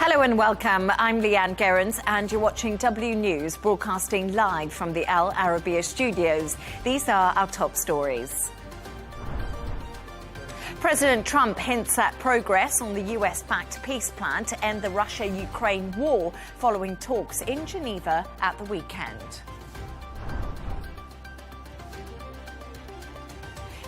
Hello and welcome. I'm Leigh Ann Gerrans and you're watching W News, broadcasting live from the Al Arabiya studios. These are our top stories. President Trump hints at progress on the US-backed peace plan to end the Russia-Ukraine war following talks in Geneva at the weekend.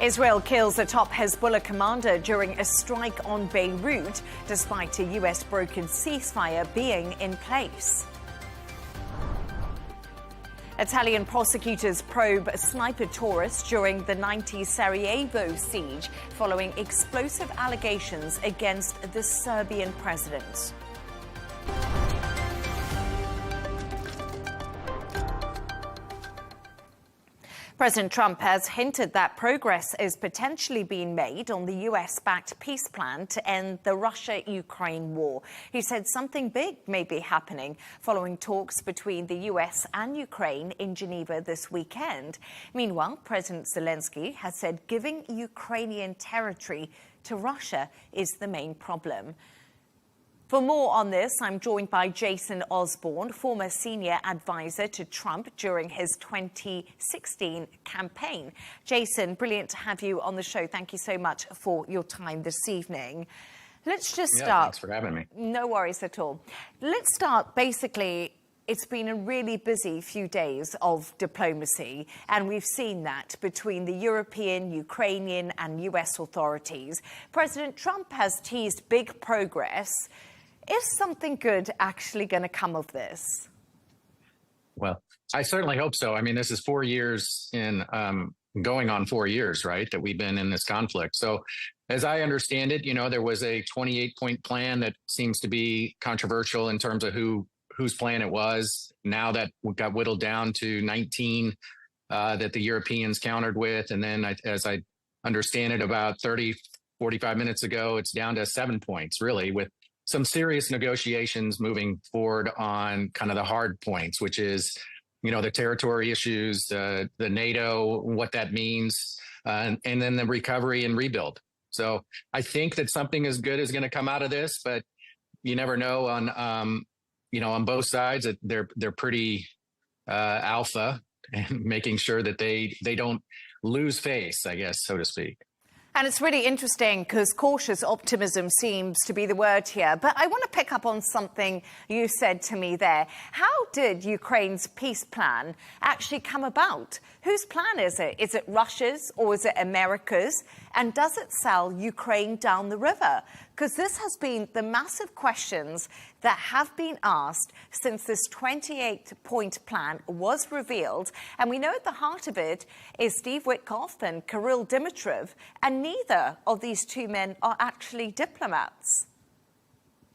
Israel kills a top Hezbollah commander during a strike on Beirut, despite a US broken ceasefire being in place. Italian prosecutors probe sniper tourists during the 90s Sarajevo siege, following explosive allegations against the Serbian president. President Trump has hinted that progress is potentially being made on the US-backed peace plan to end the Russia-Ukraine war. He said something big may be happening following talks between the US and Ukraine in Geneva this weekend. Meanwhile, President Zelensky has said giving Ukrainian territory to Russia is the main problem. For more on this, I'm joined by Jason Osborne, former senior advisor to Trump during his 2016 campaign. Jason, brilliant to have you on the show. Thank you so much for your time this evening. Let's just start. Thanks for having me. No worries at all. Let's start. Basically, it's been a really busy few days of diplomacy, and we've seen that between the European, Ukrainian and US authorities. President Trump has teased big progress. Is something good actually going to come of this? Well, I certainly hope so. I mean, this is 4 years in, going on 4 years, right, that we've been in this conflict. So as I understand it, you know, there was a 28-point plan that seems to be controversial in terms of whose plan it was. Now that got whittled down to 19 that the Europeans countered with. And then as I understand it, about 45 minutes ago, it's down to 7 points, really, with some serious negotiations moving forward on kind of the hard points, which is, you know, the territory issues, the NATO, what that means, and then the recovery and rebuild. So I think that something as good is going to come out of this, but you never know on, you know, on both sides. They're pretty alpha and making sure that they don't lose face, I guess, so to speak. And it's really interesting because cautious optimism seems to be the word here. But I want to pick up on something you said to me there. How did Ukraine's peace plan actually come about? Whose plan is it? Is it Russia's or is it America's? And does it sell Ukraine down the river? Because this has been the massive questions that have been asked since this 28-point plan was revealed. And we know at the heart of it is Steve Witkoff and Kirill Dmitriev, and neither of these two men are actually diplomats.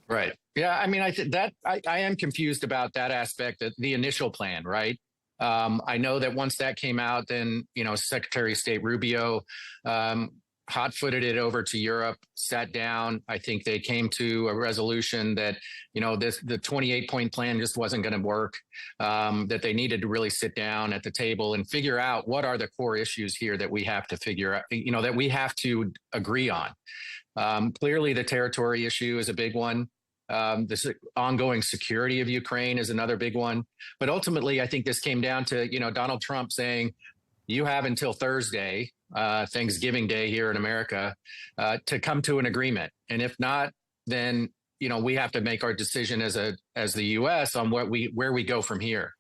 Right. Yeah, I mean, I am confused about that aspect of the initial plan, right? I know that once that came out, then, you know, Secretary of State Rubio hot-footed it over to Europe, sat down. I think they came to a resolution that, you know, the 28-point plan just wasn't going to work, that they needed to really sit down at the table and figure out what are the core issues here that we have to figure out, you know, that we have to agree on. Clearly, the territory issue is a big one. This ongoing security of Ukraine is another big one. But ultimately, I think this came down to, you know, Donald Trump saying, you have until Thursday, Thanksgiving Day here in America, to come to an agreement. And if not, then, you know, we have to make our decision as the U.S. on where we go from here.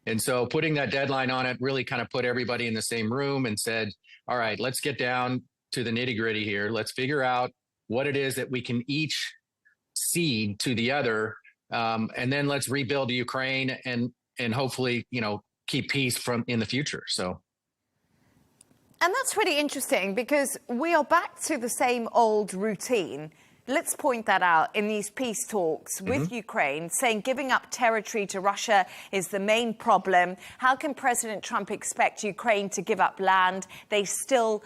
And so putting that deadline on it really kind of put everybody in the same room and said, all right, let's get down to the nitty gritty here. Let's figure out what it is that we can each cede to the other. And then let's rebuild Ukraine and hopefully, you know, keep peace in the future. So. And that's really interesting because we are back to the same old routine. Let's point that out in these peace talks with Ukraine, saying giving up territory to Russia is the main problem. How can President Trump expect Ukraine to give up land they still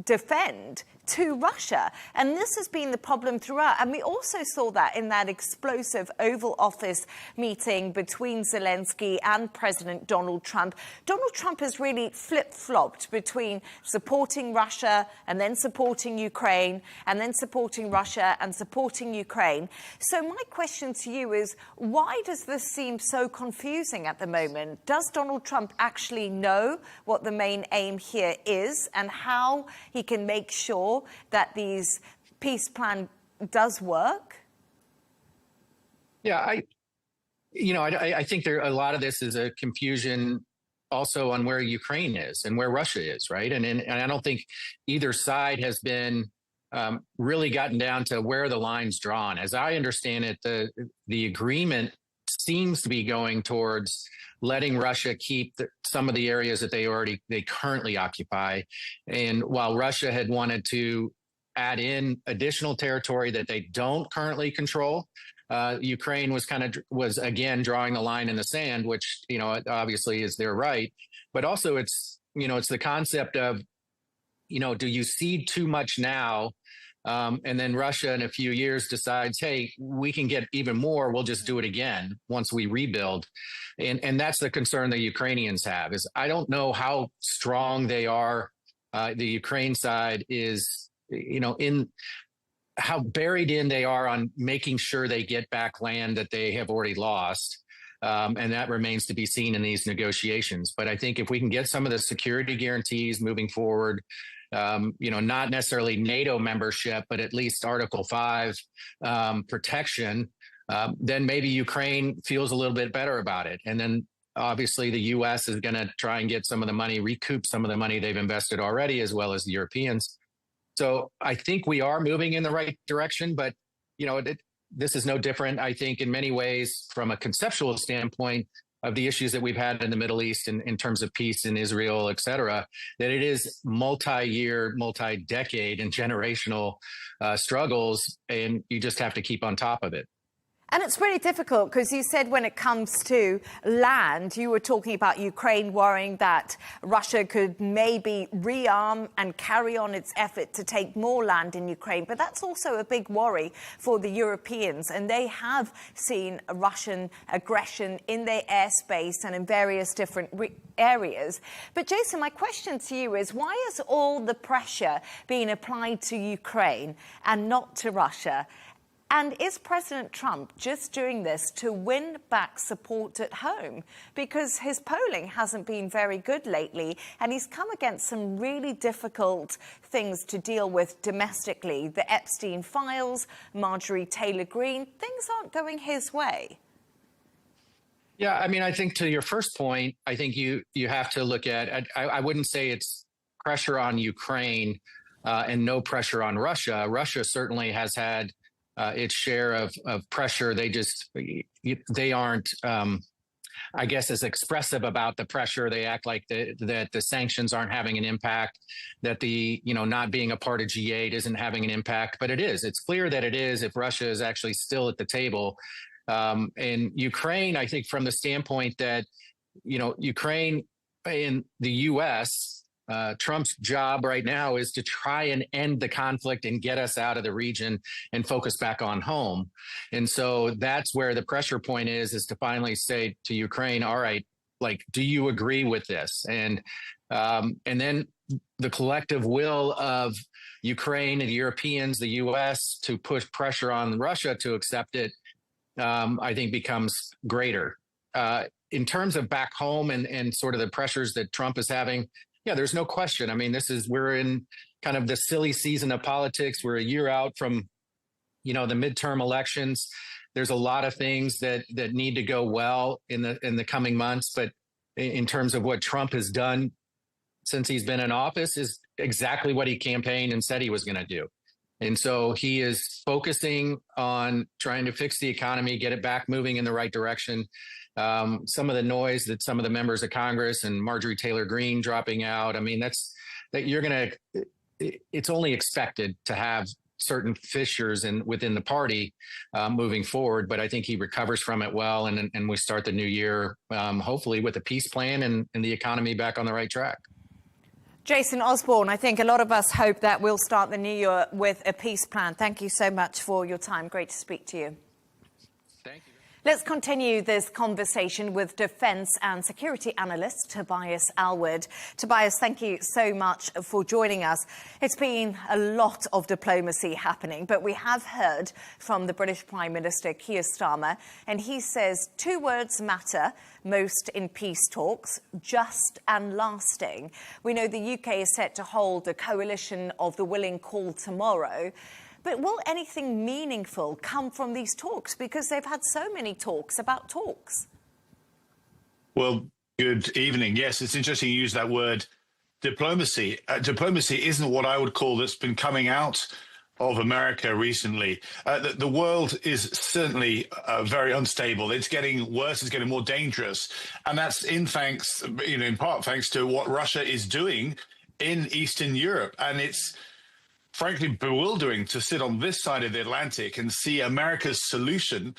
defend to Russia. And this has been the problem throughout. And we also saw that in that explosive Oval Office meeting between Zelensky and President Donald Trump. Donald Trump has really flip-flopped between supporting Russia and then supporting Ukraine and then supporting Russia and supporting Ukraine. So my question to you is, why does this seem so confusing at the moment? Does Donald Trump actually know what the main aim here is and how he can make sure that these peace plan does work? Yeah, I think a lot of this is a confusion also on where Ukraine is and where Russia is, right? And I don't think either side has been really gotten down to where the line's drawn. As I understand it, the agreement seems to be going towards letting Russia keep some of the areas that they currently occupy. And while Russia had wanted to add in additional territory that they don't currently control, Ukraine was again drawing the line in the sand, which, obviously is their right. But also it's the concept of, do you cede too much now? And then Russia in a few years decides, hey, we can get even more. We'll just do it again once we rebuild. And that's the concern the Ukrainians have, is I don't know how strong they are. The Ukraine side is, in how buried in they are on making sure they get back land that they have already lost. And that remains to be seen in these negotiations. But I think if we can get some of the security guarantees moving forward, not necessarily NATO membership, but at least Article 5 protection, then maybe Ukraine feels a little bit better about it. And then obviously the U.S. is going to try and get some of the money, recoup some of the money they've invested already, as well as the Europeans. So I think we are moving in the right direction, but, this is no different, I think, in many ways from a conceptual standpoint of the issues that we've had in the Middle East in terms of peace in Israel, et cetera, that it is multi-year, multi-decade and generational struggles, and you just have to keep on top of it. And it's really difficult because you said when it comes to land, you were talking about Ukraine worrying that Russia could maybe rearm and carry on its effort to take more land in Ukraine. But that's also a big worry for the Europeans. And they have seen Russian aggression in their airspace and in various different areas. But Jason, my question to you is, why is all the pressure being applied to Ukraine and not to Russia? And is President Trump just doing this to win back support at home? Because his polling hasn't been very good lately, and he's come against some really difficult things to deal with domestically. The Epstein files, Marjorie Taylor Greene, things aren't going his way. Yeah, I mean, I think to your first point, I think you have to look at, I wouldn't say it's pressure on Ukraine and no pressure on Russia. Russia certainly has had its share of pressure. They aren't, I guess, as expressive about the pressure. They act like that the sanctions aren't having an impact, that the, not being a part of G8 isn't having an impact, but it is. It's clear that it is if Russia is actually still at the table. And Ukraine, I think from the standpoint that, Ukraine and the U.S., Trump's job right now is to try and end the conflict and get us out of the region and focus back on home. And so that's where the pressure point is to finally say to Ukraine, all right, do you agree with this? And then the collective will of Ukraine and the Europeans, the U.S. to push pressure on Russia to accept it, I think becomes greater. In terms of back home and sort of the pressures that Trump is having, yeah, there's no question. I mean, we're in kind of the silly season of politics. We're a year out from, the midterm elections. There's a lot of things that need to go well in the coming months. But in terms of what Trump has done since he's been in office is exactly what he campaigned and said he was going to do. And so he is focusing on trying to fix the economy, get it back moving in the right direction. Some of the noise that some of the members of Congress and Marjorie Taylor Greene dropping out, I mean, it's only expected to have certain fissures within the party moving forward. But I think he recovers from it well. And we start the new year, hopefully with a peace plan and the economy back on the right track. Jason Osborne, I think a lot of us hope that we'll start the new year with a peace plan. Thank you so much for your time. Great to speak to you. Thank you. Let's continue this conversation with defence and security analyst Tobias Alwood. Tobias, thank you so much for joining us. It's been a lot of diplomacy happening, but we have heard from the British Prime Minister Keir Starmer, and he says two words matter most in peace talks: just and lasting. We know the UK is set to hold a coalition of the willing call tomorrow. But will anything meaningful come from these talks? Because they've had so many talks about talks. Well, good evening. Yes, it's interesting you use that word, diplomacy. Diplomacy isn't what I would call that's been coming out of America recently. The world is certainly very unstable. It's getting worse. It's getting more dangerous. And that's in part thanks to what Russia is doing in Eastern Europe. And it's frankly bewildering to sit on this side of the Atlantic and see America's solution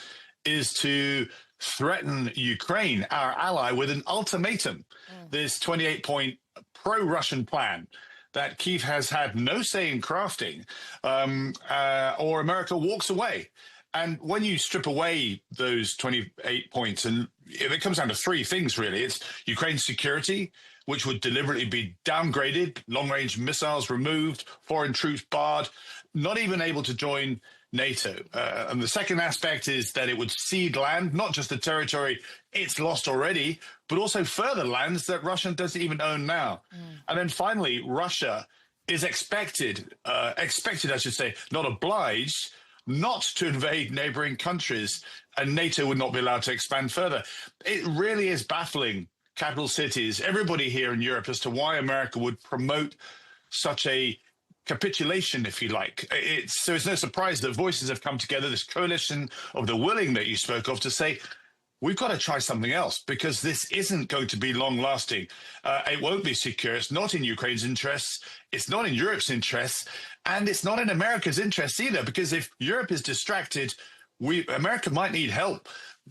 is to threaten Ukraine, our ally, with an ultimatum. This 28-point pro-Russian plan that Kyiv has had no say in crafting, or America walks away. And when you strip away those 28 points, and it comes down to three things, really. It's Ukraine's security, which would deliberately be downgraded, long-range missiles removed, foreign troops barred, not even able to join NATO. And the second aspect is that it would cede land, not just the territory it's lost already, but also further lands that Russia doesn't even own now. And then finally, Russia is expected, I should say, not obliged, not to invade neighboring countries, and NATO would not be allowed to expand further. It really is baffling capital cities, everybody here in Europe, as to why America would promote such a capitulation, if you like. So it's no surprise that voices have come together, this coalition of the willing that you spoke of, to say, we've got to try something else, because this isn't going to be long-lasting. It won't be secure. It's not in Ukraine's interests. It's not in Europe's interests. And it's not in America's interests either, because if Europe is distracted, America might need help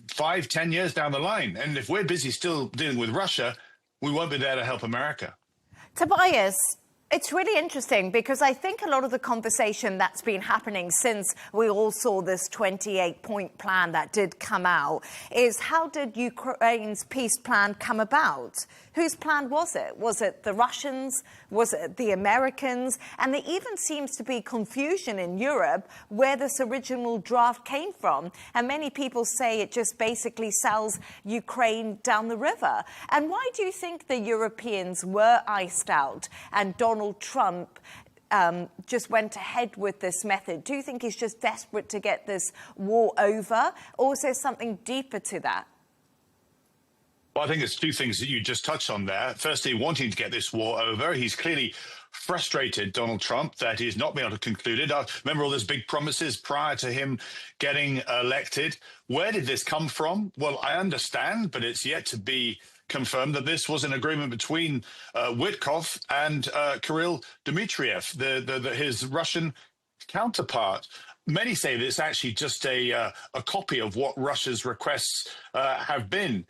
5-10 years down the line. And if we're busy still dealing with Russia, we won't be there to help America. Tobias, it's really interesting because I think a lot of the conversation that's been happening since we all saw this 28-point plan that did come out is, how did Ukraine's peace plan come about? Whose plan was it? Was it the Russians? Was it the Americans? And there even seems to be confusion in Europe where this original draft came from. And many people say it just basically sells Ukraine down the river. And why do you think the Europeans were iced out and Donald Trump just went ahead with this method? Do you think he's just desperate to get this war over? Or is there something deeper to that? Well, I think it's two things that you just touched on there. Firstly, wanting to get this war over. He's clearly frustrated, Donald Trump, that he's not been able to conclude it. I remember all those big promises prior to him getting elected. Where did this come from? Well, I understand, but it's yet to be confirmed that this was an agreement between Witkoff and Kirill Dmitriev, his Russian counterpart. Many say that it's actually just a copy of what Russia's requests have been.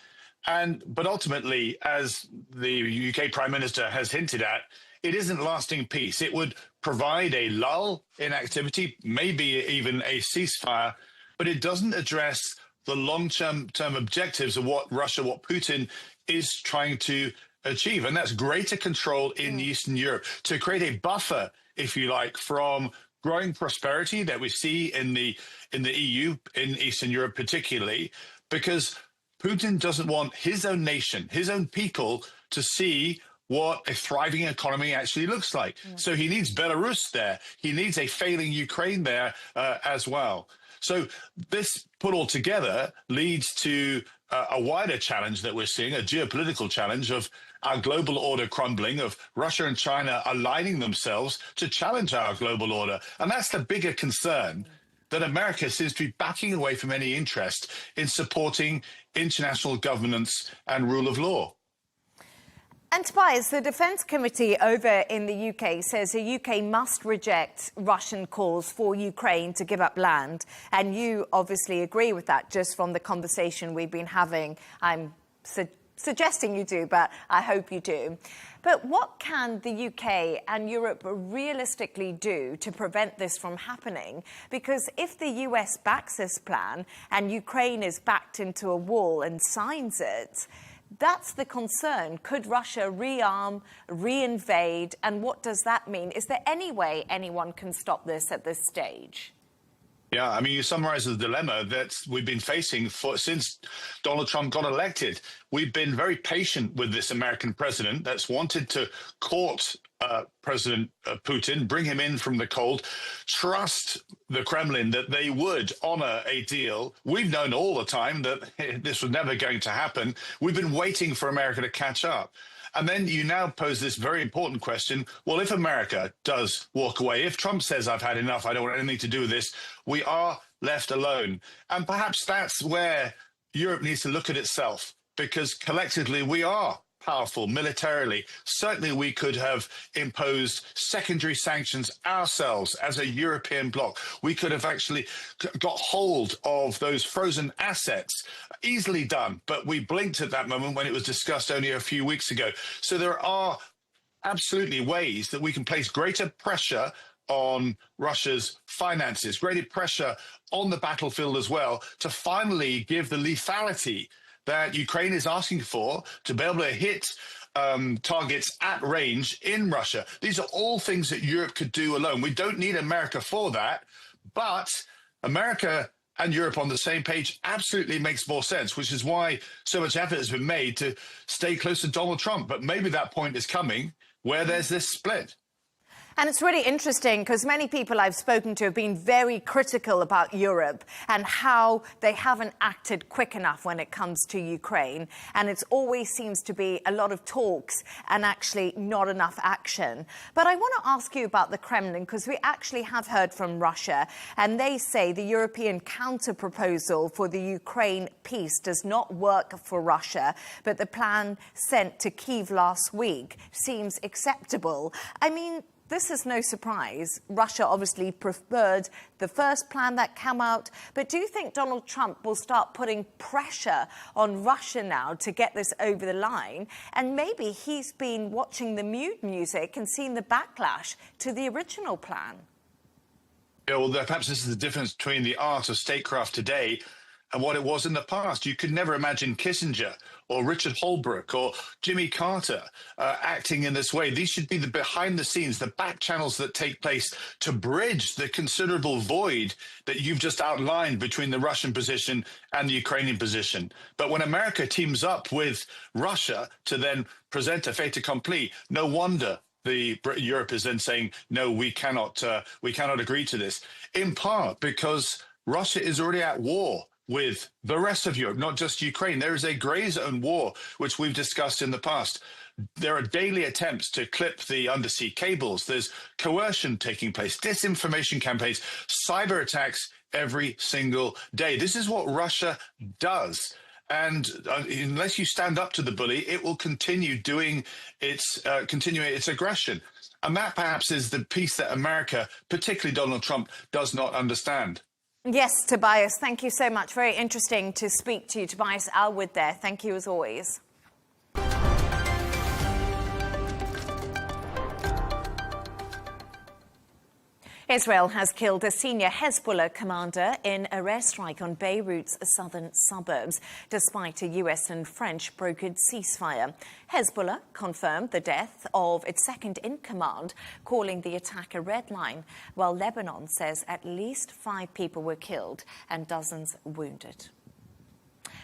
But ultimately, as the UK Prime Minister has hinted at, it isn't lasting peace. It would provide a lull in activity, maybe even a ceasefire, but it doesn't address the long-term objectives of what Putin is trying to achieve. And that's greater control in Eastern Europe, to create a buffer, if you like, from growing prosperity that we see in the EU, in Eastern Europe particularly, because Putin doesn't want his own nation, his own people, to see what a thriving economy actually looks like. So he needs Belarus there. He needs a failing Ukraine there as well. So this put all together leads to a wider challenge that we're seeing, a geopolitical challenge of our global order crumbling, of Russia and China aligning themselves to challenge our global order. And that's the bigger concern, that America seems to be backing away from any interest in supporting international governance and rule of law. And Tobias, the Defence Committee over in the UK says the UK must reject Russian calls for Ukraine to give up land. And you obviously agree with that, just from the conversation we've been having. I'm suggesting you do, but I hope you do. But what can the UK and Europe realistically do to prevent this from happening? Because if the US backs this plan and Ukraine is backed into a wall and signs it, that's the concern. Could Russia rearm, reinvade, and what does that mean? Is there any way anyone can stop this at this stage? Yeah, I mean, you summarize the dilemma that we've been facing since Donald Trump got elected. We've been very patient with this American president that's wanted to court President Putin, bring him in from the cold, trust the Kremlin that they would honor a deal. We've known all the time that this was never going to happen. We've been waiting for America to catch up. And then you now pose this very important question. Well, if America does walk away, if Trump says, I've had enough, I don't want anything to do with this, we are left alone. And perhaps that's where Europe needs to look at itself, because collectively we are powerful militarily. Certainly we could have imposed secondary sanctions ourselves as a European bloc. We could have actually got hold of those frozen assets. Easily done, but we blinked at that moment when it was discussed only a few weeks ago. So there are absolutely ways that we can place greater pressure on Russia's finances, greater pressure on the battlefield as well, to finally give the lethality that Ukraine is asking for to be able to hit targets at range in Russia. These are all things that Europe could do alone. We don't need America for that, but America and Europe on the same page absolutely makes more sense, which is why so much effort has been made to stay close to Donald Trump. But maybe that point is coming where there's this split. And it's really interesting because many people I've spoken to have been very critical about Europe and how they haven't acted quick enough when it comes to Ukraine. And it always seems to be a lot of talks and actually not enough action. But I want to ask you about the Kremlin, because we actually have heard from Russia, and they say the European counter-proposal for the Ukraine peace does not work for Russia, but the plan sent to Kyiv last week seems acceptable. I mean, this is no surprise. Russia obviously preferred the first plan that came out. But do you think Donald Trump will start putting pressure on Russia now to get this over the line? And maybe he's been watching the mood music and seen the backlash to the original plan. Yeah, well, perhaps this is the difference between the art of statecraft today and what it was in the past. You could never imagine Kissinger or Richard Holbrooke or Jimmy Carter acting in this way. These should be the behind the scenes, the back channels that take place to bridge the considerable void that you've just outlined between the Russian position and the Ukrainian position. But when America teams up with Russia to then present a fait accompli, no wonder Europe is then saying, no, we cannot agree to this, in part because Russia is already at war with the rest of Europe, not just Ukraine. There is a grey zone war, which we've discussed in the past. There are daily attempts to clip the undersea cables. There's coercion taking place, disinformation campaigns, cyber attacks every single day. This is what Russia does. And unless you stand up to the bully, it will continue doing continuing its aggression. And that perhaps is the piece that America, particularly Donald Trump, does not understand. Yes, Tobias, thank you so much. Very interesting to speak to you. Tobias Alwood there. Thank you as always. Israel has killed a senior Hezbollah commander in a airstrike on Beirut's southern suburbs, despite a US and French brokered ceasefire. Hezbollah confirmed the death of its second-in-command, calling the attack a red line, while Lebanon says at least 5 people were killed and dozens wounded.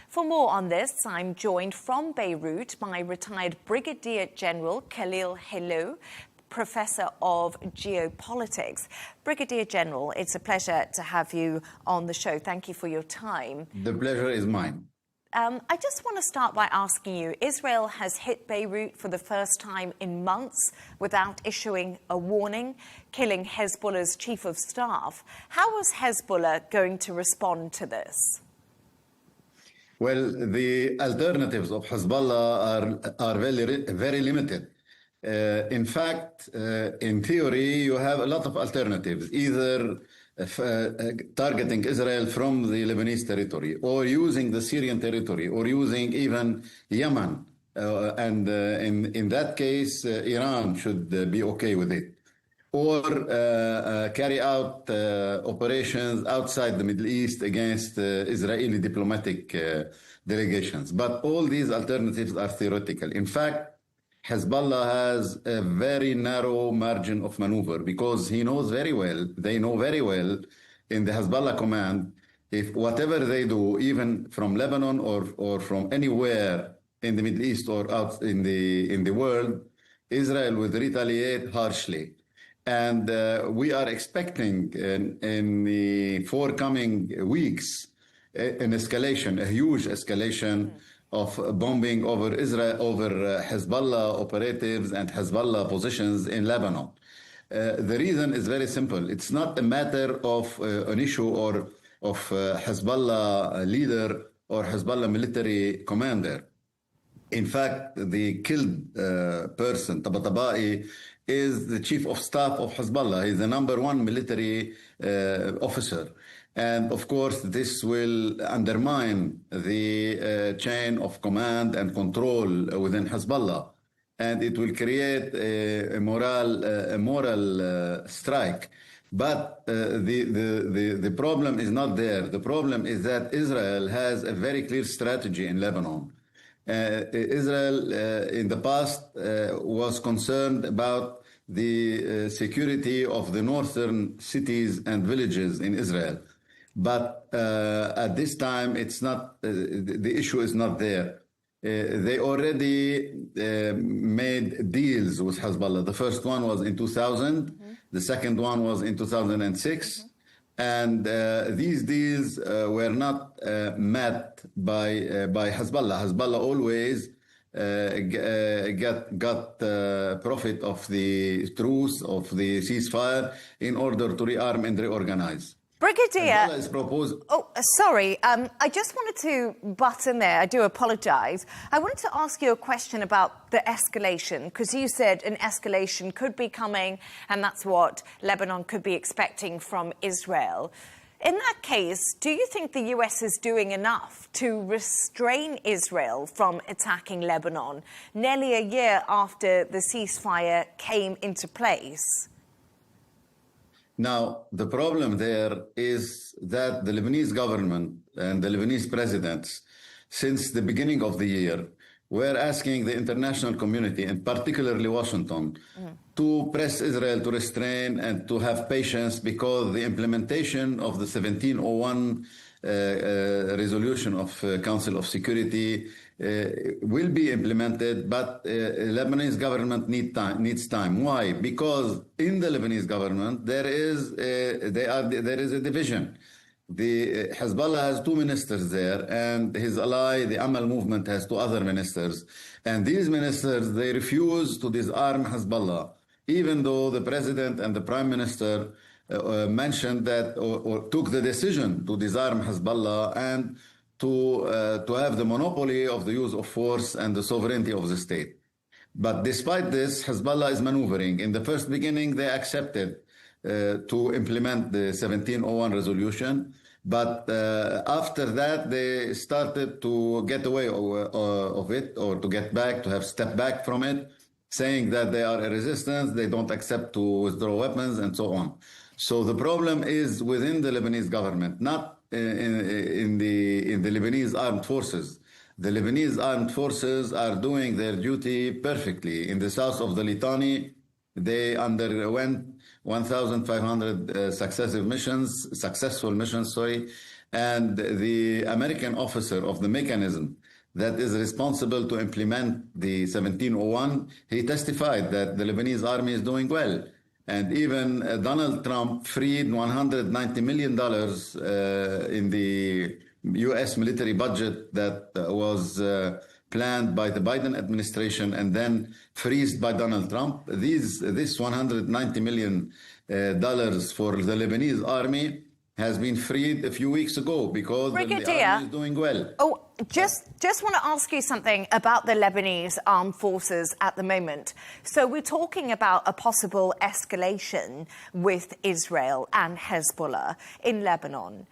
For more on this, I'm joined from Beirut by retired Brigadier General Khalil Helou, Professor of Geopolitics. Brigadier General, it's a pleasure to have you on the show. Thank you for your time. The pleasure is mine. I just want to start by asking you, Israel has hit Beirut for the first time in months without issuing a warning, killing Hezbollah's chief of staff. How is Hezbollah going to respond to this? Well, the alternatives of Hezbollah are very limited. In fact, in theory, you have a lot of alternatives, either targeting Israel from the Lebanese territory or using the Syrian territory or using even Yemen In that case, Iran should be okay with it, or carry out operations outside the Middle East against Israeli diplomatic delegations. But all these alternatives are theoretical. In fact, Hezbollah has a very narrow margin of maneuver because they know very well in the Hezbollah command, if whatever they do, even from Lebanon or from anywhere in the Middle East or out in the world, Israel would retaliate harshly. And we are expecting in the forthcoming weeks an escalation, a huge escalation of bombing over Israel, over Hezbollah operatives and Hezbollah positions in Lebanon. The reason is very simple. It's not a matter of an issue or of Hezbollah leader or Hezbollah military commander. In fact, the killed person, Tabatabai, is the chief of staff of Hezbollah. He's the #1 military officer. And of course, this will undermine the chain of command and control within Hezbollah. And it will create a moral strike. But the problem is not there. The problem is that Israel has a very clear strategy in Lebanon. Israel in the past was concerned about the security of the northern cities and villages in Israel. But at this time, it's not. The issue is not there. They already made deals with Hezbollah. The first one was in 2000. The second one was in 2006. And these deals were not met by Hezbollah. Hezbollah always got profit of the truce, of the ceasefire, in order to rearm and reorganize. Brigadier, is proposed. Oh, sorry. I just wanted to butt in there. I do apologise. I wanted to ask you a question about the escalation, because you said an escalation could be coming, and that's what Lebanon could be expecting from Israel. In that case, do you think the US is doing enough to restrain Israel from attacking Lebanon nearly a year after the ceasefire came into place? Now, the problem there is that the Lebanese government and the Lebanese presidents, since the beginning of the year, were asking the international community, and particularly Washington, to press Israel to restrain and to have patience, because the implementation of the 1701 resolution of Council of Security will be implemented, but Lebanese government needs time. Why? Because in the Lebanese government there is a division. The Hezbollah has 2 ministers there, and his ally, the Amal movement, has 2 other ministers. And these ministers, they refuse to disarm Hezbollah, even though the president and the prime minister mentioned that or took the decision to disarm Hezbollah and to have the monopoly of the use of force and the sovereignty of the state. But despite this, Hezbollah is maneuvering. In the first beginning, they accepted to implement the 1701 resolution. But after that, they started to get away of it, or to get back, to have stepped back from it, saying that they are a resistance, they don't accept to withdraw weapons, and so on. So the problem is within the Lebanese government, not in the Lebanese armed forces. The Lebanese armed forces are doing their duty perfectly. In the south of the Litani, they underwent 1,500 successful missions, and the American officer of the mechanism that is responsible to implement the 1701, he testified that the Lebanese army is doing well. And even Donald Trump freed $190 million in the U.S. military budget that was planned by the Biden administration and then freezed by Donald Trump. This $190 million for the Lebanese army has been freed a few weeks ago because the army is doing well. Oh, just want to ask you something about the Lebanese armed forces at the moment. So we're talking about a possible escalation with Israel and Hezbollah in Lebanon.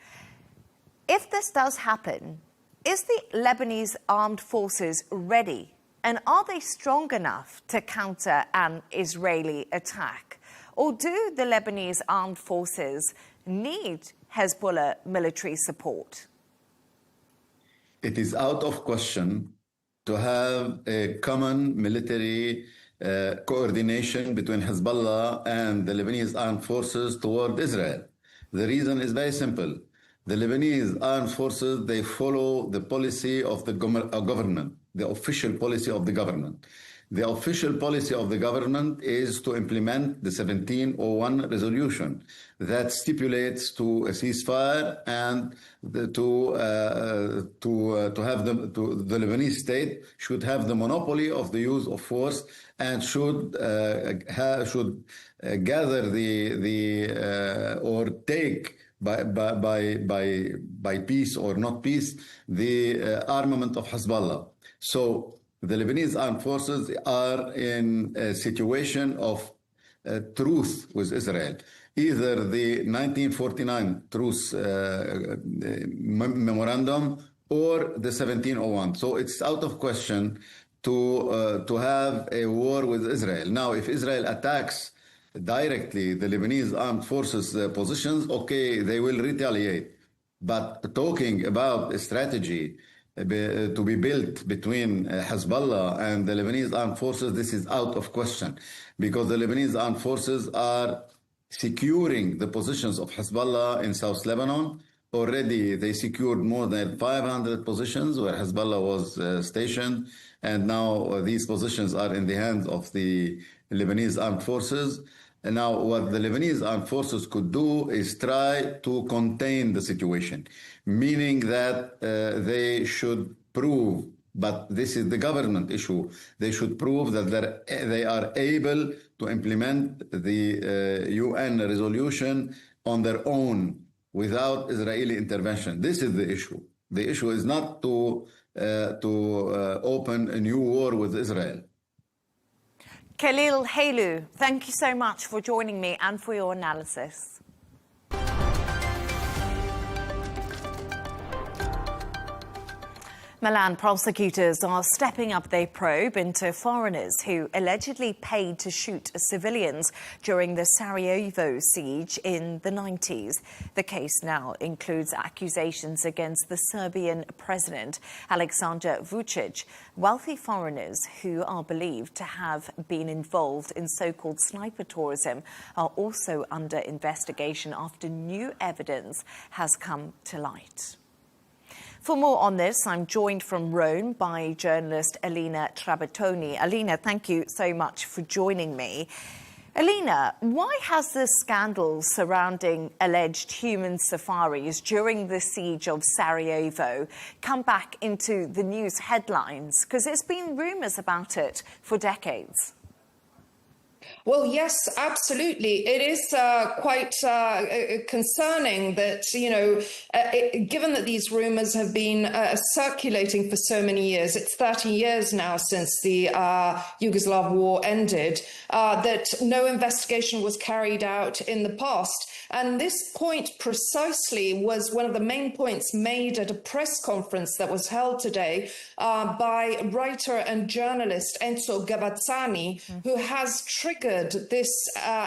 If this does happen, is the Lebanese armed forces ready And are they strong enough to counter an Israeli attack? Or do the Lebanese armed forces need Hezbollah military support? It is out of question to have a common military coordination between Hezbollah and the Lebanese armed forces toward Israel. The reason is very simple. The Lebanese armed forces, they follow the policy of the government, the official policy of the government. The official policy of the government is to implement the 1701 resolution that stipulates to a ceasefire and to have the Lebanese state should have the monopoly of the use of force and should gather or take by peace or not peace the armament of Hezbollah. So the Lebanese armed forces are in a situation of truce with Israel, either the 1949 truce memorandum or the 1701. So it's out of question to have a war with Israel. Now, if Israel attacks directly the Lebanese armed forces positions, okay, they will retaliate. But talking about a strategy to be built between Hezbollah and the Lebanese armed forces, this is out of question, because the Lebanese armed forces are securing the positions of Hezbollah in South Lebanon. Already they secured more than 500 positions where Hezbollah was stationed, and now these positions are in the hands of the Lebanese armed forces. And now what the Lebanese armed forces could do is try to contain the situation, meaning that they should prove, but this is the government issue, they should prove that they are able to implement the UN resolution on their own without Israeli intervention. This is the issue. The issue is not to open a new war with Israel. Khalil Hailu, thank you so much for joining me and for your analysis. Milan prosecutors are stepping up their probe into foreigners who allegedly paid to shoot civilians during the Sarajevo siege in the 90s. The case now includes accusations against the Serbian president, Aleksandar Vučić. Wealthy foreigners who are believed to have been involved in so-called sniper tourism are also under investigation after new evidence has come to light. For more on this, I'm joined from Rome by journalist Alina Trabatoni. Alina, thank you so much for joining me. Alina, why has the scandal surrounding alleged human safaris during the siege of Sarajevo come back into the news headlines? Because there's been rumours about it for decades. Well, yes, absolutely. It is quite concerning that, given that these rumors have been circulating for so many years, it's 30 years now since the Yugoslav war ended, that no investigation was carried out in the past. And this point precisely was one of the main points made at a press conference that was held today by writer and journalist Enzo Gavazzani, who has triggered this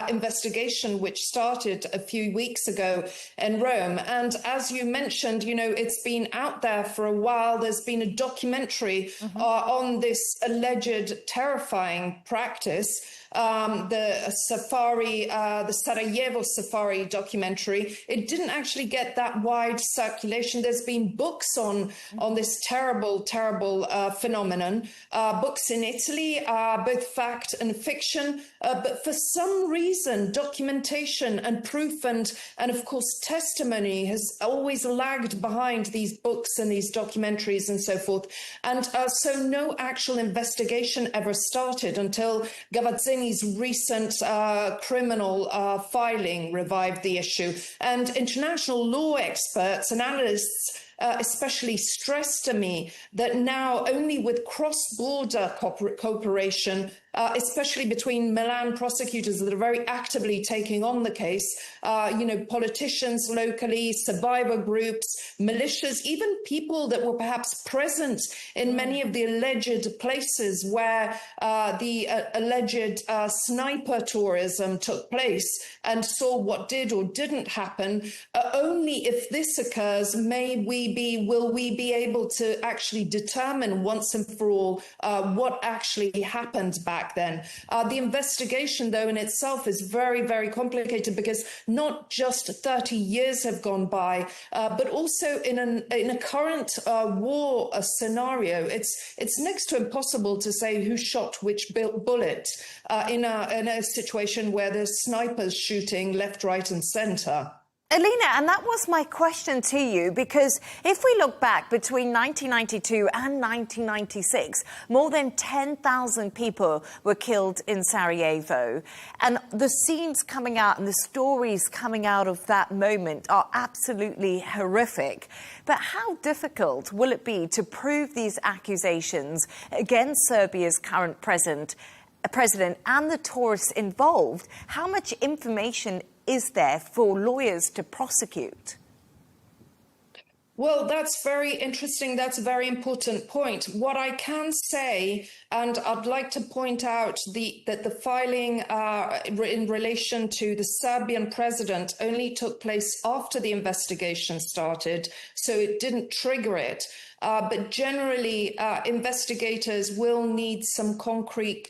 investigation, which started a few weeks ago in Rome. And as you mentioned, it's been out there for a while. There's been a documentary on this alleged terrifying practice. The Sarajevo safari documentary, it didn't actually get that wide circulation. There's been books on this terrible phenomenon, books in Italy, both fact and fiction, but for some reason, documentation and proof and of course testimony has always lagged behind these books and these documentaries and so forth. And so no actual investigation ever started until Gavazzini's recent criminal filing revived the issue. And international law experts and analysts especially stressed to me that now only with cross-border cooperation especially between Milan prosecutors that are very actively taking on the case, politicians locally, survivor groups, militias, even people that were perhaps present in many of the alleged places where the alleged sniper tourism took place and saw what did or didn't happen. Only if this occurs will we be able to actually determine once and for all what actually happened back then. The investigation, though, in itself is very, very complicated because not just 30 years have gone by, but also in a current war scenario, it's next to impossible to say who shot which bullet in a situation where there's snipers shooting left, right, and centre. Alina, and that was my question to you, because if we look back between 1992 and 1996, more than 10,000 people were killed in Sarajevo. And the scenes coming out and the stories coming out of that moment are absolutely horrific. But how difficult will it be to prove these accusations against Serbia's current president and the tourists involved? How much information is there for lawyers to prosecute? Well, that's very interesting. That's a very important point. What I can say, and I'd like to point out that the filing in relation to the Serbian president only took place after the investigation started, so it didn't trigger it. But generally, investigators will need some concrete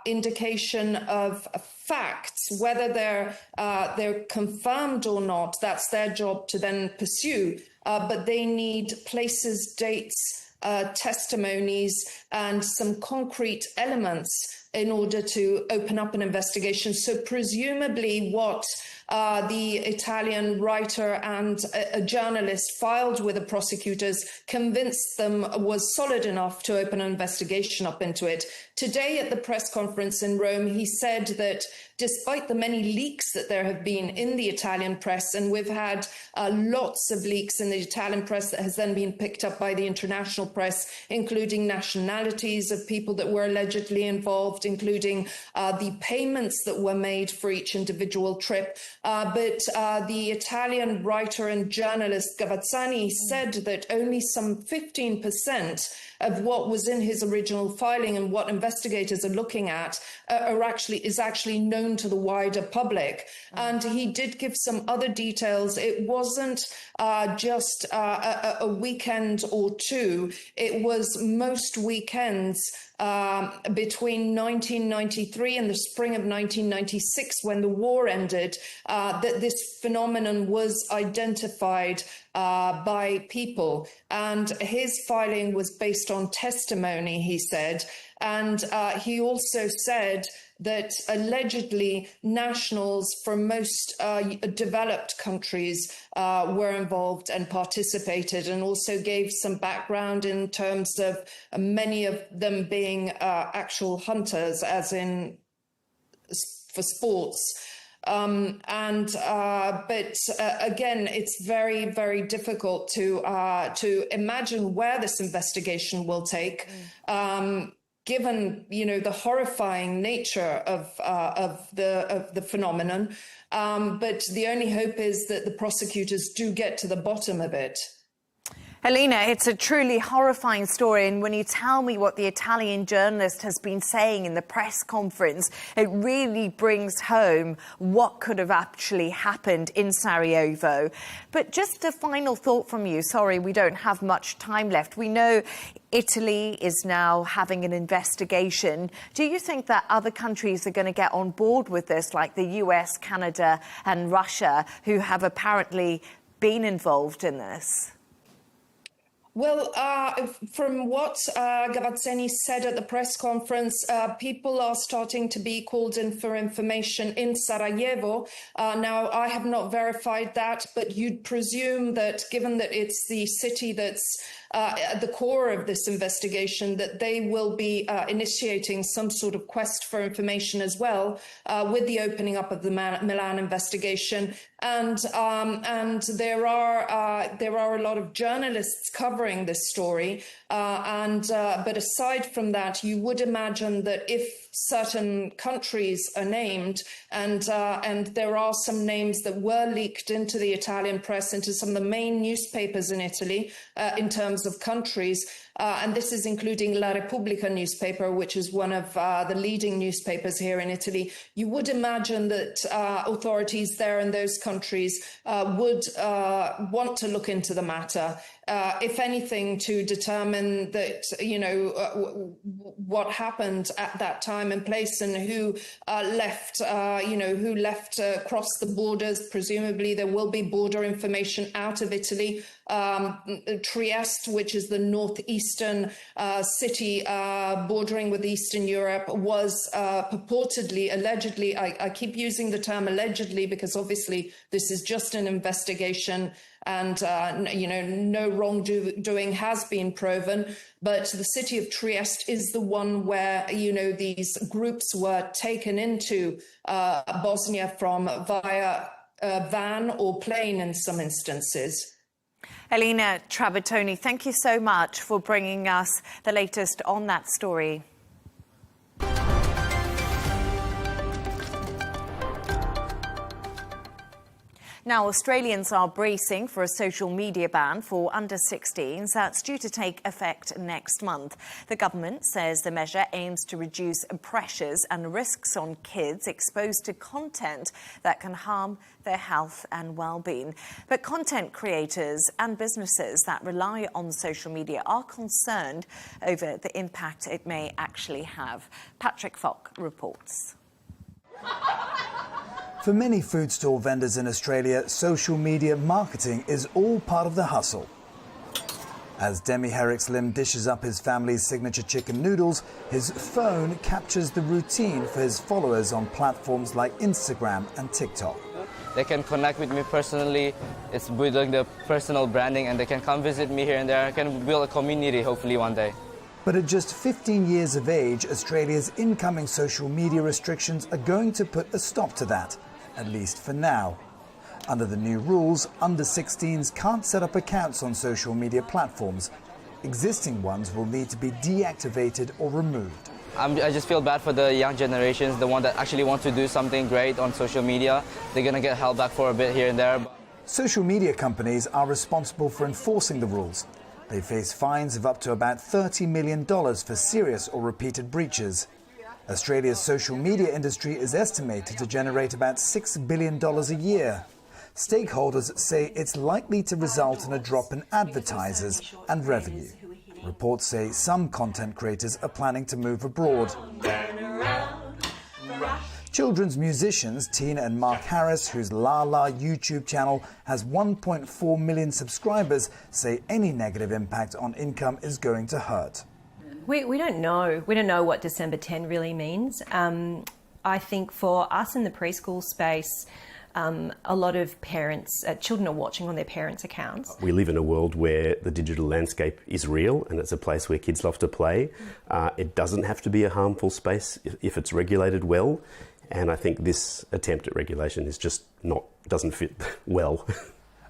indication of facts, whether they're confirmed or not. That's their job to then pursue. But they need places, dates, testimonies, and some concrete elements in order to open up an investigation. So presumably what the Italian writer and a journalist filed with the prosecutors convinced them was solid enough to open an investigation up into it. Today at the press conference in Rome, he said that despite the many leaks that there have been in the Italian press, and we've had lots of leaks in the Italian press that has then been picked up by the international press, including nationalities of people that were allegedly involved, including the payments that were made for each individual trip. But the Italian writer and journalist Gavazzani said that only some 15% of what was in his original filing and what investigators are looking at is actually known to the wider public. And he did give some other details. It wasn't just a weekend or two. It was most weekends between 1993 and the spring of 1996, when the war ended, that this phenomenon was identified by people. And his filing was based on testimony, he said. And he also said that allegedly nationals from most developed countries were involved and participated, and also gave some background in terms of many of them being actual hunters, as in for sports. But again, it's very, very difficult to imagine where this investigation will take. Given the horrifying nature of the phenomenon, but the only hope is that the prosecutors do get to the bottom of it. Alina, it's a truly horrifying story, and when you tell me what the Italian journalist has been saying in the press conference, it really brings home what could have actually happened in Sarajevo. But just a final thought from you. Sorry, we don't have much time left. We know Italy is now having an investigation. Do you think that other countries are going to get on board with this, like the US, Canada and Russia, who have apparently been involved in this? Well, from what Gavazzani said at the press conference, people are starting to be called in for information in Sarajevo. Now, I have not verified that, but you'd presume that given that it's the city that's at the core of this investigation, that they will be initiating some sort of quest for information as well, with the opening up of the Milan investigation. And there are a lot of journalists covering this story. But aside from that, you would imagine that if certain countries are named, and there are some names that were leaked into the Italian press, into some of the main newspapers in Italy, in terms of countries, and this is including La Repubblica newspaper, which is one of the leading newspapers here in Italy. You would imagine that authorities there in those countries would want to look into the matter, if anything, to determine that, what happened at that time and place, and who left, who left across the borders. Presumably there will be border information out of Italy. Trieste, which is the northeastern city bordering with Eastern Europe, was purportedly, allegedly, I keep using the term allegedly because obviously this is just an investigation, and no wrongdoing has been proven, but the city of Trieste is the one where these groups were taken into Bosnia from via van or plane in some instances. Elena Trabottoni, thank you so much for bringing us the latest on that story. Now, Australians are bracing for a social media ban for under-16s that's due to take effect next month. The government says the measure aims to reduce pressures and risks on kids exposed to content that can harm their health and well-being. But content creators and businesses that rely on social media are concerned over the impact it may actually have. Patrick Falk reports. For many food stall vendors in Australia, social media marketing is all part of the hustle. As Demi Herrick Lim dishes up his family's signature chicken noodles, his phone captures the routine for his followers on platforms like Instagram and TikTok. They can connect with me personally. It's building the personal branding, and they can come visit me here and there. I can build a community, hopefully, one day. But at just 15 years of age, Australia's incoming social media restrictions are going to put a stop to that, at least for now. Under the new rules, under-16s can't set up accounts on social media platforms. Existing ones will need to be deactivated or removed. I just feel bad for the young generations, the one that actually want to do something great on social media. They're going to get held back for a bit here and there. Social media companies are responsible for enforcing the rules. They face fines of up to about $30 million for serious or repeated breaches. Australia's social media industry is estimated to generate about $6 billion a year. Stakeholders say it's likely to result in a drop in advertisers and revenue. Reports say some content creators are planning to move abroad. Children's musicians Tina and Mark Harris, whose La La YouTube channel has 1.4 million subscribers, say any negative impact on income is going to hurt. We don't know. We don't know what December 10 really means. I think for us in the preschool space, a lot of parents, children are watching on their parents' accounts. We live in a world where the digital landscape is real, and it's a place where kids love to play. It doesn't have to be a harmful space if it's regulated well, and I think this attempt at regulation is just doesn't fit well.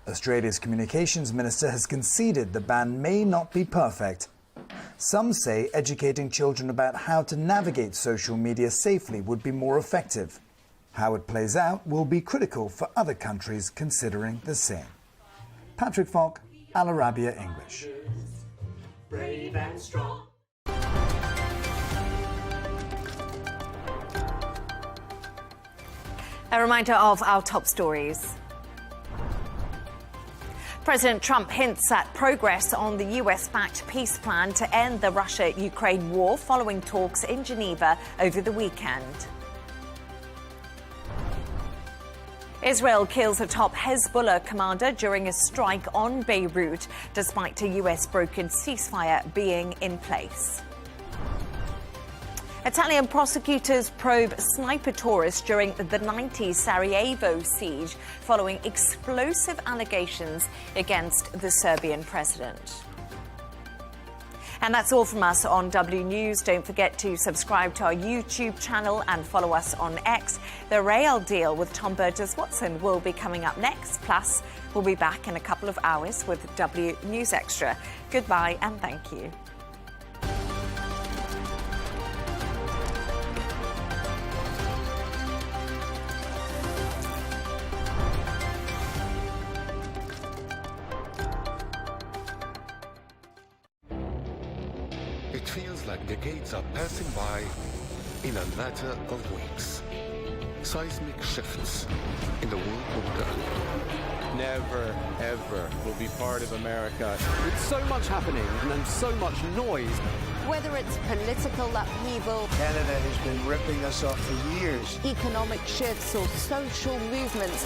Australia's Communications Minister has conceded the ban may not be perfect. Some say educating children about how to navigate social media safely would be more effective. How it plays out will be critical for other countries considering the same. Patrick Falk, Al Arabiya English. Brave and strong. A reminder of our top stories. President Trump hints at progress on the US-backed peace plan to end the Russia-Ukraine war following talks in Geneva over the weekend. Israel kills a top Hezbollah commander during a strike on Beirut, despite a US-brokered ceasefire being in place. Italian prosecutors probe sniper tourists during the 90s Sarajevo siege following explosive allegations against the Serbian president. And that's all from us on W News. Don't forget to subscribe to our YouTube channel and follow us on X. The Rail Deal with Tom Burges Watson will be coming up next. Plus, we'll be back in a couple of hours with W News Extra. Goodbye and thank you. It feels like decades are passing by in a matter of weeks. Seismic shifts in the world order. Never, ever will be part of America. With so much happening and then so much noise. Whether it's political upheaval, Canada has been ripping us off for years. Economic shifts or social movements.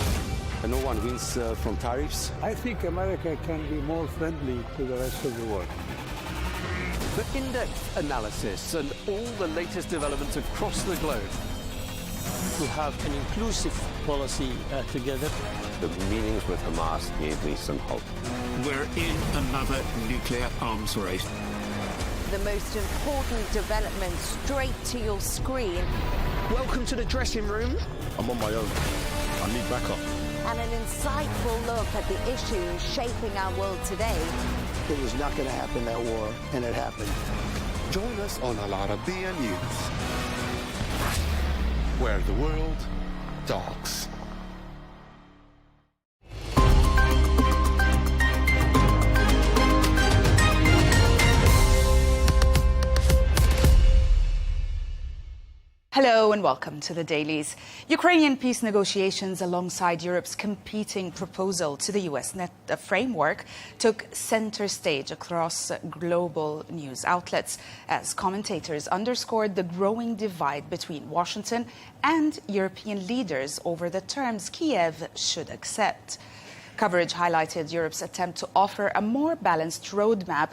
And no one wins from tariffs. I think America can be more friendly to the rest of the world. The in-depth analysis and all the latest developments across the globe. To have an inclusive policy together. The meetings with Hamas gave me some hope. We're in another nuclear arms race. The most important development straight to your screen. Welcome to the dressing room. I'm on my own. I need backup. And an insightful look at the issues shaping our world today. It was not going to happen, that war, and it happened. Join us on Al Arabiya News, where the world talks. Hello and welcome to the Dailies. Ukrainian peace negotiations alongside Europe's competing proposal to the US framework took center stage across global news outlets as commentators underscored the growing divide between Washington and European leaders over the terms Kiev should accept. Coverage highlighted Europe's attempt to offer a more balanced roadmap,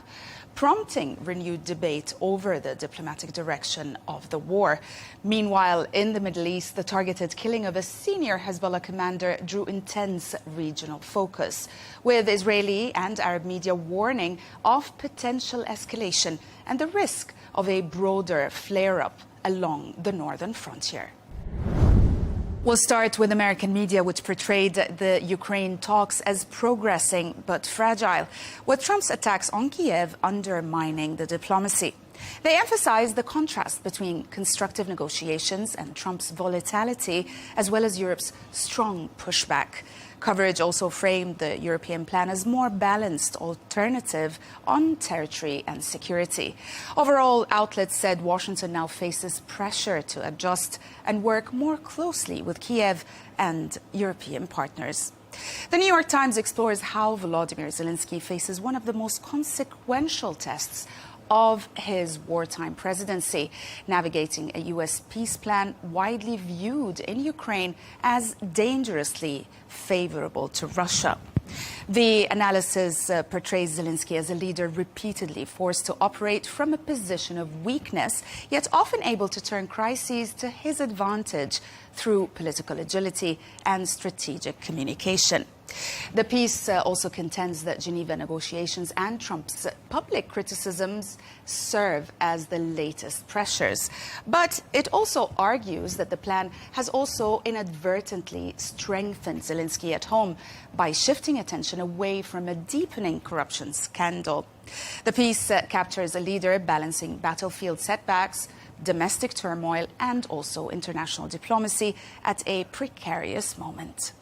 prompting renewed debate over the diplomatic direction of the war. Meanwhile, in the Middle East, the targeted killing of a senior Hezbollah commander drew intense regional focus, with Israeli and Arab media warning of potential escalation and the risk of a broader flare-up along the northern frontier. We'll start with American media, which portrayed the Ukraine talks as progressing but fragile, with Trump's attacks on Kiev undermining the diplomacy. They emphasized the contrast between constructive negotiations and Trump's volatility, as well as Europe's strong pushback. Coverage also framed the European plan as more balanced alternative on territory and security. Overall, outlets said Washington now faces pressure to adjust and work more closely with Kiev and European partners. The New York Times explores how Volodymyr Zelensky faces one of the most consequential tests of his wartime presidency, navigating a U.S. peace plan widely viewed in Ukraine as dangerously favorable to Russia. The analysis portrays Zelensky as a leader repeatedly forced to operate from a position of weakness, yet often able to turn crises to his advantage through political agility and strategic communication. The piece also contends that Geneva negotiations and Trump's public criticisms serve as the latest pressures. But it also argues that the plan has also inadvertently strengthened Zelensky at home by shifting attention away from a deepening corruption scandal. The piece captures a leader balancing battlefield setbacks, domestic turmoil, and also international diplomacy at a precarious moment.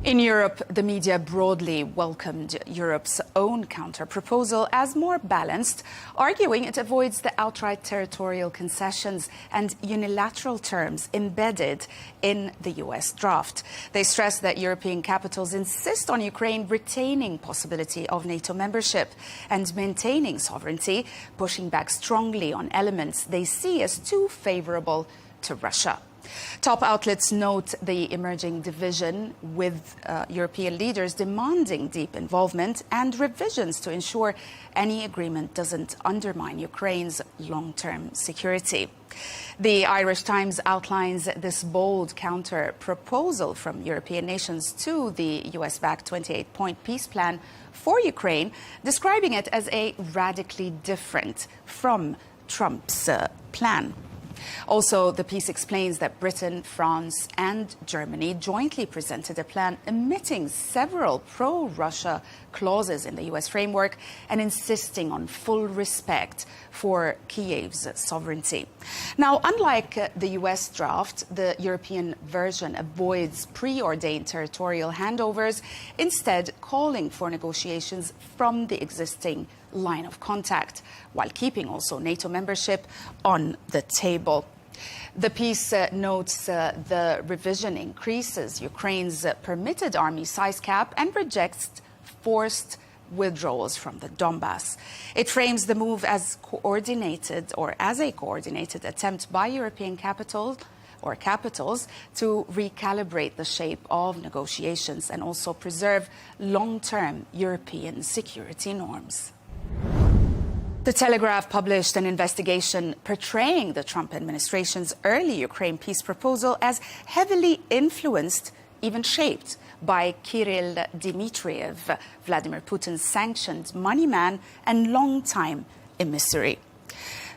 In Europe, the media broadly welcomed Europe's own counter-proposal as more balanced, arguing it avoids the outright territorial concessions and unilateral terms embedded in the US draft. They stress that European capitals insist on Ukraine retaining possibility of NATO membership and maintaining sovereignty, pushing back strongly on elements they see as too favorable to Russia. Top outlets note the emerging division, with European leaders demanding deep involvement and revisions to ensure any agreement doesn't undermine Ukraine's long-term security. The Irish Times outlines this bold counter-proposal from European nations to the US-backed 28-point peace plan for Ukraine, describing it as a radically different from Trump's plan. Also, the piece explains that Britain, France and Germany jointly presented a plan omitting several pro-Russia clauses in the US framework and insisting on full respect for Kiev's sovereignty. Now, unlike the US draft, the European version avoids preordained territorial handovers, instead calling for negotiations from the existing line of contact, while keeping also NATO membership on the table. The piece notes the revision increases Ukraine's permitted army size cap and rejects forced withdrawals from the Donbass. It frames the move as a coordinated attempt by European capitals to recalibrate the shape of negotiations and also preserve long-term European security norms. The Telegraph published an investigation portraying the Trump administration's early Ukraine peace proposal as heavily influenced, even shaped, by Kirill Dmitriev, Vladimir Putin's sanctioned money man and longtime emissary.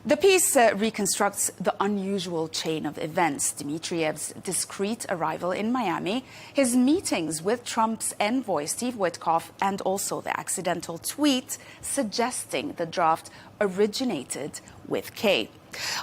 The piece reconstructs the unusual chain of events: Dmitriev's discreet arrival in Miami, his meetings with Trump's envoy Steve Witkoff, and also the accidental tweet suggesting the draft originated with K.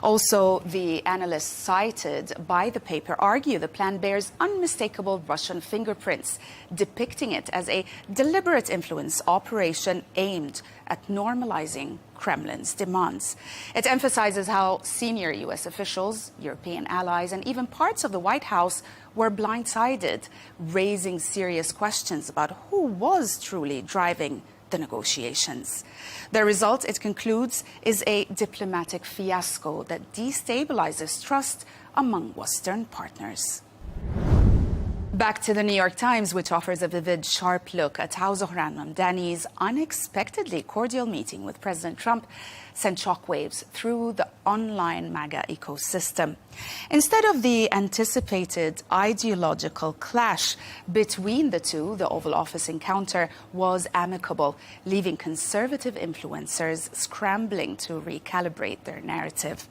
Also, the analysts cited by the paper argue the plan bears unmistakable Russian fingerprints, depicting it as a deliberate influence operation aimed at normalizing Kremlin's demands. It emphasizes how senior US officials, European allies, and even parts of the White House were blindsided, raising serious questions about who was truly driving the negotiations. The result, it concludes, is a diplomatic fiasco that destabilizes trust among Western partners. Back to the New York Times, which offers a vivid, sharp look at how Zohran Mamdani's unexpectedly cordial meeting with President Trump sent shockwaves through the online MAGA ecosystem. Instead of the anticipated ideological clash between the two, the Oval Office encounter was amicable, leaving conservative influencers scrambling to recalibrate their narrative.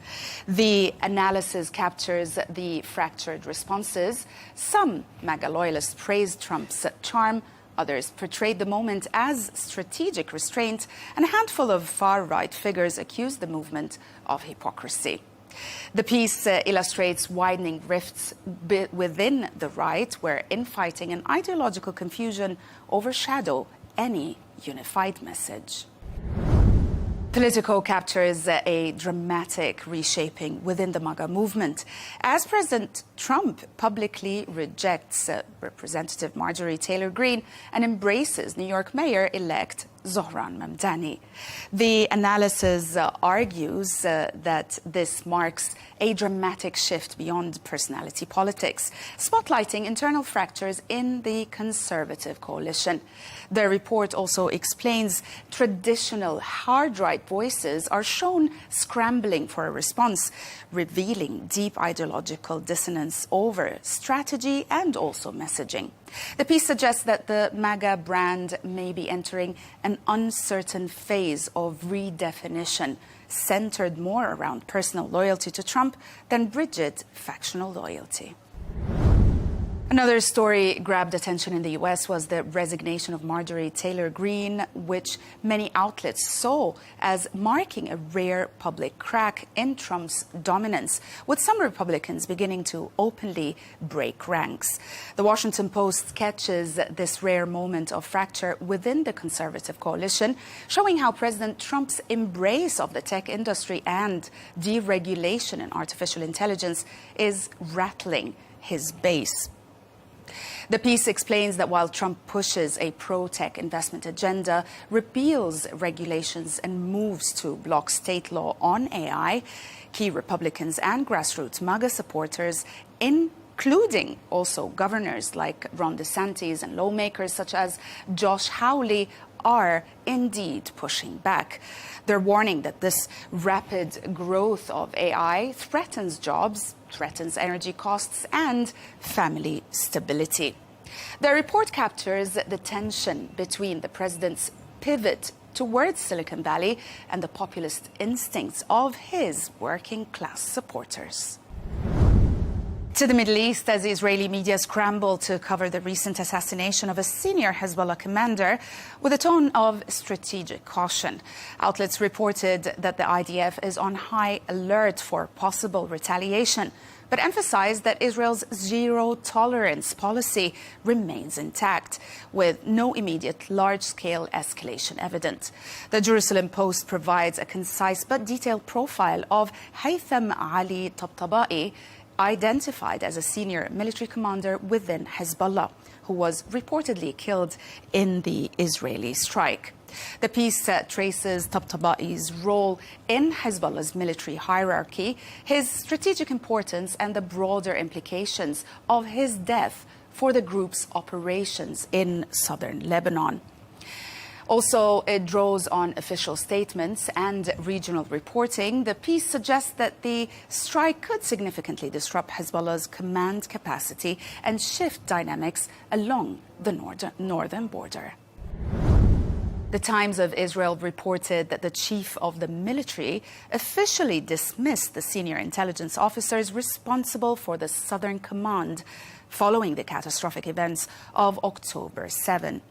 The analysis captures the fractured responses. Some MAGA loyalists praised Trump's charm, others portrayed the moment as strategic restraint, and a handful of far-right figures accused the movement of hypocrisy. The piece illustrates widening rifts within the right, where infighting and ideological confusion overshadow any unified message. Politico captures a dramatic reshaping within the MAGA movement as President Trump publicly rejects Representative Marjorie Taylor Greene and embraces New York Mayor-elect Zohran Mamdani. The analysis argues that this marks a dramatic shift beyond personality politics, spotlighting internal fractures in the conservative coalition. The report also explains traditional hard-right voices are shown scrambling for a response, revealing deep ideological dissonance over strategy and also messaging. The piece suggests that the MAGA brand may be entering an uncertain phase of redefinition, centered more around personal loyalty to Trump than rigid factional loyalty. Another story grabbed attention in the US was the resignation of Marjorie Taylor Greene, which many outlets saw as marking a rare public crack in Trump's dominance, with some Republicans beginning to openly break ranks. The Washington Post sketches this rare moment of fracture within the conservative coalition, showing how President Trump's embrace of the tech industry and deregulation in artificial intelligence is rattling his base. The piece explains that while Trump pushes a pro-tech investment agenda, repeals regulations and moves to block state law on AI, key Republicans and grassroots MAGA supporters, including also governors like Ron DeSantis and lawmakers such as Josh Hawley, are indeed pushing back. They're warning that this rapid growth of AI threatens jobs, threatens energy costs and family stability. The report captures the tension between the president's pivot towards Silicon Valley and the populist instincts of his working class supporters. To the Middle East, as Israeli media scramble to cover the recent assassination of a senior Hezbollah commander with a tone of strategic caution. Outlets reported that the IDF is on high alert for possible retaliation, but emphasized that Israel's zero-tolerance policy remains intact, with no immediate large-scale escalation evident. The Jerusalem Post provides a concise but detailed profile of Haytham Ali Tabtabai, identified as a senior military commander within Hezbollah, who was reportedly killed in the Israeli strike. The piece traces Tabtabai's role in Hezbollah's military hierarchy, his strategic importance, and the broader implications of his death for the group's operations in southern Lebanon. Also, it draws on official statements and regional reporting. The piece suggests that the strike could significantly disrupt Hezbollah's command capacity and shift dynamics along the northern border. The Times of Israel reported that the chief of the military officially dismissed the senior intelligence officers responsible for the Southern Command following the catastrophic events of October 7.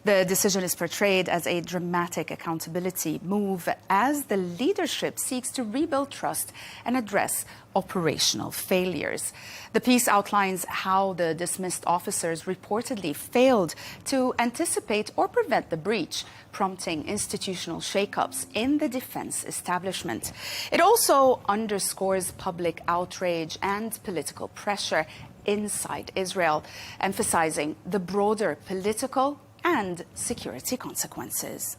The decision is portrayed as a dramatic accountability move as the leadership seeks to rebuild trust and address operational failures. The piece outlines how the dismissed officers reportedly failed to anticipate or prevent the breach, prompting institutional shakeups in the defense establishment. It also underscores public outrage and political pressure inside Israel, emphasizing the broader political and security consequences.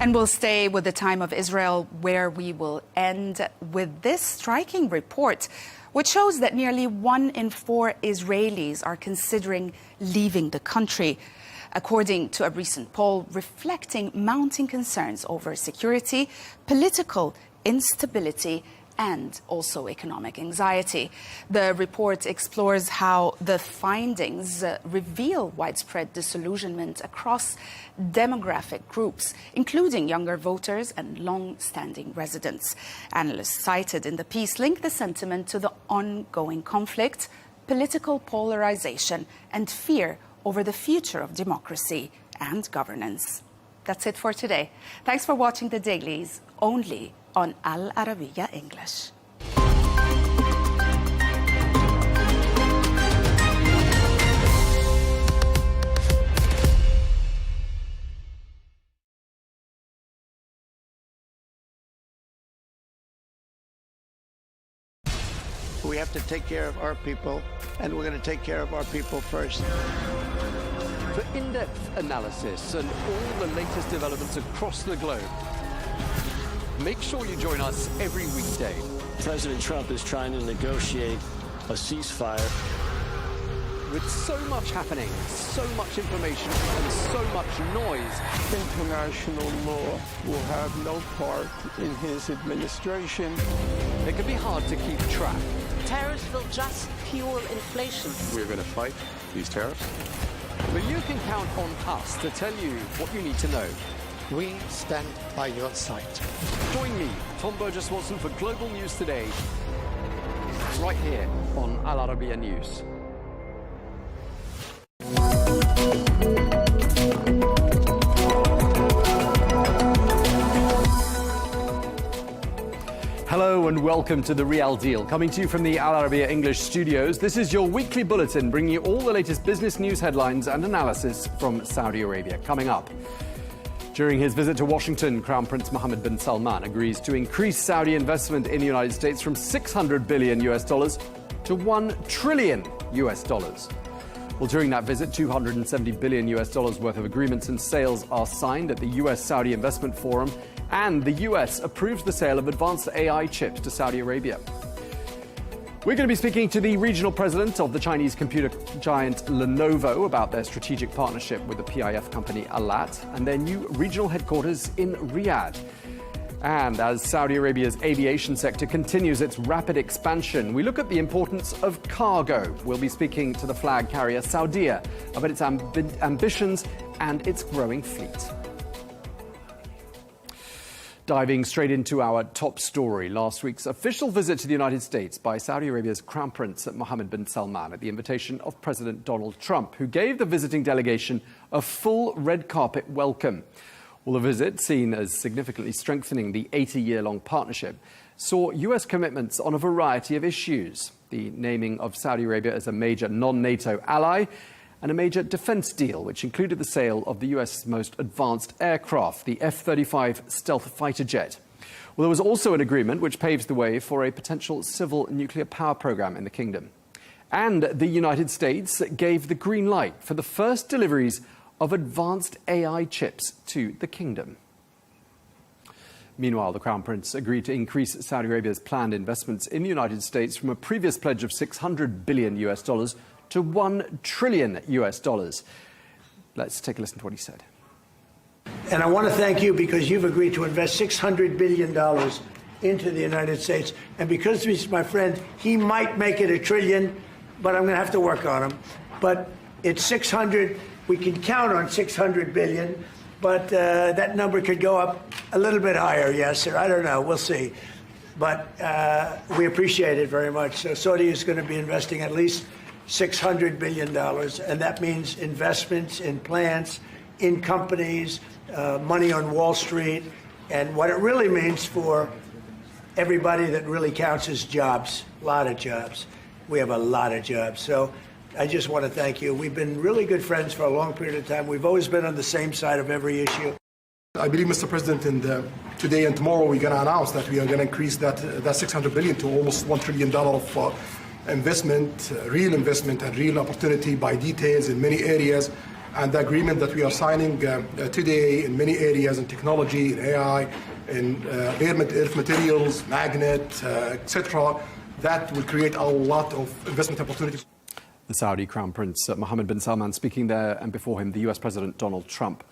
And we'll stay with the Time of Israel, where we will end with this striking report, which shows that nearly 1 in 4 Israelis are considering leaving the country, according to a recent poll reflecting mounting concerns over security, political instability, and also economic anxiety. The report explores how the findings reveal widespread disillusionment across demographic groups, including younger voters and long-standing residents. Analysts cited in the piece link the sentiment to the ongoing conflict, political polarization, and fear over the future of democracy and governance. That's it for today. Thanks for watching the dailies, only on Arabiya English. We have to take care of our people, and we're going to take care of our people first. For in-depth analysis and all the latest developments across the globe, make sure you join us every weekday. President Trump is trying to negotiate a ceasefire. With so much happening, so much information, and so much noise, International law will have no part in his administration. it can be hard to keep track. Tariffs will just fuel inflation. We're going to fight these tariffs. But you can count on us to tell you what you need to know. We stand by your side. Join me, Tom Burges Watson, for Global News Today, right here on Al Arabiya News. Hello and welcome to The Real Deal, coming to you from the Al Arabiya English studios. This is your weekly bulletin, bringing you all the latest business news headlines and analysis from Saudi Arabia. Coming up, during his visit to Washington, Crown Prince Mohammed bin Salman agrees to increase Saudi investment in the United States from $600 billion US to $1 trillion US. Well, during that visit, $270 billion worth of agreements and sales are signed at the US-Saudi Investment Forum, and the US approves the sale of advanced AI chips to Saudi Arabia. We're going to be speaking to the regional president of the Chinese computer giant Lenovo about their strategic partnership with the PIF company Alat and their new regional headquarters in Riyadh. And as Saudi Arabia's aviation sector continues its rapid expansion, we look at the importance of cargo. We'll be speaking to the flag carrier Saudia about its ambitions and its growing fleet. Diving straight into our top story, last week's official visit to the United States by Saudi Arabia's Crown Prince Mohammed bin Salman at the invitation of President Donald Trump, who gave the visiting delegation a full red carpet welcome. Well, the visit, seen as significantly strengthening the 80-year-long partnership, saw US commitments on a variety of issues. The naming of Saudi Arabia as a major non-NATO ally and a major defense deal, which included the sale of the US' most advanced aircraft, the F-35 stealth fighter jet. Well, there was also an agreement which paves the way for a potential civil nuclear power program in the kingdom. And the United States gave the green light for the first deliveries of advanced AI chips to the kingdom. Meanwhile, the Crown Prince agreed to increase Saudi Arabia's planned investments in the United States from a previous pledge of $600 billion to $1 trillion. Let's take a listen to what he said. And I want to thank you because you've agreed to invest $600 billion into the United States. And because he's my friend, he might make it $1 trillion, but I'm going to have to work on him. But it's 600. We can count on 600 billion, but that number could go up a little bit higher, yes, sir. I don't know. We'll see. But we appreciate it very much. So Saudi is going to be investing at least $600 billion, and that means investments in plants, in companies, money on Wall Street, and what it really means for everybody that really counts is jobs, a lot of jobs. We have a lot of jobs. So I just want to thank you. We've been really good friends for a long period of time. We've always been on the same side of every issue. I believe, Mr. President, today and tomorrow we're going to announce that we are going to increase that $600 billion to almost $1 trillion of investment, real investment and real opportunity by details in many areas. And the agreement that we are signing today in many areas in technology, in AI, in earth materials, magnet, etc., that will create a lot of investment opportunities. The Saudi Crown Prince Mohammed bin Salman speaking there, and before him, the US President Donald Trump.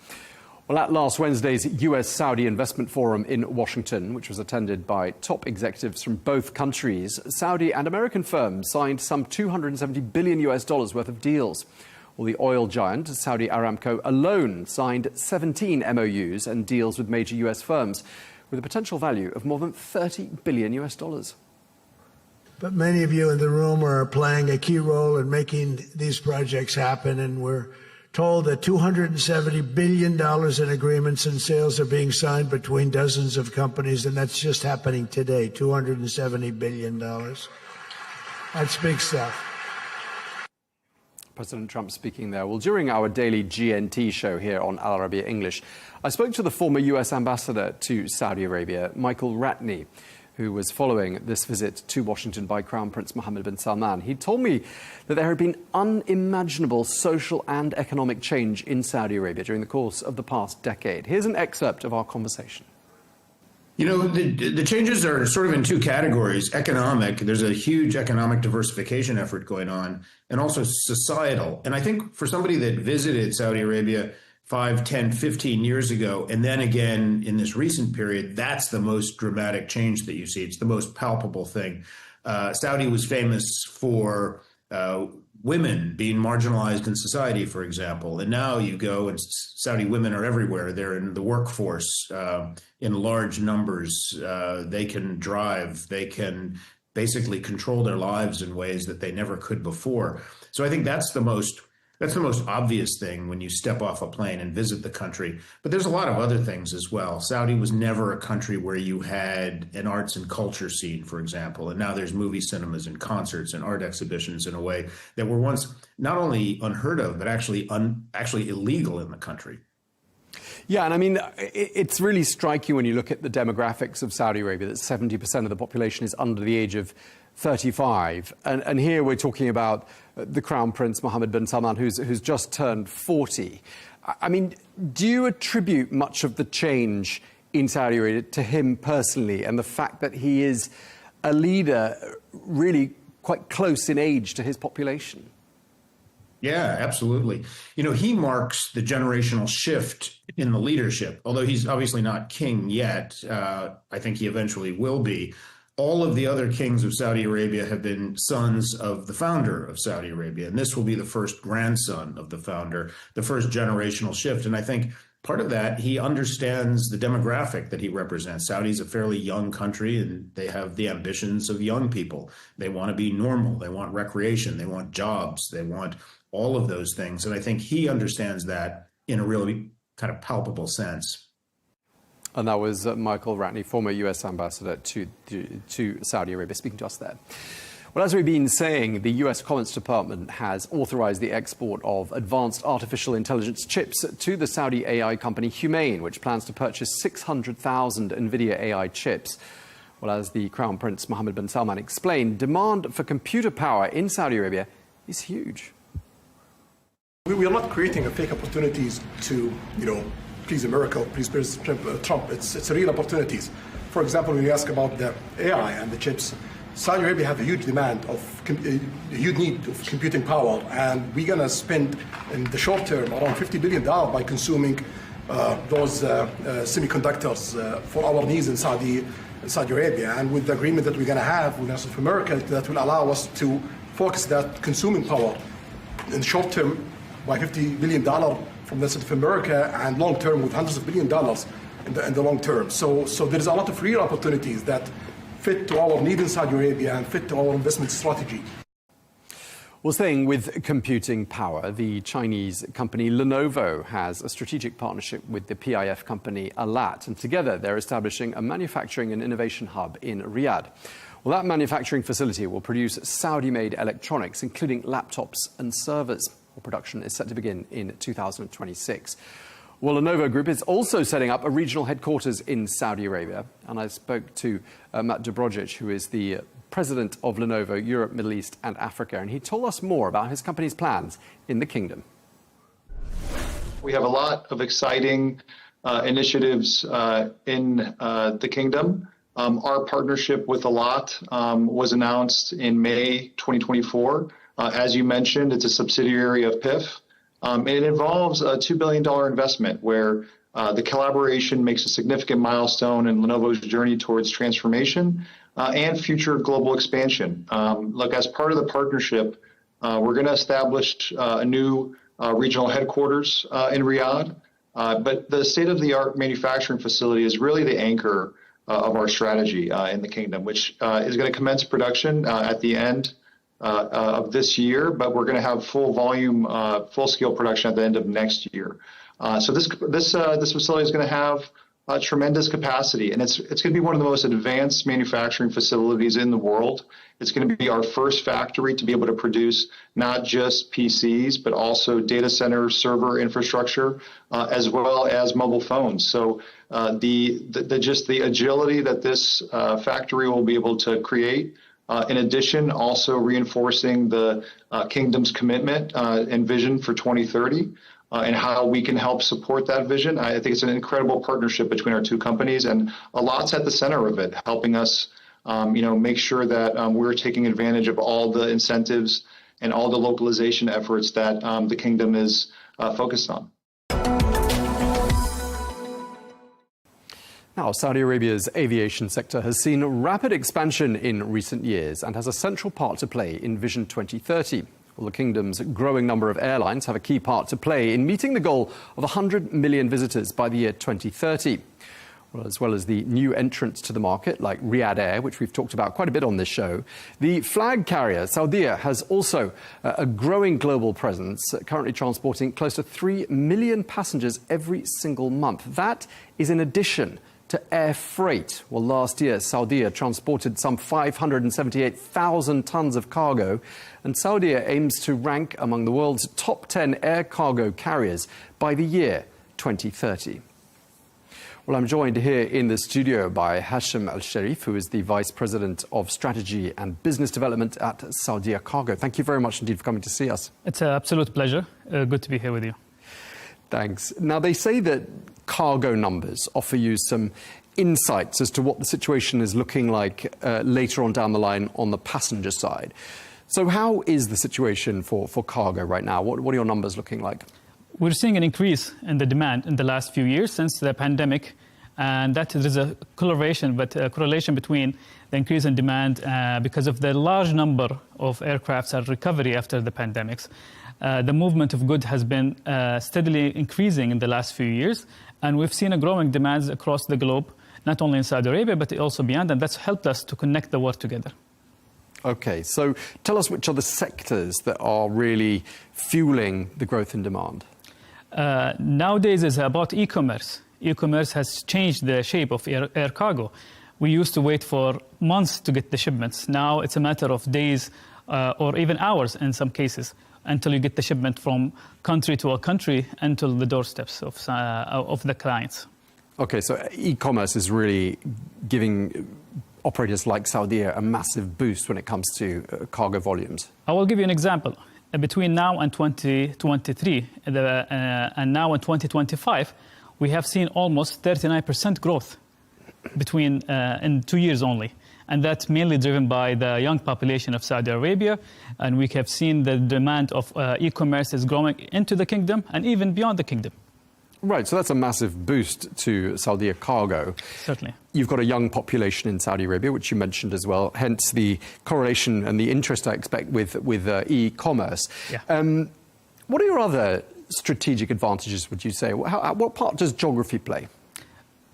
Well, at last Wednesday's US-Saudi Investment Forum in Washington, which was attended by top executives from both countries, Saudi and American firms signed some $270 billion worth of deals. Well, the oil giant, Saudi Aramco, alone signed 17 MOUs and deals with major US firms, with a potential value of more than $30 billion. But many of you in the room are playing a key role in making these projects happen, and we're told that $270 billion in agreements and sales are being signed between dozens of companies, and that's just happening today, $270 billion. That's big stuff. President Trump speaking there. Well, during our daily GNT show here on Al Arabiya English, I spoke to the former US ambassador to Saudi Arabia, Michael Ratney, who was following this visit to Washington by Crown Prince Mohammed bin Salman. He told me that there had been unimaginable social and economic change in Saudi Arabia during the course of the past decade. Here's an excerpt of our conversation. You know, the changes are sort of in two categories. Economic, there's a huge economic diversification effort going on, and also societal. And I think for somebody that visited Saudi Arabia 5, 10, 15 years ago, and then again in this recent period, that's the most dramatic change that you see. It's the most palpable thing. Saudi was famous for women being marginalized in society, for example. And now you go and Saudi women are everywhere. They're in the workforce in large numbers. They can drive. They can basically control their lives in ways that they never could before. So I think that's the most obvious thing when you step off a plane and visit the country. But there's a lot of other things as well. Saudi was never a country where you had an arts and culture scene, for example. And now there's movie cinemas and concerts and art exhibitions in a way that were once not only unheard of, but actually illegal in the country. Yeah, and I mean, it's really striking when you look at the demographics of Saudi Arabia that 70% of the population is under the age of 35. And here we're talking about the Crown Prince Mohammed bin Salman, who's just turned 40. I mean, do you attribute much of the change in Saudi Arabia to him personally and the fact that he is a leader really quite close in age to his population? Yeah, absolutely. You know, he marks the generational shift in the leadership, although he's obviously not king yet. I think he eventually will be. All of the other kings of Saudi Arabia have been sons of the founder of Saudi Arabia, and this will be the first grandson of the founder, the first generational shift. And I think part of that, he understands the demographic that he represents. Saudi's a fairly young country, and they have the ambitions of young people. They want to be normal. They want recreation. They want jobs. They want all of those things. And I think he understands that in a really kind of palpable sense. And that was Michael Ratney, former US ambassador to Saudi Arabia, speaking to us there. Well, as we've been saying, the US Commerce Department has authorized the export of advanced artificial intelligence chips to the Saudi AI company Humane, which plans to purchase 600,000 NVIDIA AI chips. Well, as the Crown Prince Mohammed bin Salman explained, demand for computer power in Saudi Arabia is huge. We are not creating a fake opportunities to, please America, please President Trump. It's real opportunities. For example, when you ask about the AI and the chips, Saudi Arabia have a huge demand a huge need of computing power, and we're going to spend in the short term around $50 billion by consuming those semiconductors for our needs in Saudi Arabia. And with the agreement that we're going to have with North America, that will allow us to focus that consuming power in the short term by $50 billion from the South of America, and long term with hundreds of $billions in the long term. So there is a lot of real opportunities that fit to our need in Saudi Arabia and fit to our investment strategy. Well, staying with computing power, the Chinese company Lenovo has a strategic partnership with the PIF company Alat, and together they're establishing a manufacturing and innovation hub in Riyadh. Well, that manufacturing facility will produce Saudi-made electronics, including laptops and servers. Production is set to begin in 2026. Well, Lenovo Group is also setting up a regional headquarters in Saudi Arabia. And I spoke to Matt Dobrojic, who is the president of Lenovo Europe, Middle East and Africa. And he told us more about his company's plans in the kingdom. We have a lot of exciting initiatives in the kingdom. Our partnership with Alat was announced in May 2024. As you mentioned, it's a subsidiary of PIF. It involves a $2 billion investment where the collaboration makes a significant milestone in Lenovo's journey towards transformation and future global expansion. Look, as part of the partnership, we're going to establish a new regional headquarters in Riyadh. But the state-of-the-art manufacturing facility is really the anchor of our strategy in the kingdom, which is going to commence production at the end of this year, but we're going to have full volume, full-scale production at the end of next year. So this facility is going to have tremendous capacity, and it's going to be one of the most advanced manufacturing facilities in the world. It's going to be our first factory to be able to produce not just PCs, but also data center server infrastructure, as well as mobile phones. So the agility that this factory will be able to create. In addition, also reinforcing the kingdom's commitment and vision for 2030 and how we can help support that vision. I think it's an incredible partnership between our two companies, and Alat's at the center of it, helping us make sure that we're taking advantage of all the incentives and all the localization efforts that the kingdom is focused on. Now, Saudi Arabia's aviation sector has seen rapid expansion in recent years and has a central part to play in Vision 2030. Well, the kingdom's growing number of airlines have a key part to play in meeting the goal of 100 million visitors by the year 2030. Well, as well as the new entrants to the market, like Riyadh Air, which we've talked about quite a bit on this show, the flag carrier, Saudia, has also a growing global presence, currently transporting close to 3 million passengers every single month. That is in addition to air freight. Well, last year, Saudia transported some 578,000 tons of cargo, and Saudia aims to rank among the world's top 10 air cargo carriers by the year 2030. Well, I'm joined here in the studio by Hashim Al-Sharif, who is the Vice President of Strategy and Business Development at Saudia Cargo. Thank you very much indeed for coming to see us. It's an absolute pleasure. Good to be here with you. Thanks. Now, they say that cargo numbers offer you some insights as to what the situation is looking like later on down the line on the passenger side. So how is the situation for cargo right now? What are your numbers looking like? We're seeing an increase in the demand in the last few years since the pandemic, and that there's a correlation between the increase in demand because of the large number of aircrafts and recovery after the pandemics. The movement of goods has been steadily increasing in the last few years, and we've seen a growing demand across the globe, not only in Saudi Arabia, but also beyond, and that's helped us to connect the world together. Okay, so tell us which are the sectors that are really fueling the growth in demand. Nowadays it's about e-commerce. E-commerce has changed the shape of air cargo. We used to wait for months to get the shipments. Now it's a matter of days or even hours in some cases until you get the shipment from country to a country until the doorsteps of the clients. Okay, so e-commerce is really giving operators like Saudia a massive boost when it comes to cargo volumes. I will give you an example. Between now and 2023 and now in 2025, we have seen almost 39% growth between in 2 years only. And that's mainly driven by the young population of Saudi Arabia. And we have seen the demand of e-commerce is growing into the kingdom and even beyond the kingdom. Right, so that's a massive boost to Saudia Cargo. Certainly. You've got a young population in Saudi Arabia, which you mentioned as well, hence the correlation and the interest I expect with e-commerce. Yeah. What are your other strategic advantages, would you say? What part does geography play?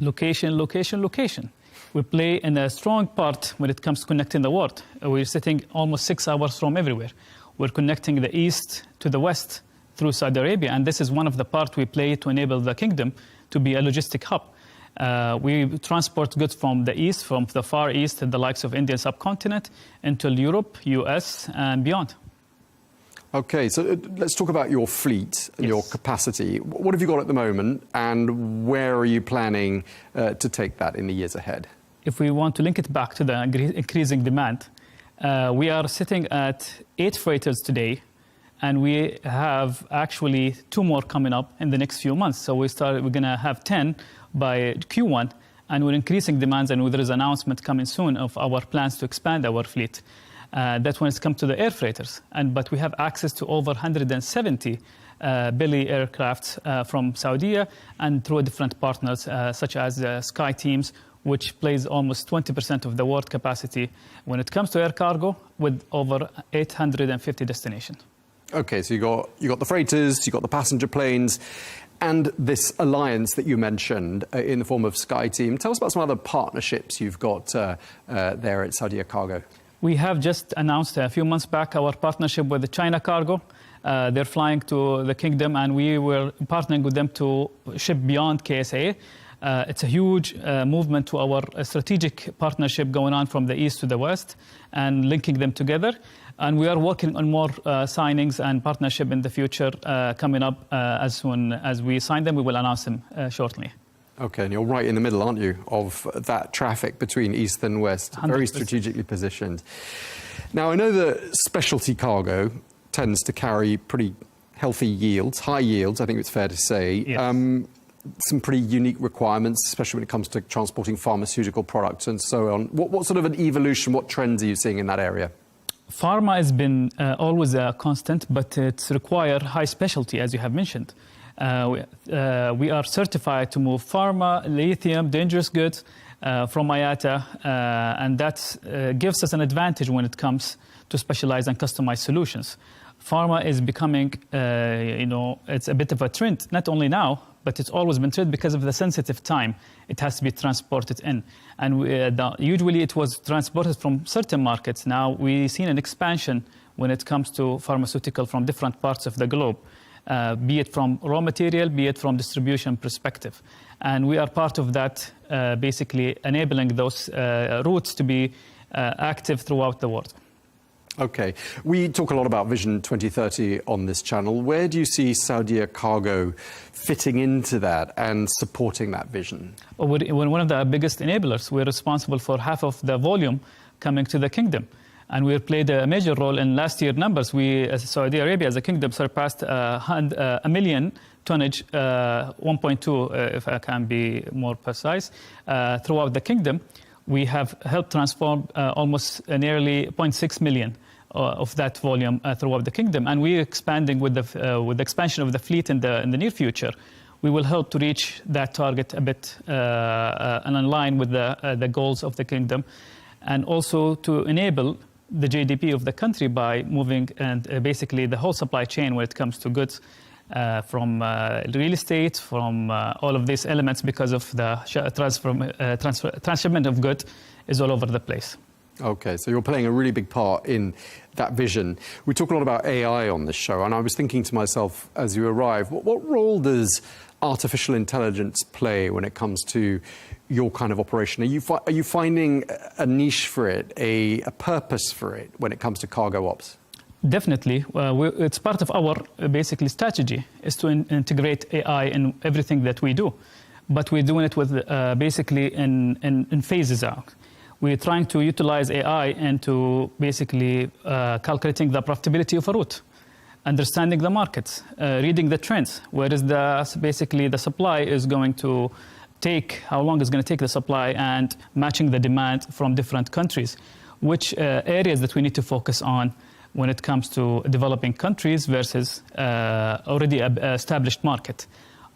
Location, location, location. We play in a strong part when it comes to connecting the world. We're sitting almost 6 hours from everywhere. We're connecting the east to the west through Saudi Arabia, and this is one of the parts we play to enable the kingdom to be a logistic hub. We transport goods from the east, from the far east, the likes of Indian subcontinent, into Europe, US, and beyond. Okay, so let's talk about your fleet and your capacity. What have you got at the moment, and where are you planning to take that in the years ahead? If we want to link it back to the increasing demand, we are sitting at 8 freighters today, and we have actually 2 more coming up in the next few months. So we're going to have 10 by Q1, and we're increasing demands, and there is an announcement coming soon of our plans to expand our fleet. That's when it's come to the air freighters. But we have access to over 170 belly aircrafts from Saudi and through different partners such as Sky Teams, which plays almost 20% of the world capacity when it comes to air cargo, with over 850 destinations. Okay, so you got the freighters, you got the passenger planes, and this alliance that you mentioned in the form of Sky Team. Tell us about some other partnerships you've got there at Saudia Cargo. We have just announced a few months back our partnership with the China Cargo. They're flying to the kingdom, and we were partnering with them to ship beyond KSA. It's a huge movement to our strategic partnership going on from the east to the west and linking them together. And we are working on more signings and partnership in the future coming up. As soon as we sign them, we will announce them shortly. Okay, and you're right in the middle, aren't you, of that traffic between east and west, 100%. Very strategically positioned. Now, I know that specialty cargo tends to carry pretty healthy yields, high yields, I think it's fair to say. Yes. Some pretty unique requirements, especially when it comes to transporting pharmaceutical products and so on. What sort of an evolution, what trends are you seeing in that area? Pharma has been always a constant, but it's required high specialty, as you have mentioned. We are certified to move pharma, lithium, dangerous goods from IATA, and that gives us an advantage when it comes to specialized and customized solutions. Pharma is becoming, it's a bit of a trend, not only now, but it's always been trend because of the sensitive time it has to be transported in. And usually it was transported from certain markets. Now we've seen an expansion when it comes to pharmaceutical from different parts of the globe, be it from raw material, be it from distribution perspective. And we are part of that, basically enabling those routes to be active throughout the world. Okay. We talk a lot about Vision 2030 on this channel. Where do you see Saudia Cargo fitting into that and supporting that vision? Well, we're one of the biggest enablers. We're responsible for half of the volume coming to the kingdom. And we played a major role in last year's numbers. We, as Saudi Arabia, as a kingdom, surpassed a million tonnage, 1.2, if I can be more precise, throughout the kingdom. We have helped transform almost nearly 0.6 million of that volume throughout the kingdom, and we're expanding with the expansion of the fleet in the near future. We will help to reach that target a bit and in line with the goals of the kingdom, and also to enable the GDP of the country by moving and basically the whole supply chain when it comes to goods from real estate, from all of these elements, because of the transshipment of goods is all over the place. Okay, so you're playing a really big part in that vision. We talk a lot about AI on this show, and I was thinking to myself as you arrived, what role does artificial intelligence play when it comes to your kind of operation? Are you finding a niche for it, a purpose for it when it comes to cargo ops? Definitely. It's part of our basically strategy is to integrate AI in everything that we do. But we're doing it with basically in phases out. We're trying to utilize AI into basically calculating the profitability of a route, understanding the markets, reading the trends, where is basically the supply is going to take, how long is going to take the supply, and matching the demand from different countries, which areas that we need to focus on when it comes to developing countries versus already established market.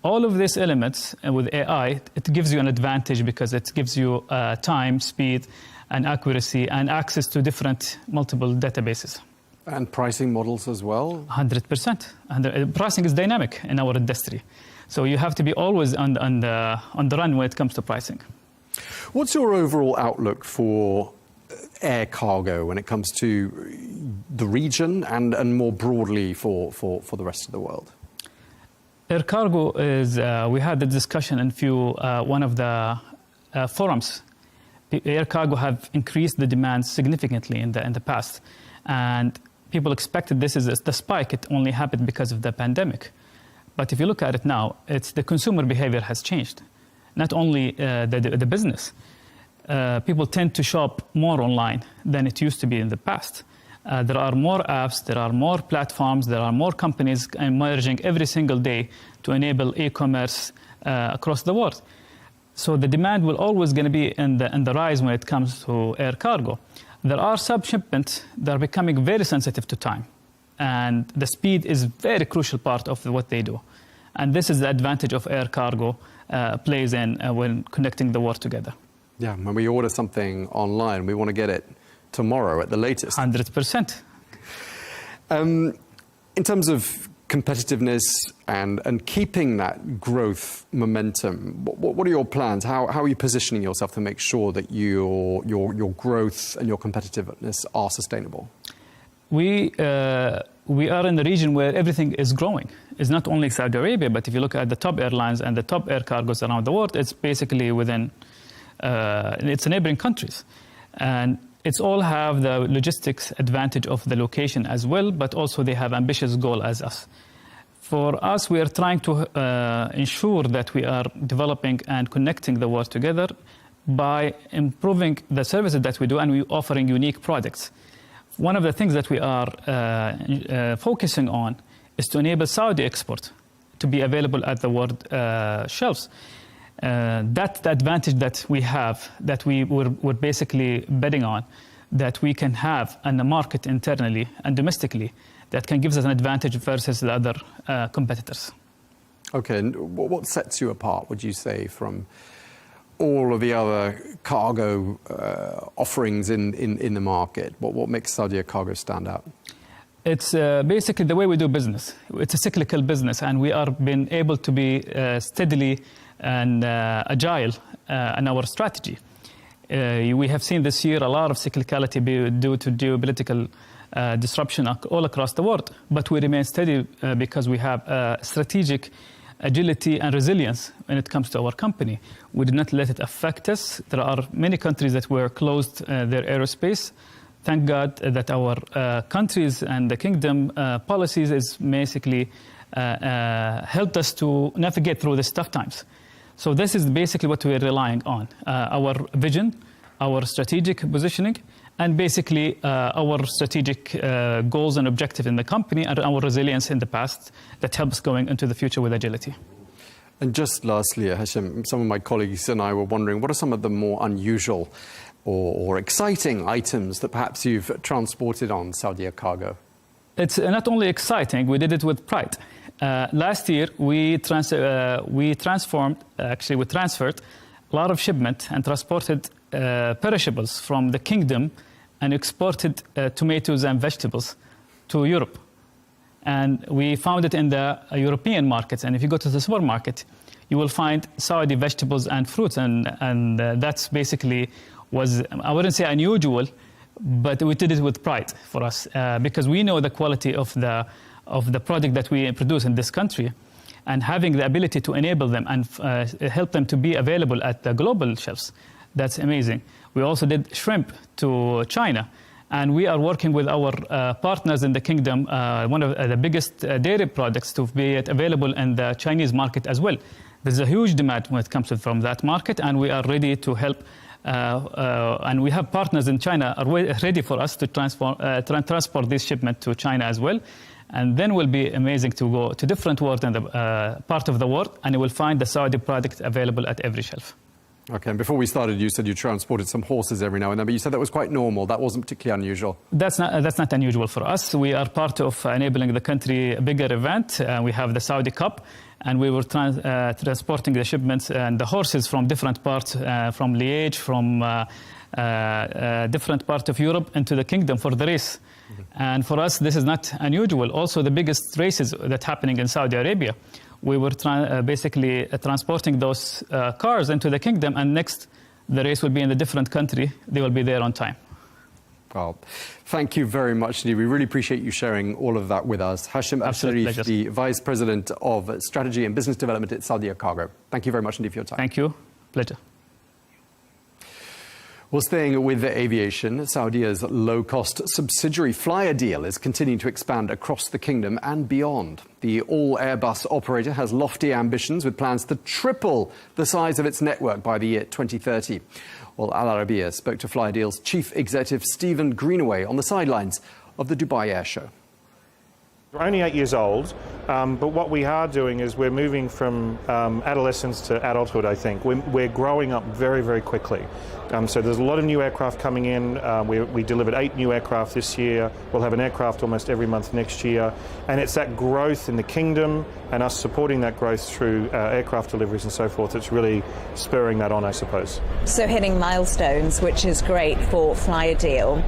All of these elements with AI, it gives you an advantage because it gives you time, speed, and accuracy, and access to different multiple databases. And pricing models as well? 100%. Pricing is dynamic in our industry. So you have to be always on the run when it comes to pricing. What's your overall outlook for air cargo when it comes to the region and more broadly for the rest of the world? Air cargo is, we had the discussion in one of the forums. Air cargo have increased the demand significantly in the past. And people expected this is the spike. It only happened because of the pandemic. But if you look at it now, it's the consumer behavior has changed. Not only the business. People tend to shop more online than it used to be in the past. There are more apps, there are more platforms, there are more companies emerging every single day to enable e-commerce across the world. So the demand will always going to be in the rise when it comes to air cargo. There are subshipments that are becoming very sensitive to time. And the speed is a very crucial part of what they do. And this is the advantage of air cargo plays in when connecting the world together. Yeah, when we order something online, we want to get it tomorrow at the latest. 100%. In terms of competitiveness and keeping that growth momentum, what are your plans? How are you positioning yourself to make sure that your growth and your competitiveness are sustainable? We are in the region where everything is growing. It's not only Saudi Arabia, but if you look at the top airlines and the top air cargos around the world, it's basically within its neighboring countries. And it's all have the logistics advantage of the location as well, but also they have ambitious goal as us. For us, we are trying to ensure that we are developing and connecting the world together by improving the services that we do, and we offering unique products. One of the things that we are focusing on is to enable Saudi export to be available at the world shelves. That's the advantage that we have, that we're basically betting on, that we can have in the market internally and domestically, that can give us an advantage versus the other competitors. Okay, and what sets you apart, would you say, from all of the other cargo offerings in the market? What makes Saudia Cargo stand out? It's basically the way we do business. It's a cyclical business, and we are being able to be steadily and agile in our strategy. We have seen this year a lot of cyclicality due to geopolitical disruption all across the world, but we remain steady because we have strategic agility and resilience when it comes to our company. We did not let it affect us. There are many countries that were closed their aerospace. thank God that our countries and the kingdom policies is basically helped us to navigate through these tough times. So this is basically what we're relying on, our vision, our strategic positioning, and basically our strategic goals and objectives in the company and our resilience in the past that helps going into the future with agility. And just lastly, Hashim, some of my colleagues and I were wondering, what are some of the more unusual or exciting items that perhaps you've transported on Saudia Cargo? It's not only exciting, we did it with pride. Last year, we transferred a lot of shipment and transported perishables from the kingdom and exported tomatoes and vegetables to Europe. And we found it in the European markets. And if you go to the supermarket, you will find Saudi vegetables and fruits. And that's basically was, I wouldn't say unusual, but we did it with pride for us because we know the quality of the product that we produce in this country. And having the ability to enable them and help them to be available at the global shelves, that's amazing. We also did shrimp to China. And we are working with our partners in the kingdom, one of the biggest dairy products to be available in the Chinese market as well. There's a huge demand when it comes from that market, and we are ready to help. And we have partners in China are ready for us to transport this shipment to China as well. And then will be amazing to go to different world in the part of the world, and you will find the Saudi product available at every shelf. Okay, and before we started, you said you transported some horses every now and then, but you said that was quite normal. That wasn't particularly unusual. That's not unusual for us. We are part of enabling the country a bigger event. We have the Saudi Cup, and we were transporting the shipments and the horses from different parts, from Liège, from different parts of Europe into the kingdom for the race. Mm-hmm. And for us, this is not unusual. Also, the biggest races that's happening in Saudi Arabia, we were basically transporting those cars into the kingdom, and next, the race will be in a different country. They will be there on time. Well, thank you very much, indeed. We really appreciate you sharing all of that with us. Hashim Al-Sharif, the Vice President of Strategy and Business Development at Saudia Cargo. Thank you very much indeed for your time. Thank you. Pleasure. Well, staying with the aviation, Saudia's low-cost subsidiary Flyer Deal is continuing to expand across the kingdom and beyond. The all-Airbus operator has lofty ambitions with plans to triple the size of its network by the year 2030. Well, Al Arabiya spoke to Flyer Deal's chief executive Stephen Greenaway on the sidelines of the Dubai Air Show. We're only 8 years old, but what we are doing is we're moving from adolescence to adulthood, I think. We're growing up very, very quickly. So there's a lot of new aircraft coming in. We delivered 8 new aircraft this year. We'll have an aircraft almost every month next year. And it's that growth in the kingdom and us supporting that growth through aircraft deliveries and so forth that's really spurring that on, I suppose. So hitting milestones, which is great for Flyer Deal.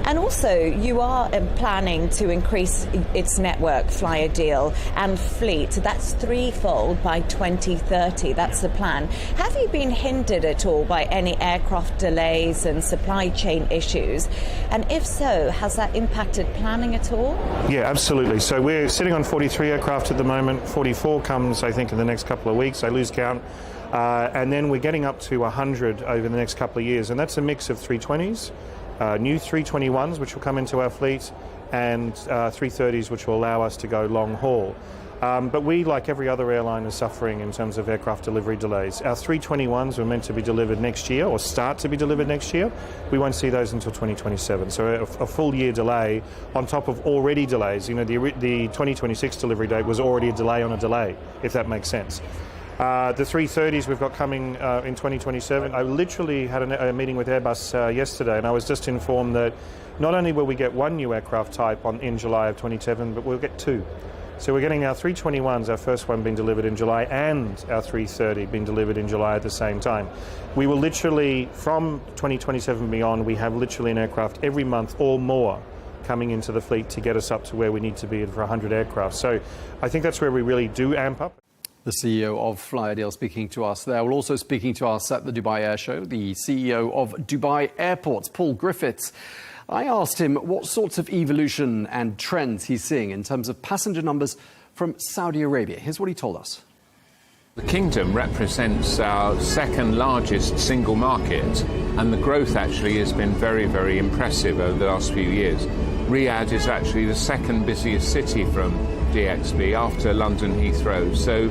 And also, you are planning to increase its network, Flyer Deal, and fleet. That's threefold by 2030. That's the plan. Have you been hindered at all by any aircraft delays and supply chain issues? And if so, has that impacted planning at all? Yeah, absolutely. So we're sitting on 43 aircraft at the moment. 44 comes, I think, in the next couple of weeks. I lose count. And then we're getting up to 100 over the next couple of years. And that's a mix of 320s. New 321s, which will come into our fleet, and 330s, which will allow us to go long haul. But we, like every other airline, is suffering in terms of aircraft delivery delays. Our 321s were meant to be delivered next year, or start to be delivered next year. We won't see those until 2027. So a full year delay on top of already delays. You know, the 2026 delivery date was already a delay on a delay, if that makes sense. The 330s we've got coming in 2027. I literally had a meeting with Airbus yesterday, and I was just informed that not only will we get one new aircraft type in July of 27, but we'll get 2. So we're getting our 321s, our first one being delivered in July, and our 330 being delivered in July at the same time. We will literally, from 2027 beyond, we have literally an aircraft every month or more coming into the fleet to get us up to where we need to be for 100 aircraft. So I think that's where we really do amp up. The CEO of Flyer Deal speaking to us there. We're also speaking to us at the Dubai Air Show, the CEO of Dubai Airports, Paul Griffiths. I asked him what sorts of evolution and trends he's seeing in terms of passenger numbers from Saudi Arabia. Here's what he told us. The Kingdom represents our second largest single market, and the growth actually has been very, very impressive over the last few years. Riyadh is actually the second busiest city from DXB after London Heathrow, so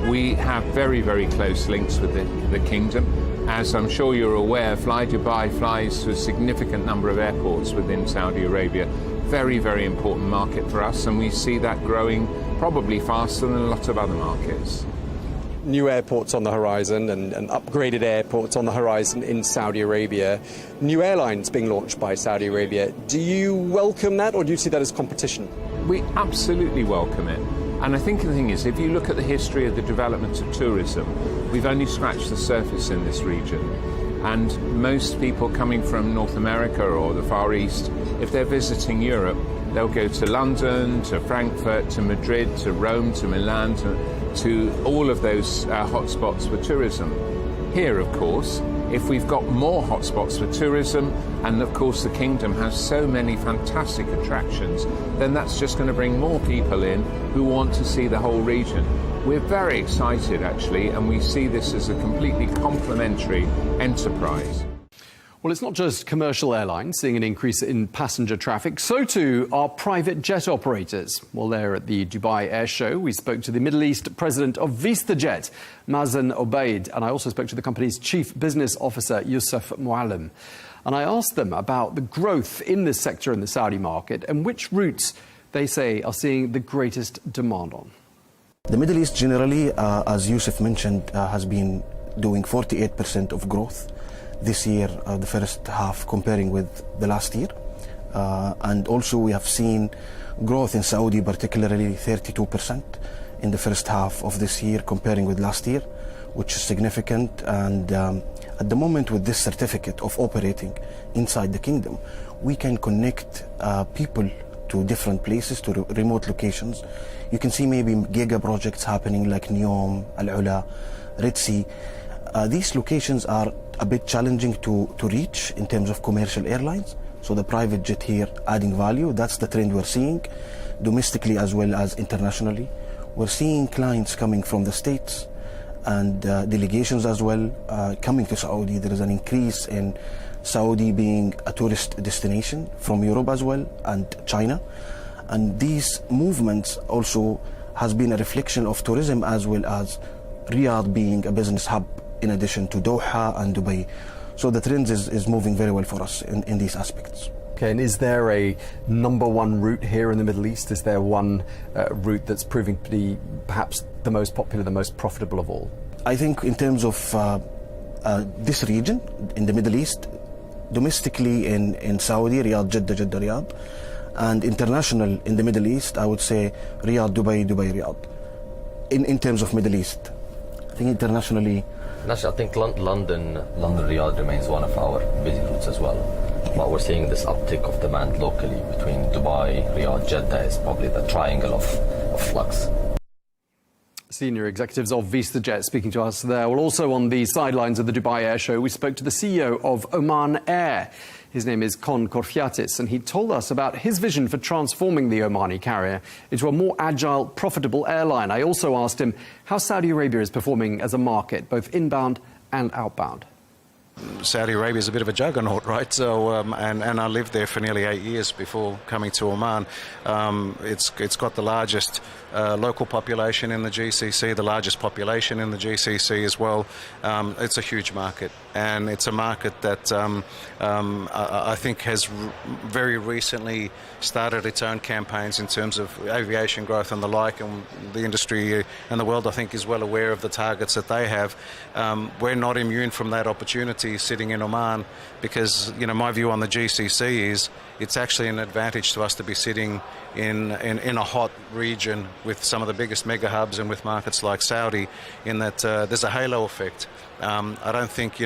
we have very, very close links with the Kingdom. As I'm sure you're aware, Fly Dubai flies to a significant number of airports within Saudi Arabia. Very, very important market for us, and we see that growing probably faster than a lot of other markets. New airports on the horizon and upgraded airports on the horizon in Saudi Arabia. New airlines being launched by Saudi Arabia. Do you welcome that, or do you see that as competition? We absolutely welcome it. And I think the thing is, if you look at the history of the development of tourism, we've only scratched the surface in this region. And most people coming from North America or the Far East, if they're visiting Europe, they'll go to London, to Frankfurt, to Madrid, to Rome, to Milan, to all of those hotspots for tourism. Here, of course, if we've got more hotspots for tourism, and of course the Kingdom has so many fantastic attractions, then that's just going to bring more people in who want to see the whole region. We're very excited, actually, and we see this as a completely complementary enterprise. Well, it's not just commercial airlines seeing an increase in passenger traffic, so too are private jet operators. Well, there at the Dubai Air Show, we spoke to the Middle East president of VistaJet, Mazen Obaid, and I also spoke to the company's chief business officer, Yusuf Muallim. And I asked them about the growth in this sector in the Saudi market and which routes they say are seeing the greatest demand on. The Middle East generally, as Yusuf mentioned, has been doing 48% of growth this year, the first half, comparing with the last year. And also we have seen growth in Saudi, particularly 32% in the first half of this year, comparing with last year, which is significant. And at the moment, with this certificate of operating inside the Kingdom, we can connect people to different places, to remote locations. You can see maybe giga projects happening like Neom, Al-Ula, Red Sea. These locations are a bit challenging to reach in terms of commercial airlines. So the private jet here adding value. That's the trend we're seeing, domestically as well as internationally. We're seeing clients coming from the States and delegations as well coming to Saudi. There is an increase in Saudi being a tourist destination from Europe as well and China. And these movements also has been a reflection of tourism as well as Riyadh being a business hub in addition to Doha and Dubai. So the trend is moving very well for us in these aspects. Okay, and is there a number one route here in the Middle East? Is there one route that's proving to be perhaps the most popular, the most profitable of all? I think in terms of this region, in the Middle East, domestically in Saudi, Riyadh, Jeddah, Jeddah, Riyadh, and international in the Middle East, I would say Riyadh, Dubai, Dubai, Riyadh. In terms of Middle East, I think internationally, I think London, Riyadh remains one of our busy routes as well. But we're seeing this uptick of demand locally between Dubai, Riyadh, Jeddah is probably the triangle of flux. Senior executives of VistaJet speaking to us there. Well, also on the sidelines of the Dubai Air Show, we spoke to the CEO of Oman Air. His name is Kon Korfiatis, and he told us about his vision for transforming the Omani carrier into a more agile, profitable airline. I also asked him how Saudi Arabia is performing as a market, both inbound and outbound. Saudi Arabia is a bit of a juggernaut, right? So, and I lived there for nearly 8 years before coming to Oman. It's got the largest local population in the GCC, the largest population in the GCC as well. It's a huge market, and it's a market that I think has very recently started its own campaigns in terms of aviation growth and the like, and the industry and the world, I think, is well aware of the targets that they have. We're not immune from that opportunity sitting in Oman, because my view on the GCC is it's actually an advantage to us to be sitting in a hot region with some of the biggest mega hubs and with markets like Saudi, in that there's a halo effect. I don't think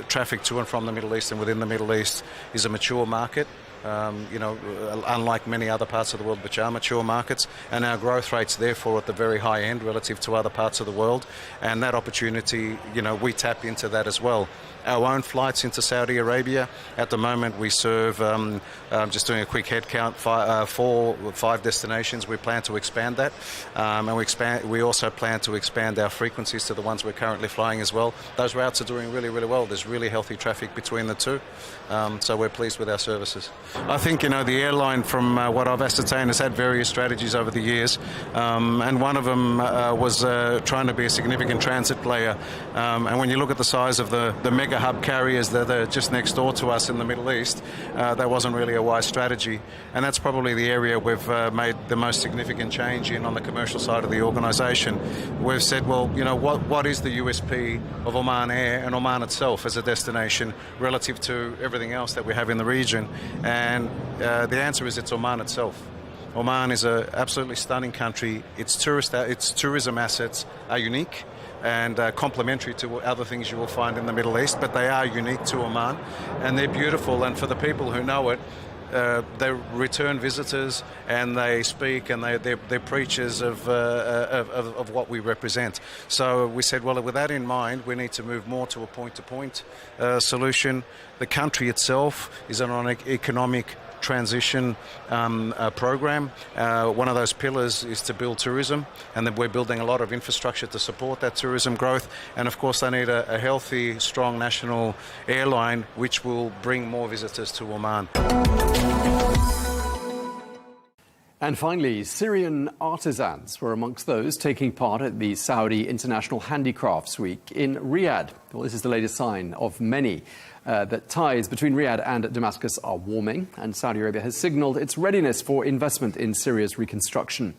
traffic to and from the Middle East and within the Middle East is a mature market. unlike many other parts of the world which are mature markets, and our growth rates therefore at the very high end relative to other parts of the world. And that opportunity, we tap into that as well. Our own flights into Saudi Arabia, at the moment we serve, just doing a quick head count, 5 destinations. We plan to expand that, and we also plan to expand our frequencies to the ones we're currently flying as well. Those routes are doing really, really well. There's really healthy traffic between the two, so we're pleased with our services. I think, the airline, from what I've ascertained, has had various strategies over the years, and one of them was trying to be a significant transit player. And when you look at the size of the mega hub carriers that are just next door to us in the Middle East, that wasn't really a wise strategy. And that's probably the area we've made the most significant change in on the commercial side of the organisation. We've said, well, what is the USP of Oman Air and Oman itself as a destination relative to everything else that we have in the region? And the answer is it's Oman itself. Oman is an absolutely stunning country. Its tourism assets are unique and complementary to other things you will find in the Middle East, but they are unique to Oman, and they're beautiful. And for the people who know it, they're return visitors, and they speak, and they're preachers of what we represent. So we said, well, with that in mind, we need to move more to a point-to-point solution. The country itself is on an economic transition program. One of those pillars is to build tourism, and then we're building a lot of infrastructure to support that tourism growth. And of course, they need a healthy, strong national airline which will bring more visitors to Oman. And finally, Syrian artisans were amongst those taking part at the Saudi International Handicrafts Week in Riyadh. Well, this is the latest sign of many that ties between Riyadh and Damascus are warming, and Saudi Arabia has signalled its readiness for investment in Syria's reconstruction.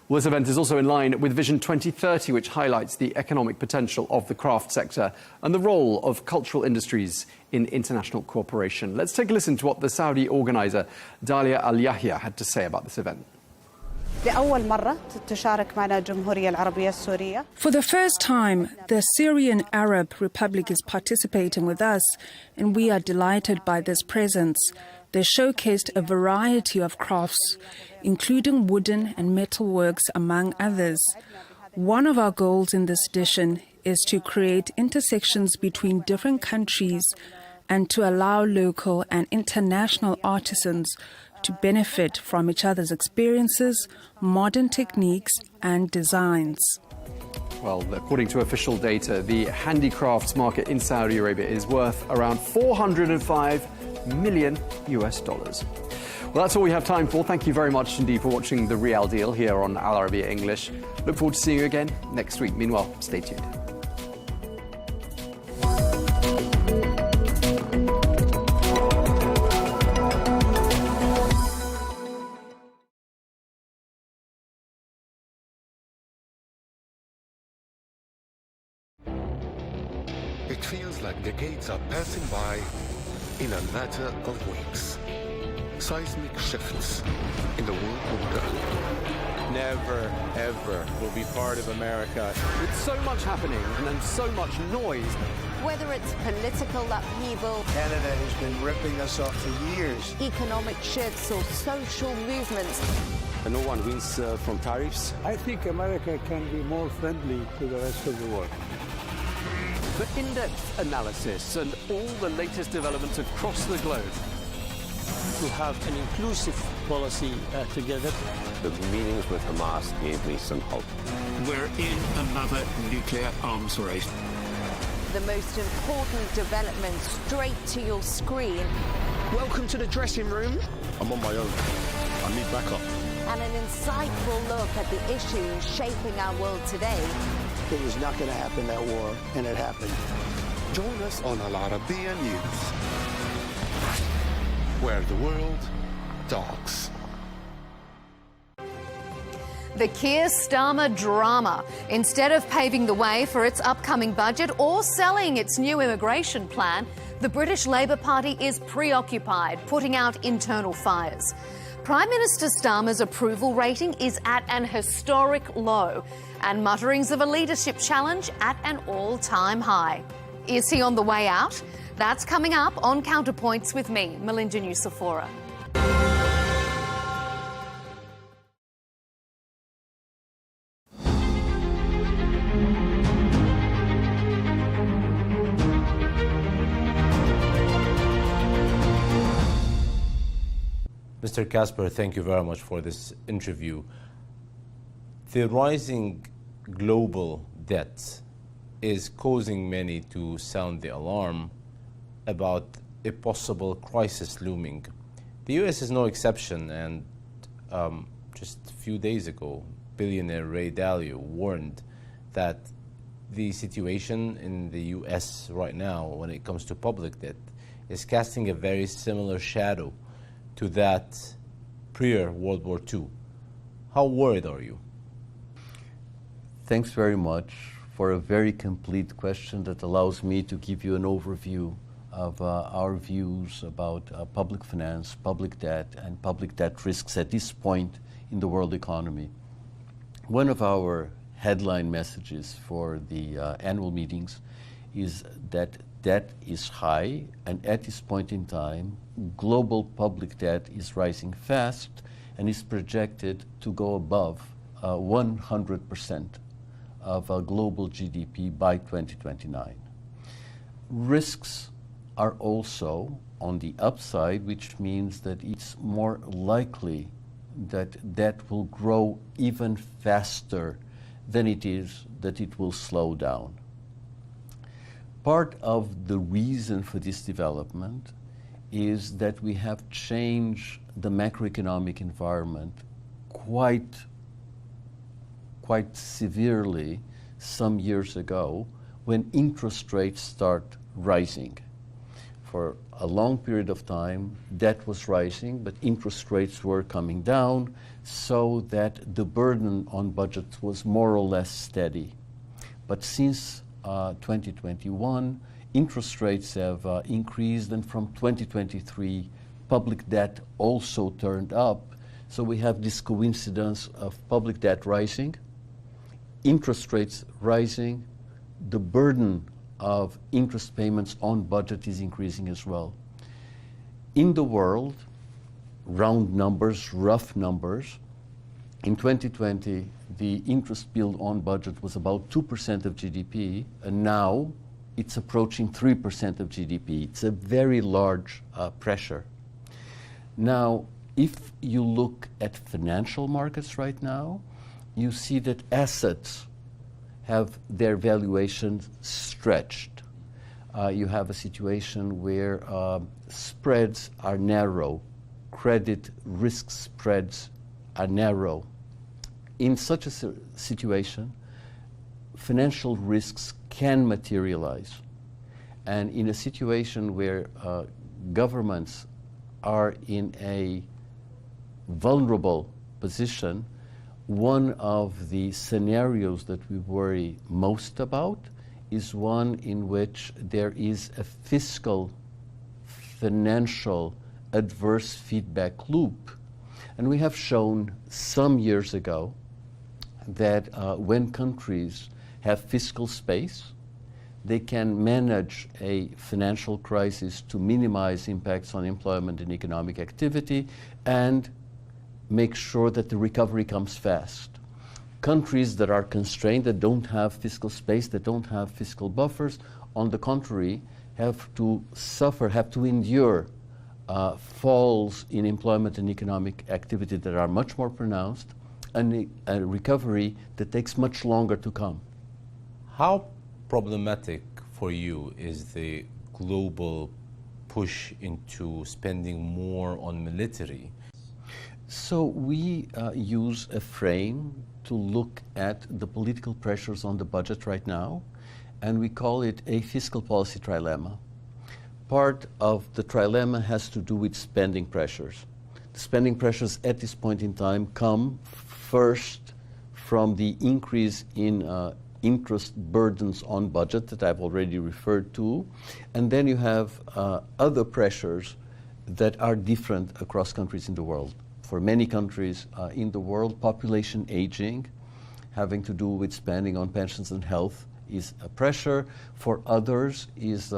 Well, this event is also in line with Vision 2030, which highlights the economic potential of the craft sector and the role of cultural industries in international cooperation. Let's take a listen to what the Saudi organiser, Dalia Al Yahya, had to say about this event. For the first time, the Syrian Arab Republic is participating with us, and we are delighted by this presence. They showcased a variety of crafts, including wooden and metal works, among others. One of our goals in this edition is to create intersections between different countries and to allow local and international artisans to benefit from each other's experiences, modern techniques and designs. Well, according to official data, the handicrafts market in Saudi Arabia is worth around $405 million. Well, that's all we have time for. Thank you very much indeed for watching The Real Deal here on Al Arabiya English. Look forward to seeing you again next week. Meanwhile, stay tuned. It feels like decades are passing by in a matter of weeks. Seismic shifts in the world order. Never, ever will be part of America. With so much happening and then so much noise. Whether it's political upheaval, Canada has been ripping us off for years. economic shifts or social movements, And no one wins from tariffs. I think America can be more friendly to the rest of the world. For in-depth analysis and all the latest developments across the globe. To have an inclusive policy together. The meetings with Hamas gave me some hope. We're in another nuclear arms race. the most important development straight to your screen. Welcome to the dressing room. I'm on my own. I need backup. And an insightful look at the issues shaping our world today. It was not going to happen, that war, and it happened. Join us on Al Arabiya News, where the world talks. The Keir Starmer drama. Instead of paving the way for its upcoming budget or selling its new immigration plan, the British Labour Party is preoccupied, putting out internal fires. Prime Minister Starmer's approval rating is at an historic low, and mutterings of a leadership challenge at an all-time high. Is he on the way out? That's coming up on Counterpoints with me, Melinda Nucifora. Mr. Casper, thank you very much for this interview. The rising global debt is causing many to sound the alarm about a possible crisis looming. The US is no exception, and just a few days ago, billionaire Ray Dalio warned that the situation in the US right now when it comes to public debt is casting a very similar shadow to that pre-World War II. How worried are you? Thanks very much for a very complete question that allows me to give you an overview of our views about public finance, public debt, and public debt risks at this point in the world economy. One of our headline messages for the annual meetings is that debt is high, and at this point in time, global public debt is rising fast and is projected to go above 100% of global GDP by 2029. Risks are also on the upside, which means that it's more likely that debt will grow even faster than it is that it will slow down. Part of the reason for this development is that we have changed the macroeconomic environment quite severely some years ago when interest rates start rising. For a long period of time, debt was rising, but interest rates were coming down so that the burden on budgets was more or less steady. But since 2021, interest rates have increased, and from 2023, public debt also turned up. So we have this coincidence of public debt rising, interest rates rising, the burden of interest payments on budget is increasing as well. In the world, round numbers, rough numbers, in 2020, the interest bill on budget was about 2% of GDP, and now it's approaching 3% of GDP. It's a very large pressure. Now, if you look at financial markets right now, you see that assets have their valuations stretched. You have a situation where spreads are narrow, credit risk spreads are narrow. In such a situation, financial risks can materialize. And in a situation where governments are in a vulnerable position, one of the scenarios that we worry most about is one in which there is a fiscal, financial, adverse feedback loop. And we have shown some years ago that when countries have fiscal space, they can manage a financial crisis to minimize impacts on employment and economic activity and make sure that the recovery comes fast. Countries that are constrained, that don't have fiscal space, that don't have fiscal buffers, on the contrary, have to suffer, have to endure falls in employment and economic activity that are much more pronounced, and a recovery that takes much longer to come. How problematic for you is the global push into spending more on military? So we use a frame to look at the political pressures on the budget right now, and we call it a fiscal policy trilemma. Part of the trilemma has to do with spending pressures. The spending pressures at this point in time come first from the increase in interest burdens on budget that I've already referred to, and then you have other pressures that are different across countries in the world. For many countries in the world, population aging, having to do with spending on pensions and health, is a pressure. For others is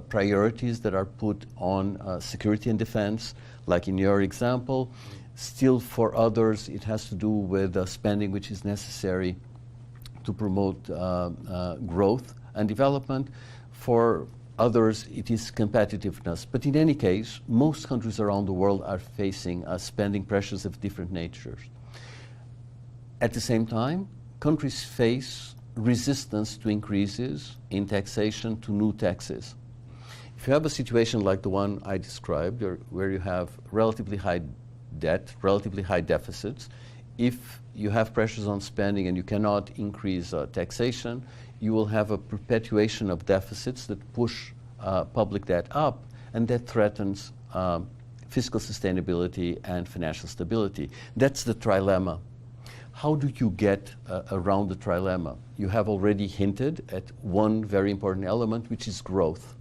priorities that are put on security and defense, like in your example. Still for others, it has to do with spending which is necessary to promote growth and development. For others, it is competitiveness. But in any case, most countries around the world are facing spending pressures of different natures. At the same time, countries face resistance to increases in taxation, to new taxes. If you have a situation like the one I described, where you have relatively high debt, relatively high deficits, if you have pressures on spending and you cannot increase taxation, you will have a perpetuation of deficits that push public debt up, and that threatens fiscal sustainability and financial stability. That's the trilemma. How do you get around the trilemma? You have already hinted at one very important element, which is growth.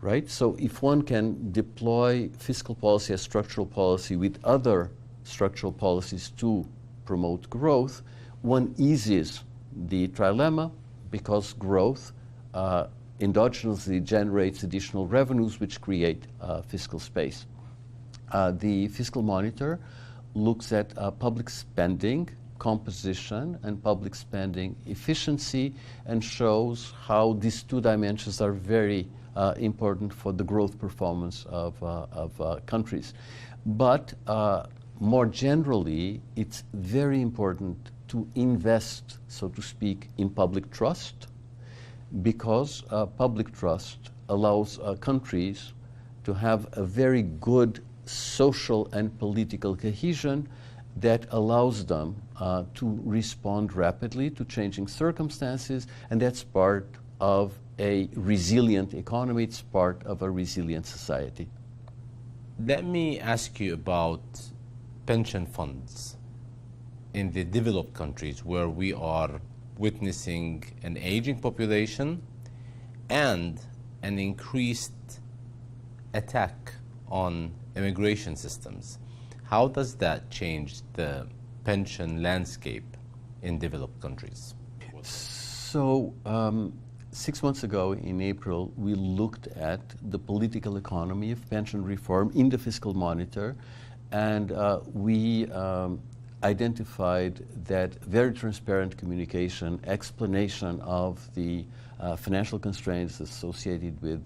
Right? So if one can deploy fiscal policy as structural policy with other structural policies to promote growth, one eases the trilemma, because growth endogenously generates additional revenues which create fiscal space. The fiscal monitor looks at public spending composition and public spending efficiency, and shows how these two dimensions are very important for the growth performance of countries. But more generally, it's very important to invest, so to speak, in public trust, because public trust allows countries to have a very good social and political cohesion that allows them to respond rapidly to changing circumstances, and that's part of a resilient economy, it's part of a resilient society. Let me ask you about pension funds in the developed countries, where we are witnessing an aging population and an increased attack on immigration systems. How does that change the pension landscape in developed countries? So 6 months ago in April, we looked at the political economy of pension reform in the fiscal monitor, and we identified that very transparent communication, explanation of the financial constraints associated with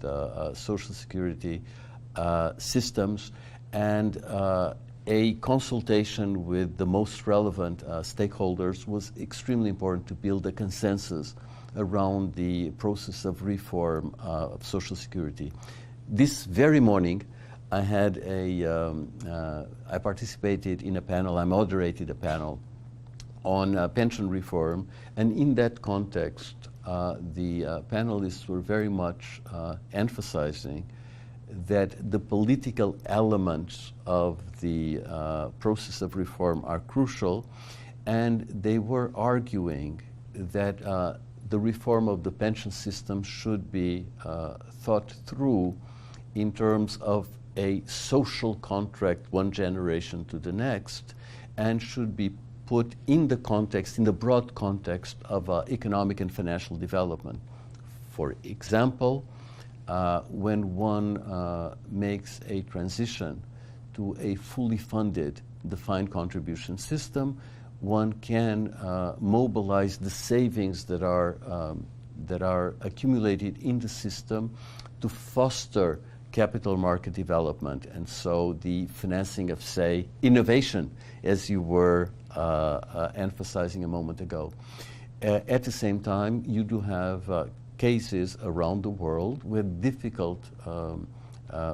social security systems, and a consultation with the most relevant stakeholders was extremely important to build a consensus around the process of reform of social security. This very morning, I had I participated in a panel, I moderated a panel on pension reform, and in that context, the panelists were very much emphasizing that the political elements of the process of reform are crucial, and they were arguing that the reform of the pension system should be thought through in terms of a social contract, one generation to the next, and should be put in the context, in the broad context of economic and financial development. For example, when one makes a transition to a fully funded defined contribution system, one can mobilize the savings that are accumulated in the system to foster capital market development, and so the financing of, say, innovation, as you were emphasizing a moment ago. At the same time, you do have cases around the world where difficult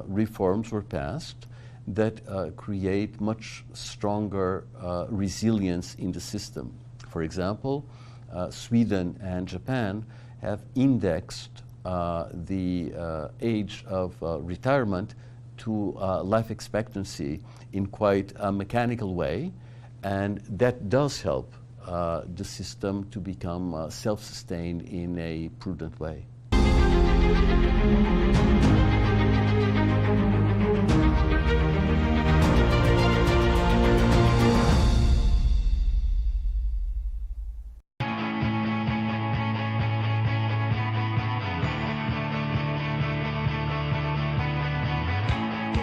reforms were passed that create much stronger resilience in the system. For example, Sweden and Japan have indexed the age of retirement to life expectancy in quite a mechanical way, and that does help the system to become self-sustained in a prudent way.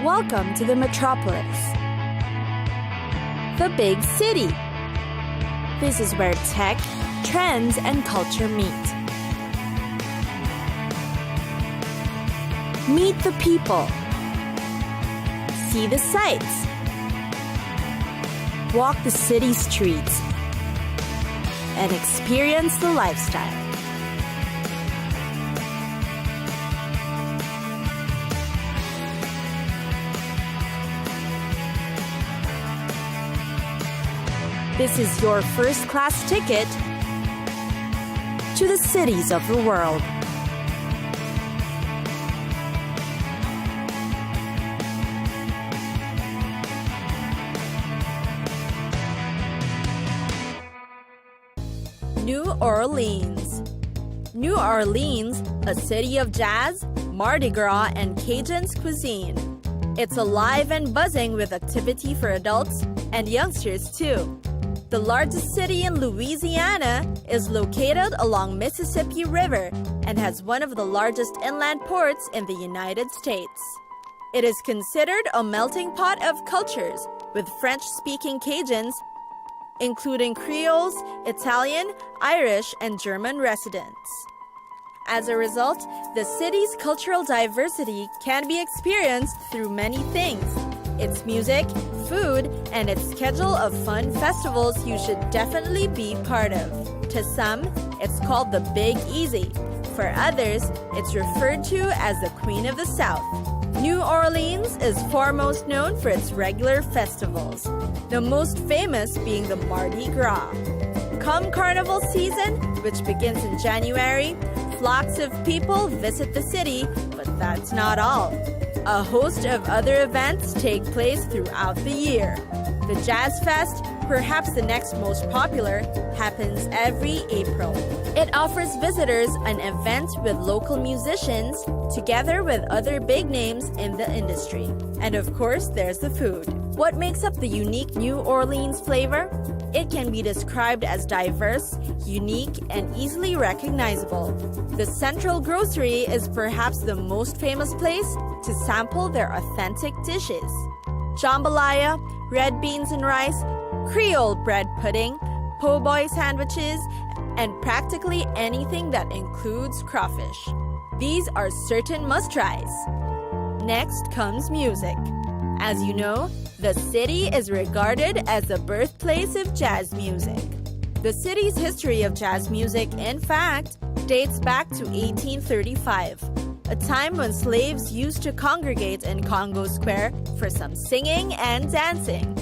Welcome to the metropolis, the big city. This is where tech, trends, and culture meet. Meet the people. See the sights. Walk the city streets. And experience the lifestyle. This is your first-class ticket to the cities of the world. New Orleans. New Orleans, a city of jazz, Mardi Gras, and Cajun cuisine. It's alive and buzzing with activity for adults and youngsters too. The largest city in Louisiana is located along Mississippi River and has one of the largest inland ports in the United States. It is considered a melting pot of cultures, with French-speaking Cajuns, including Creoles, Italian, Irish, and German residents. As a result, the city's cultural diversity can be experienced through many things: its music, food, and its schedule of fun festivals you should definitely be part of. To some, it's called the Big Easy. For others, it's referred to as the Queen of the South. New Orleans is foremost known for its regular festivals, the most famous being the Mardi Gras. Come carnival season, which begins in January, flocks of people visit the city, but that's not all. A host of other events take place throughout the year. The Jazz Fest, perhaps the next most popular, happens every April. It offers visitors an event with local musicians together with other big names in the industry. And of course, there's the food. What makes up the unique New Orleans flavor? It can be described as diverse, unique, and easily recognizable. The Central Grocery is perhaps the most famous place to sample their authentic dishes. Jambalaya, red beans and rice, Creole bread pudding, po' boy sandwiches, and practically anything that includes crawfish. These are certain must-tries. Next comes music. As you know, the city is regarded as the birthplace of jazz music. The city's history of jazz music, in fact, dates back to 1835, a time when slaves used to congregate in Congo Square for some singing and dancing.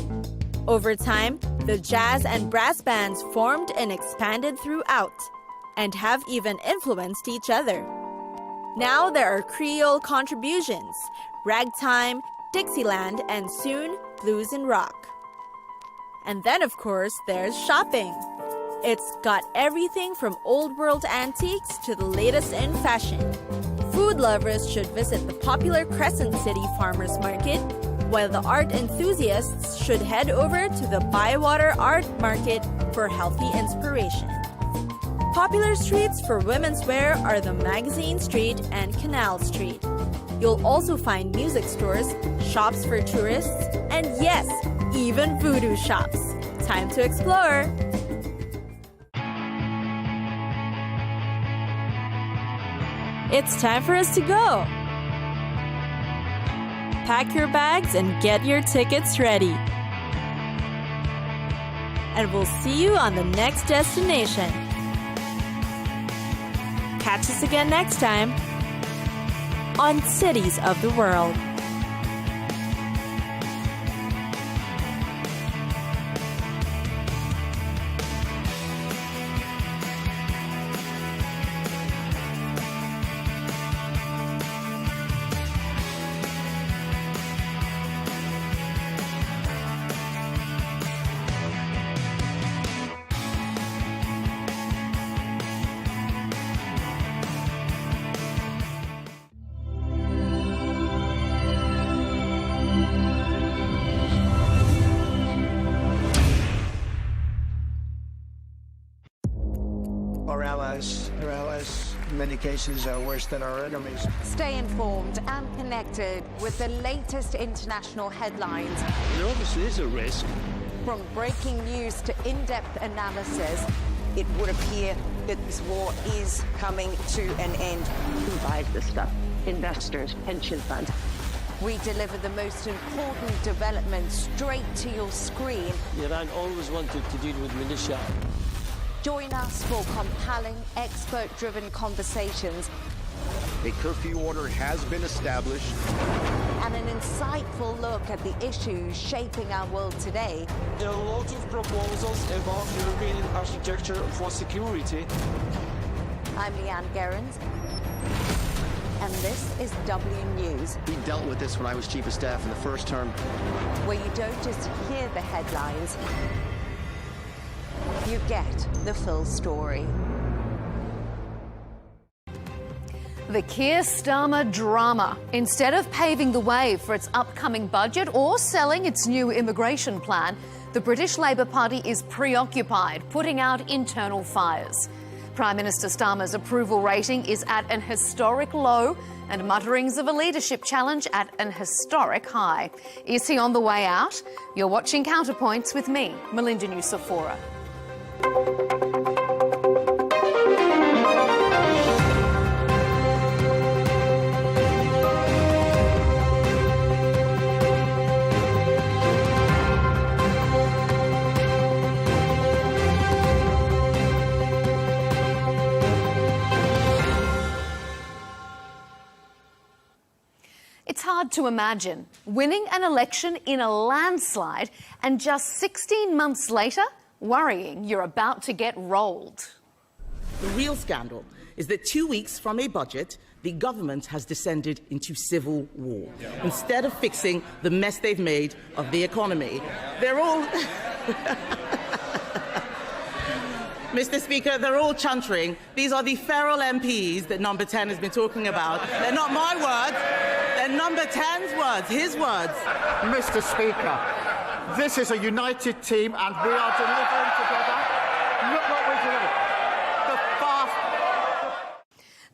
Over time, the jazz and brass bands formed and expanded throughout, and have even influenced each other. Now there are Creole contributions, ragtime, Dixieland, and soon blues and rock. And then, of course, there's shopping. It's got everything from old world antiques to the latest in fashion. Food lovers should visit the popular Crescent City Farmers Market, while the art enthusiasts should head over to the Bywater Art Market for healthy inspiration. Popular streets for women's wear are the Magazine Street and Canal Street. You'll also find music stores, shops for tourists, and yes, even voodoo shops. Time to explore! It's time for us to go! Pack your bags and get your tickets ready. And we'll see you on the next destination. Catch us again next time on Cities of the World. our allies. Our allies, in many cases, are worse than our enemies. Stay informed and connected with the latest international headlines. There obviously is a risk. From breaking news to in-depth analysis, it would appear that this war is coming to an end. Who buys this stuff? Investors, pension funds. we deliver the most important developments straight to your screen. Iran always wanted to deal with militia. Join us for compelling, expert-driven conversations. A curfew order has been established. And an insightful look at the issues shaping our world today. There are lots of proposals about European architecture for security. I'm Leigh Ann Gerrans, and this is W News. We dealt with this when I was Chief of Staff in the first term. Where you don't just hear the headlines, you get the full story. The Keir Starmer drama. Instead of paving the way for its upcoming budget or selling its new immigration plan, the British Labour Party is preoccupied, putting out internal fires. Prime Minister Starmer's approval rating is at an historic low and mutterings of a leadership challenge at an historic high. Is he on the way out? You're watching Counterpoints with me, Melinda Nucifora. It's hard to imagine winning an election in a landslide and just 16 months later worrying you're about to get rolled. The real scandal is that 2 weeks from a budget, the government has descended into civil war. Instead of fixing the mess they've made of the economy, they're all... Mr. Speaker, they're all chuntering. These are the feral MPs that Number 10 has been talking about. They're not my words. They're Number 10's words, his words. Mr. Speaker, this is a united team and we are delivering together. Look what we delivered.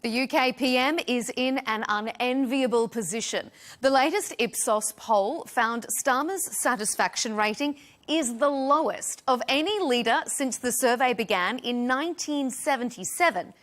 The UK PM is in an unenviable position. The latest Ipsos poll found Starmer's satisfaction rating is the lowest of any leader since the survey began in 1977.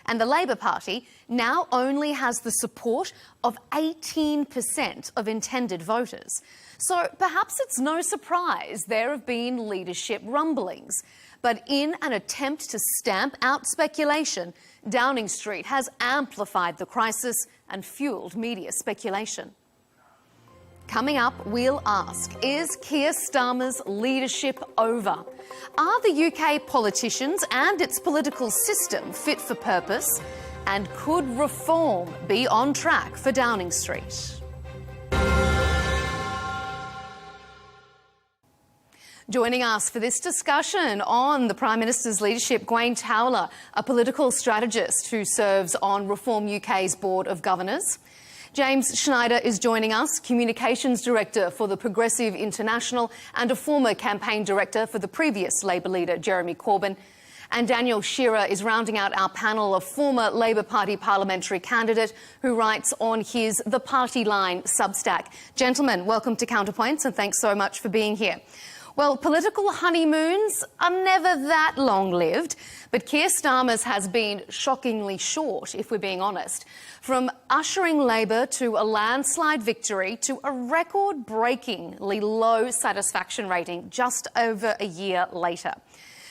And the Labour Party now only has the support of 18% of intended voters. So perhaps it's no surprise there have been leadership rumblings. But in an attempt to stamp out speculation, Downing Street has amplified the crisis and fuelled media speculation. Coming up, we'll ask, is Keir Starmer's leadership over? Are the UK politicians and its political system fit for purpose? And could reform be on track for Downing Street? Joining us for this discussion on the Prime Minister's leadership, Gwaine Towler, a political strategist who serves on Reform UK's Board of Governors. James Schneider is joining us, Communications Director for the Progressive International and a former campaign director for the previous Labour leader, Jeremy Corbyn. And Daniel Shearer is rounding out our panel, a former Labour Party parliamentary candidate who writes on his The Party Line Substack. Gentlemen, welcome to Counterpoints and thanks so much for being here. Well, political honeymoons are never that long-lived, but Keir Starmer's has been shockingly short, if we're being honest. From ushering Labour to a landslide victory to a record-breakingly low satisfaction rating just over a year later.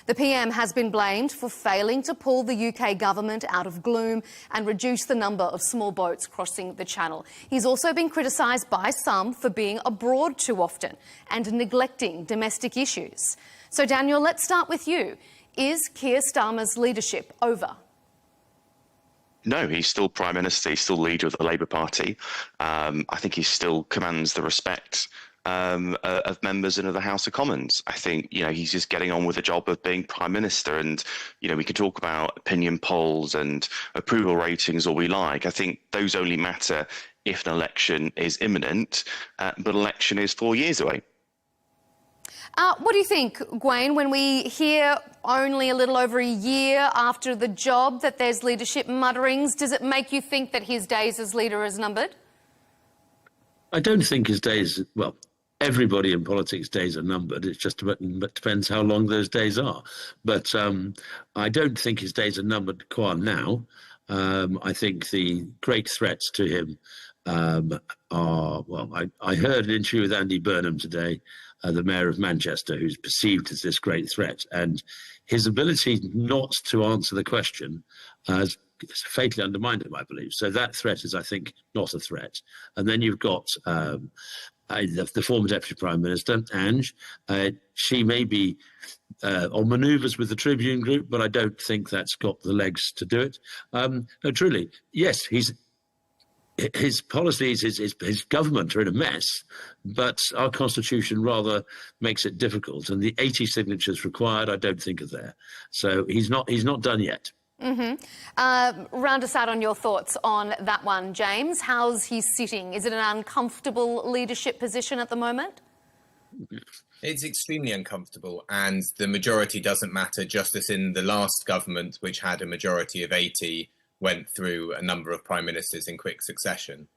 The PM has been blamed for failing to pull the UK government out of gloom and reduce the number of small boats crossing the Channel. He's also been criticised by some for being abroad too often and neglecting domestic issues. So, Daniel, let's start with you. Is Keir Starmer's leadership over? No, he's still Prime Minister, he's still leader of the Labour Party. I think he still commands the respect of members and of the House of Commons. I think, he's just getting on with the job of being Prime Minister. And, we could talk about opinion polls and approval ratings all we like. I think those only matter if an election is imminent, but election is 4 years away. What do you think, Gwen, when we hear only a little over a year after the job that there's leadership mutterings? Does it make you think that his days as leader is numbered? I don't think his days, well, everybody in politics' days are numbered. It's just depends how long those days are. But I don't think his days are numbered quite now. I think the great threats to him are, well, I heard an interview with Andy Burnham today, the mayor of Manchester, who's perceived as this great threat. And his ability not to answer the question has fatally undermined him, I believe. So that threat is, I think, not a threat. And then you've got the former Deputy Prime Minister, Ange. She may be on manoeuvres with the Tribune Group, but I don't think that's got the legs to do it. No, truly, yes, his policies, his government are in a mess, but our constitution rather makes it difficult. And the 80 signatures required, I don't think are there. So he's not done yet. Round us out on your thoughts on that one, James. How's he sitting? Is it an uncomfortable leadership position at the moment? It's extremely uncomfortable, and the majority doesn't matter, just as in the last government, which had a majority of 80, went through a number of prime ministers in quick succession.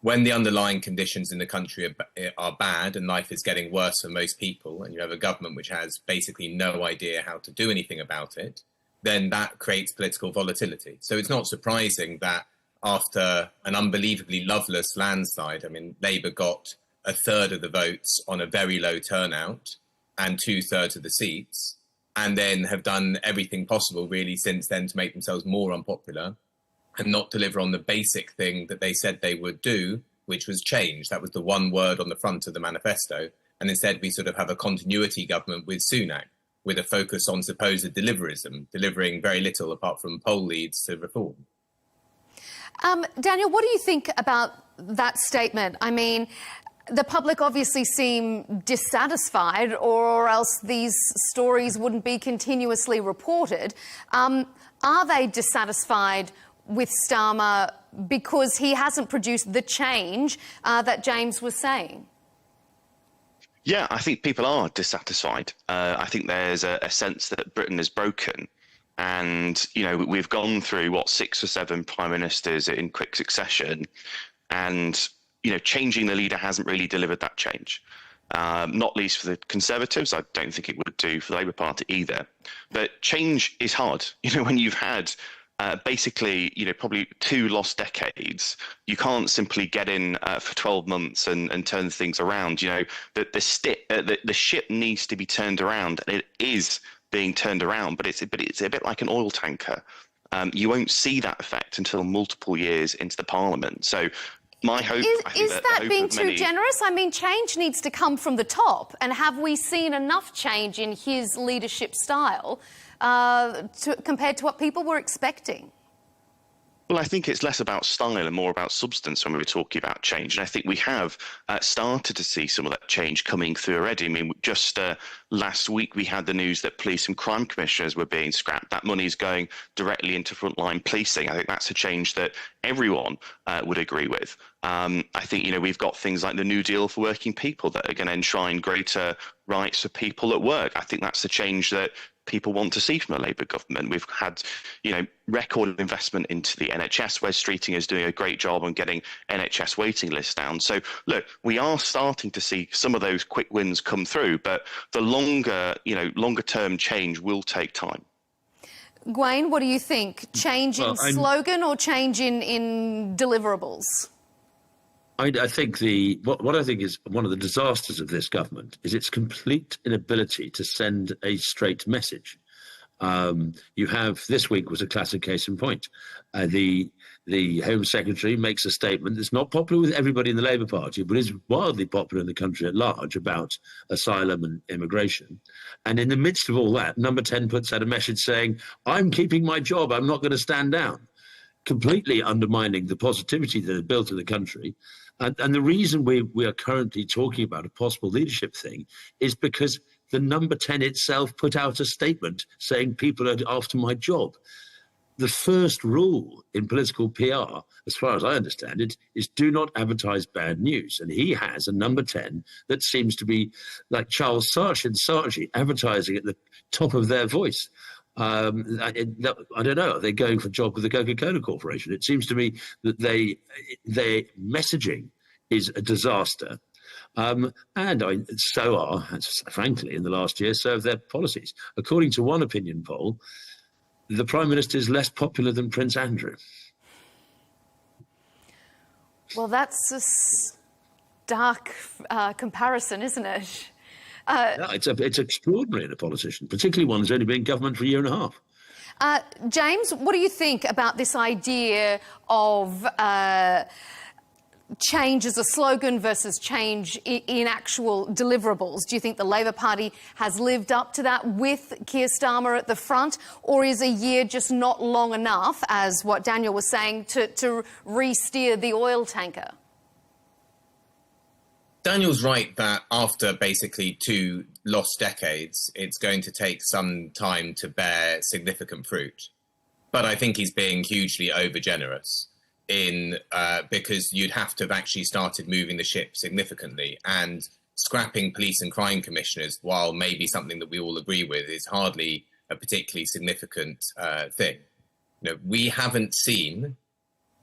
When the underlying conditions in the country are bad and life is getting worse for most people, and you have a government which has basically no idea how to do anything about it, then that creates political volatility. So it's not surprising that after an unbelievably loveless landslide, I mean, Labour got a third of the votes on a very low turnout and 2/3 of the seats, and then have done everything possible really since then to make themselves more unpopular and not deliver on the basic thing that they said they would do, which was change. That was the one word on the front of the manifesto. And instead we sort of have a continuity government with Sunak, with a focus on supposed deliverism, delivering very little apart from poll leads to reform. Daniel, what do you think about that statement? I mean, the public obviously seem dissatisfied, or else these stories wouldn't be continuously reported. Are they dissatisfied with Starmer because he hasn't produced the change that James was saying? Yeah, I think people are dissatisfied. I think there's a sense that Britain is broken. And, you know, we've gone through, 6 or 7 prime ministers in quick succession. And, you know, changing the leader hasn't really delivered that change. Not least for the Conservatives. I don't think it would do for the Labour Party either. But change is hard. You know, when you've had basically, you know, probably 2 lost decades, you can't simply get in for 12 months and turn things around. You know, the ship needs to be turned around, and it is being turned around, but it's a bit like an oil tanker. You won't see that effect until multiple years into the Parliament. So my hope is that being too generous? I mean, change needs to come from the top, and have we seen enough change in his leadership style compared to what people were expecting? Well, I think it's less about style and more about substance when we were talking about change. And I think we have started to see some of that change coming through already. I mean, just last week we had the news that police and crime commissioners were being scrapped. That money is going directly into frontline policing. I think that's a change that everyone would agree with. I think, you know, we've got things like the New Deal for working people that are going to enshrine greater rights for people at work. I think that's a change that people want to see from a Labour government. We've had, you know, record investment into the NHS. Wes Streeting is doing a great job on getting NHS waiting lists down. So, look, we are starting to see some of those quick wins come through, but the longer term change will take time. Gwen, what do you think? Change in slogan or change in deliverables? I think what I think is one of the disasters of this government is its complete inability to send a straight message. You have, this week was a classic case in point. The Home Secretary makes a statement that's not popular with everybody in the Labour Party, but is wildly popular in the country at large about asylum and immigration. And in the midst of all that, Number 10 puts out a message saying, I'm keeping my job, I'm not going to stand down, completely undermining the positivity that is built in the country. And the reason we are currently talking about a possible leadership thing is because the Number 10 itself put out a statement saying people are after my job. the first rule in political PR, as far as I understand it, is do not advertise bad news. And he has a number 10 that seems to be like Charles Saatchi advertising at the top of their voice. I don't know. Are they going for a job with the Coca-Cola Corporation? It seems to me that their messaging is a disaster. So are, frankly, in the last year, so have their policies. According to one opinion poll, the Prime Minister is less popular than Prince Andrew. Well, that's a stark comparison, isn't it? It's extraordinary in a politician, particularly one who's only been in government for a year and a half. James, what do you think about this idea of change as a slogan versus change in actual deliverables? Do you think the Labor Party has lived up to that with Keir Starmer at the front, or is a year just not long enough, as what Daniel was saying, to re-steer the oil tanker? Daniel's right that after basically 2 lost decades, it's going to take some time to bear significant fruit. But I think he's being hugely overgenerous because you'd have to have actually started moving the ship significantly, and scrapping police and crime commissioners, while maybe something that we all agree with, is hardly a particularly significant thing. We haven't seen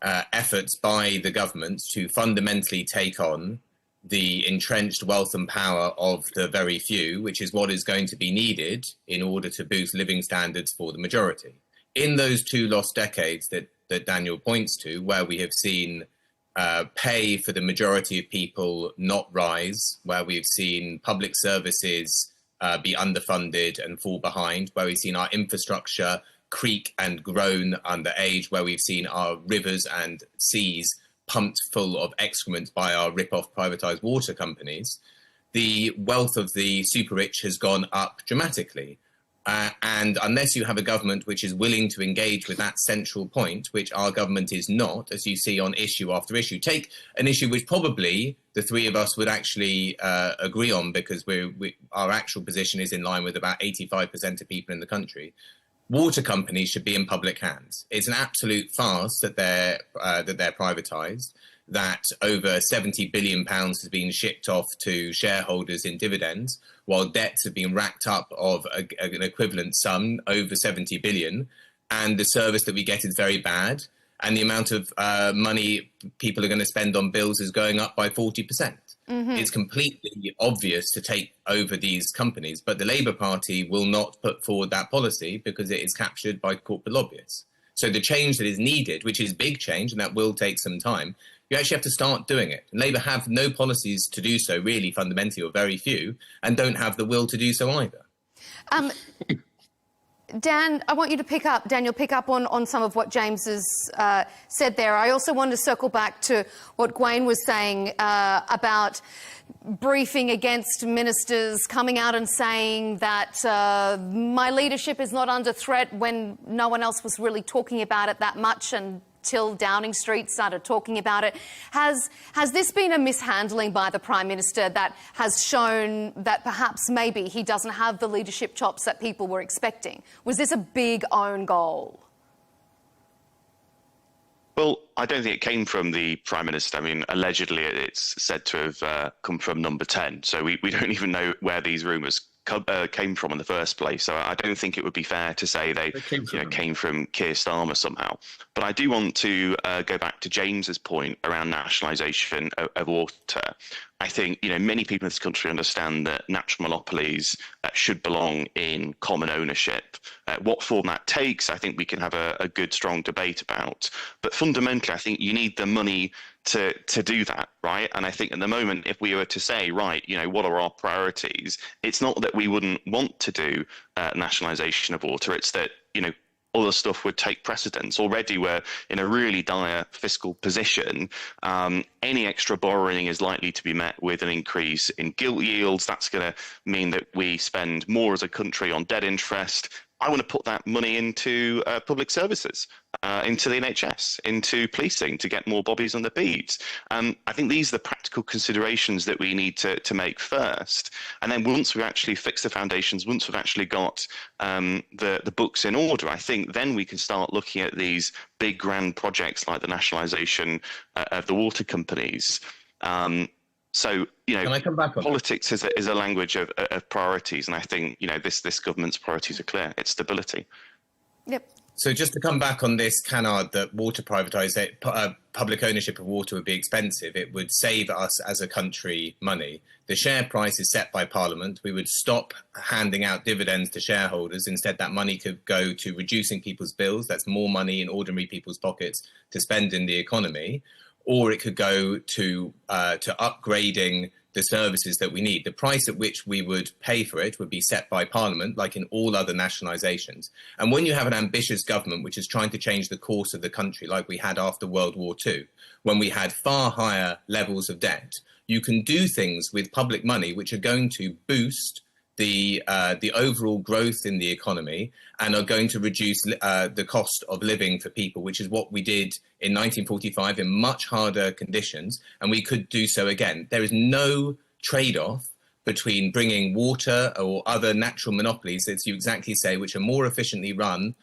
efforts by the government to fundamentally take on the entrenched wealth and power of the very few, which is what is going to be needed in order to boost living standards for the majority. In those 2 lost decades that Daniel points to, where we have seen pay for the majority of people not rise, where we've seen public services be underfunded and fall behind, where we've seen our infrastructure creak and groan under age, where we've seen our rivers and seas pumped full of excrement by our rip-off privatised water companies, the wealth of the super rich has gone up dramatically. And unless you have a government which is willing to engage with that central point, which our government is not, as you see on issue after issue, take an issue which probably the 3 of us would actually agree on, because our actual position is in line with about 85% of people in the country. Water companies should be in public hands. It's an absolute farce that they're privatised, that over £70 billion has been shipped off to shareholders in dividends, while debts have been racked up of an equivalent sum, over 70 billion, and the service that we get is very bad, and the amount of money people are going to spend on bills is going up by 40%. Mm-hmm. It's completely obvious to take over these companies, but the Labour Party will not put forward that policy because it is captured by corporate lobbyists. So the change that is needed, which is big change, and that will take some time, you actually have to start doing it. Labour have no policies to do so, really, fundamentally, or very few, and don't have the will to do so either. Dan, I want you to pick up on some of what James has said there. I also want to circle back to what Gwaine was saying about briefing against ministers coming out and saying that my leadership is not under threat, when no one else was really talking about it that much until Downing Street started talking about it. Has this been a mishandling by the Prime Minister that has shown that perhaps maybe he doesn't have the leadership chops that people were expecting? Was this a big own goal? Well, I don't think it came from the Prime Minister. I mean, allegedly it's said to have come from number 10. So we don't even know where these rumours came from in the first place. So I don't think it would be fair to say they came from Keir Starmer somehow. But I do want to go back to James's point around nationalisation of water. I think many people in this country understand that natural monopolies should belong in common ownership. What form that takes, I think we can have a good, strong debate about. But fundamentally, I think you need the money to do that, right? And I think at the moment, if we were to say, right, what are our priorities? It's not that we wouldn't want to do nationalisation of water. It's that, other stuff would take precedence. Already we're in a really dire fiscal position. Any extra borrowing is likely to be met with an increase in gilt yields. That's going to mean that we spend more as a country on debt interest. I want to put that money into public services, into the NHS, into policing to get more bobbies on the beats. I think these are the practical considerations that we need to make first. And then once we've actually fixed the foundations, once we've actually got the books in order, I think then we can start looking at these big grand projects like the nationalisation of the water companies. So, Can I come back on politics is a language of priorities, and I think, this government's priorities are clear. It's stability. Yep. So just to come back on this canard that water privatisation, public ownership of water would be expensive, it would save us as a country money. The share price is set by Parliament. We would stop handing out dividends to shareholders. Instead, that money could go to reducing people's bills. That's more money in ordinary people's pockets to spend in the economy. Or it could go to upgrading the services that we need. The price at which we would pay for it would be set by Parliament, like in all other nationalisations. And when you have an ambitious government which is trying to change the course of the country, like we had after World War II, when we had far higher levels of debt, you can do things with public money which are going to boost the overall growth in the economy and are going to reduce the cost of living for people, which is what we did in 1945 in much harder conditions, and we could do so again. There is no trade-off between bringing water or other natural monopolies, as you exactly say, which are more efficiently run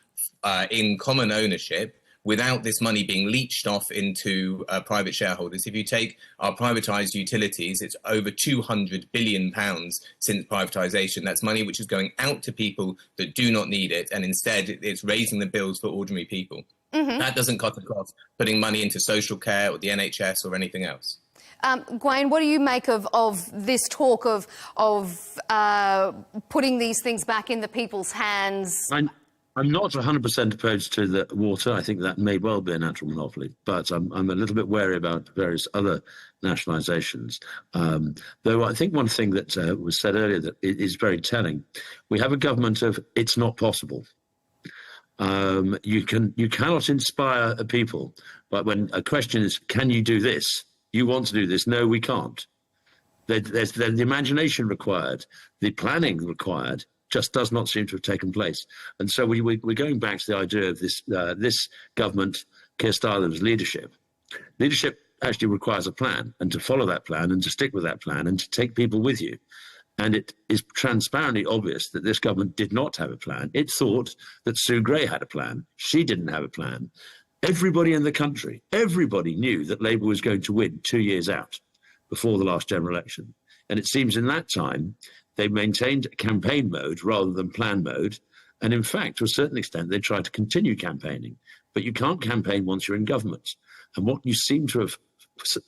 in common ownership, without this money being leached off into private shareholders. If you take our privatised utilities, it's over £200 billion since privatisation. That's money which is going out to people that do not need it, and instead it's raising the bills for ordinary people. Mm-hmm. That doesn't cut across putting money into social care or the NHS or anything else. Gwen, what do you make of this talk of putting these things back in the people's hands? I'm not 100% opposed to the water. I think that may well be a natural monopoly, but I'm a little bit wary about various other nationalisations. Though I think one thing that was said earlier that is very telling. We have a government of it's not possible. You cannot inspire a people, but when a question is, can you do this? You want to do this? No, we can't. There's the imagination required, the planning required, just does not seem to have taken place. And so we're going back to the idea of this government, Keir Starmer's leadership. Leadership actually requires a plan, and to follow that plan and to stick with that plan and to take people with you. And it is transparently obvious that this government did not have a plan. It thought that Sue Gray had a plan. She didn't have a plan. Everybody in the country, everybody knew that Labour was going to win 2 years out before the last general election. And it seems in that time, they maintained campaign mode rather than plan mode. And in fact, to a certain extent, they tried to continue campaigning. But you can't campaign once you're in government. And what you seem to have,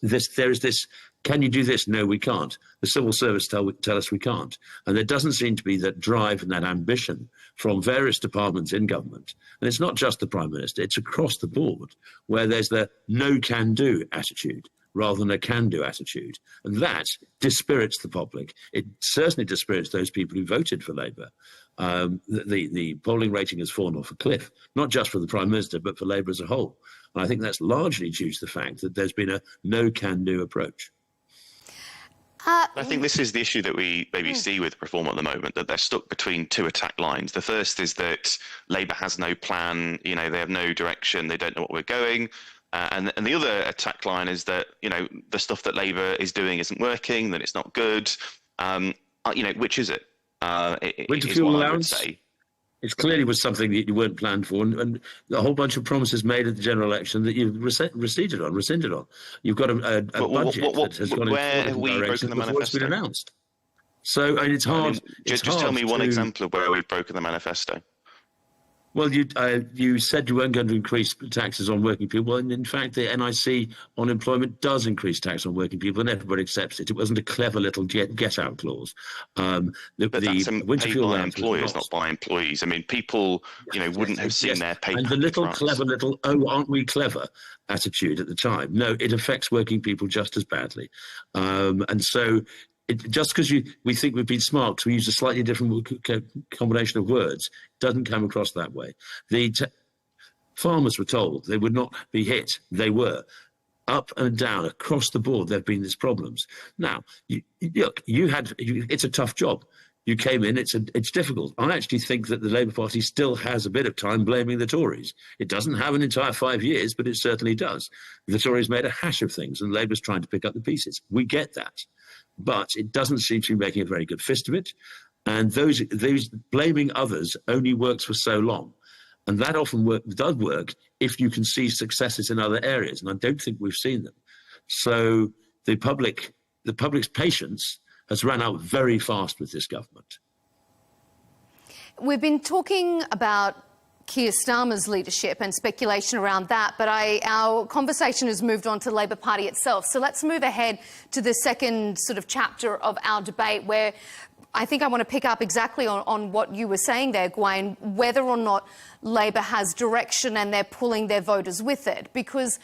there is this, can you do this? No, we can't. The civil service tell us we can't. And there doesn't seem to be that drive and that ambition from various departments in government. And it's not just the Prime Minister, it's across the board, where there's the no can do attitude rather than a can-do attitude. And that dispirits the public. It certainly dispirits those people who voted for Labour. The polling rating has fallen off a cliff, not just for the Prime Minister, but for Labour as a whole. And I think that's largely due to the fact that there's been a no can-do approach. I think this is the issue that we maybe see with reform at the moment, that they're stuck between two attack lines. The first is that Labour has no plan, they have no direction, they don't know what we're going. And the other attack line is that, the stuff that Labour is doing isn't working, that it's not good. Which is it? Winter fuel allowance? It clearly was something that you weren't planned for, and a whole bunch of promises made at the general election that you've rescinded on. You've got a budget that has gone in the direction before it's been announced. So, and it's hard. Just tell me one example of where we've broken the manifesto. Well, you said you weren't going to increase taxes on working people. Well, in fact, the NIC on employment does increase tax on working people, and everybody accepts it. It wasn't a clever little get-out clause. But that's paid by employers, not by employees. I mean, people, wouldn't have seen their pay. And the little clever little, oh, aren't we clever attitude at the time. No, it affects working people just as badly. And so just because we think we've been smart because we use a slightly different combination of words, doesn't come across that way. The farmers were told they would not be hit. They were. Up and down, across the board, there have been these problems. Now, look, it's a tough job. You came in, it's difficult. I actually think that the Labour Party still has a bit of time blaming the Tories. It doesn't have an entire 5 years, but it certainly does. The Tories made a hash of things, and Labour's trying to pick up the pieces. We get that. But it doesn't seem to be making a very good fist of it. And those blaming others only works for so long. And that often does work if you can see successes in other areas. And I don't think we've seen them. So the public's patience has run out very fast with this government. We've been talking about Keir Starmer's leadership and speculation around that, but our conversation has moved on to the Labor Party itself. So let's move ahead to the second sort of chapter of our debate, where I think I want to pick up exactly on what you were saying there, Gwen, whether or not Labor has direction and they're pulling their voters with it, because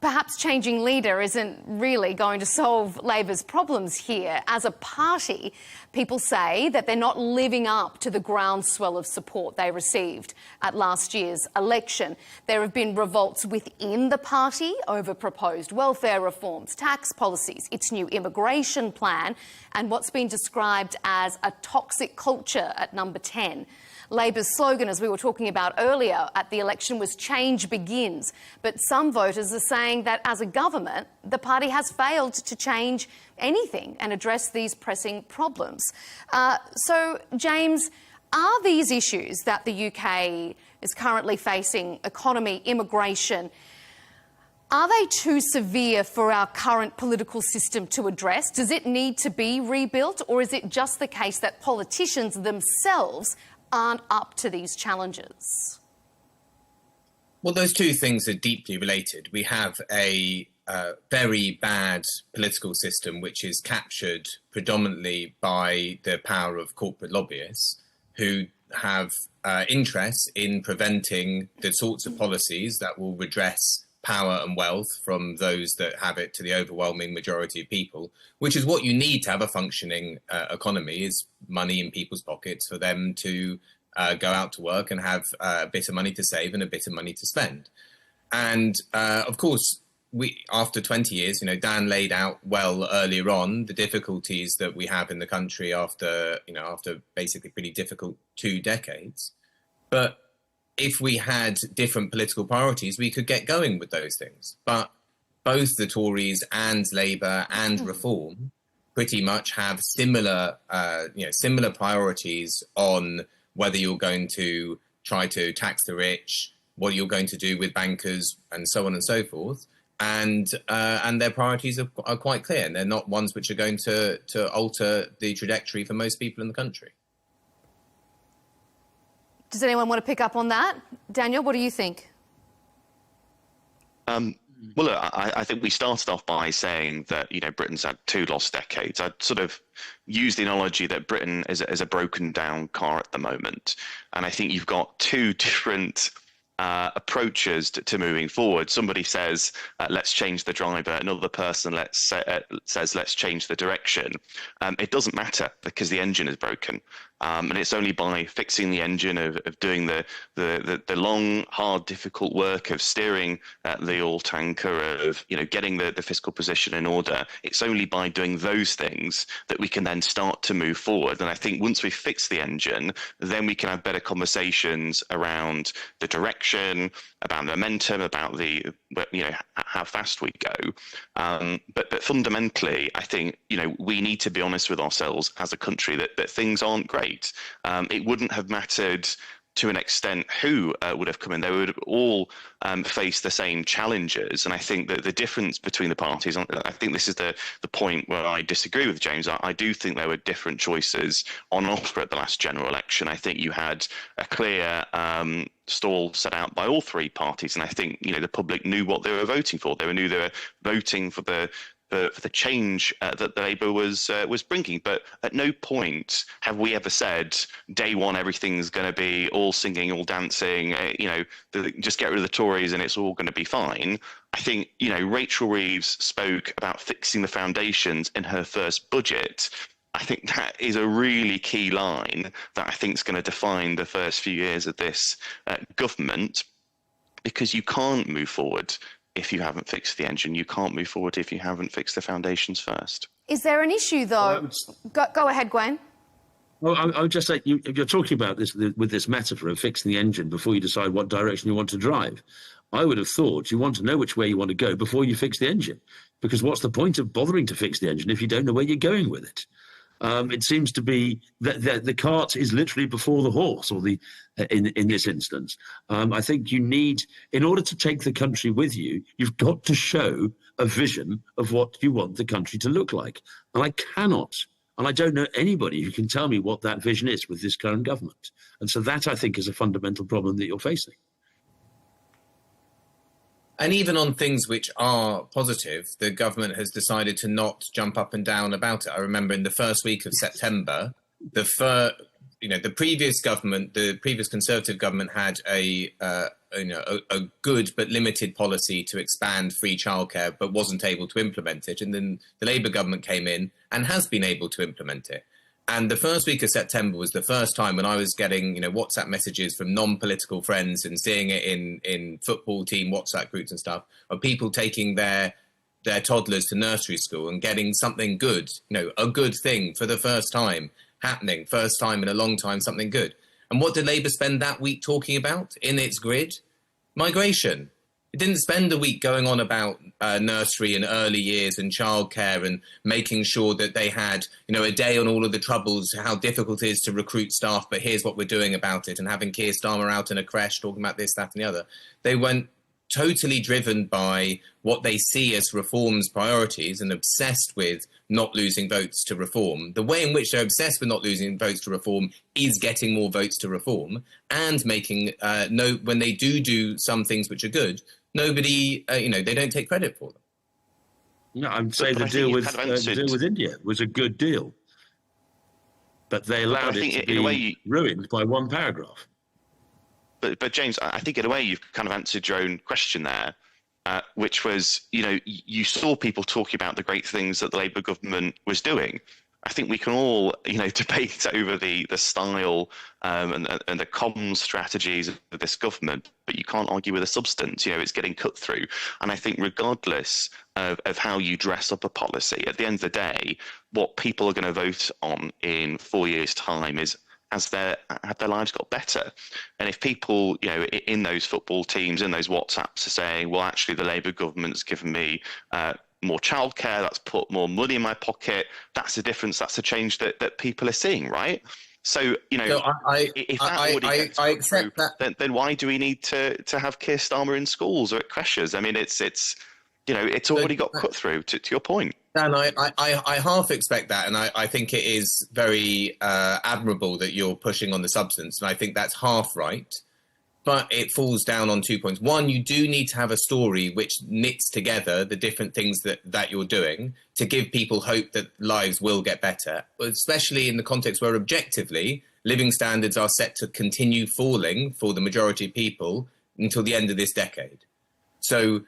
perhaps changing leader isn't really going to solve Labor's problems here. As a party, people say that they're not living up to the groundswell of support they received at last year's election. There have been revolts within the party over proposed welfare reforms, tax policies, its new immigration plan, and what's been described as a toxic culture at number 10. Labor's slogan, as we were talking about earlier at the election, was "Change begins." But some voters are saying that as a government, the party has failed to change anything and address these pressing problems. So, James, are these issues that the UK is currently facing, economy, immigration, are they too severe for our current political system to address? Does it need to be rebuilt, or is it just the case that politicians themselves aren't up to these challenges? Well, those two things are deeply related. We have a very bad political system which is captured predominantly by the power of corporate lobbyists who have interests in preventing the sorts of policies that will redress power and wealth from those that have it to the overwhelming majority of people, which is what you need to have a functioning economy, is money in people's pockets for them to go out to work and have a bit of money to save and a bit of money to spend. And of course, after 20 years, Dan laid out well earlier on the difficulties that we have in the country after basically pretty difficult 2 decades. But if we had different political priorities, we could get going with those things. But both the Tories and Labour and Reform pretty much have similar priorities on whether you're going to try to tax the rich, what you're going to do with bankers, and so on and so forth. And their priorities are quite clear, and they're not ones which are going to alter the trajectory for most people in the country. Does anyone want to pick up on that? Daniel, what do you think? Well, look, I think we started off by saying that, Britain's had 2 lost decades. I'd sort of use the analogy that Britain is a broken down car at the moment. And I think you've got 2 different approaches to moving forward. Somebody says, let's change the driver. Another person says, let's change the direction. It doesn't matter because the engine is broken. And it's only by fixing the engine, of doing the long, hard, difficult work of steering the oil tanker, of getting the fiscal position in order. It's only by doing those things that we can then start to move forward. And I think once we fix the engine, then we can have better conversations around the direction, about the momentum, about how fast we go. But fundamentally, I think we need to be honest with ourselves as a country that things aren't great. It wouldn't have mattered to an extent who would have come in. They would have all faced the same challenges. And I think that the difference between the parties, I think this is the point where I disagree with James. I do think there were different choices on offer at the last general election. I think you had a clear stall set out by all 3 parties. And I think, the public knew what they were voting for. They knew they were voting for the change that Labour was bringing. But at no point have we ever said, day one, everything's going to be all singing, all dancing, just get rid of the Tories and it's all going to be fine. I think, Rachel Reeves spoke about fixing the foundations in her first budget. I think that is a really key line that I think is going to define the first few years of this government, because you can't move forward if you haven't fixed the engine. You can't move forward if you haven't fixed the foundations first. Is there an issue, though? Go ahead, Gwen. Well, I would just say, you're talking about this with this metaphor of fixing the engine before you decide what direction you want to drive. I would have thought you want to know which way you want to go before you fix the engine, because what's the point of bothering to fix the engine if you don't know where you're going with it? It seems to be that the cart is literally before the horse, or in this instance. I think you need, in order to take the country with you, you've got to show a vision of what you want the country to look like. And I cannot, and I don't know anybody who can tell me what that vision is with this current government. And so that, I think, is a fundamental problem that you're facing. And even on things which are positive, the government has decided to not jump up and down about it. I remember in the first week of September, the previous government, the previous Conservative government, had a good but limited policy to expand free childcare, but wasn't able to implement it. And then the Labour government came in and has been able to implement it. And the first week of September was the first time when I was getting, WhatsApp messages from non-political friends and seeing it in football team WhatsApp groups and stuff, of people taking their toddlers to nursery school and getting something good, a good thing for the first time happening, first time in a long time, something good. And what did Labour spend that week talking about in its grid? Migration. It didn't spend a week going on about nursery and early years and childcare and making sure that they had, a day on all of the troubles, how difficult it is to recruit staff, but here's what we're doing about it, and having Keir Starmer out in a creche talking about this, that and the other. They went totally driven by what they see as reform's priorities and obsessed with not losing votes to reform. The way in which they're obsessed with not losing votes to reform is getting more votes to reform and making, when they do some things which are good, nobody, they don't take credit for them. No, I'd say the deal with India was a good deal, but they allowed it to be ruined by one paragraph. But James, I think in a way you've kind of answered your own question there, which was, you saw people talking about the great things that the Labour government was doing. I think we can all, debate over the style and the comms strategies of this government, but you can't argue with the substance. It's getting cut through. And I think regardless of how you dress up a policy, at the end of the day, what people are going to vote on in 4 years' time is, have their lives got better? And if people, in those football teams, in those WhatsApps are saying, well, actually, the Labour government's given me more childcare, that's put more money in my pocket, that's the difference, that's the change that people are seeing, right? So, if that already gets through, then why do we need to have Keir Starmer in schools or at creches? I mean, it's already got cut through, to your point. Dan, I half expect that, and I think it is very admirable that you're pushing on the substance, and I think that's half right. But it falls down on 2 points. One, you do need to have a story which knits together the different things that you're doing to give people hope that lives will get better, especially in the context where objectively living standards are set to continue falling for the majority of people until the end of this decade. So,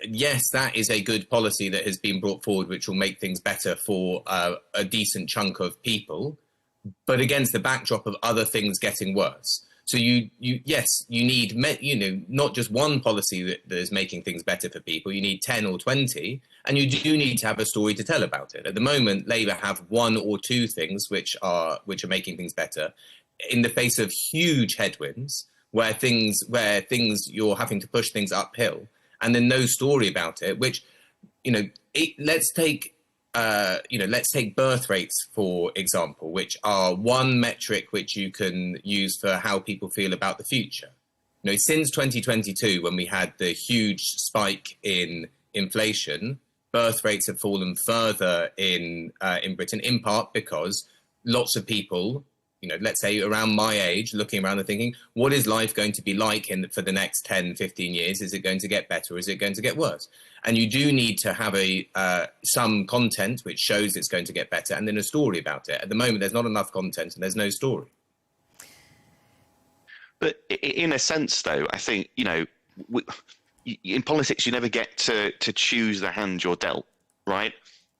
yes, that is a good policy that has been brought forward, which will make things better for a decent chunk of people, but against the backdrop of other things getting worse. So you need, not just one policy that is making things better for people. You need 10 or 20, and you do need to have a story to tell about it. At the moment, Labour have one or two things which are making things better in the face of huge headwinds, where you're having to push things uphill, and then no story about it. Which, let's take birth rates, for example, which are one metric which you can use for how people feel about the future. Since 2022, when we had the huge spike in inflation, birth rates have fallen further in Britain, in part because lots of people, let's say around my age, looking around and thinking, what is life going to be like for the next 10, 15 years? Is it going to get better or is it going to get worse? And you do need to have some content which shows it's going to get better and then a story about it. At the moment, there's not enough content and there's no story. But in a sense, though, I think, in politics, you never get to choose the hand you're dealt, right?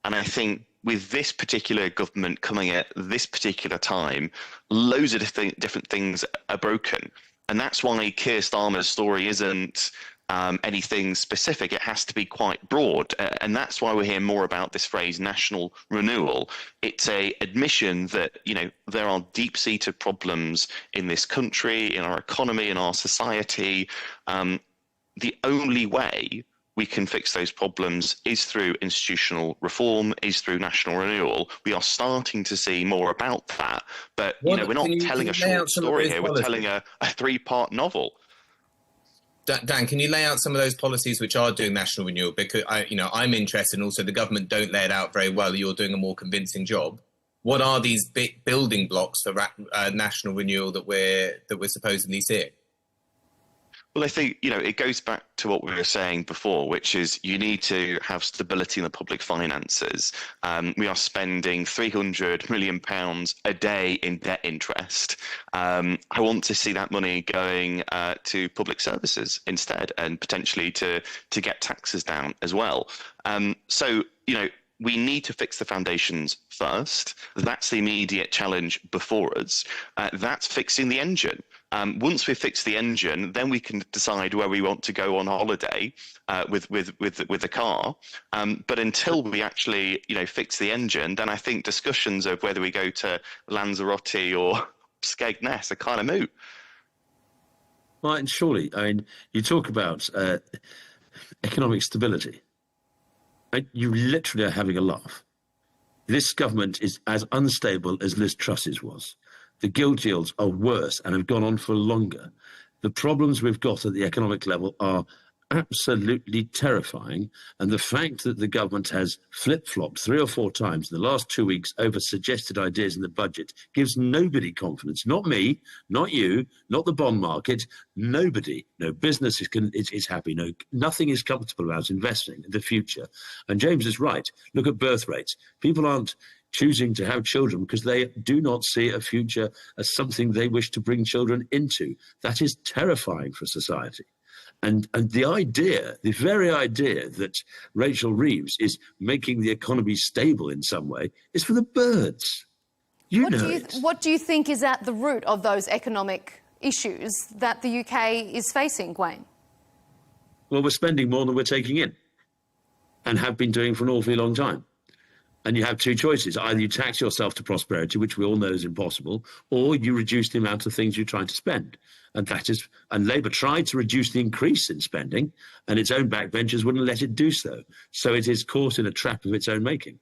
And I think with this particular government coming at this particular time, loads of different things are broken. And that's why Keir Starmer's story isn't anything specific. It has to be quite broad. And that's why we hear more about this phrase national renewal. It's a admission that, there are deep-seated problems in this country, in our economy, in our society. The only way we can fix those problems is through institutional reform, is through national renewal. We are starting to see more about that, but we're not telling a short story here. We're telling a three-part novel. Dan, can you lay out some of those policies which are doing national renewal? Because I'm interested, and also the government don't lay it out very well. You're doing a more convincing job. What are these big building blocks for national renewal that we're supposedly seeing? Well, I think, it goes back to what we were saying before, which is you need to have stability in the public finances. We are spending £300 million a day in debt interest. I want to see that money going to public services instead, and potentially to get taxes down as well. We need to fix the foundations first. That's the immediate challenge before us. That's fixing the engine. Once we've fixed the engine, then we can decide where we want to go on holiday with the car. But until we actually, fix the engine, then I think discussions of whether we go to Lanzarote or Skegness are kind of moot. Well, and surely, you talk about economic stability. You literally are having a laugh. This government is as unstable as Liz Truss's was. The gilt yields are worse and have gone on for longer. The problems we've got at the economic level are absolutely terrifying. And the fact that the government has flip-flopped 3 or 4 times in the last 2 weeks over suggested ideas in the budget gives nobody confidence. Not me, not you, not the bond market, nobody. No business is happy. Nothing is comfortable about investing in the future. And James is right. Look at birth rates. People aren't choosing to have children because they do not see a future as something they wish to bring children into. That is terrifying for society. And the very idea that Rachel Reeves is making the economy stable in some way is for the birds. What do you think is at the root of those economic issues that the UK is facing, Wayne? Well, we're spending more than we're taking in, and have been doing for an awfully long time. And you have 2 choices. Either you tax yourself to prosperity, which we all know is impossible, or you reduce the amount of things you're trying to spend. And Labour tried to reduce the increase in spending, and its own backbenchers wouldn't let it do so. So it is caught in a trap of its own making.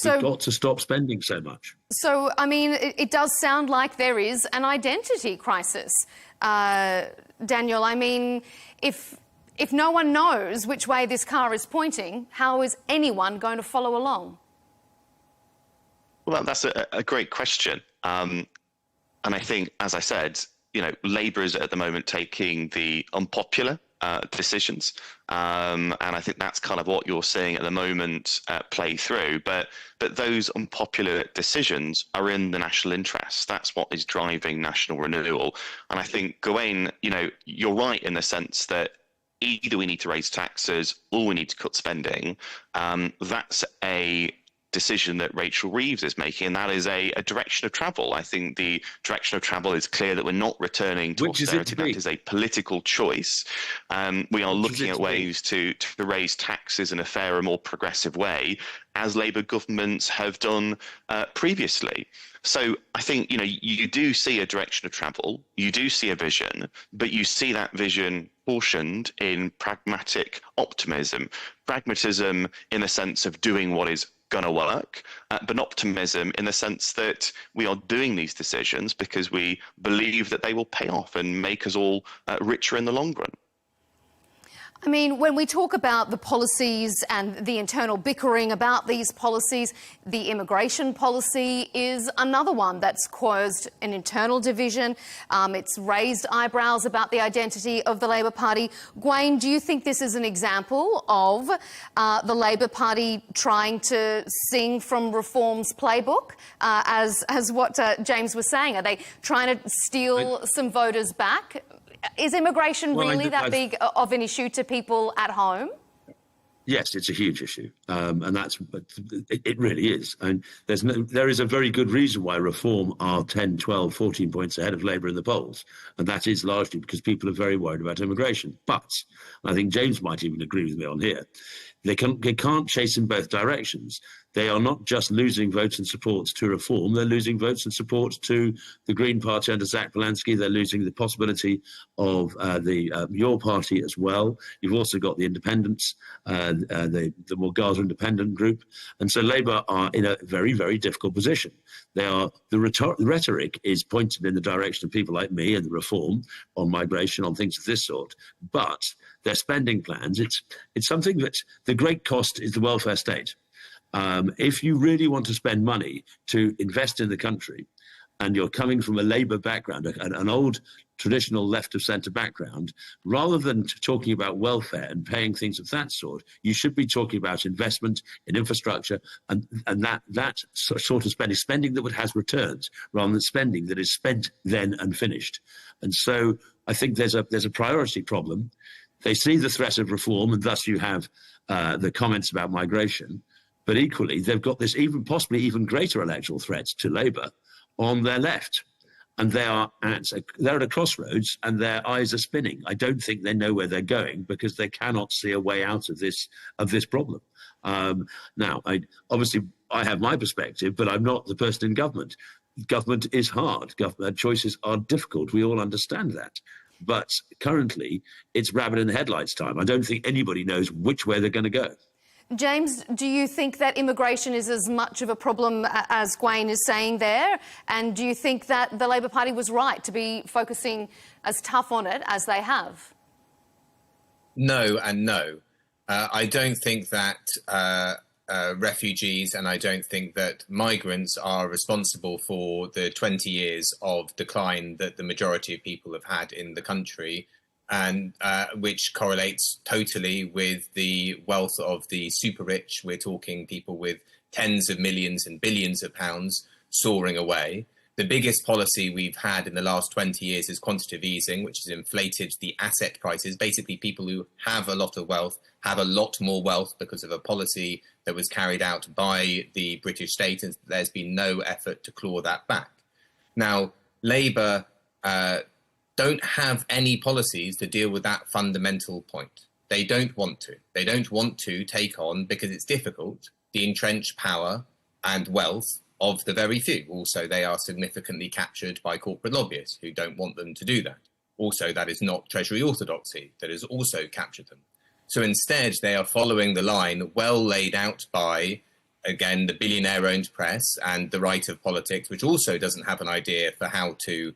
We've got to stop spending so much. So, it does sound like there is an identity crisis. Daniel, if no one knows which way this car is pointing, how is anyone going to follow along? Well, that's a great question. And I think, as I said, Labour is at the moment taking the unpopular decisions. And I think that's kind of what you're seeing at the moment play through. But those unpopular decisions are in the national interest. That's what is driving national renewal. And I think, Gawain, you're right in the sense that either we need to raise taxes or we need to cut spending. That's a decision that Rachel Reeves is making, and that is a direction of travel. I think the direction of travel is clear that we're not returning to austerity. That is a political choice. We are looking at ways to raise taxes in a fairer, more progressive way, as Labour governments have done previously. So I think, you do see a direction of travel, you do see a vision, but you see that vision portioned in pragmatic optimism. Pragmatism in the sense of doing what is going to work, but optimism in the sense that we are doing these decisions because we believe that they will pay off and make us all richer in the long run. When we talk about the policies and the internal bickering about these policies, the immigration policy is another one that's caused an internal division. It's raised eyebrows about the identity of the Labor Party. Gawain, do you think this is an example of the Labor Party trying to sing from Reform's playbook, as what James was saying? Are they trying to steal some voters back? Is immigration really that big of an issue to people at home? Yes, it's a huge issue, and it really is. And there is a very good reason why Reform are 10, 12, 14 points ahead of Labour in the polls, and that is largely because people are very worried about immigration. But I think James might even agree with me on here. They can't chase in both directions. They are not just losing votes and support to Reform, they're losing votes and support to the Green Party under Zach Belansky. They're losing the possibility of your party as well. You've also got the independents, the Morgaza Independent Group. And so Labour are in a very, very difficult position. The rhetoric is pointed in the direction of people like me and the Reform on migration, on things of this sort. But their spending plans, it's something that the great cost is the welfare state. If you really want to spend money to invest in the country, and you're coming from a Labour background, an old traditional left of centre background, rather than talking about welfare and paying things of that sort, you should be talking about investment in infrastructure and that sort of spending that has returns, rather than spending that is spent then and finished. And so I think there's a priority problem. They see the threat of Reform, and thus you have the comments about migration. But equally, they've got this possibly even greater electoral threat to Labour on their left. And they're at a crossroads and their eyes are spinning. I don't think they know where they're going because they cannot see a way out of this problem. Now, obviously, I have my perspective, but I'm not the person in government. Government is hard. Government choices are difficult. We all understand that. But currently, it's rabbit in the headlights time. I don't think anybody knows which way they're going to go. James, do you think that immigration is as much of a problem as Gwaine is saying there? And do you think that the Labor Party was right to be focusing as tough on it as they have? No and no. I don't think that refugees and I don't think that migrants are responsible for the 20 years of decline that the majority of people have had in the country, and which correlates totally with the wealth of the super rich. We're talking people with tens of millions and billions of pounds soaring away. The biggest policy we've had in the last 20 years is quantitative easing, which has inflated the asset prices. Basically, people who have a lot of wealth have a lot more wealth because of a policy that was carried out by the British state, and there's been no effort to claw that back. Now, Labour don't have any policies to deal with that fundamental point. They don't want to. They don't want to take on, because it's difficult, the entrenched power and wealth of the very few. Also, they are significantly captured by corporate lobbyists who don't want them to do that. Also, that is not Treasury orthodoxy that has also captured them. So instead, they are following the line well laid out by, again, the billionaire-owned press and the right of politics, which also doesn't have an idea for how to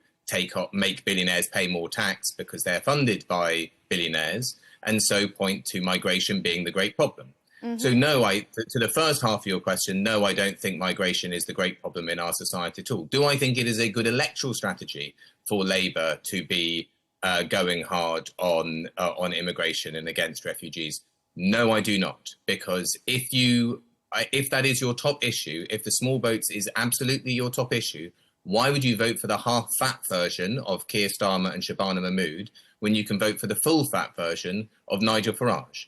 make billionaires pay more tax because they're funded by billionaires, and so point to migration being the great problem. Mm-hmm. So no, to the first half of your question, no, I don't think migration is the great problem in our society at all. Do I think it is a good electoral strategy for Labour to be going hard on immigration and against refugees? No, I do not, because if that is your top issue, if the small boats is absolutely your top issue, why would you vote for the half-fat version of Keir Starmer and Shabana Mahmood when you can vote for the full-fat version of Nigel Farage?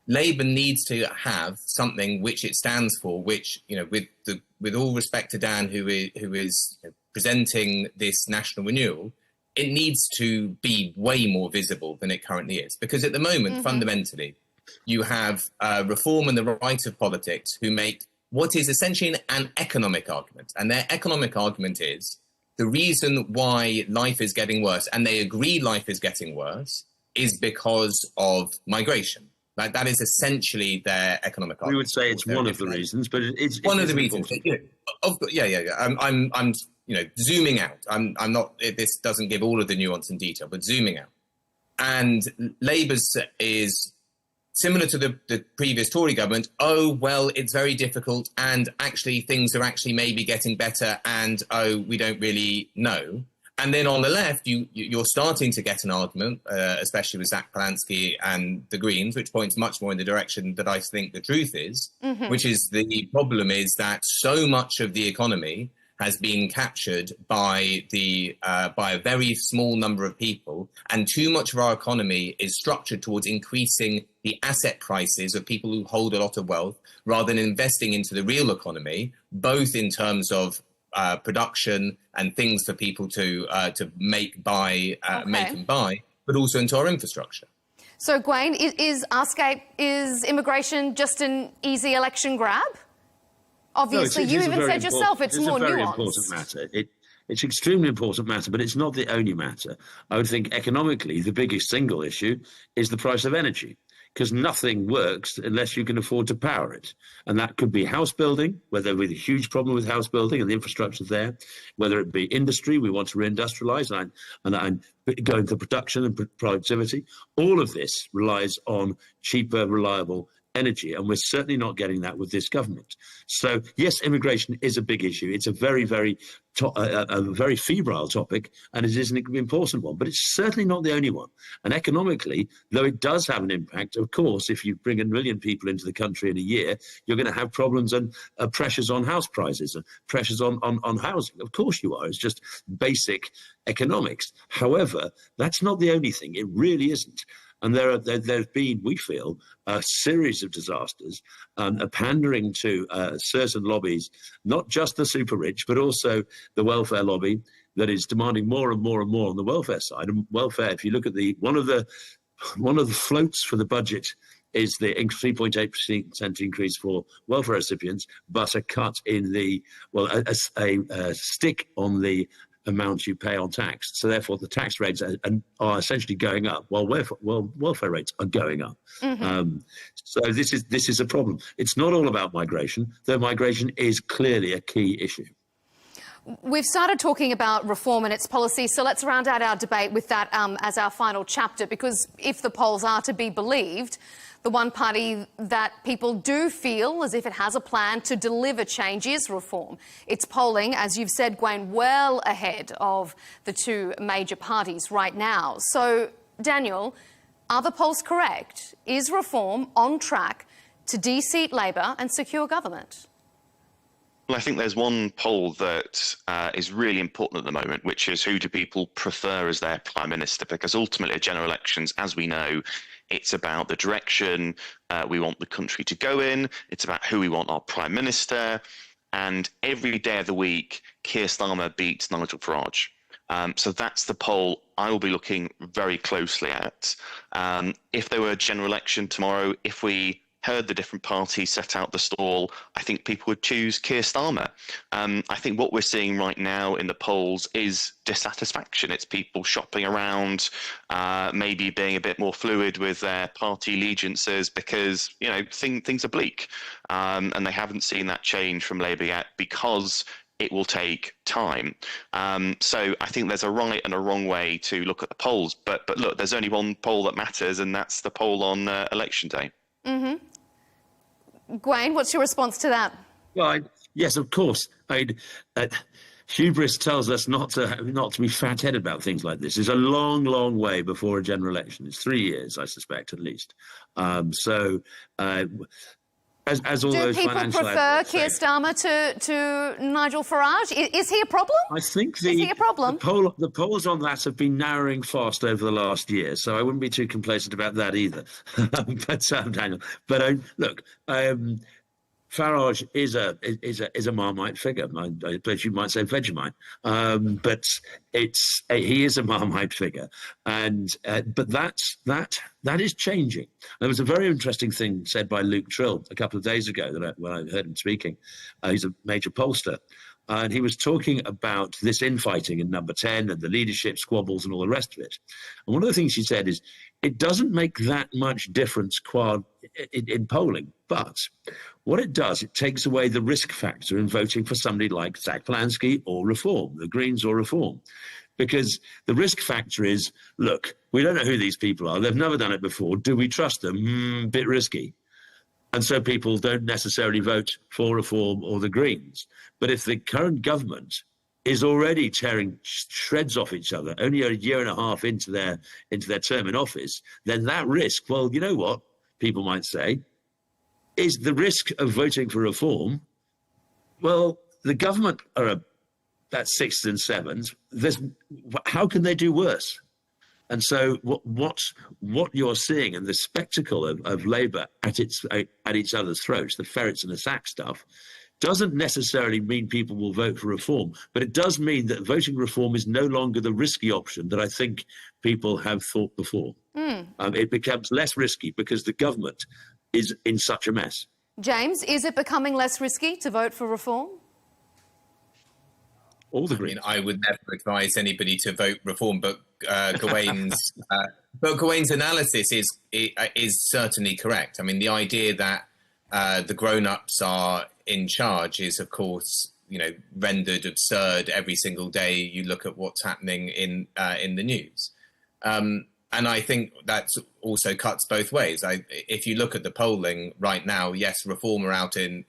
Labour needs to have something which it stands for, which, with all respect to Dan, who is presenting this national renewal, it needs to be way more visible than it currently is. Because at the moment, fundamentally, you have Reform and the right of politics who make what is essentially an economic argument. And their economic argument is the reason why life is getting worse, and they agree life is getting worse, is because of migration. Like, that is essentially their economic argument. We would say it's one of the reasons, but it's one of the reasons. I'm zooming out. I'm not. This doesn't give all of the nuance and detail, but zooming out. And Labour's is similar to the previous Tory government. Oh, well, it's very difficult, and actually things are actually maybe getting better, and we don't really know. And then on the left, you're starting to get an argument, especially with Zach Belansky and the Greens, which points much more in the direction that I think the truth is, which is the problem is that so much of the economy has been captured by a very small number of people, and too much of our economy is structured towards increasing the asset prices of people who hold a lot of wealth, rather than investing into the real economy, both in terms of production and things for people to make and buy, but also into our infrastructure. So, Gwen, is immigration just an easy election grab? Obviously, you even said yourself it's more nuanced. It's a very important matter. It's an extremely important matter, but it's not the only matter. I would think economically, the biggest single issue is the price of energy, because nothing works unless you can afford to power it. And that could be house building, where there is a huge problem with house building and the infrastructure there, whether it be industry, we want to reindustrialize and go into production and productivity. All of this relies on cheaper, reliable energy, and we're certainly not getting that with this government. So yes, immigration is a big issue. It's a very, very febrile topic, and it is an important one, but it's certainly not the only one. And economically, though it does have an impact, of course, if you bring 1 million people into the country in a year, you're going to have problems and pressures on house prices and pressures on housing. Of course you are. It's just basic economics. However, that's not the only thing. It really isn't. And there's been, we feel, a series of disasters, a pandering to certain lobbies, not just the super rich, but also the welfare lobby that is demanding more and more and more on the welfare side. And welfare, if you look at one of the floats for the budget is the 3.8% increase for welfare recipients, but a cut in a stick on the amount you pay on tax. So therefore the tax rates are essentially going up while welfare rates are going up. Mm-hmm. So this is a problem. It's not all about migration, though migration is clearly a key issue. We've started talking about reform and its policy, so let's round out our debate with that as our final chapter, because if the polls are to be believed, the one party that people do feel as if it has a plan to deliver change is Reform. It's polling, as you've said, Gwen, well ahead of the two major parties right now. So, Daniel, are the polls correct? Is Reform on track to de-seat Labor and secure government? Well, I think there's one poll that is really important at the moment, which is who do people prefer as their Prime Minister? Because ultimately, general elections, as we know, it's about the direction we want the country to go in. It's about who we want our Prime Minister. And every day of the week, Keir Starmer beats Nigel Farage. So that's the poll I will be looking very closely at. If there were a general election tomorrow, if we heard the different parties set out the stall, I think people would choose Keir Starmer. I think what we're seeing right now in the polls is dissatisfaction. It's people shopping around, maybe being a bit more fluid with their party allegiances because, you know, things are bleak. And they haven't seen that change from Labour yet because it will take time. So I think there's a right and a wrong way to look at the polls. But look, there's only one poll that matters, and that's the poll on election day. Mm-hmm. Gwen, what's your response to that? Well, yes, of course. Hubris tells us not to be fat-headed about things like this. It's a long, long way before a general election. It's 3 years, I suspect, at least. As all those financial... Do people prefer Keir Starmer to Nigel Farage? Is he a problem? I think is he a problem? The polls on that have been narrowing fast over the last year, so I wouldn't be too complacent about that either. Daniel. But look, Farage is a Marmite figure. I suppose you might say Vegemite, but he is a Marmite figure, and but that is changing. There was a very interesting thing said by Luke Trill a couple of days ago when I heard him speaking. He's a major pollster. And he was talking about this infighting in Number 10 and the leadership squabbles and all the rest of it. And one of the things he said is, it doesn't make that much difference in polling, but what it does, it takes away the risk factor in voting for somebody like Zach Polanski or Reform, the Greens or Reform. Because the risk factor is, look, we don't know who these people are. They've never done it before. Do we trust them? Bit risky. And so people don't necessarily vote for Reform or the Greens. But if the current government is already tearing shreds off each other, only a year and a half into their term in office, then that risk, well, you know what, people might say, is the risk of voting for Reform. Well, the government are that's 6s and 7s. How can they do worse? And so what you're seeing, and the spectacle of Labour at each other's throats, the ferrets and the sack stuff, doesn't necessarily mean people will vote for reform, but it does mean that voting reform is no longer the risky option that I think people have thought before. It becomes less risky because the government is in such a mess. James, is it becoming less risky to vote for reform? All the Greens. I would never advise anybody to vote reform, but Gawain's analysis is certainly correct. I mean, the idea that the grown-ups are in charge is, of course, rendered absurd every single day you look at what's happening in the news. And I think that also cuts both ways. If you look at the polling right now, yes, Reform are out in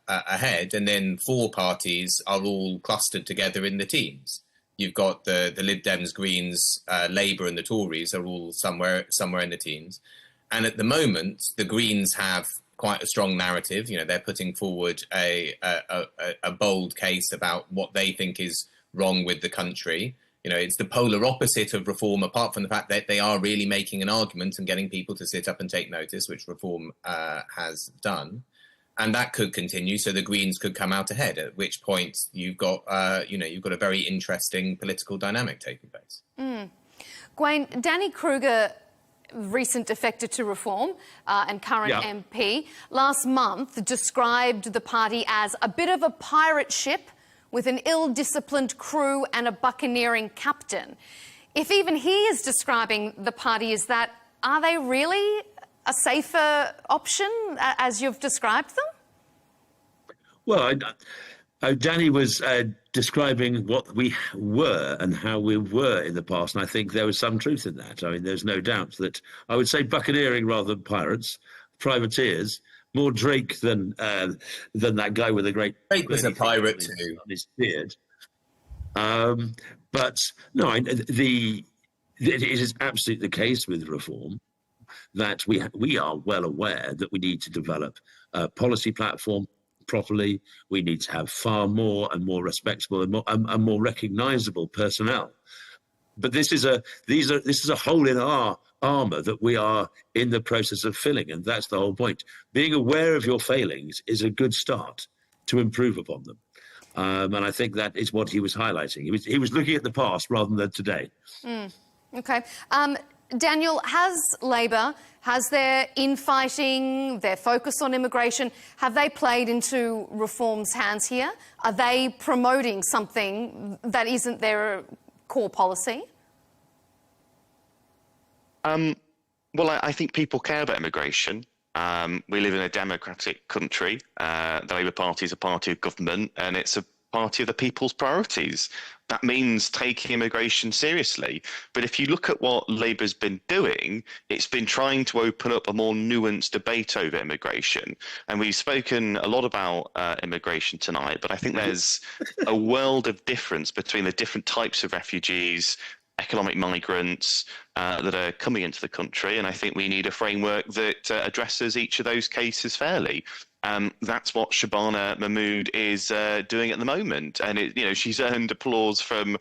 ahead, and then 4 parties are all clustered together in the teens. You've got the Lib Dems, Greens, Labour, and the Tories are all somewhere in the teens. And at the moment, the Greens have quite a strong narrative. They're putting forward a bold case about what they think is wrong with the country. It's the polar opposite of Reform, apart from the fact that they are really making an argument and getting people to sit up and take notice, which Reform has done. And that could continue, so the Greens could come out ahead, at which point you've got a very interesting political dynamic taking place. Gawain, Danny Kruger, recent defector to Reform and current MP, last month described the party as a bit of a pirate ship with an ill-disciplined crew and a buccaneering captain. If even he is describing the party as that, are they really a safer option as you've described them? Well, Danny was describing what we were and how we were in the past, and I think there was some truth in that. I mean, there's no doubt that I would say buccaneering rather than pirates, privateers, more Drake than that guy with a great... Drake was a pirate too. On his beard. But no, it is absolutely the case with Reform that we are well aware that we need to develop a policy platform properly. We need to have far more and more respectable and more recognisable personnel. But this is a hole in our armour that we are in the process of filling, and that's the whole point. Being aware of your failings is a good start to improve upon them, and I think that is what he was highlighting. He was looking at the past rather than today. Okay. Daniel, has Labor, has their infighting, their focus on immigration, have they played into Reform's hands here? Are they promoting something that isn't their core policy? Well, I think people care about immigration. We live in a democratic country. The Labour Party is a party of government, and it's a party of the people's priorities. That means taking immigration seriously. But if you look at what Labour's been doing, it's been trying to open up a more nuanced debate over immigration. And we've spoken a lot about immigration tonight, but I think there's a world of difference between the different types of refugees, economic migrants that are coming into the country. And I think we need a framework that addresses each of those cases fairly. That's what Shabana Mahmood is doing at the moment, and she's earned applause from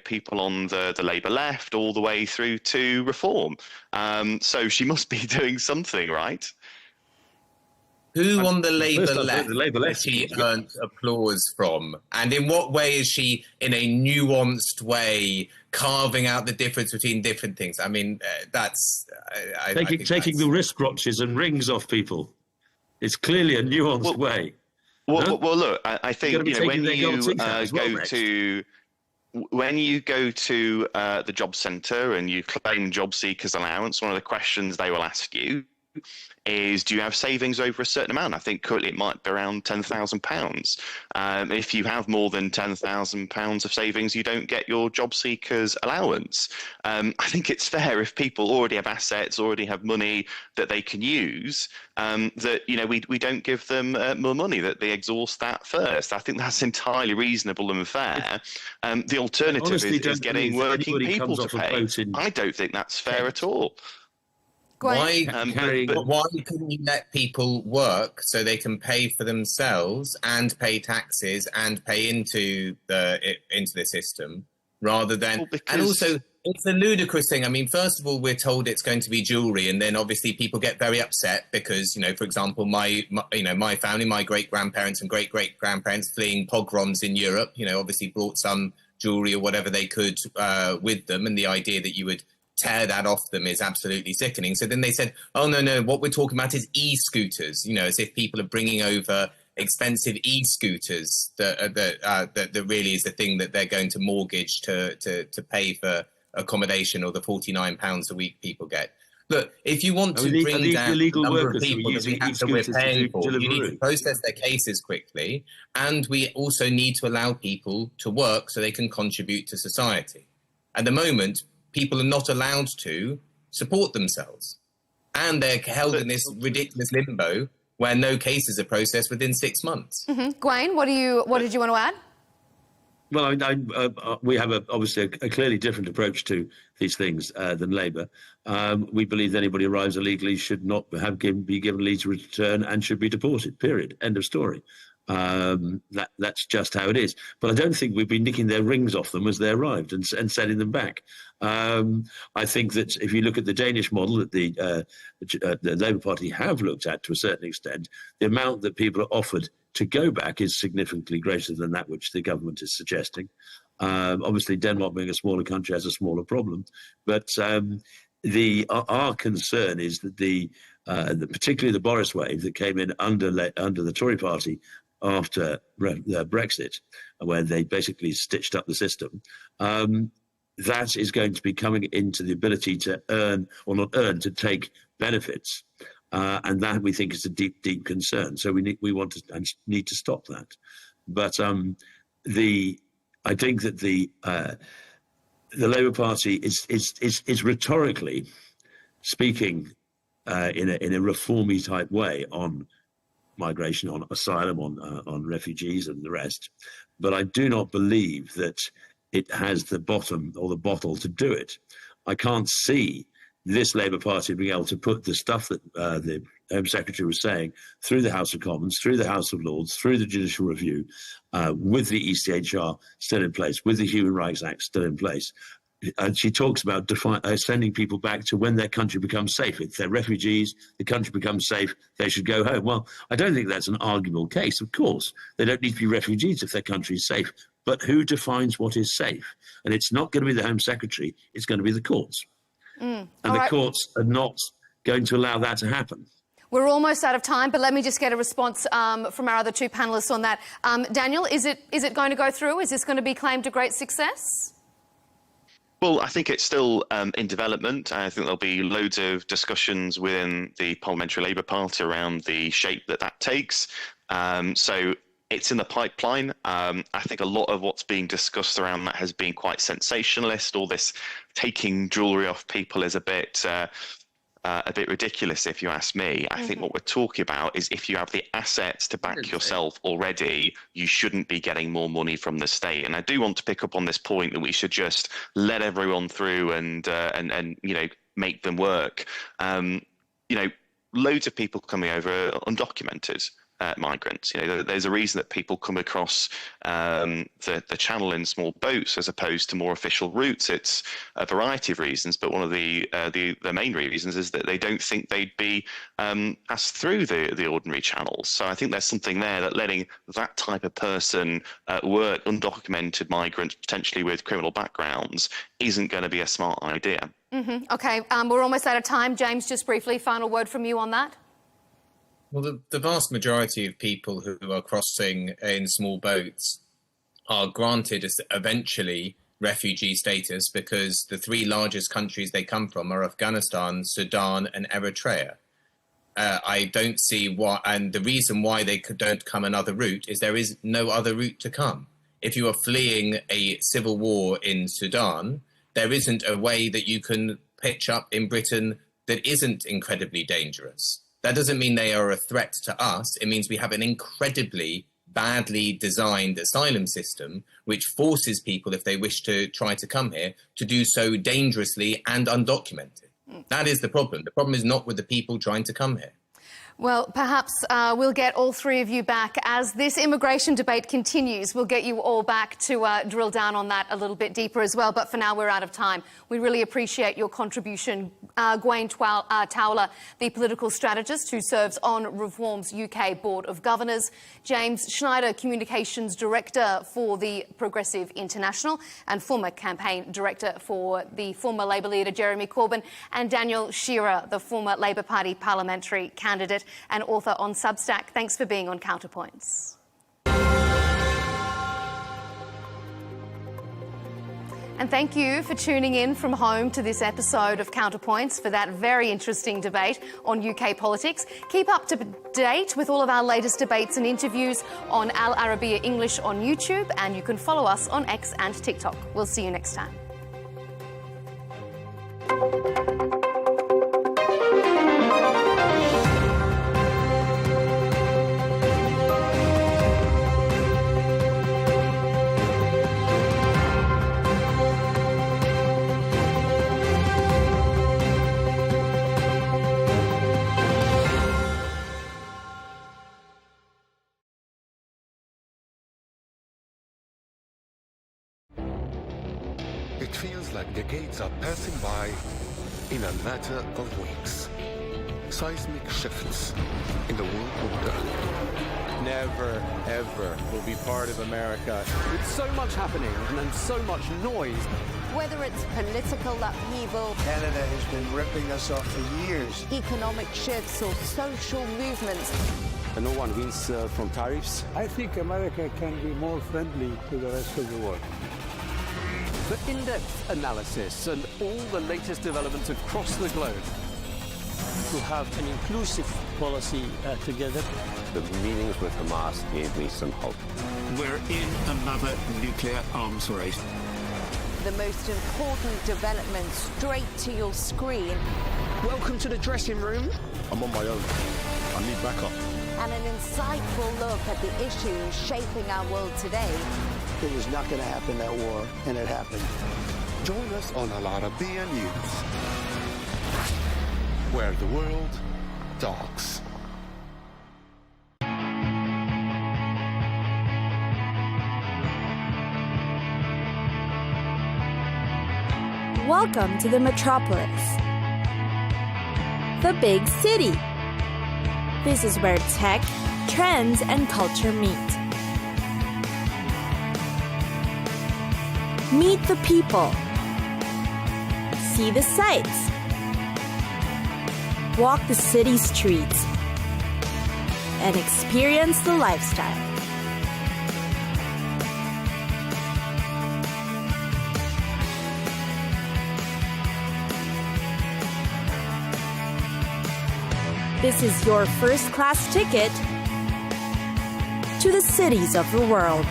people on the Labour left all the way through to Reform. So she must be doing something right. Who on the Labour left has she earned applause from, and in what way is she, in a nuanced way, carving out the difference between different things? I mean, that's taking the wristwatches and rings off people. It's clearly a nuanced way. Well, look, I think when you go to the job centre and you claim job seekers allowance, one of the questions they will ask you is, do you have savings over a certain amount? I think currently it might be around £10,000. If you have more than £10,000 of savings, you don't get your job seekers allowance. I think it's fair if people already have assets, already have money that they can use, that we don't give them more money, that they exhaust that first. I think that's entirely reasonable and fair. The alternative is getting working people to pay. I don't think that's fair at all. Why couldn't you let people work so they can pay for themselves and pay taxes and pay into the system rather than? And also, it's a ludicrous thing. I mean, first of all, we're told it's going to be jewelry, and then obviously people get very upset because, you know, for example, my family, my great-grandparents and great-great-grandparents fleeing pogroms in Europe, you know, obviously brought some jewelry or whatever they could with them, and the idea that you would tear that off them is absolutely sickening. So then they said, oh, no, what we're talking about is e-scooters, you know, as if people are bringing over expensive e-scooters that really is the thing that they're going to mortgage to pay for accommodation or the £49 a week people get. Look, if you want to bring down the number of people that we're paying for, you need to process their cases quickly, and we also need to allow people to work so they can contribute to society. At the moment, people are not allowed to support themselves, and they're held in this ridiculous limbo where no cases are processed within 6 months. Gwaine, what did you want to add? Well, we have obviously a clearly different approach to these things than Labour. We believe that anybody who arrives illegally should not be given leave to return and should be deported, period. End of story. That's just how it is. But I don't think we've been nicking their rings off them as they arrived and sending them back. I think that if you look at the Danish model that the Labour Party have looked at to a certain extent, the amount that people are offered to go back is significantly greater than that which the government is suggesting. Obviously, Denmark being a smaller country has a smaller problem, but our concern is that particularly the Boris wave that came in under the Tory party after Brexit, where they basically stitched up the system, that is going to be coming into the ability to earn, or not earn, to take benefits. And that we think is a deep, deep concern. So we want to and need to stop that. But I think that the Labour Party is rhetorically speaking in a reformy type way on migration, on asylum, on refugees and the rest. But I do not believe that it has the bottom or the bottle to do it. I can't see this Labour Party being able to put the stuff that the Home Secretary was saying through the House of Commons, through the House of Lords, through the Judicial Review, with the ECHR still in place, with the Human Rights Act still in place. And she talks about sending people back to when their country becomes safe. If they're refugees, the country becomes safe, they should go home. Well, I don't think that's an arguable case. Of course, they don't need to be refugees if their country is safe. But who defines what is safe? And it's not going to be the Home Secretary, it's going to be the courts. And the courts are not going to allow that to happen. We're almost out of time, but let me just get a response from our other two panellists on that. Daniel, is it going to go through? Is this going to be claimed a great success? Well, I think it's still in development. I think there'll be loads of discussions within the Parliamentary Labour Party around the shape that takes. So it's in the pipeline. I think a lot of what's being discussed around that has been quite sensationalist. All this taking jewellery off people is a bit ridiculous, if you ask me. I think what we're talking about is if you have the assets to back yourself already, you shouldn't be getting more money from the state. And I do want to pick up on this point that we should just let everyone through and you know, make them work. You know, loads of people coming over are undocumented. Migrants. You know, there's a reason that people come across the channel in small boats as opposed to more official routes. It's a variety of reasons, but one of the main reasons is that they don't think they'd be passed through the ordinary channels. So I think there's something there that letting that type of person work, undocumented migrants, potentially with criminal backgrounds, isn't going to be a smart idea. Okay, we're almost out of time. James, just briefly, final word from you on that. Well, the vast majority of people who are crossing in small boats are granted eventually refugee status because the three largest countries they come from are Afghanistan, Sudan and Eritrea. I don't see why, and the reason why they don't come another route is there is no other route to come. If you are fleeing a civil war in Sudan, there isn't a way that you can pitch up in Britain that isn't incredibly dangerous. That doesn't mean they are a threat to us. It means we have an incredibly badly designed asylum system, which forces people, if they wish to try to come here, to do so dangerously and undocumented. That is the problem. The problem is not with the people trying to come here. Well, perhaps we'll get all three of you back as this immigration debate continues. We'll get you all back to drill down on that a little bit deeper as well. But for now, we're out of time. We really appreciate your contribution. Gwain Towler, the political strategist who serves on Reform's UK Board of Governors. James Schneider, Communications Director for the Progressive International and former campaign director for the former Labour leader Jeremy Corbyn. And Daniel Shearer, the former Labour Party parliamentary candidate and author on Substack. Thanks for being on Counterpoints. And thank you for tuning in from home to this episode of Counterpoints for that very interesting debate on UK politics. Keep up to date with all of our latest debates and interviews on Al Arabiya English on YouTube, and you can follow us on X and TikTok. We'll see you next time. It feels like decades are passing by in a matter of weeks. Seismic shifts in the world order. Never, ever will be part of America. With so much happening and so much noise. Whether it's political upheaval, Canada has been ripping us off for years. Economic shifts or social movements. And no one wins from tariffs. I think America can be more friendly to the rest of the world. The in-depth analysis and all the latest developments across the globe. To have an inclusive policy together. The meetings with Hamas gave me some hope. We're in another nuclear arms race. The most important development straight to your screen. Welcome to the dressing room. I'm on my own. I need backup. And an insightful look at the issues shaping our world today. It was not going to happen, that war, and it happened. Join us on Al Arabiya News, where the world talks. Welcome to the metropolis, the big city. This is where tech, trends, and culture meet. Meet the people. See the sights. Walk the city streets. And experience the lifestyle. This is your first-class ticket to the cities of the world.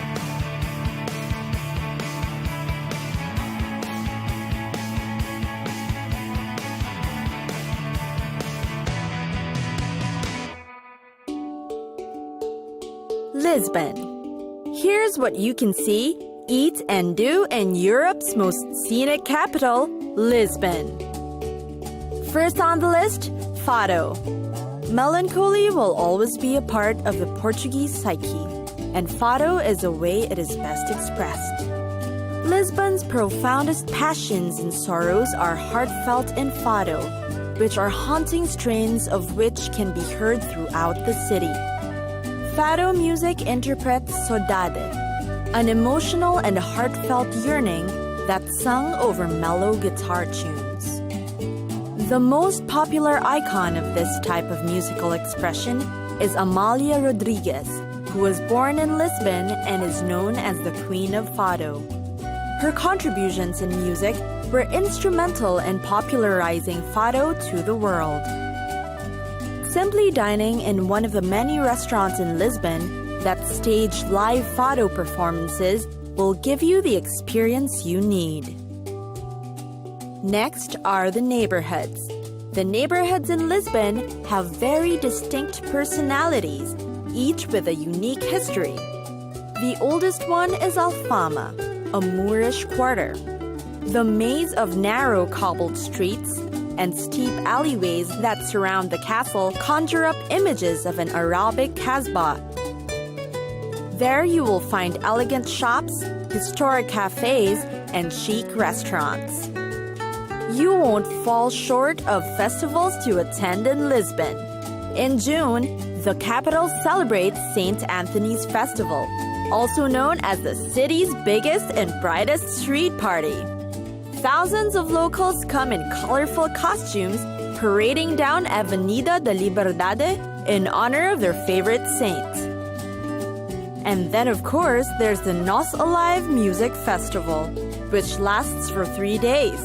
Lisbon. Here's what you can see, eat, and do in Europe's most scenic capital, Lisbon. First on the list, Fado. Melancholy will always be a part of the Portuguese psyche, and Fado is the way it is best expressed. Lisbon's profoundest passions and sorrows are heartfelt in Fado, which are haunting strains of which can be heard throughout the city. Fado music interprets saudade, an emotional and heartfelt yearning that's sung over mellow guitar tunes. The most popular icon of this type of musical expression is Amália Rodrigues, who was born in Lisbon and is known as the Queen of Fado. Her contributions in music were instrumental in popularizing Fado to the world. Simply dining in one of the many restaurants in Lisbon that stage live Fado performances will give you the experience you need. Next are the neighborhoods. The neighborhoods in Lisbon have very distinct personalities, each with a unique history. The oldest one is Alfama, a Moorish quarter. The maze of narrow cobbled streets, and steep alleyways that surround the castle conjure up images of an Arabic Casbah. There you will find elegant shops, historic cafes, and chic restaurants. You won't fall short of festivals to attend in Lisbon. In June, the capital celebrates St. Anthony's Festival, also known as the city's biggest and brightest street party. Thousands of locals come in colorful costumes, parading down Avenida da Liberdade in honor of their favorite saint. And then, of course, there's the Nos Alive Music Festival, which lasts for 3 days.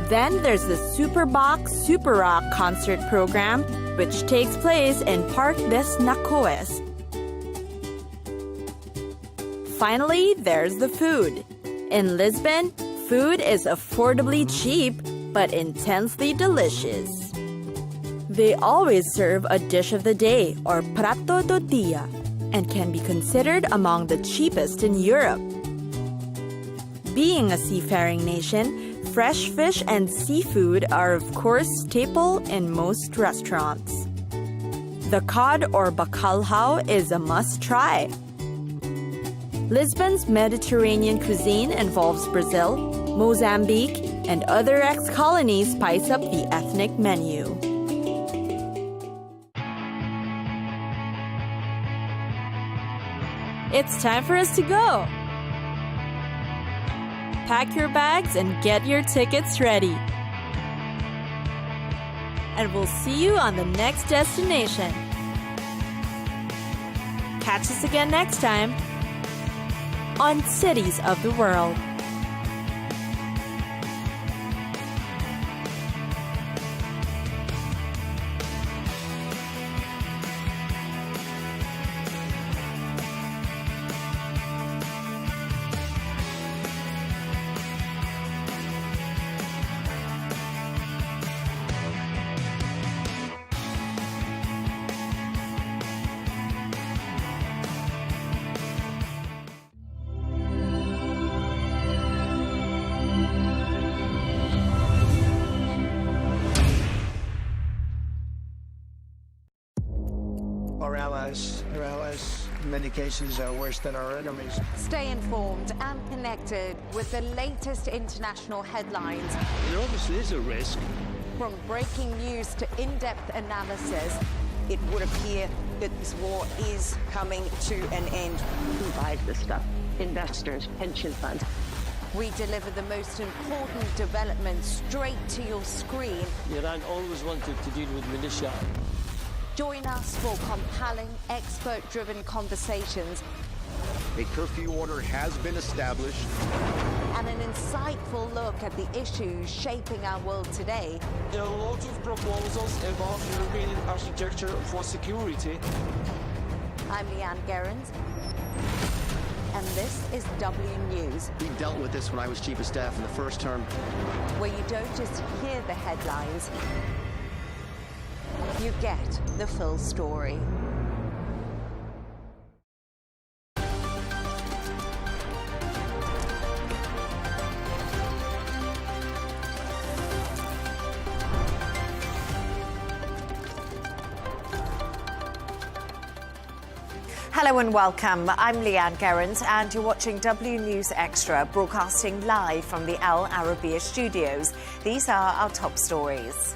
Then there's the Superbox Super Rock concert program, which takes place in Parque des Nacoes. Finally, there's the food. In Lisbon, food is affordably cheap, but intensely delicious. They always serve a dish of the day, or prato do dia, and can be considered among the cheapest in Europe. Being a seafaring nation, fresh fish and seafood are of course staple in most restaurants. The cod or bacalhau is a must-try. Lisbon's Mediterranean cuisine involves Brazil, Mozambique, and other ex-colonies spice up the ethnic menu. It's time for us to go! Pack your bags and get your tickets ready. And we'll see you on the next destination. Catch us again next time on Cities of the World. Our allies, in many cases, are worse than our enemies. Stay informed and connected with the latest international headlines. There obviously is a risk. From breaking news to in-depth analysis, it would appear that this war is coming to an end. Who buys this stuff? Investors, pension funds. we deliver the most important developments straight to your screen. Iran always wanted to deal with militia. Join us for compelling, expert-driven conversations. A curfew order has been established. And an insightful look at the issues shaping our world today. There are lots of proposals about European architecture for security. I'm Leigh Ann Gerrans, and this is W News. We dealt with this when I was Chief of Staff in the first term. Where you don't just hear the headlines, you get the full story. Hello and welcome. I'm Leigh Ann Gerrans and you're watching W News Extra, broadcasting live from the Al Arabiya studios. These are our top stories.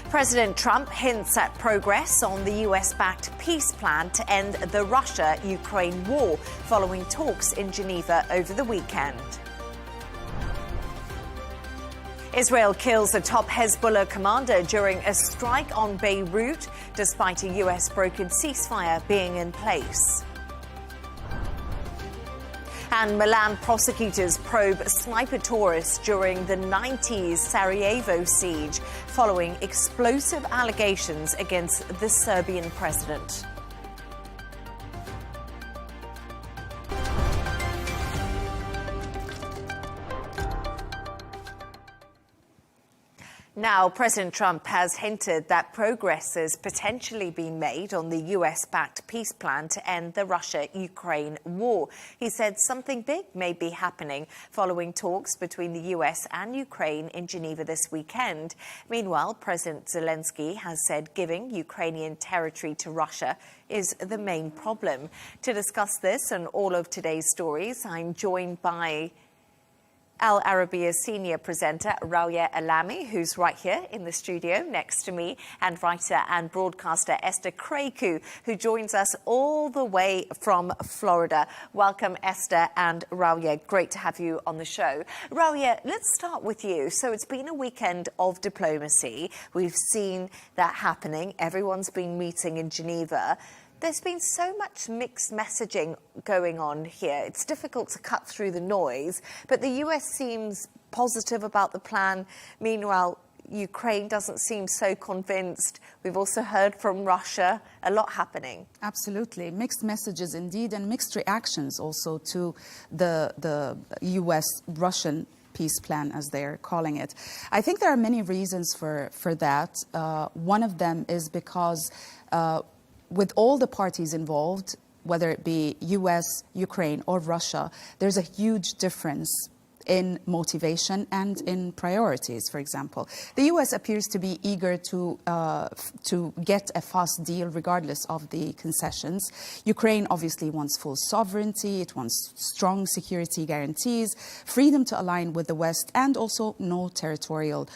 President Trump hints at progress on the US-backed peace plan to end the Russia-Ukraine war following talks in Geneva over the weekend. Israel kills a top Hezbollah commander during a strike on Beirut, despite a US-brokered ceasefire being in place. And Milan prosecutors probe sniper tourists during the 90s Sarajevo siege, following explosive allegations against the Serbian president. Now, President Trump has hinted that progress has potentially been made on the US-backed peace plan to end the Russia-Ukraine war. He said something big may be happening following talks between the US and Ukraine in Geneva this weekend. Meanwhile, President Zelensky has said giving Ukrainian territory to Russia is the main problem. To discuss this and all of today's stories, I'm joined by Al Arabiya's senior presenter, Rawiya Alami, who's right here in the studio next to me, and writer and broadcaster Esther Kraku, who joins us all the way from Florida. Welcome, Esther and Rawiya. Great to have you on the show. Rawiya, let's start with you. So it's been a weekend of diplomacy. We've seen that happening. Everyone's been meeting in Geneva. There's been so much mixed messaging going on here. It's difficult to cut through the noise, but the US seems positive about the plan. Meanwhile, Ukraine doesn't seem so convinced. We've also heard from Russia, a lot happening. Absolutely. Mixed messages indeed, and mixed reactions also to the US-Russian peace plan, as they're calling it. I think there are many reasons for that. One of them is because with all the parties involved, whether it be US, Ukraine, or Russia, there's a huge difference in motivation and in priorities, for example. The US appears to be eager to get a fast deal regardless of the concessions. Ukraine obviously wants full sovereignty, it wants strong security guarantees, freedom to align with the West, and also no territorial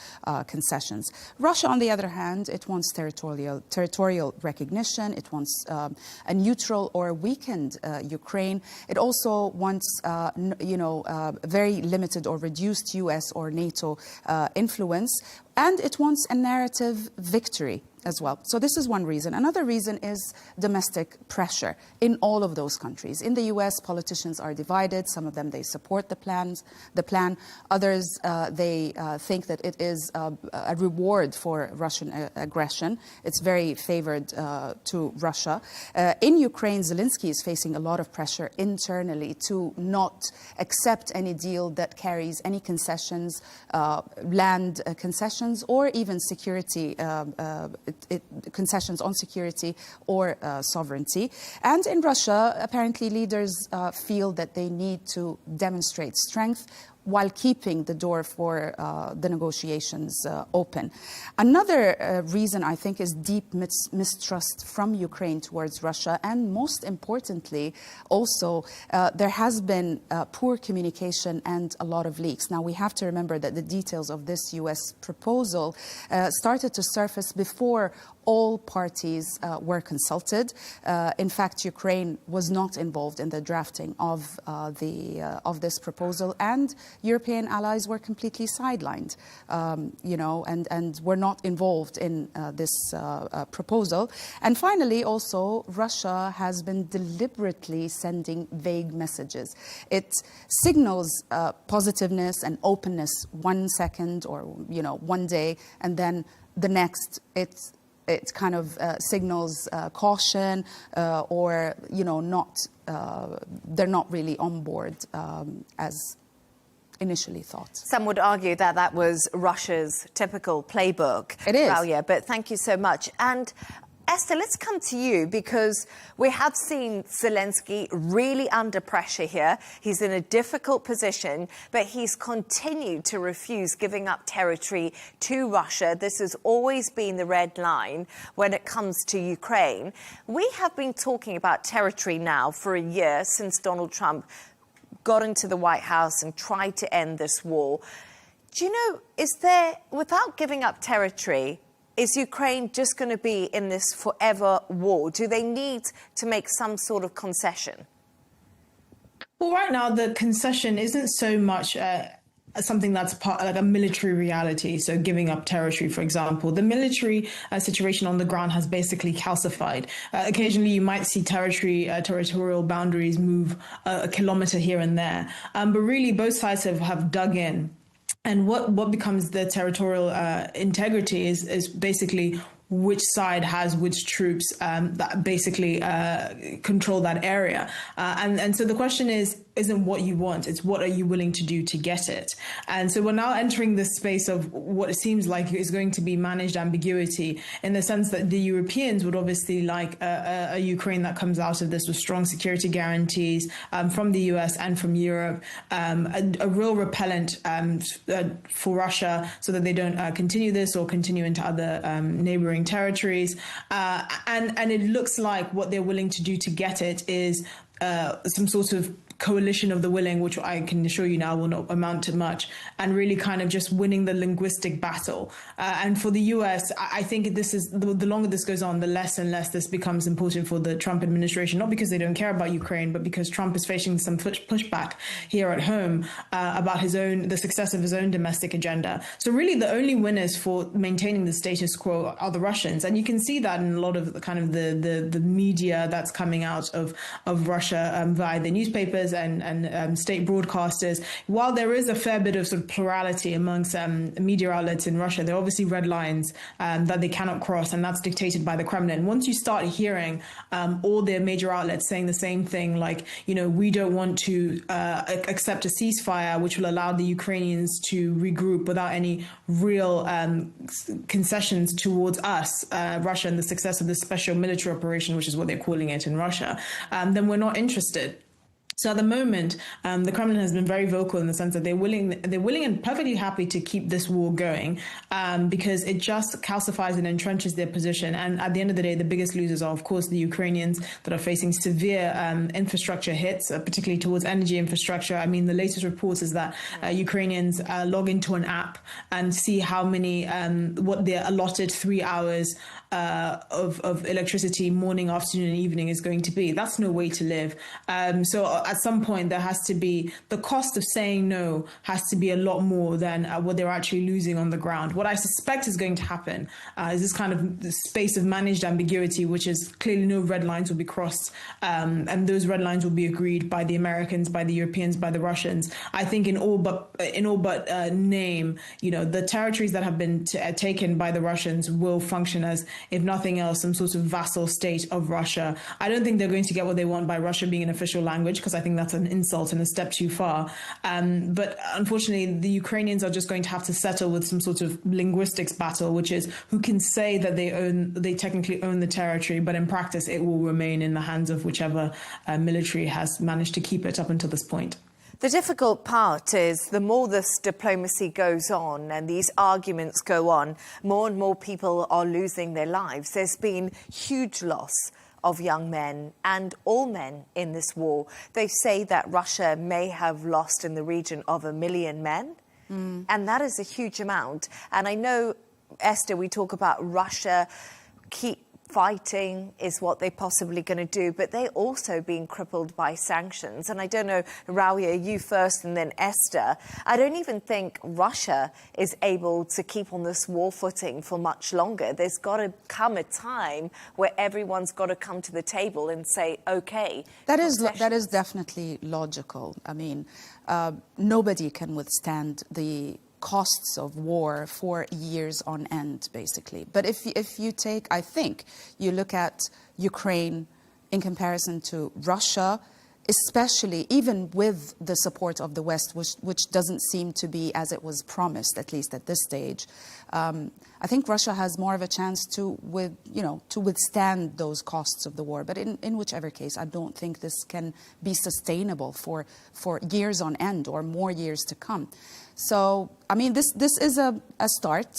concessions. Russia, on the other hand, it wants territorial recognition, it wants a neutral or weakened Ukraine. It also wants, very limited or reduced US or NATO influence, and it wants a narrative victory as well. So this is one reason. Another reason is domestic pressure in all of those countries. In the US, politicians are divided. Some of them, they support the plan. Others, they think that it is a reward for Russian aggression. It's very favored to Russia. In Ukraine, Zelensky is facing a lot of pressure internally to not accept any deal that carries any concessions, land concessions, or even security concessions on security or sovereignty. And in Russia, apparently leaders feel that they need to demonstrate strength while keeping the door for the negotiations open. Another reason, I think, is deep mistrust from Ukraine towards Russia, and most importantly, also, there has been poor communication and a lot of leaks. Now, we have to remember that the details of this US proposal started to surface before all parties were consulted. In fact, Ukraine was not involved in the drafting of this proposal, and European allies were completely sidelined, and were not involved in this proposal. And finally, also, Russia has been deliberately sending vague messages. It signals positiveness and openness 1 second or, one day, and then the next, it kind of signals caution or, they're not really on board as initially thought. Some would argue that that was Russia's typical playbook. It is. Rawiya, but thank you so much. And Esther, let's come to you, because we have seen Zelensky really under pressure here. He's in a difficult position, but he's continued to refuse giving up territory to Russia. This has always been the red line when it comes to Ukraine. We have been talking about territory now for a year since Donald Trump got into the White House and tried to end this war. Do you know, without giving up territory, is Ukraine just going to be in this forever war? Do they need to make some sort of concession? Well, right now, the concession isn't so much something that's like a military reality. So giving up territory, for example, the military situation on the ground has basically calcified. Occasionally, you might see territorial boundaries move a kilometer here and there. But really, both sides have dug in. And what becomes the territorial integrity is basically which side has which troops that basically control that area. And so the question is, isn't what you want. It's what are you willing to do to get it. And so we're now entering this space of what it seems like is going to be managed ambiguity, in the sense that the Europeans would obviously like a Ukraine that comes out of this with strong security guarantees from the US and from Europe, a real repellent for Russia so that they don't continue this or continue into other neighboring territories. And it looks like what they're willing to do to get it is some sort of coalition of the willing, which I can assure you now will not amount to much, and really kind of just winning the linguistic battle. And for the US, I think this is the longer this goes on, the less and less this becomes important for the Trump administration, not because they don't care about Ukraine, but because Trump is facing some pushback here at home about the success of his own domestic agenda. So really the only winners for maintaining the status quo are the Russians. And you can see that in a lot of the kind of the media that's coming out of Russia via the newspapers and state broadcasters. While there is a fair bit of sort of plurality amongst media outlets in Russia, there are obviously red lines that they cannot cross, and that's dictated by the Kremlin. Once you start hearing all the major outlets saying the same thing, like, we don't want to accept a ceasefire which will allow the Ukrainians to regroup without any real concessions towards us, Russia, and the success of this special military operation, which is what they're calling it in Russia, then we're not interested. So at the moment, the Kremlin has been very vocal in the sense that they're willing and perfectly happy to keep this war going because it just calcifies and entrenches their position. And at the end of the day, the biggest losers are, of course, the Ukrainians that are facing severe infrastructure hits, particularly towards energy infrastructure. I mean, the latest reports is that Ukrainians log into an app and see how many, what their allotted 3 hours of electricity morning, afternoon, and evening is going to be. That's no way to live. So at some point, there has to be the cost of saying no has to be a lot more than what they're actually losing on the ground. What I suspect is going to happen is this kind of space of managed ambiguity, which is clearly no red lines will be crossed, and those red lines will be agreed by the Americans, by the Europeans, by the Russians. I think in all but name, the territories that have been taken by the Russians will function as, if nothing else, some sort of vassal state of Russia. I don't think they're going to get what they want by Russia being an official language, because I think that's an insult and a step too far. But unfortunately, the Ukrainians are just going to have to settle with some sort of linguistics battle, which is who can say that they technically own the territory, but in practice, it will remain in the hands of whichever military has managed to keep it up until this point. The difficult part is the more this diplomacy goes on and these arguments go on, more and more people are losing their lives. There's been huge loss of young men and all men in this war. They say that Russia may have lost in the region of 1 million men, and that is a huge amount. And I know, Esther, we talk about Russia keep fighting is what they're possibly going to do, but they're also being crippled by sanctions. And I don't know, Rawiya, you first and then Esther, I don't even think Russia is able to keep on this war footing for much longer. There's got to come a time where everyone's got to come to the table and say, okay. That is definitely logical. I mean, nobody can withstand the costs of war for years on end, basically. But if you take, I think, you look at Ukraine in comparison to Russia, especially even with the support of the West, which doesn't seem to be as it was promised, at least at this stage, I think Russia has more of a chance to withstand those costs of the war. But in whichever case, I don't think this can be sustainable for years on end or more years to come. So, I mean, this is a start,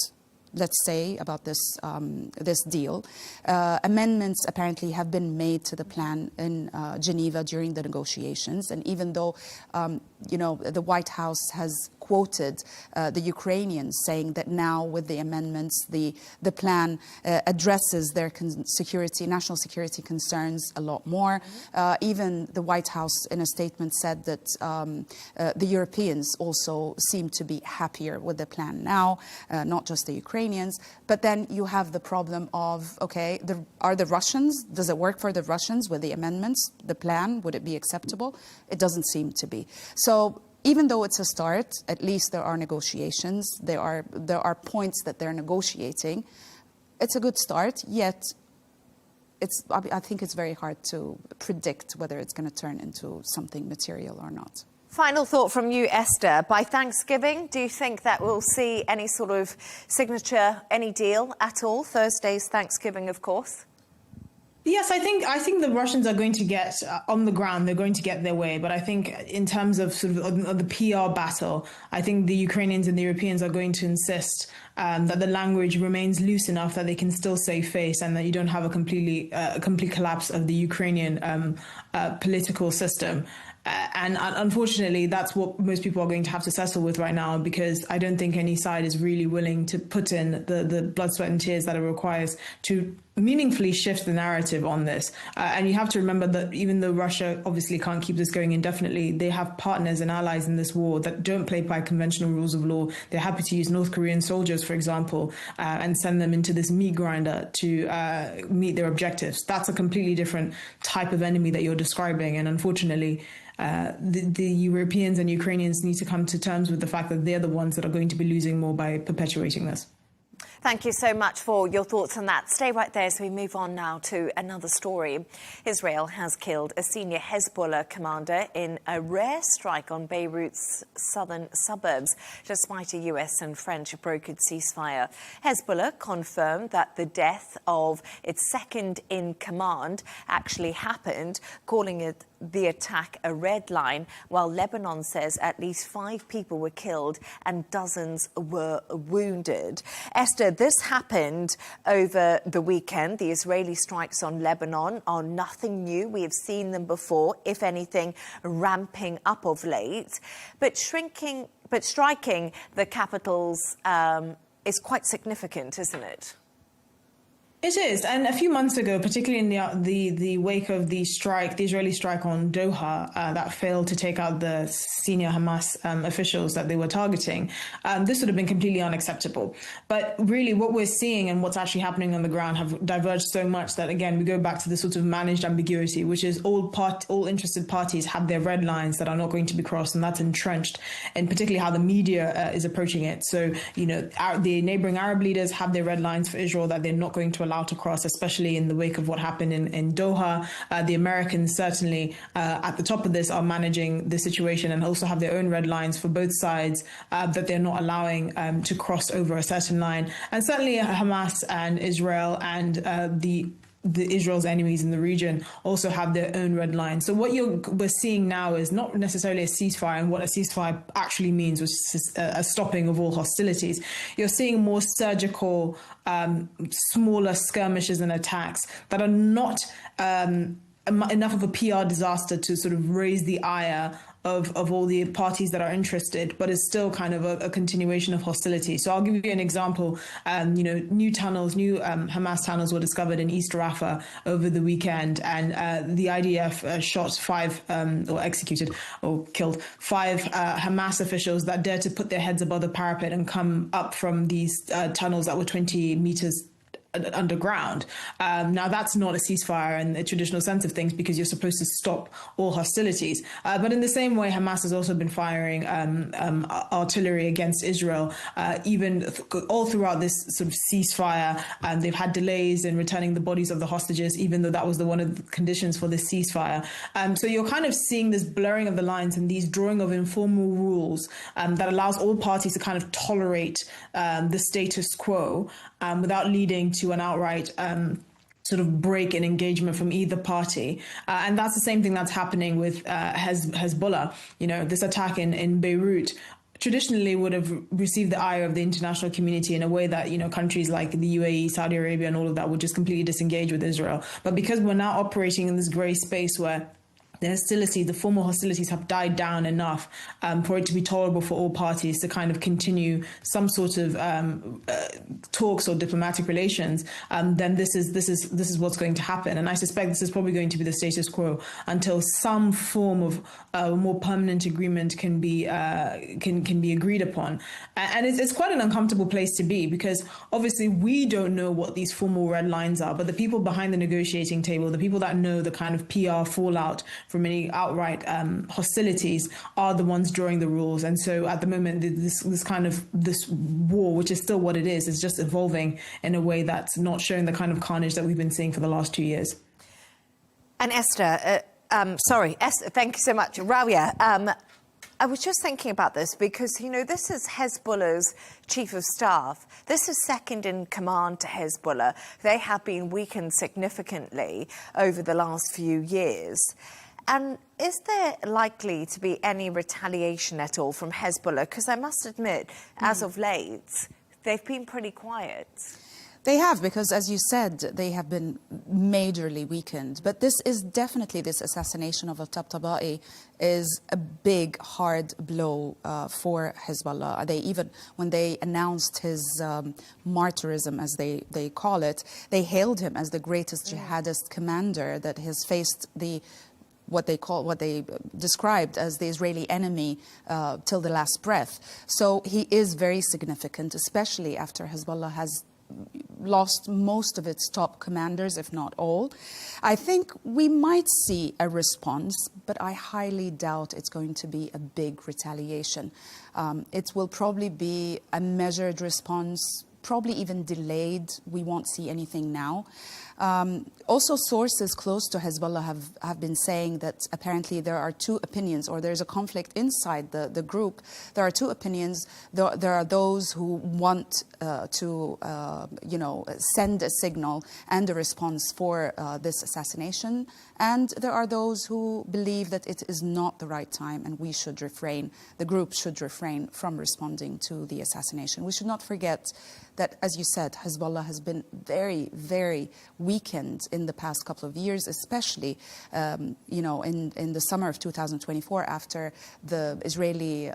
let's say, about this deal. Amendments apparently have been made to the plan in Geneva during the negotiations. And even though, the White House has quoted the Ukrainians saying that now with the amendments, the plan addresses their national security concerns a lot more. Even the White House in a statement said that the Europeans also seem to be happier with the plan now, not just the Ukrainians. But then you have the problem of, okay, are the Russians, does it work for the Russians with the amendments, the plan, would it be acceptable? It doesn't seem to be. So even though it's a start, at least there are negotiations, there are points that they're negotiating. It's a good start, yet I think it's very hard to predict whether it's going to turn into something material or not. Final thought from you, Esther. By Thanksgiving, do you think that we'll see any sort of signature, any deal at all? Thursday's Thanksgiving, of course. Yes, I think the Russians are going to get on the ground. They're going to get their way. But I think in terms of sort of the PR battle, I think the Ukrainians and the Europeans are going to insist that the language remains loose enough that they can still save face, and that you don't have a complete collapse of the Ukrainian political system. And unfortunately, that's what most people are going to have to settle with right now, because I don't think any side is really willing to put in the blood, sweat and tears that it requires to meaningfully shift the narrative on this. And you have to remember that even though Russia obviously can't keep this going indefinitely, they have partners and allies in this war that don't play by conventional rules of law. They're happy to use North Korean soldiers, for example, and send them into this meat grinder to meet their objectives. That's a completely different type of enemy that you're describing. And unfortunately, the Europeans and Ukrainians need to come to terms with the fact that they're the ones that are going to be losing more by perpetuating this. Thank you so much for your thoughts on that. Stay right there as we move on now to another story. Israel has killed a senior Hezbollah commander in a rare strike on Beirut's southern suburbs, despite a US and French brokered ceasefire. Hezbollah confirmed that the death of its second-in-command actually happened, calling it the attack a red line, while Lebanon says at least 5 people were killed and dozens were wounded. Esther, this happened over the weekend. The Israeli strikes on Lebanon are nothing new. We have seen them before, if anything, ramping up of late. But striking the capitals is quite significant, isn't it? It is, and a few months ago, particularly in the wake of the strike, the Israeli strike on Doha, that failed to take out the senior Hamas officials that they were targeting, this would have been completely unacceptable. But really, what we're seeing and what's actually happening on the ground have diverged so much that, again, we go back to the sort of managed ambiguity, which is all interested parties have their red lines that are not going to be crossed, and that's entrenched, and particularly how the media is approaching it. So, you know, the neighboring Arab leaders have their red lines for Israel that they're not going to allow to cross, especially in the wake of what happened in Doha. The Americans certainly at the top of this are managing the situation and also have their own red lines for both sides that they're not allowing to cross over a certain line. And certainly Hamas and Israel and the Israel's enemies in the region also have their own red lines. So what we're seeing now is not necessarily a ceasefire, and what a ceasefire actually means, which is a stopping of all hostilities. You're seeing more surgical, smaller skirmishes and attacks that are not enough of a PR disaster to sort of raise the ire of all the parties that are interested, but it's still kind of a continuation of hostility. So I'll give you an example. New Hamas tunnels were discovered in East Rafah over the weekend, and the IDF shot 5 or executed or killed 5 Hamas officials that dared to put their heads above the parapet and come up from these tunnels that were 20 meters underground. Now, that's not a ceasefire in the traditional sense of things, because you're supposed to stop all hostilities. But in the same way, Hamas has also been firing artillery against Israel, even all throughout this sort of ceasefire. They've had delays in returning the bodies of the hostages, even though that was one of the conditions for this ceasefire. So you're kind of seeing this blurring of the lines and these drawing of informal rules that allows all parties to kind of tolerate the status quo without leading to an outright sort of break in engagement from either party. And that's the same thing that's happening with Hezbollah. You know, this attack in Beirut traditionally would have received the ire of the international community in a way that, you know, countries like the UAE, Saudi Arabia and all of that would just completely disengage with Israel. But because we're now operating in this grey space where the formal hostilities have died down enough for it to be tolerable for all parties to kind of continue some sort of talks or diplomatic relations, then this is what's going to happen. And I suspect this is probably going to be the status quo until some form of more permanent agreement can be agreed upon. And it's quite an uncomfortable place to be, because obviously we don't know what these formal red lines are, but the people behind the negotiating table, the people that know the kind of PR fallout from any outright hostilities, are the ones drawing the rules. And so at the moment, this war, which is still what it is, years is just evolving in a way that's not showing the kind of carnage that we've been seeing for the last 2 years. And Esther, Esther, thank you so much. Rawia, I was just thinking about this because, you know, this is Hezbollah's chief of staff. This is second in command to Hezbollah. They have been weakened significantly over the last few years. And is there likely to be any retaliation at all from Hezbollah? Because I must admit, as of late, they've been pretty quiet. They have, because as you said, they have been majorly weakened. But this assassination of al-Tabtabai is a big, hard blow for Hezbollah. They even, when they announced his martyrism, as they call it, they hailed him as the greatest jihadist commander that has faced what they described as the Israeli enemy till the last breath. So he is very significant, especially after Hezbollah has lost most of its top commanders, if not all. I think we might see a response, but I highly doubt it's going to be a big retaliation. It will probably be a measured response, probably even delayed. We won't see anything now. Also, sources close to Hezbollah have been saying that apparently there are two opinions, or there's a conflict inside the group. There are two opinions. There are those who want to send a signal and a response for this assassination, and there are those who believe that it is not the right time and the group should refrain from responding to the assassination. We should not forget that, as you said, Hezbollah has been very, very weakened in the past couple of years, especially, in the summer of 2024, after the Israeli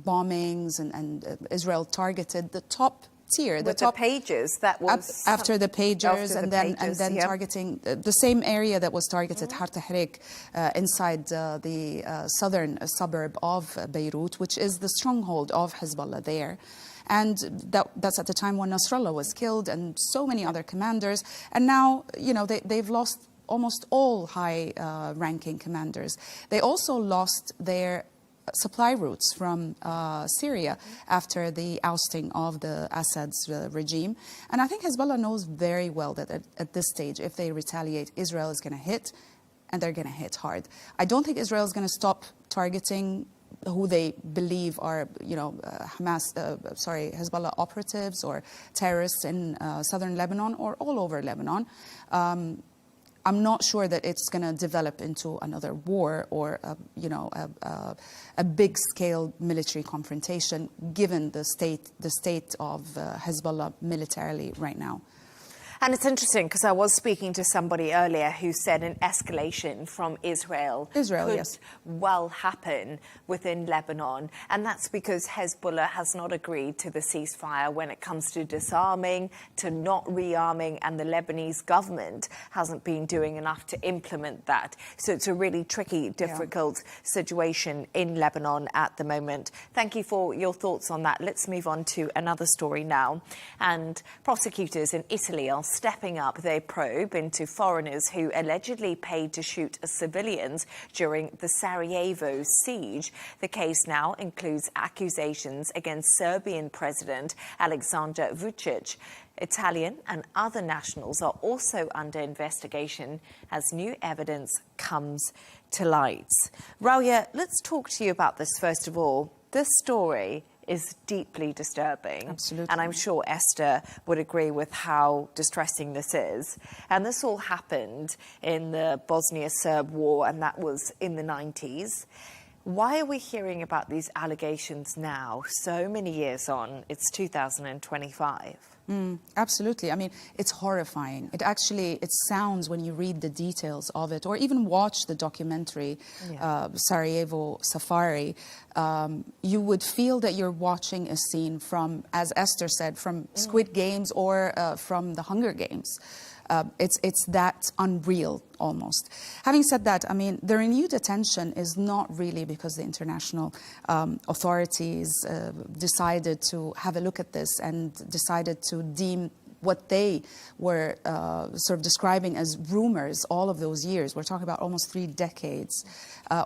bombings and Israel targeted the top tier, the pagers. That was after the pagers, and then targeting the same area that was targeted, Har Tahrik, inside the southern suburb of Beirut, which is the stronghold of Hezbollah there. And that's at the time when Nasrallah was killed and so many other commanders. And now, they've lost almost all high-ranking commanders. They also lost their supply routes from Syria after the ousting of the Assad's regime. And I think Hezbollah knows very well that at this stage, if they retaliate, Israel is going to hit, and they're going to hit hard. I don't think Israel is going to stop targeting who they believe are, Hezbollah operatives or terrorists in southern Lebanon or all over Lebanon. I'm not sure that it's going to develop into another war or, a big-scale military confrontation, given the state of Hezbollah militarily right now. And it's interesting because I was speaking to somebody earlier who said an escalation from Israel could well happen within Lebanon. And that's because Hezbollah has not agreed to the ceasefire when it comes to disarming, to not rearming, and the Lebanese government hasn't been doing enough to implement that. So it's a really tricky, difficult situation in Lebanon at the moment. Thank you for your thoughts on that. Let's move on to another story now. And prosecutors in Italy are stepping up their probe into foreigners who allegedly paid to shoot civilians during the Sarajevo siege. The case now includes accusations against Serbian President Aleksandar Vučić. Italian and other nationals are also under investigation as new evidence comes to light. Rawia, let's talk to you about this first of all. This story is deeply disturbing. Absolutely. And I'm sure Esther would agree with how distressing this is. And this all happened in the Bosnia-Serb war, and that was in the 90s. Why are we hearing about these allegations now, so many years on? It's 2025. Absolutely. I mean, it's horrifying. It sounds, when you read the details of it, or even watch the documentary, Sarajevo Safari, you would feel that you're watching a scene from, as Esther said, from Squid Games or from the Hunger Games. It's that unreal, almost. Having said that, I mean, the renewed attention is not really because the international authorities decided to have a look at this and decided to deem what they were sort of describing as rumors all of those years, we're talking about almost 3 decades,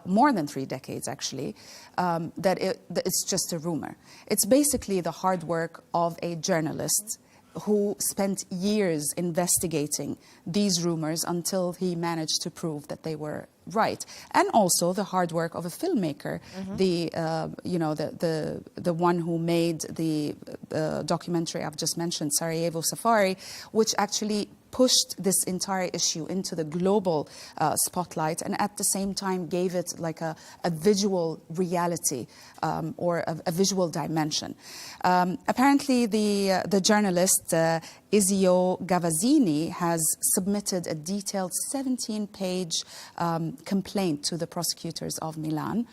more than 3 decades actually, that it's just a rumor. It's basically the hard work of a journalist who spent years investigating these rumors until he managed to prove that they were right, and also the hard work of a filmmaker, the one who made the documentary I've just mentioned, Sarajevo Safari, which actually pushed this entire issue into the global spotlight, and at the same time gave it like a visual reality or a visual dimension. Apparently, the journalist Ezio Gavazzini has submitted a detailed 17-page complaint to the prosecutors of Milan.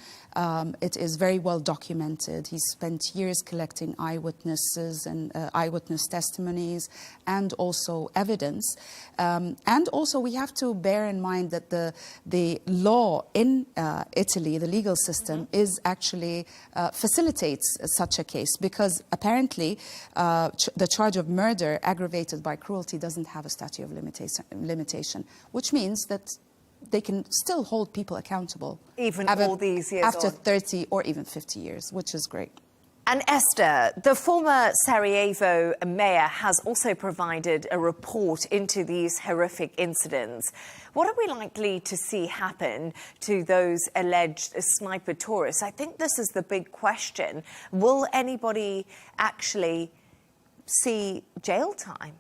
It is very well documented. He spent years collecting eyewitnesses and eyewitness testimonies and also evidence. And also we have to bear in mind that the law in Italy, the legal system, is actually facilitates such a case, because apparently the charge of murder aggravated by cruelty doesn't have a statute of limitation, which means that they can still hold people accountable. Even all these years after on. 30 or even 50 years, which is great. And Esther, the former Sarajevo mayor has also provided a report into these horrific incidents. What are we likely to see happen to those alleged sniper tourists? I think this is the big question. Will anybody actually see jail time?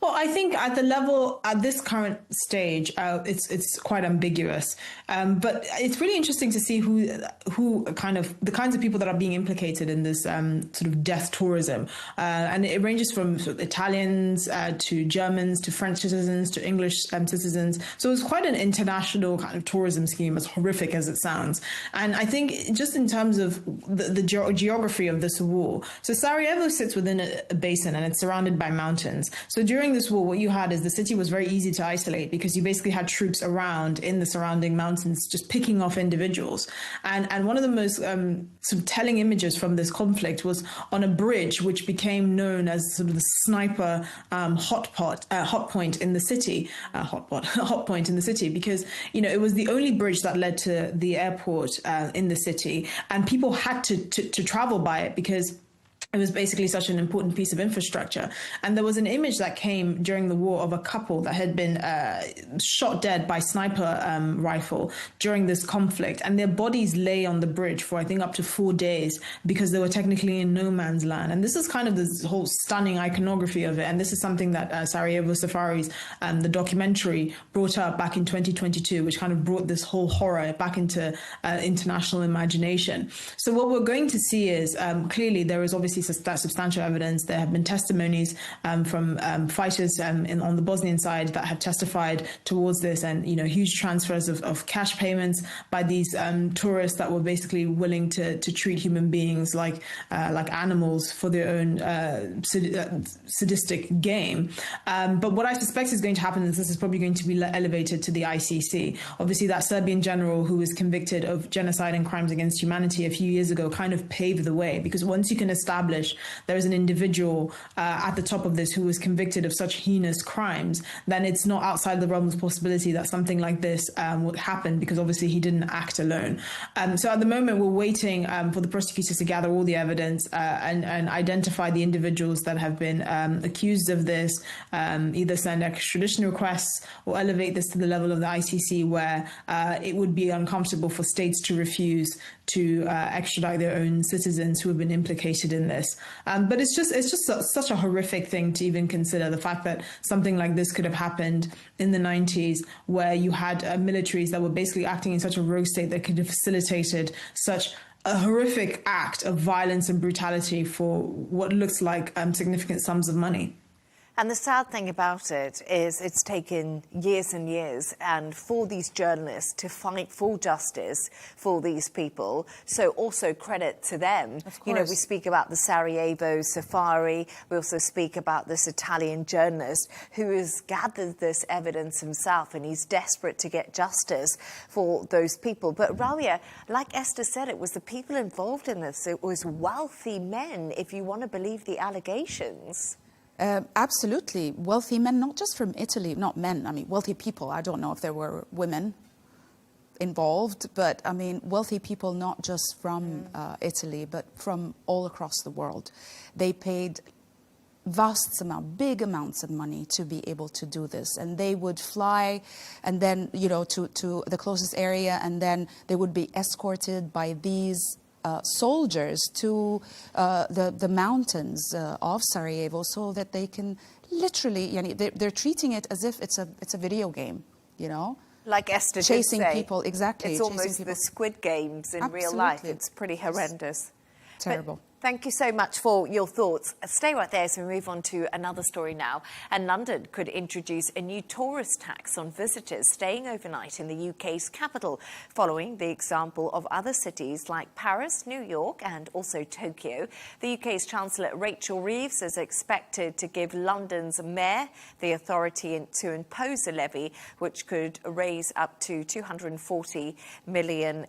Well, I think at the level, at this current stage, it's quite ambiguous. But it's really interesting to see who kind of, the kinds of people that are being implicated in this sort of death tourism. And it ranges from sort of Italians to Germans to French citizens to English citizens. So it's quite an international kind of tourism scheme, as horrific as it sounds. And I think just in terms of the geography of this war, so Sarajevo sits within a basin and it's surrounded by mountains. So during this war, what you had is the city was very easy to isolate because you basically had troops around in the surrounding mountains just picking off individuals. And one of the most sort of telling images from this conflict was on a bridge which became known as sort of the sniper hot point in the city, hot point in the city, because, you know, it was the only bridge that led to the airport in the city, and people had to travel by it because it was basically such an important piece of infrastructure. And there was an image that came during the war of a couple that had been shot dead by sniper rifle during this conflict. And their bodies lay on the bridge for, I think, up to 4 days because they were technically in no man's land. And this is kind of this whole stunning iconography of it. And this is something that Sarajevo Safaris, the documentary, brought up back in 2022, which kind of brought this whole horror back into international imagination. So what we're going to see is clearly there is obviously that substantial evidence. There have been testimonies from fighters on the Bosnian side that have testified towards this, and, you know, huge transfers of cash payments by these tourists that were basically willing to treat human beings like animals for their own sadistic game. But what I suspect is going to happen is this is probably going to be elevated to the ICC. Obviously, that Serbian general who was convicted of genocide and crimes against humanity a few years ago kind of paved the way, because once you can establish there is an individual at the top of this who was convicted of such heinous crimes, then it's not outside the realm of possibility that something like this would happen, because obviously he didn't act alone. So at the moment, we're waiting for the prosecutors to gather all the evidence and identify the individuals that have been accused of this, either send extradition requests or elevate this to the level of the ICC, where it would be uncomfortable for states to refuse to extradite their own citizens who have been implicated in this. But it's just such a horrific thing to even consider, the fact that something like this could have happened in the 90s, where you had militaries that were basically acting in such a rogue state that could have facilitated such a horrific act of violence and brutality for what looks like significant sums of money. And the sad thing about it is it's taken years and years, and for these journalists to fight for justice for these people. So also credit to them. You know, we speak about the Sarajevo Safari. We also speak about this Italian journalist who has gathered this evidence himself, and he's desperate to get justice for those people. But Rabia, like Esther said, it was the people involved in this. It was wealthy men, if you want to believe the allegations. Absolutely. Wealthy men, not just from Italy, not men, I mean, wealthy people. I don't know if there were women involved, but I mean, wealthy people not just from Italy, but from all across the world. They paid big amounts of money to be able to do this. And they would fly and then, you know, to the closest area, and then they would be escorted by these soldiers to the mountains of Sarajevo, so that they can literally, you know, they're treating it as if it's a video game, you know? Like Esther chasing did say, people, exactly. It's almost the Squid Games in real life. It's pretty horrendous. Terrible. But thank you so much for your thoughts. Stay right there as we move on to another story now. And London could introduce a new tourist tax on visitors staying overnight in the UK's capital, following the example of other cities like Paris, New York and also Tokyo. The UK's Chancellor Rachel Reeves is expected to give London's mayor the authority to impose a levy which could raise up to £240 million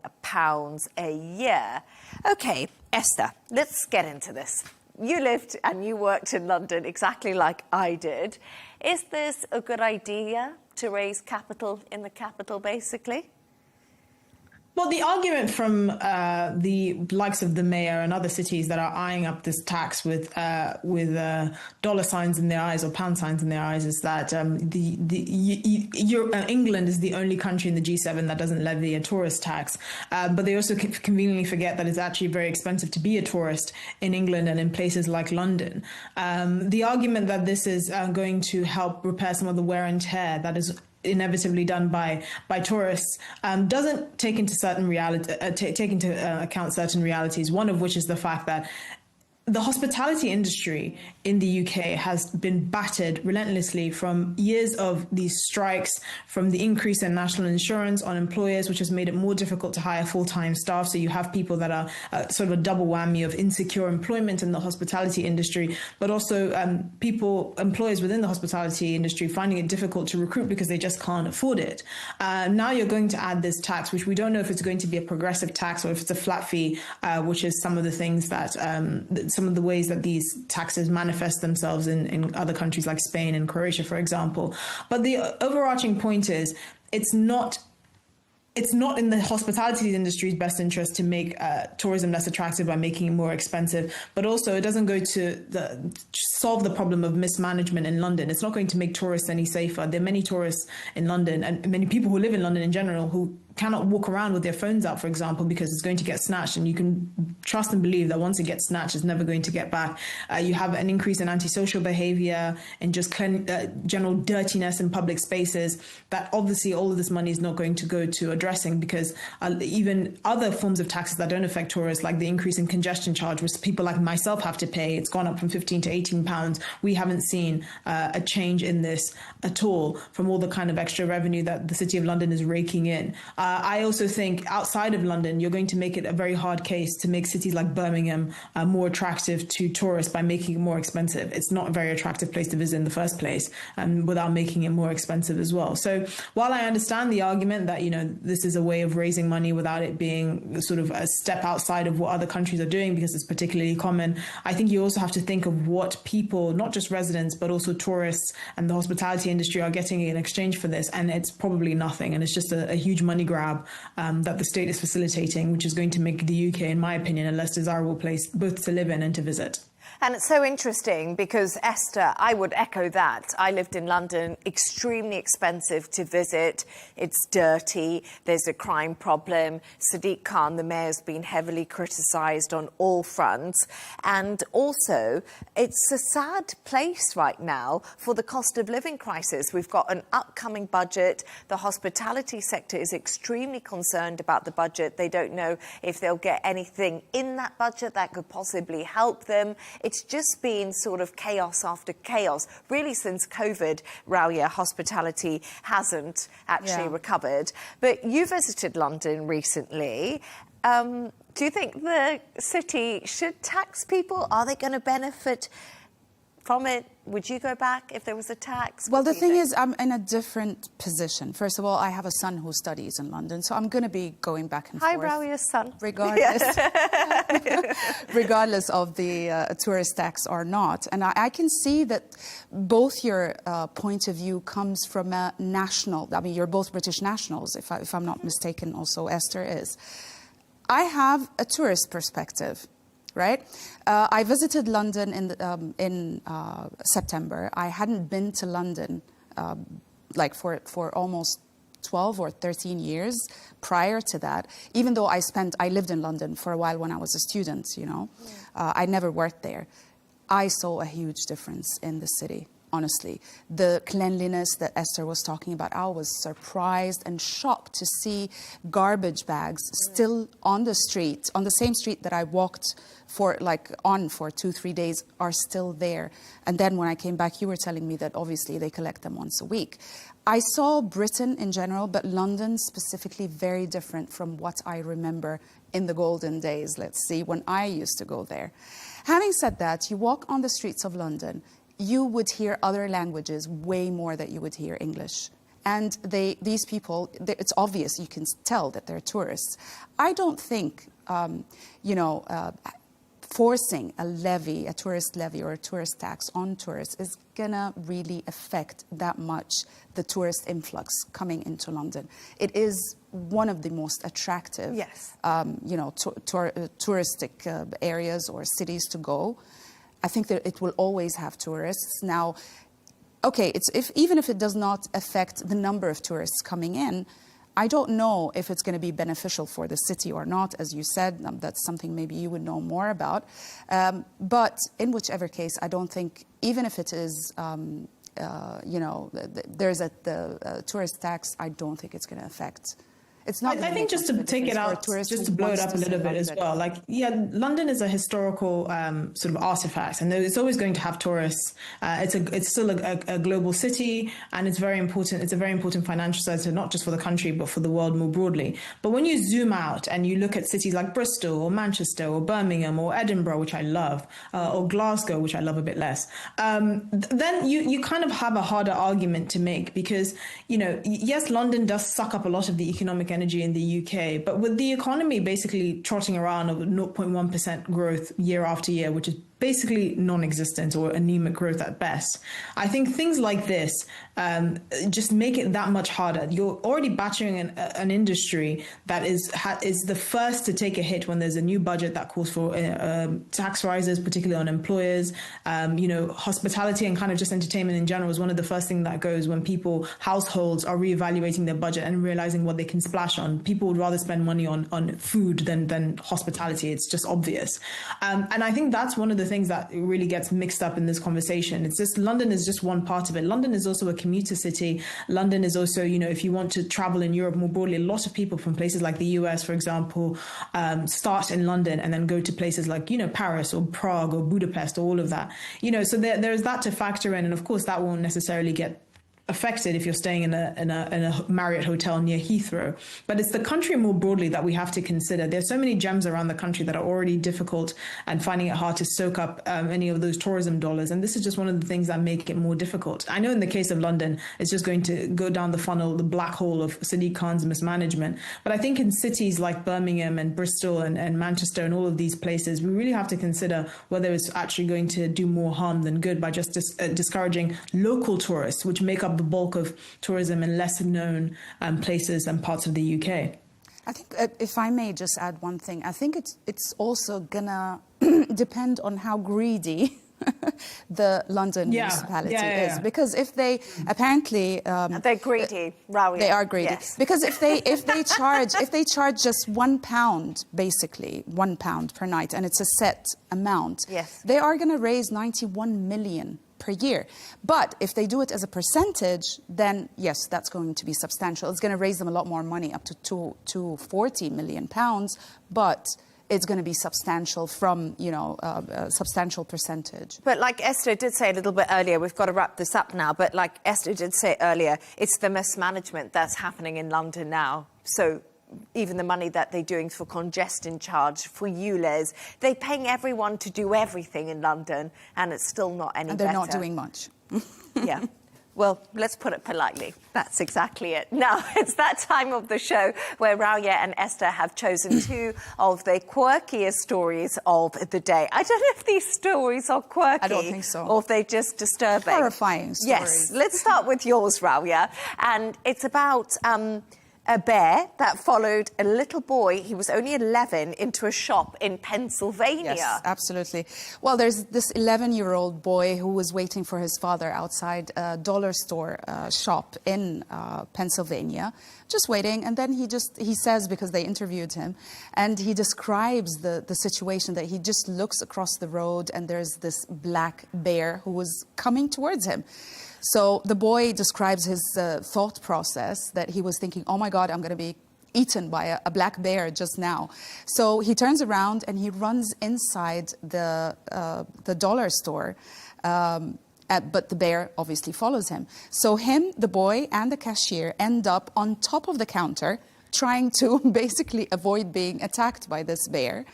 a year. OK, Esther, let's get into this. You lived and you worked in London exactly like I did. Is this a good idea to raise capital in the capital, basically? Well, the argument from the likes of the mayor and other cities that are eyeing up this tax with dollar signs in their eyes or pound signs in their eyes is that England is the only country in the G7 that doesn't levy a tourist tax. But they also conveniently forget that it's actually very expensive to be a tourist in England and in places like London. The argument that this is going to help repair some of the wear and tear that is inevitably done by tourists doesn't take into account certain realities, one of which is the fact that the hospitality industry in the UK has been battered relentlessly from years of these strikes, from the increase in national insurance on employers, which has made it more difficult to hire full-time staff. So you have people that are sort of a double whammy of insecure employment in the hospitality industry, but also employers within the hospitality industry finding it difficult to recruit because they just can't afford it. Now you're going to add this tax, which we don't know if it's going to be a progressive tax or if it's a flat fee, which is some of the things that some of the ways that these taxes manifest themselves in other countries like Spain and Croatia, for example. But the overarching point is it's not in the hospitality industry's best interest to make tourism less attractive by making it more expensive, but also it doesn't go to solve the problem of mismanagement in London. It's not going to make tourists any safer. There are many tourists in London and many people who live in London in general who cannot walk around with their phones out, for example, because it's going to get snatched, and you can trust and believe that once it gets snatched, it's never going to get back. You have an increase in antisocial behavior and just general dirtiness in public spaces that obviously all of this money is not going to go to addressing, because even other forms of taxes that don't affect tourists, like the increase in congestion charge, which people like myself have to pay, it's gone up from £15 to £18. We haven't seen a change in this at all from all the kind of extra revenue that the City of London is raking in. I also think outside of London, you're going to make it a very hard case to make cities like Birmingham more attractive to tourists by making it more expensive. It's not a very attractive place to visit in the first place, without making it more expensive as well. So while I understand the argument that, you know, this is a way of raising money without it being sort of a step outside of what other countries are doing because it's particularly common, I think you also have to think of what people, not just residents, but also tourists and the hospitality industry are getting in exchange for this. And it's probably nothing. And it's just a huge money grab that the state is facilitating, which is going to make the UK, in my opinion, a less desirable place both to live in and to visit. And it's so interesting because, Esther, I would echo that. I lived in London, extremely expensive to visit. It's dirty. There's a crime problem. Sadiq Khan, the mayor, has been heavily criticised on all fronts. And also, it's a sad place right now for the cost of living crisis. We've got an upcoming budget. The hospitality sector is extremely concerned about the budget. They don't know if they'll get anything in that budget that could possibly help them. It's just been sort of chaos after chaos. Really, since COVID, Ralia, hospitality hasn't actually recovered. But you visited London recently. Do you think the city should tax people? Are they going to benefit from it? Would you go back if there was a tax? Well, the thing is, I'm in a different position. First of all, I have a son who studies in London, so I'm going to be going back and forth. Hi, Rawia's son. Regardless, regardless of the tourist tax or not. And I can see that both your point of view comes from a national, I mean, you're both British nationals, if I'm not mistaken, also Esther is. I have a tourist perspective. Right? I visited London in September. I hadn't been to London like for almost 12 or 13 years prior to that, even though I lived in London for a while when I was a student, you know. I never worked there. I saw a huge difference in the city. Honestly, the cleanliness that Esther was talking about, I was surprised and shocked to see garbage bags still on the street, on the same street that I walked for 2-3 days, are still there. And then when I came back, you were telling me that obviously they collect them once a week. I saw Britain in general, but London specifically very different from what I remember in the golden days, let's see, when I used to go there. Having said that, you walk on the streets of London, you would hear other languages way more than you would hear English. And these people, it's obvious, you can tell that they're tourists. I don't think, forcing a tourist levy or a tourist tax on tourists is gonna really affect that much the tourist influx coming into London. It is one of the most attractive, touristic areas or cities to go. I think that it will always have tourists. Now, okay, even if it does not affect the number of tourists coming in, I don't know if it's going to be beneficial for the city or not. As you said, that's something maybe you would know more about. But in whichever case, I don't think, even if it is, there's the tourist tax, I don't think it's going to affect. It's not. I think just to take it out, just to blow it up a little bit as well. Like, London is a historical sort of artifact, and it's always going to have tourists. It's still a global city, and it's very important. It's a very important financial center, not just for the country, but for the world more broadly. But when you zoom out and you look at cities like Bristol or Manchester or Birmingham or Edinburgh, which I love, or Glasgow, which I love a bit less, then you kind of have a harder argument to make because, yes, London does suck up a lot of the economic energy in the UK, but with the economy basically trotting around of 0.1% growth year after year, which is basically non-existent or anemic growth at best, I think things like this just make it that much harder. You're already battering an industry that is the first to take a hit when there's a new budget that calls for tax rises, particularly on employers. Hospitality and kind of just entertainment in general is one of the first things that goes when households are reevaluating their budget and realizing what they can splash on. People would rather spend money on food than hospitality. It's just obvious. And I think that's one of the things that really gets mixed up in this conversation. It's just London is just one part of it. London is also a commuter city. London is also, if you want to travel in Europe more broadly, a lot of people from places like the US, for example, start in London and then go to places like, Paris or Prague or Budapest or all of that. So there's that to factor in. And of course, that won't necessarily get affected if you're staying in a Marriott hotel near Heathrow. But it's the country more broadly that we have to consider. There's so many gems around the country that are already difficult and finding it hard to soak up any of those tourism dollars. And this is just one of the things that make it more difficult. I know in the case of London, it's just going to go down the funnel, the black hole of Sadiq Khan's mismanagement. But I think in cities like Birmingham and Bristol and Manchester and all of these places, we really have to consider whether it's actually going to do more harm than good by just discouraging local tourists, which make up the bulk of tourism in lesser known places and parts of the UK. I think, if I may just add one thing, I think it's also gonna depend on how greedy the London municipality is, because if they apparently they're greedy, Rawia. They are greedy, yes. Because if they charge just £1, basically £1 per night, and it's a set amount, yes, they are going to raise 91 million per year. But if they do it as a percentage, then yes, that's going to be substantial. It's going to raise them a lot more money, up to £240 million, but it's going to be substantial from, a substantial percentage. But like Esther did say a little bit earlier, we've got to wrap this up now, but like Esther did say earlier, it's the mismanagement that's happening in London now. So even the money that they're doing for congestion charge for ULEZ. They're paying everyone to do everything in London, and it's still not any better. And they're not doing much. Yeah. Well, let's put it politely. That's exactly it. Now, it's that time of the show where Rauya and Esther have chosen two of the quirkiest stories of the day. I don't know if these stories are quirky. I don't think so. Or if they're just disturbing. Horrifying stories. Yes. Let's start with yours, Rauya. And it's about a bear that followed a little boy, he was only 11, into a shop in Pennsylvania. Yes, absolutely. Well, there's this 11-year-old boy who was waiting for his father outside a dollar store shop in Pennsylvania, just waiting. And then he says, because they interviewed him, and he describes the situation that he just looks across the road and there's this black bear who was coming towards him. So the boy describes his thought process, that he was thinking, oh my God, I'm going to be eaten by a black bear just now. So he turns around and he runs inside the dollar store, but the bear obviously follows him. So him, the boy, and the cashier end up on top of the counter, trying to basically avoid being attacked by this bear.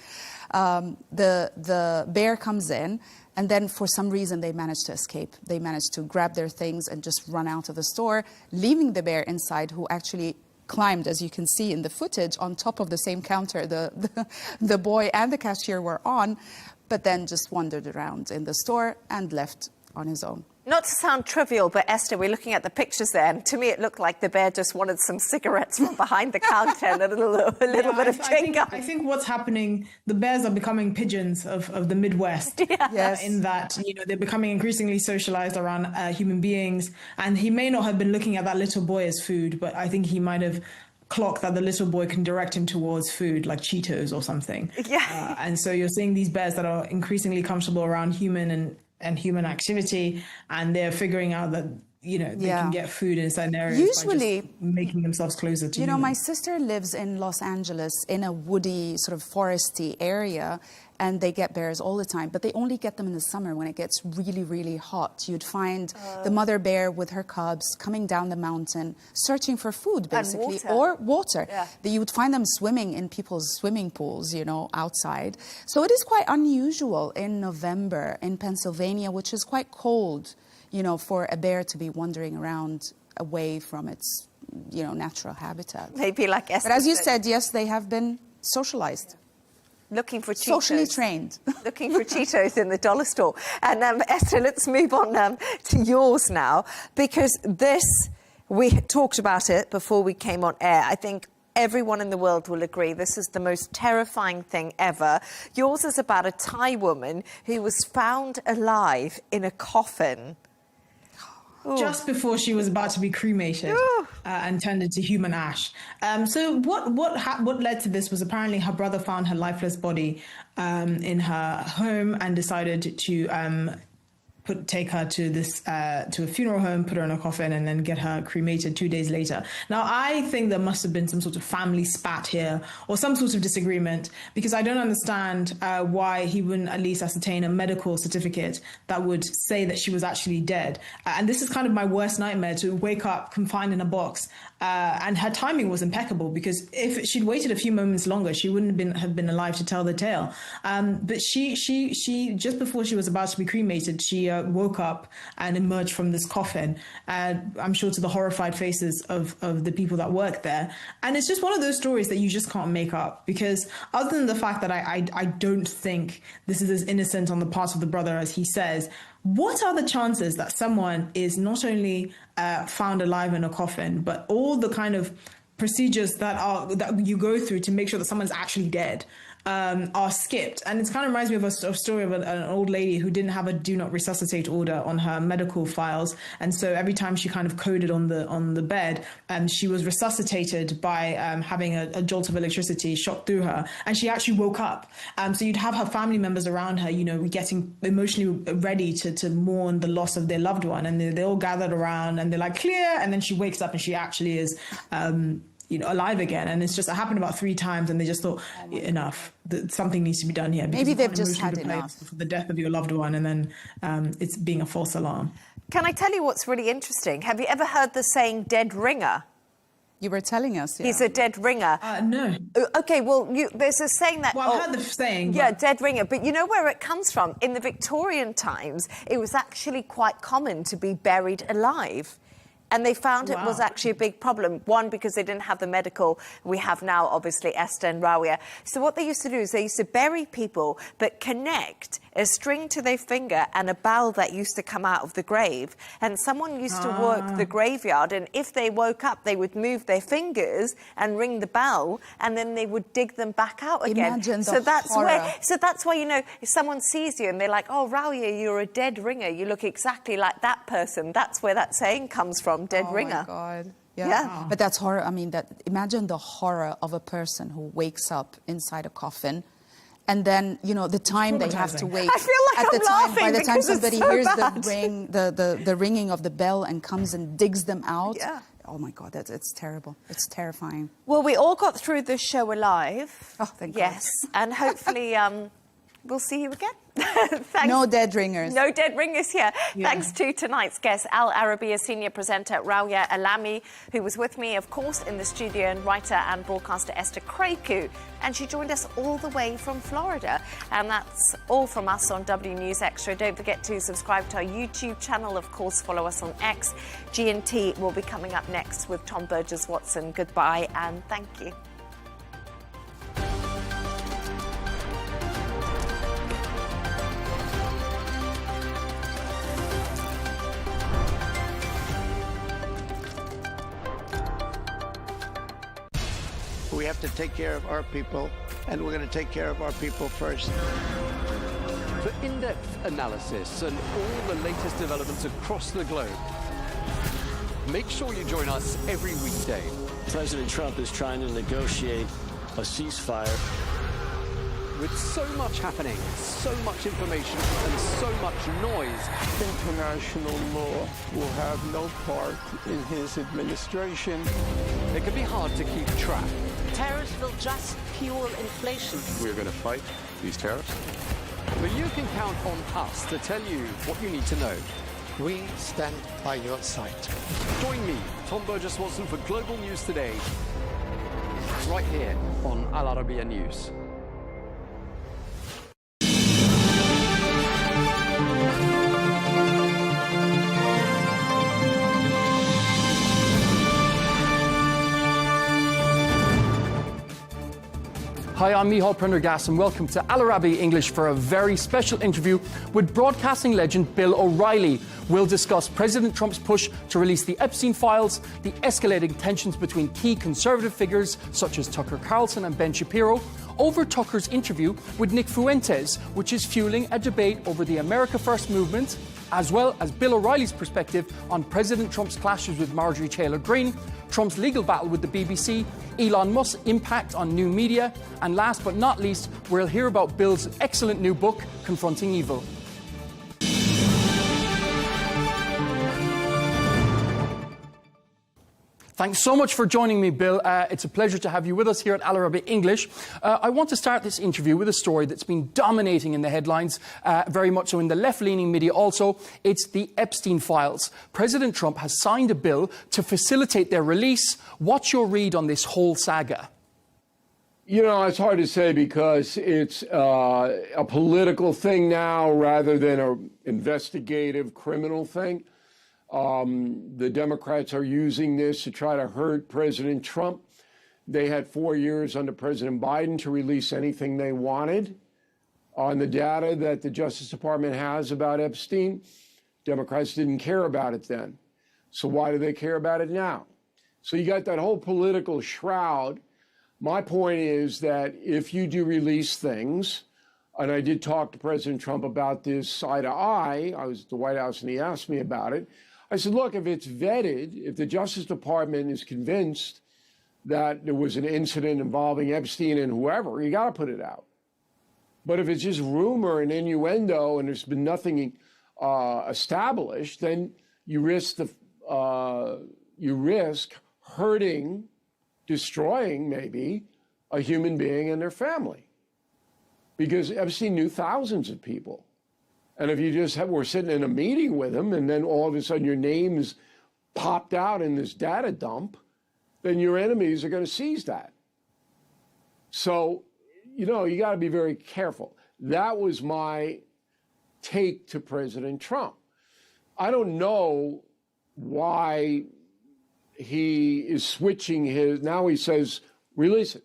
The bear comes in, and then for some reason they manage to escape. They manage to grab their things and just run out of the store, leaving the bear inside, who actually climbed, as you can see in the footage, on top of the same counter the boy and the cashier were on, but then just wandered around in the store and left on his own. Not to sound trivial, but Esther, we're looking at the pictures there, and to me it looked like the bear just wanted some cigarettes from behind the counter and a little bit of chewing gum. I think what's happening, the bears are becoming pigeons of the Midwest. Yeah. Yes. In that, they're becoming increasingly socialized around human beings. And he may not have been looking at that little boy as food, but I think he might have clock that the little boy can direct him towards food like Cheetos or something. Yeah. And so you're seeing these bears that are increasingly comfortable around human and human activity, and they're figuring out that they can get food in certain areas usually by just making themselves closer to humans. My sister lives in Los Angeles in a woody, sort of foresty area, and they get bears all the time, but they only get them in the summer when it gets really, really hot. You'd find the mother bear with her cubs coming down the mountain, searching for food, basically, or water. Yeah. You would find them swimming in people's swimming pools, outside. So it is quite unusual in November in Pennsylvania, which is quite cold, for a bear to be wandering around away from its, natural habitat. Maybe like Esther But as you said, yes, they have been socialized. Looking for Cheetos. Socially trained. Looking for Cheetos in the dollar store. And Esther, let's move on to yours now, because we talked about it before we came on air. I think everyone in the world will agree this is the most terrifying thing ever. Yours is about a Thai woman who was found alive in a coffin. Just before she was about to be cremated and turned into human ash. So what led to this was apparently her brother found her lifeless body in her home and decided to take her to a funeral home, put her in a coffin, and then get her cremated 2 days later. Now, I think there must have been some sort of family spat here or some sort of disagreement, because I don't understand why he wouldn't at least ascertain a medical certificate that would say that she was actually dead. And this is kind of my worst nightmare, to wake up confined in a box. And her timing was impeccable, because if she'd waited a few moments longer, she wouldn't have been alive to tell the tale. But she just before she was about to be cremated, she woke up and emerged from this coffin, I'm sure to the horrified faces of the people that work there. And it's just one of those stories that you just can't make up, because other than the fact that I don't think this is as innocent on the part of the brother as he says, what are the chances that someone is not only found alive in a coffin, but all the kind of procedures that you go through to make sure that someone's actually dead are skipped? And it kind of reminds me of a story of an old lady who didn't have a do not resuscitate order on her medical files, and so every time she kind of coded on the bed, she was resuscitated by having a jolt of electricity shot through her, and she actually woke up. So you'd have her family members around her, getting emotionally ready to mourn the loss of their loved one, and they all gathered around and they're like, clear, and then she wakes up and she actually is alive again. And it happened about 3 times, and they just thought, enough, something needs to be done here. Maybe they've just had enough. For the death of your loved one, and then it's being a false alarm. Can I tell you what's really interesting? Have you ever heard the saying dead ringer? You were telling us, yeah. He's a dead ringer. No. Okay, well, there's a saying that... Well, I've heard the saying. Yeah, dead ringer. But you know where it comes from? In the Victorian times, it was actually quite common to be buried alive. And they found it was actually a big problem. One, because they didn't have the medical. We have now, obviously, Esther and Rawia. So what they used to do is they used to bury people, but connect a string to their finger and a bell that used to come out of the grave. And someone used to work the graveyard, and if they woke up, they would move their fingers and ring the bell, and then they would dig them back out again. Imagine so the horror. So that's why, you know, if someone sees you and they're like, oh, Rawia, you're a dead ringer. You look exactly like that person. That's where that saying comes from. Dead ringer. Oh my God. Yeah. But that's horror. I mean, imagine the horror of a person who wakes up inside a coffin, and then, you know, the time they have to wait. I feel like at the I'm time, by laughing the time because it's somebody so hears bad. the ring, the ringing of the bell and comes and digs them out. Yeah. Oh my God, it's terrible. It's terrifying. Well, we all got through the show alive. Oh, thank God. Yes, and hopefully we'll see you again. No dead ringers. No dead ringers here. Yeah. Thanks to tonight's guest, Al Arabiya senior presenter Rawia Alami, who was with me, of course, in the studio, and writer and broadcaster Esther Kraku. And she joined us all the way from Florida. And that's all from us on W News Extra. Don't forget to subscribe to our YouTube channel. Of course, follow us on X. G&T will be coming up next with Tom Burges Watson. Goodbye and thank you. We have to take care of our people, and we're going to take care of our people first. For in-depth analysis and all the latest developments across the globe, make sure you join us every weekday. President Trump is trying to negotiate a ceasefire. With so much happening, so much information, and so much noise, International law will have no part in his administration. it can be hard to keep track. Tariffs will just fuel inflation. We're going to fight these tariffs. But you can count on us to tell you what you need to know. We stand by your side. Join me, Tom Burges Watson, for Global News Today, right here on Al Arabiya News. Hi, I'm Michal Prendergast and welcome to Al Arabiya English for a very special interview with broadcasting legend Bill O'Reilly. We'll discuss President Trump's push to release the Epstein files, the escalating tensions between key conservative figures such as Tucker Carlson and Ben Shapiro, over Tucker's interview with Nick Fuentes, which is fueling a debate over the America First movement, as well as Bill O'Reilly's perspective on President Trump's clashes with Marjorie Taylor Greene, Trump's legal battle with the BBC, Elon Musk's impact on new media, and last but not least, we'll hear about Bill's excellent new book, Confronting Evil. Thanks so much for joining me, Bill. It's a pleasure to have you with us here at Al Arabiya English. I want to start this interview with a story that's been dominating in the headlines, very much so in the left-leaning media also. It's the Epstein files. President Trump has signed a bill to facilitate their release. What's your read on this whole saga? You know, it's hard to say because it's a political thing now rather than an investigative criminal thing. The Democrats are using this to try to hurt President Trump. They had 4 years under President Biden to release anything they wanted on the data that the Justice Department has about Epstein. Democrats didn't care about it then. So why do they care about it now? So you got that whole political shroud. My point is that if you do release things, and I did talk to President Trump about this eye to eye, I was at the White House and he asked me about it. I said, look, if it's vetted, if the Justice Department is convinced that there was an incident involving Epstein and whoever, you got to put it out. But if it's just rumor and innuendo and there's been nothing established, then you risk hurting, destroying maybe a human being and their family. Because Epstein knew thousands of people. And if you just were sitting in a meeting with him and then all of a sudden your name's popped out in this data dump, then your enemies are going to seize that. So, you got to be very careful. That was my take to President Trump. I don't know why he is switching now he says, release it.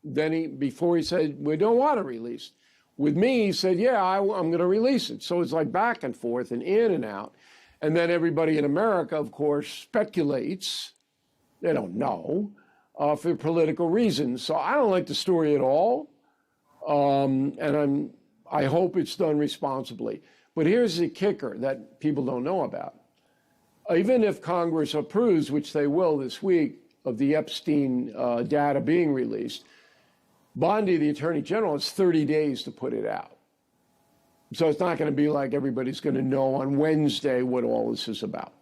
Then before he said, we don't want to release it. With me, he said, yeah, I'm going to release it. So it's like back and forth and in and out. And then everybody in America, of course, speculates. They don't know for political reasons. So I don't like the story at all. And I hope it's done responsibly. But here's the kicker that people don't know about. Even if Congress approves, which they will this week, of the Epstein data being released, Bondi, the Attorney General, has 30 days to put it out. So it's not going to be like everybody's going to know on Wednesday what all this is about.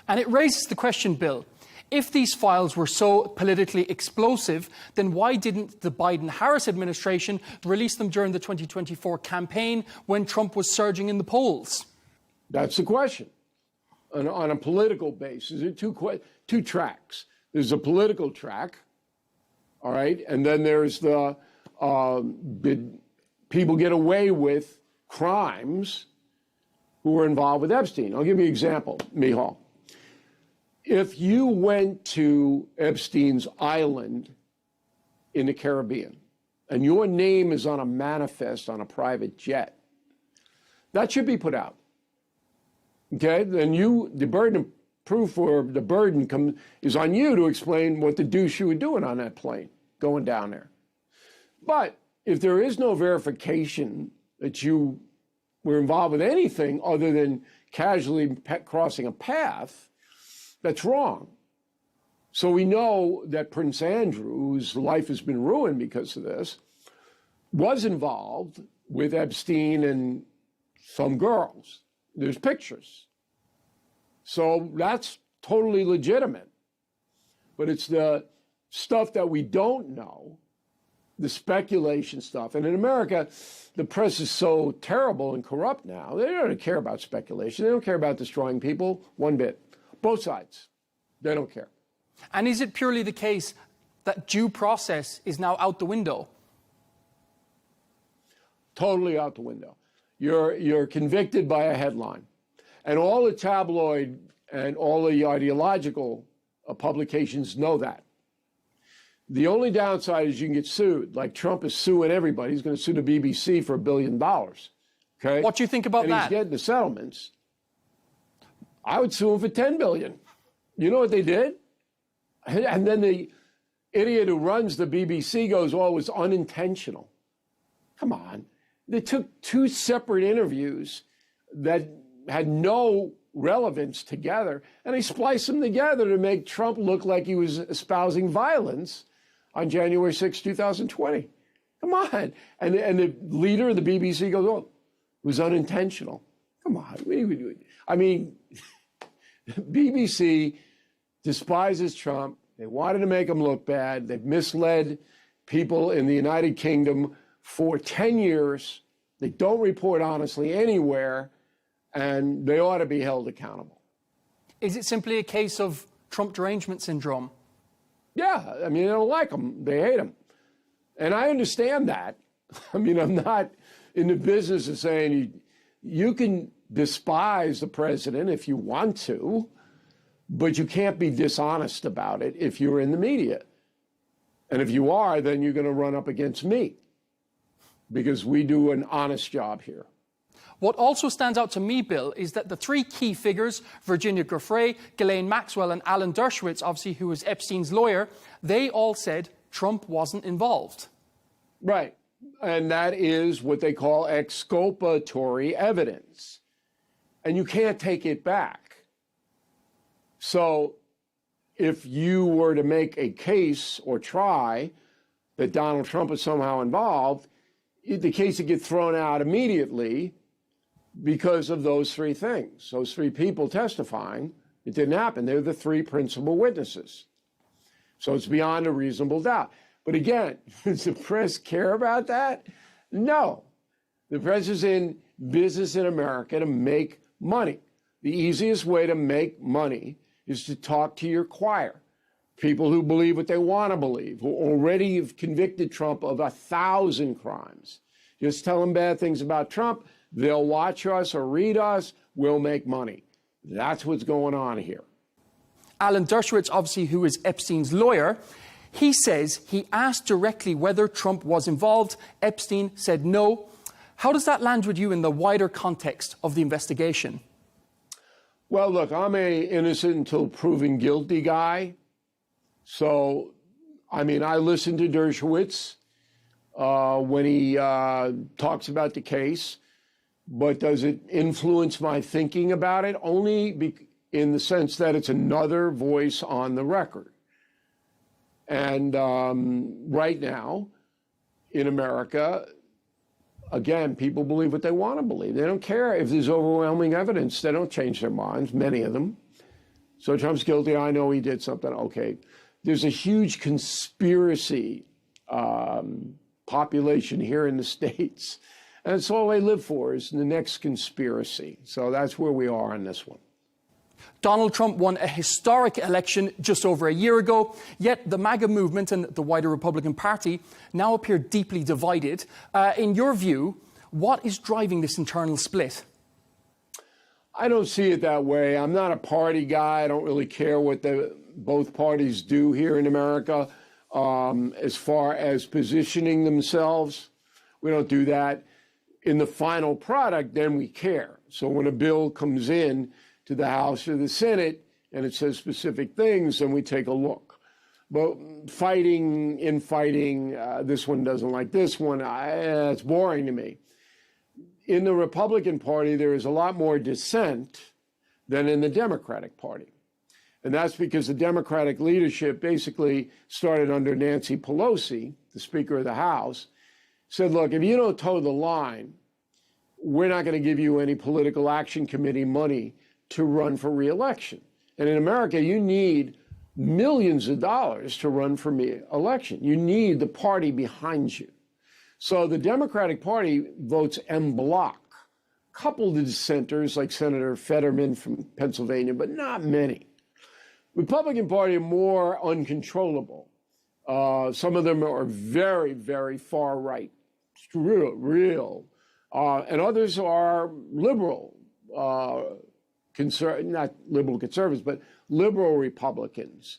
And it raises the question, Bill, if these files were so politically explosive, then why didn't the Biden-Harris administration release them during the 2024 campaign when Trump was surging in the polls? That's the question. On a political basis, there are two tracks. There's a political track, all right, and then there's the did people get away with crimes who were involved with Epstein? I'll give you an example, Mihal. If you went to Epstein's island in the Caribbean and your name is on a manifest on a private jet, that should be put out. Okay, then the burden of proof or the burden is on you to explain what the deuce you were doing on that plane going down there. But if there is no verification that you were involved with anything other than casually crossing a path, that's wrong. So we know that Prince Andrew, whose life has been ruined because of this, was involved with Epstein and some girls. There's pictures. So that's totally legitimate. But it's the stuff that we don't know, the speculation stuff. And in America, the press is so terrible and corrupt now. They don't care about speculation. They don't care about destroying people one bit. Both sides. They don't care. And is it purely the case that due process is now out the window? Totally out the window. You're convicted by a headline. And all the tabloid and all the ideological publications know that. The only downside is you can get sued. Like Trump is suing everybody. He's going to sue the BBC for $1 billion. Okay? What do you think about that? He's getting the settlements. I would sue him for $10 billion. You know what they did? And then the idiot who runs the BBC goes, oh, it was unintentional. Come on. They took two separate interviews that had no relevance together, and they spliced them together to make Trump look like he was espousing violence on January 6, 2020. Come on. And the leader of the BBC goes, oh, it was unintentional. Come on. I mean, BBC despises Trump. They wanted to make him look bad. They've misled people in the United Kingdom for 10 years. They don't report honestly anywhere, and they ought to be held accountable. Is it simply a case of Trump derangement syndrome? Yeah, I mean, they don't like him. They hate him. And I understand that. I mean, I'm not in the business of saying you can despise the president if you want to, but you can't be dishonest about it if you're in the media. And if you are, then you're going to run up against me because we do an honest job here. What also stands out to me, Bill, is that the three key figures, Virginia Giuffre, Ghislaine Maxwell and Alan Dershowitz, obviously, who was Epstein's lawyer, they all said Trump wasn't involved. Right. And that is what they call exculpatory evidence. And you can't take it back. So if you were to make a case or try that Donald Trump is somehow involved, the case would get thrown out immediately because of those three things. Those three people testifying, it didn't happen. They're the three principal witnesses. So it's beyond a reasonable doubt. But again, does the press care about that? No. The press is in business in America to make money. The easiest way to make money is to talk to your choir. people who believe what they want to believe, who already have convicted Trump of 1,000 crimes. Just tell them bad things about Trump. They'll watch us or read us. We'll make money. That's what's going on here. Alan Dershowitz, obviously, who is Epstein's lawyer, he says he asked directly whether Trump was involved. Epstein said no. How does that land with you in the wider context of the investigation? Well, look, I'm a innocent until proven guilty guy. So, I mean, I listen to Dershowitz when he talks about the case. But does it influence my thinking about it? Only in the sense that it's another voice on the record. And right now, in America, again, people believe what they want to believe. They don't care if there's overwhelming evidence. They don't change their minds, many of them. So Trump's guilty. I know he did something. Okay. There's a huge conspiracy population here in the States. And it's all they live for is the next conspiracy. So that's where we are on this one. Donald Trump won a historic election just over a year ago, yet the MAGA movement and the wider Republican Party now appear deeply divided. In your view, what is driving this internal split? I don't see it that way. I'm not a party guy. I don't really care what both parties do here in America as far as positioning themselves. We don't do that. In the final product, then we care. So when a bill comes in to the House or the Senate and it says specific things, then we take a look. But fighting, this one doesn't like this one, it's boring to me. In the Republican Party, there is a lot more dissent than in the Democratic Party. And that's because the Democratic leadership basically started under Nancy Pelosi, the Speaker of the House, said, look, if you don't toe the line, we're not going to give you any political action committee money to run for re-election. And in America, you need millions of dollars to run for election. You need the party behind you. So the Democratic Party votes en bloc. A couple of dissenters, like Senator Fetterman from Pennsylvania, but not many. Republican Party are more uncontrollable. Some of them are very, very far right. It's real. And others are liberal, not liberal conservatives, but liberal Republicans.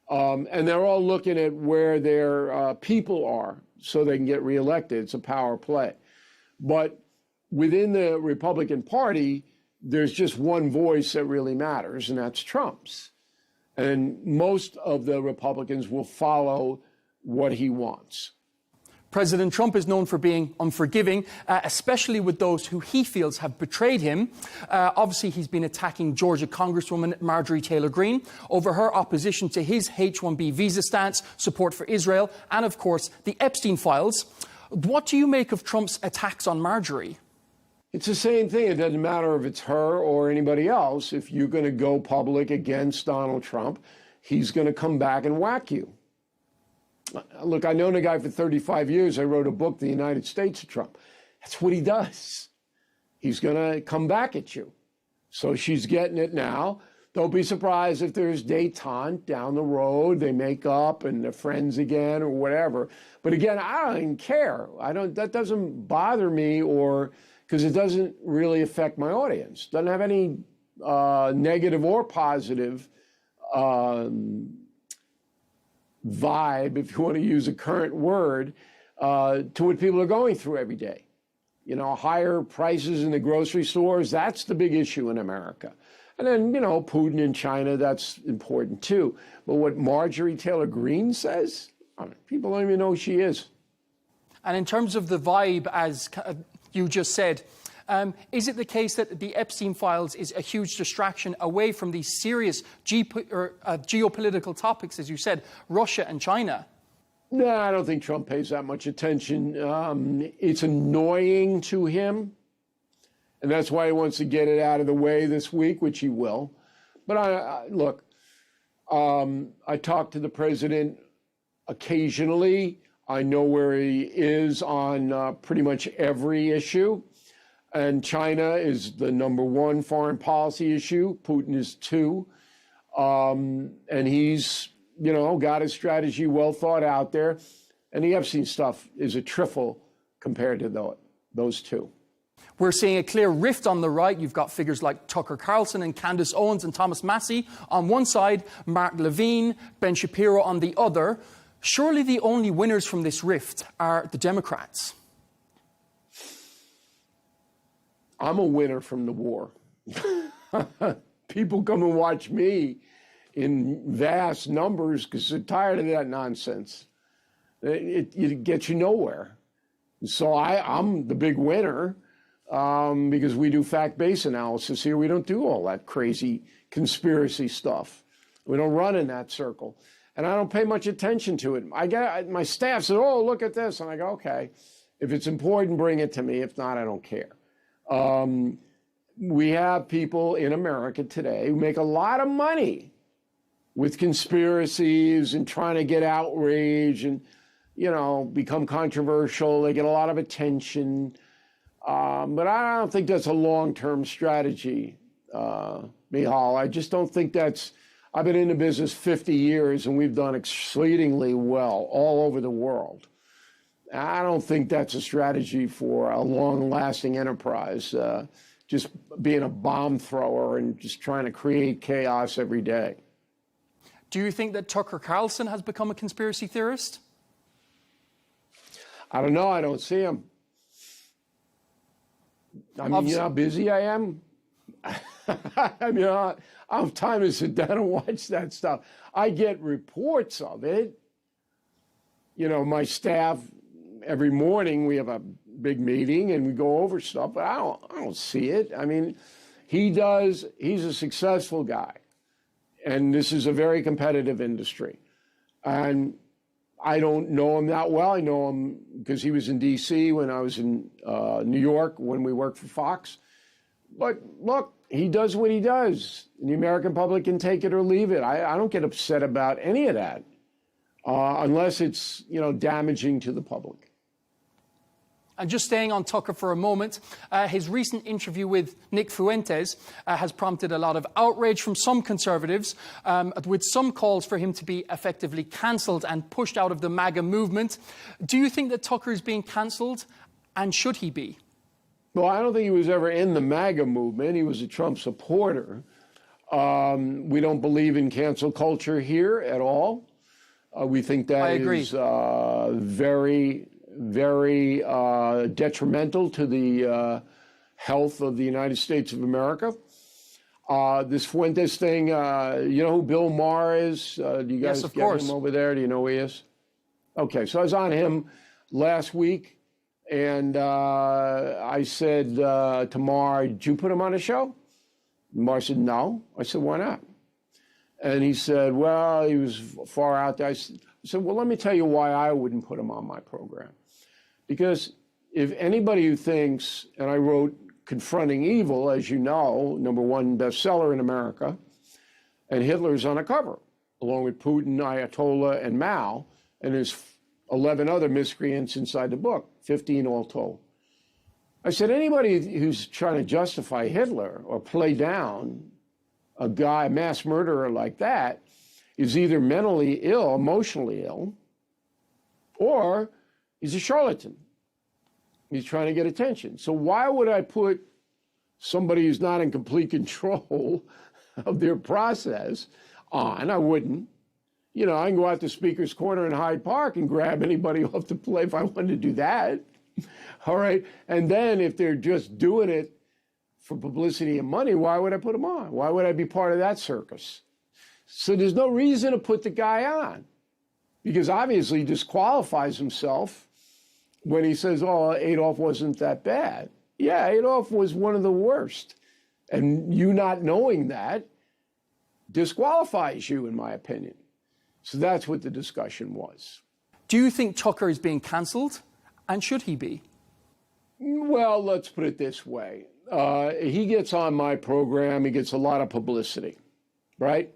And they're all looking at where their people are so they can get reelected. It's a power play. But within the Republican Party, there's just one voice that really matters, and that's Trump's. And most of the Republicans will follow what he wants. President Trump is known for being unforgiving, especially with those who he feels have betrayed him. Obviously, he's been attacking Georgia Congresswoman Marjorie Taylor Greene over her opposition to his H-1B visa stance, support for Israel, and, of course, the Epstein files. What do you make of Trump's attacks on Marjorie? It's the same thing. It doesn't matter if it's her or anybody else. If you're going to go public against Donald Trump, he's going to come back and whack you. Look, I've known a guy for 35 years. I wrote a book, The United States of Trump. That's what he does. He's going to come back at you. So she's getting it now. Don't be surprised if there's détente down the road. They make up and they're friends again or whatever. But again, I don't even care. That doesn't bother me, or because it doesn't really affect my audience. Doesn't have any negative or positive vibe, if you want to use a current word, to what people are going through every day. You know, higher prices in the grocery stores, that's the big issue in America. And then, you know, Putin in China, that's important too. But what Marjorie Taylor Greene says, I mean, people don't even know who she is. And in terms of the vibe, as you just said, is it the case that the Epstein files is a huge distraction away from these serious geopolitical topics, as you said, Russia and China? No, I don't think Trump pays that much attention. It's annoying to him, and that's why he wants to get it out of the way this week, which he will. But look, I talk to the president occasionally. I know where he is on pretty much every issue. And China is the #1 foreign policy issue. Putin is 2. And he's you know, got his strategy well thought out there. And the Epstein stuff is a trifle compared to those two. We're seeing a clear rift on the right. You've got figures like Tucker Carlson and Candace Owens and Thomas Massey on one side, Mark Levine, Ben Shapiro on the other. Surely the only winners from this rift are the Democrats. I'm a winner from the war. People come and watch me in vast numbers because they're tired of that nonsense. It gets you nowhere. So I'm the big winner because we do fact-based analysis here. We don't do all that crazy conspiracy stuff. We don't run in that circle. And I don't pay much attention to it. My staff says, oh, look at this. And I go, okay, if it's important, bring it to me. If not, I don't care. We have people in America today who make a lot of money with conspiracies and trying to get outrage and, you know, become controversial. They get a lot of attention. But I don't think that's a long-term strategy, Michal. I just don't think that's... I've been in the business 50 years, and we've done exceedingly well all over the world. I don't think that's a strategy for a long-lasting enterprise, just being a bomb thrower and just trying to create chaos every day. Do you think that Tucker Carlson has become a conspiracy theorist? I don't know. I don't see him. I mean, you know how busy I am? I mean, I don't have time to sit down and watch that stuff. I get reports of it. You know, my staff, every morning we have a big meeting and we go over stuff, but I don't see it. I mean, he's a successful guy. And this is a very competitive industry. And I don't know him that well. I know him because he was in D.C. when I was in New York when we worked for Fox. But look, he does what he does. And the American public can take it or leave it. I don't get upset about any of that unless it's, you know, damaging to the public. And just staying on Tucker for a moment, his recent interview with Nick Fuentes has prompted a lot of outrage from some conservatives, with some calls for him to be effectively cancelled and pushed out of the MAGA movement. Do you think that Tucker is being cancelled, and should he be? Well, I don't think he was ever in the MAGA movement. He was a Trump supporter. We don't believe in cancel culture here at all. We think that is very detrimental to the health of the United States of America. This Fuentes thing, you know who Bill Maher is? Do you guys get him over there? Do you know who he is? Okay, so I was on him last week, and I said to Maher, did you put him on a show? And Maher said, no. I said, why not? And he said, well, he was far out there. I said, well, let me tell you why I wouldn't put him on my program. Because if anybody who thinks, and I wrote Confronting Evil, as you know, #1 bestseller in America, and Hitler's on the cover, along with Putin, Ayatollah, and Mao, and there's 11 other miscreants inside the book, 15 all told. I said, anybody who's trying to justify Hitler or play down a guy, a mass murderer like that, is either mentally ill, emotionally ill, or he's a charlatan. He's trying to get attention. So why would I put somebody who's not in complete control of their process on? I wouldn't. You know, I can go out to Speaker's Corner in Hyde Park and grab anybody off the play if I wanted to do that. All right. And then if they're just doing it for publicity and money, why would I put them on? Why would I be part of that circus? So there's no reason to put the guy on, because obviously he disqualifies himself when he says, oh, Adolf wasn't that bad. Yeah, Adolf was one of the worst. And you not knowing that disqualifies you, in my opinion. So that's what the discussion was. Do you think Tucker is being cancelled, and should he be? Well, let's put it this way. He gets on my program, he gets a lot of publicity, right?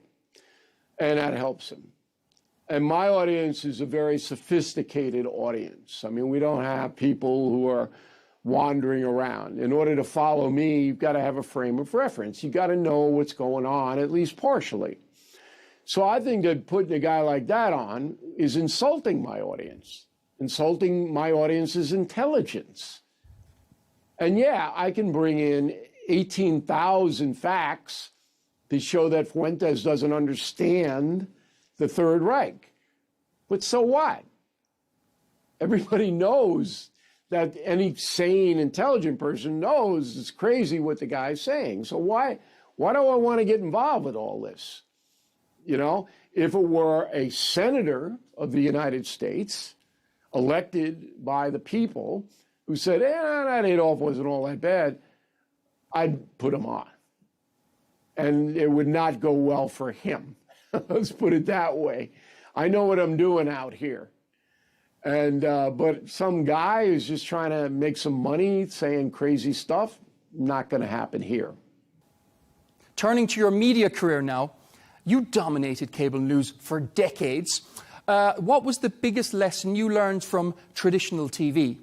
And that helps him. And my audience is a very sophisticated audience. I mean, we don't have people who are wandering around. In order to follow me, you've got to have a frame of reference. You've got to know what's going on, at least partially. So I think that putting a guy like that on is insulting my audience, insulting my audience's intelligence. And yeah, I can bring in 18,000 facts to show that Fuentes doesn't understand the Third Reich. But so what? Everybody knows that any sane, intelligent person knows it's crazy what the guy's saying. So why do I want to get involved with all this? You know, if it were a senator of the United States elected by the people who said, that Adolf wasn't all that bad, I'd put him on. And it would not go well for him. Let's put it that way. I know what I'm doing out here. And but some guy who's just trying to make some money saying crazy stuff, not going to happen here. Turning to your media career now, you dominated cable news for decades. What was the biggest lesson you learned from traditional TV?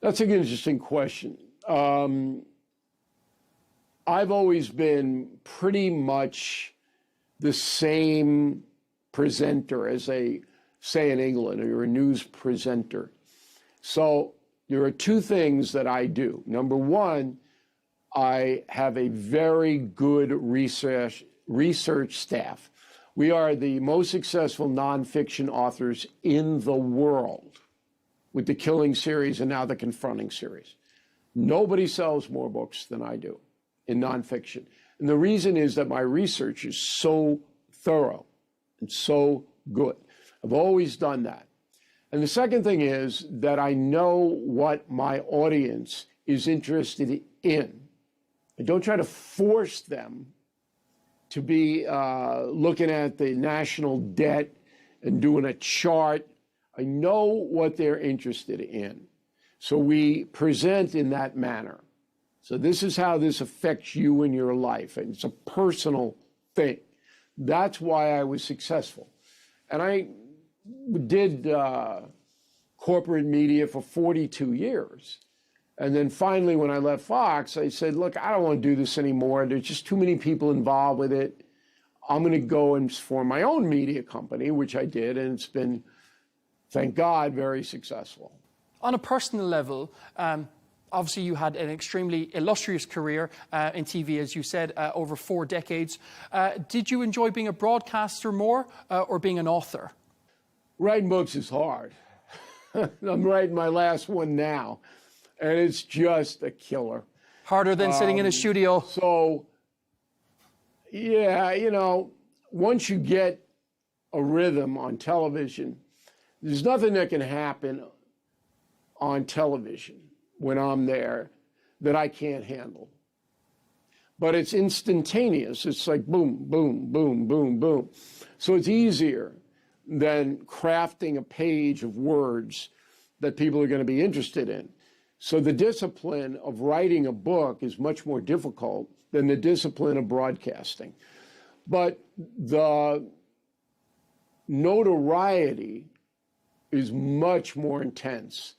That's an interesting question. I've always been pretty much the same presenter as say in England, or you're a news presenter. So there are two things that I do. Number one, I have a very good research staff. We are the most successful nonfiction authors in the world with the Killing series and now the Confronting series. Nobody sells more books than I do in nonfiction. And the reason is that my research is so thorough and so good. I've always done that. And the second thing is that I know what my audience is interested in. I don't try to force them to be looking at the national debt and doing a chart. I know what they're interested in. So we present in that manner. So this is how this affects you in your life. And it's a personal thing. That's why I was successful. And I did corporate media for 42 years. And then finally, when I left Fox, I said, look, I don't want to do this anymore. There's just too many people involved with it. I'm going to go and form my own media company, which I did. And it's been, thank God, very successful. On a personal level, obviously you had an extremely illustrious career in TV, as you said, over 4 decades. Did you enjoy being a broadcaster more or being an author? Writing books is hard. I'm writing my last one now, and it's just a killer. Harder than sitting in a studio. So, yeah, you know, once you get a rhythm on television, there's nothing that can happen on television when I'm there that I can't handle. But it's instantaneous. It's like boom, boom, boom, boom, boom. So it's easier than crafting a page of words that people are going to be interested in. So the discipline of writing a book is much more difficult than the discipline of broadcasting. But the notoriety is much more intense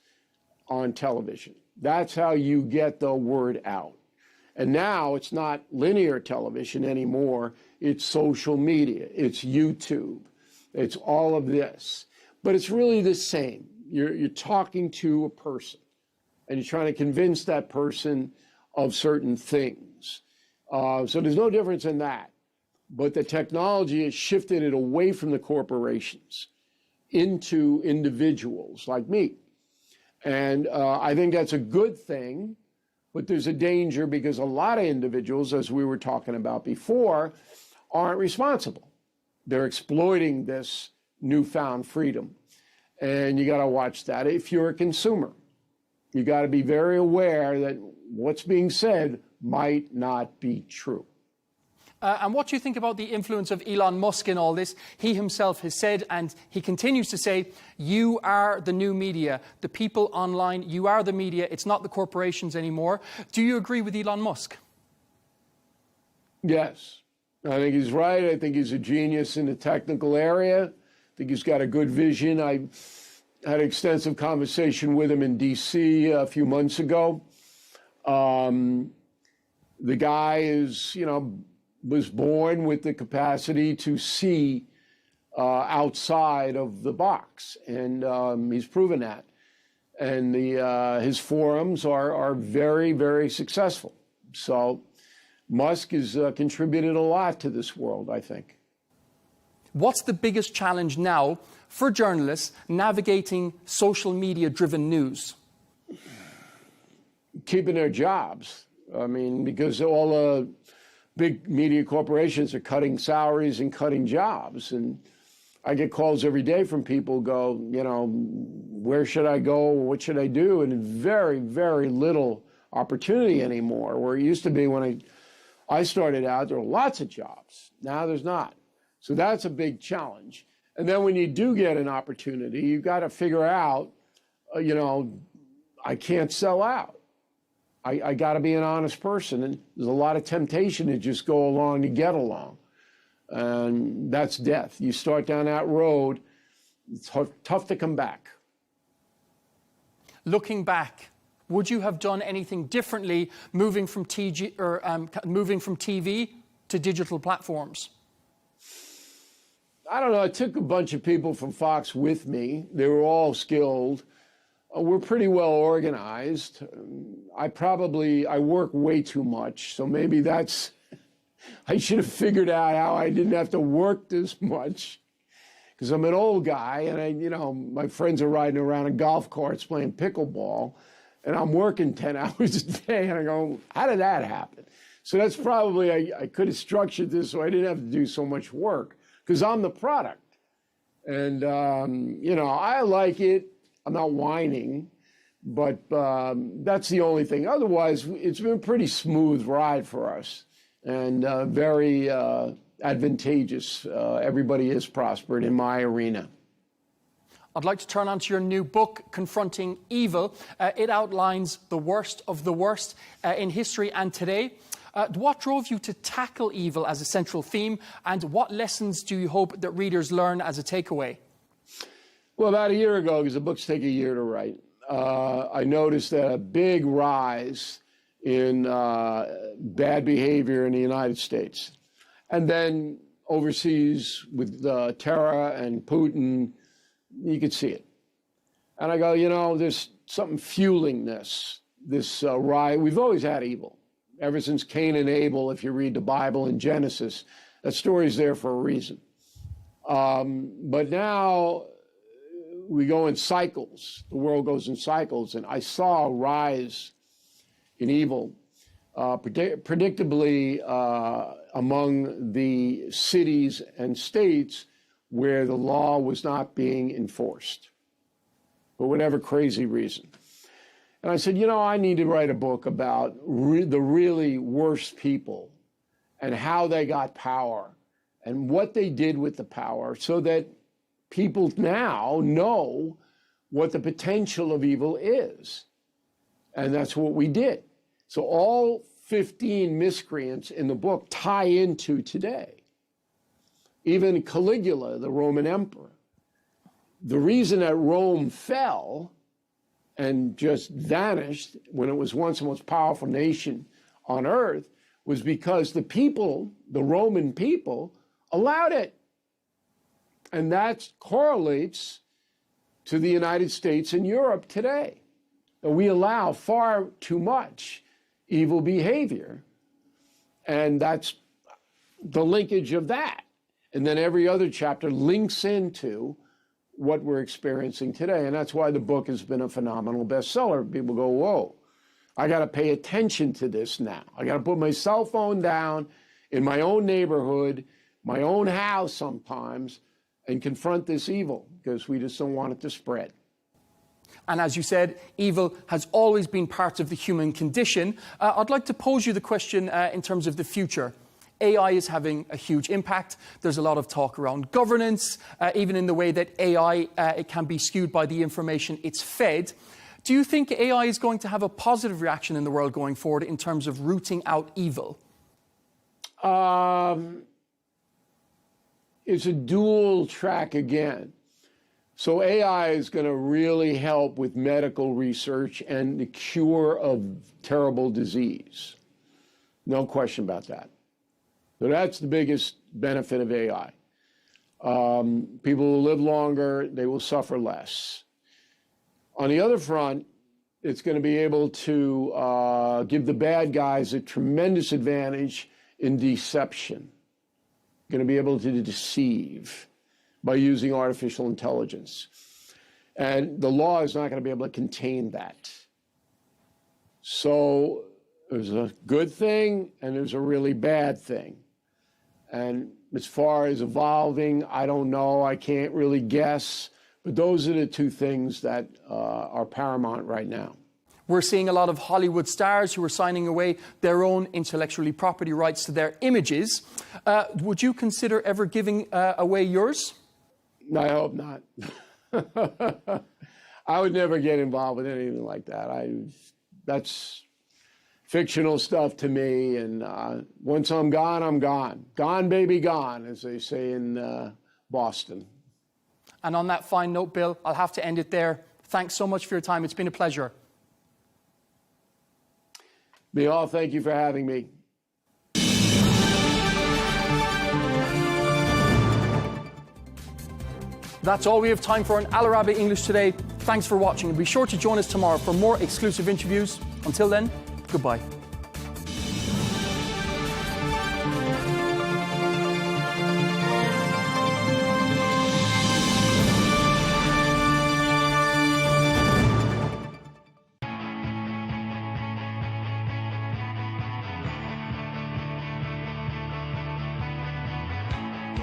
on television. That's how you get the word out. And now it's not linear television anymore. It's social media. It's YouTube. It's all of this. But it's really the same. You're talking to a person, and you're trying to convince that person of certain things. So there's no difference in that. But the technology has shifted it away from the corporations into individuals like me. And I think that's a good thing, but there's a danger because a lot of individuals, as we were talking about before, aren't responsible. They're exploiting this newfound freedom. And you got to watch that if you're a consumer. You got to be very aware that what's being said might not be true. And what do you think about the influence of Elon Musk in all this? He himself has said, and he continues to say, you are the new media. The people online, you are the media. It's not the corporations anymore. Do you agree with Elon Musk? Yes. I think he's right. I think he's a genius in the technical area. I think he's got a good vision. I had an extensive conversation with him in D.C. a few months ago. The guy is, was born with the capacity to see outside of the box, and he's proven that. And his forums are very, very successful. So Musk has contributed a lot to this world, I think. What's the biggest challenge now for journalists navigating social media-driven news? Keeping their jobs. I mean, because all the big media corporations are cutting salaries and cutting jobs. And I get calls every day from people who go, you know, where should I go? What should I do? And very, very little opportunity anymore. Where it used to be when I started out, there were lots of jobs. Now there's not. So that's a big challenge. And then when you do get an opportunity, you've got to figure out, you know, I can't sell out. I got to be an honest person. And there's a lot of temptation to just go along to get along. And that's death. You start down that road, it's tough to come back. Looking back, would you have done anything differently moving from TV to digital platforms? I don't know. I took a bunch of people from Fox with me. They were all skilled. We're pretty well organized. I work way too much, so maybe I should have figured out how I didn't have to work this much, because I'm an old guy and my friends are riding around in golf carts playing pickleball, and I'm working 10 hours a day, and I go, how did that happen? So that's probably, I could have structured this so I didn't have to do so much work, because I'm the product. And, I like it. I'm not whining, but that's the only thing. Otherwise, it's been a pretty smooth ride for us and very advantageous. Everybody is prospered in my arena. I'd like to turn on to your new book, Confronting Evil. It outlines the worst of the worst in history and today. What drove you to tackle evil as a central theme, and what lessons do you hope that readers learn as a takeaway? Well, about a year ago, because the books take a year to write, I noticed a big rise in bad behavior in the United States. And then overseas with terror and Putin, you could see it. And I go, there's something fueling this rise. We've always had evil. Ever since Cain and Abel, if you read the Bible in Genesis, that story's there for a reason. But now we go in cycles. The world goes in cycles. And I saw a rise in evil, predictably among the cities and states where the law was not being enforced for whatever crazy reason. And I said, I need to write a book about the really worst people and how they got power and what they did with the power, so that people now know what the potential of evil is. And that's what we did. So all 15 miscreants in the book tie into today. Even Caligula, the Roman emperor. The reason that Rome fell and just vanished when it was once the most powerful nation on earth was because the people, the Roman people, allowed it. And that correlates to the United States and Europe today. We allow far too much evil behavior. And that's the linkage of that. And then every other chapter links into what we're experiencing today. And that's why the book has been a phenomenal bestseller. People go, whoa, I got to pay attention to this now. I got to put my cell phone down in my own neighborhood, my own house sometimes, and confront this evil, because we just don't want it to spread. And as you said, evil has always been part of the human condition. I'd like to pose you the question in terms of the future. AI is having a huge impact. There's a lot of talk around governance, even in the way that AI it can be skewed by the information it's fed. Do you think AI is going to have a positive reaction in the world going forward in terms of rooting out evil? It's a dual track again. So AI is going to really help with medical research and the cure of terrible disease. No question about that. So that's the biggest benefit of AI. People who live longer, they will suffer less. On the other front, it's going to be able to give the bad guys a tremendous advantage in deception. Going to be able to deceive by using artificial intelligence. And the law is not going to be able to contain that. So there's a good thing and there's a really bad thing. And as far as evolving, I don't know, I can't really guess, but those are the two things that are paramount right now. We're seeing a lot of Hollywood stars who are signing away their own intellectual property rights to their images. Would you consider ever giving away yours? I hope not. I would never get involved with anything like that. That's fictional stuff to me, and once I'm gone, I'm gone. Gone, baby, gone, as they say in Boston. And on that fine note, Bill, I'll have to end it there. Thanks so much for your time. It's been a pleasure. Mihal, thank you for having me. That's all we have time for on Arabiya English today. Thanks for watching, and be sure to join us tomorrow for more exclusive interviews. Until then, goodbye.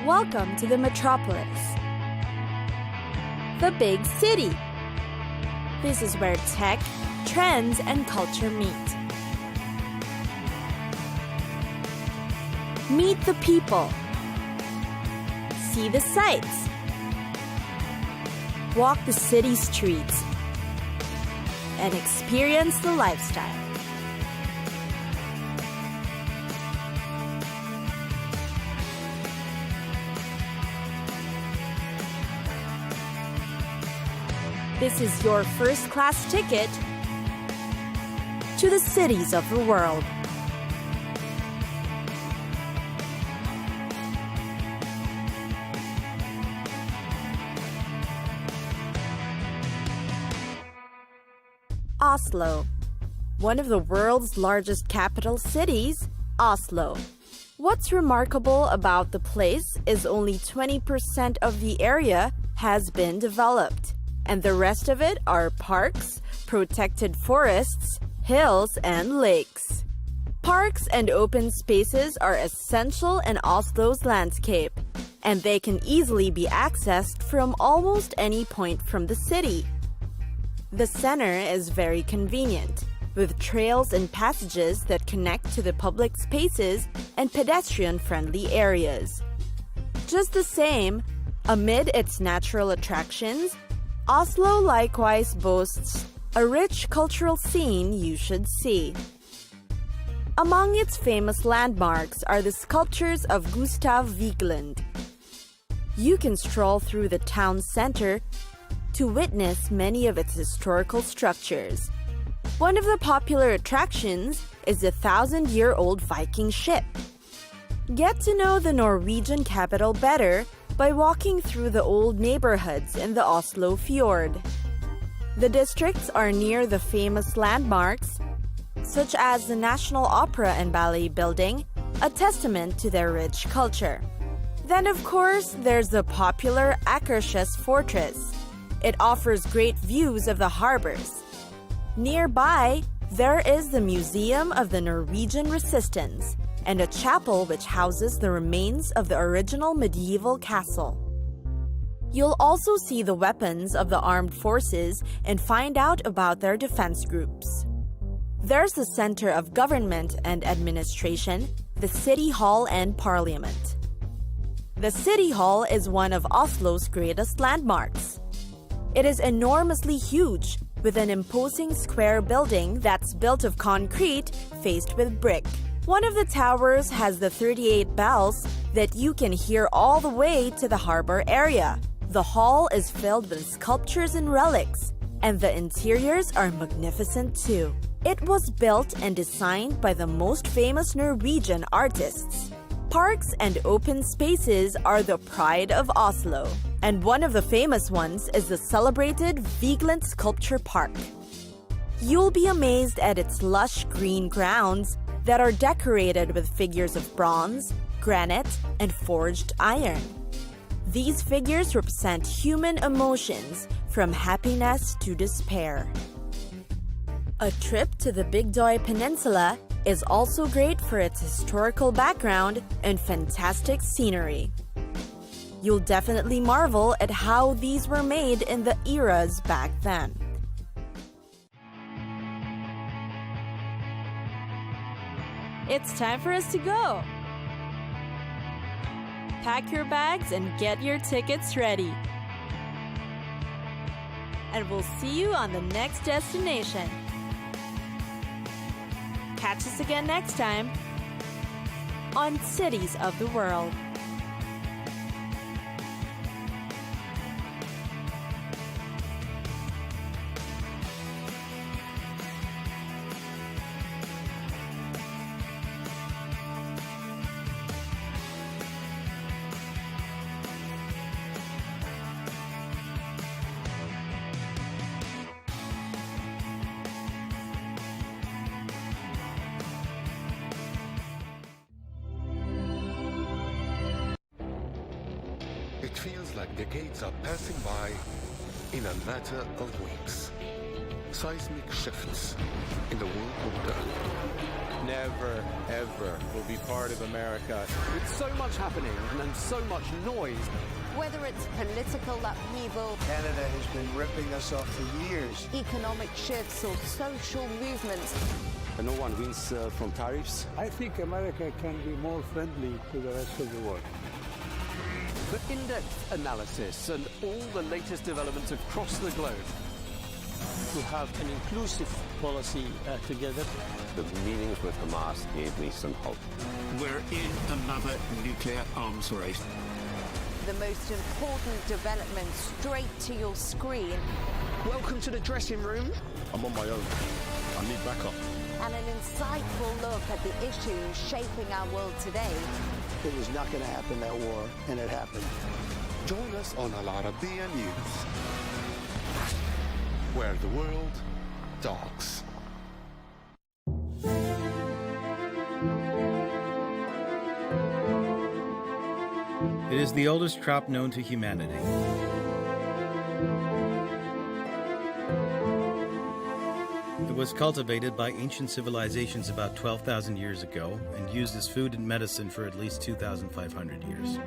Welcome to the metropolis, the big city. This is where tech, trends, and culture meet. Meet the people. See the sights. Walk the city streets. And experience the lifestyle. This is your first-class ticket to the cities of the world. Oslo, one of the world's largest capital cities, Oslo. What's remarkable about the place is only 20% of the area has been developed, and the rest of it are parks, protected forests, hills, and lakes. Parks and open spaces are essential in Oslo's landscape, and they can easily be accessed from almost any point from the city. The center is very convenient, with trails and passages that connect to the public spaces and pedestrian-friendly areas. Just the same, amid its natural attractions, Oslo likewise boasts a rich cultural scene you should see. Among its famous landmarks are the sculptures of Gustav Vigeland. You can stroll through the town center to witness many of its historical structures. One of the popular attractions is the 1,000-year-old Viking ship. Get to know the Norwegian capital better by walking through the old neighborhoods in the Oslo Fjord. The districts are near the famous landmarks, such as the National Opera and Ballet Building, a testament to their rich culture. Then, of course, there's the popular Akershus Fortress. It offers great views of the harbors. Nearby, there is the Museum of the Norwegian Resistance, and a chapel which houses the remains of the original medieval castle. You'll also see the weapons of the armed forces and find out about their defense groups. There's the Center of Government and Administration, the City Hall and Parliament. The City Hall is one of Oslo's greatest landmarks. It is enormously huge, with an imposing square building that's built of concrete faced with brick. One of the towers has the 38 bells that you can hear all the way to the harbor area. The hall is filled with sculptures and relics, and the interiors are magnificent too. It was built and designed by the most famous Norwegian artists. Parks and open spaces are the pride of Oslo, and one of the famous ones is the celebrated Vigeland Sculpture Park. You'll be amazed at its lush green grounds that are decorated with figures of bronze, granite, and forged iron. These figures represent human emotions from happiness to despair. A trip to the Big Døy Peninsula is also great for its historical background and fantastic scenery. You'll definitely marvel at how these were made in the eras back then. It's time for us to go. Pack your bags and get your tickets ready. And we'll see you on the next destination. Catch us again next time on Cities of the World. It feels like decades are passing by in a matter of weeks. Seismic shifts in the world order. Never, ever will be part of America. With so much happening and so much noise. Whether it's political upheaval, Canada has been ripping us off for years. Economic shifts or social movements. And no one wins from tariffs. I think America can be more friendly to the rest of the world. For in-depth analysis and all the latest developments across the globe. To have an inclusive policy together. The meetings with Hamas gave me some hope. We're in another nuclear arms race. The most important development straight to your screen. Welcome to the dressing room. I'm on my own. I need backup. And an insightful look at the issues shaping our world today. It was not going to happen, that war, and it happened. Join us on Arabiya News, where the world talks. It is the oldest crop known to humanity. It was cultivated by ancient civilizations about 12,000 years ago and used as food and medicine for at least 2,500 years.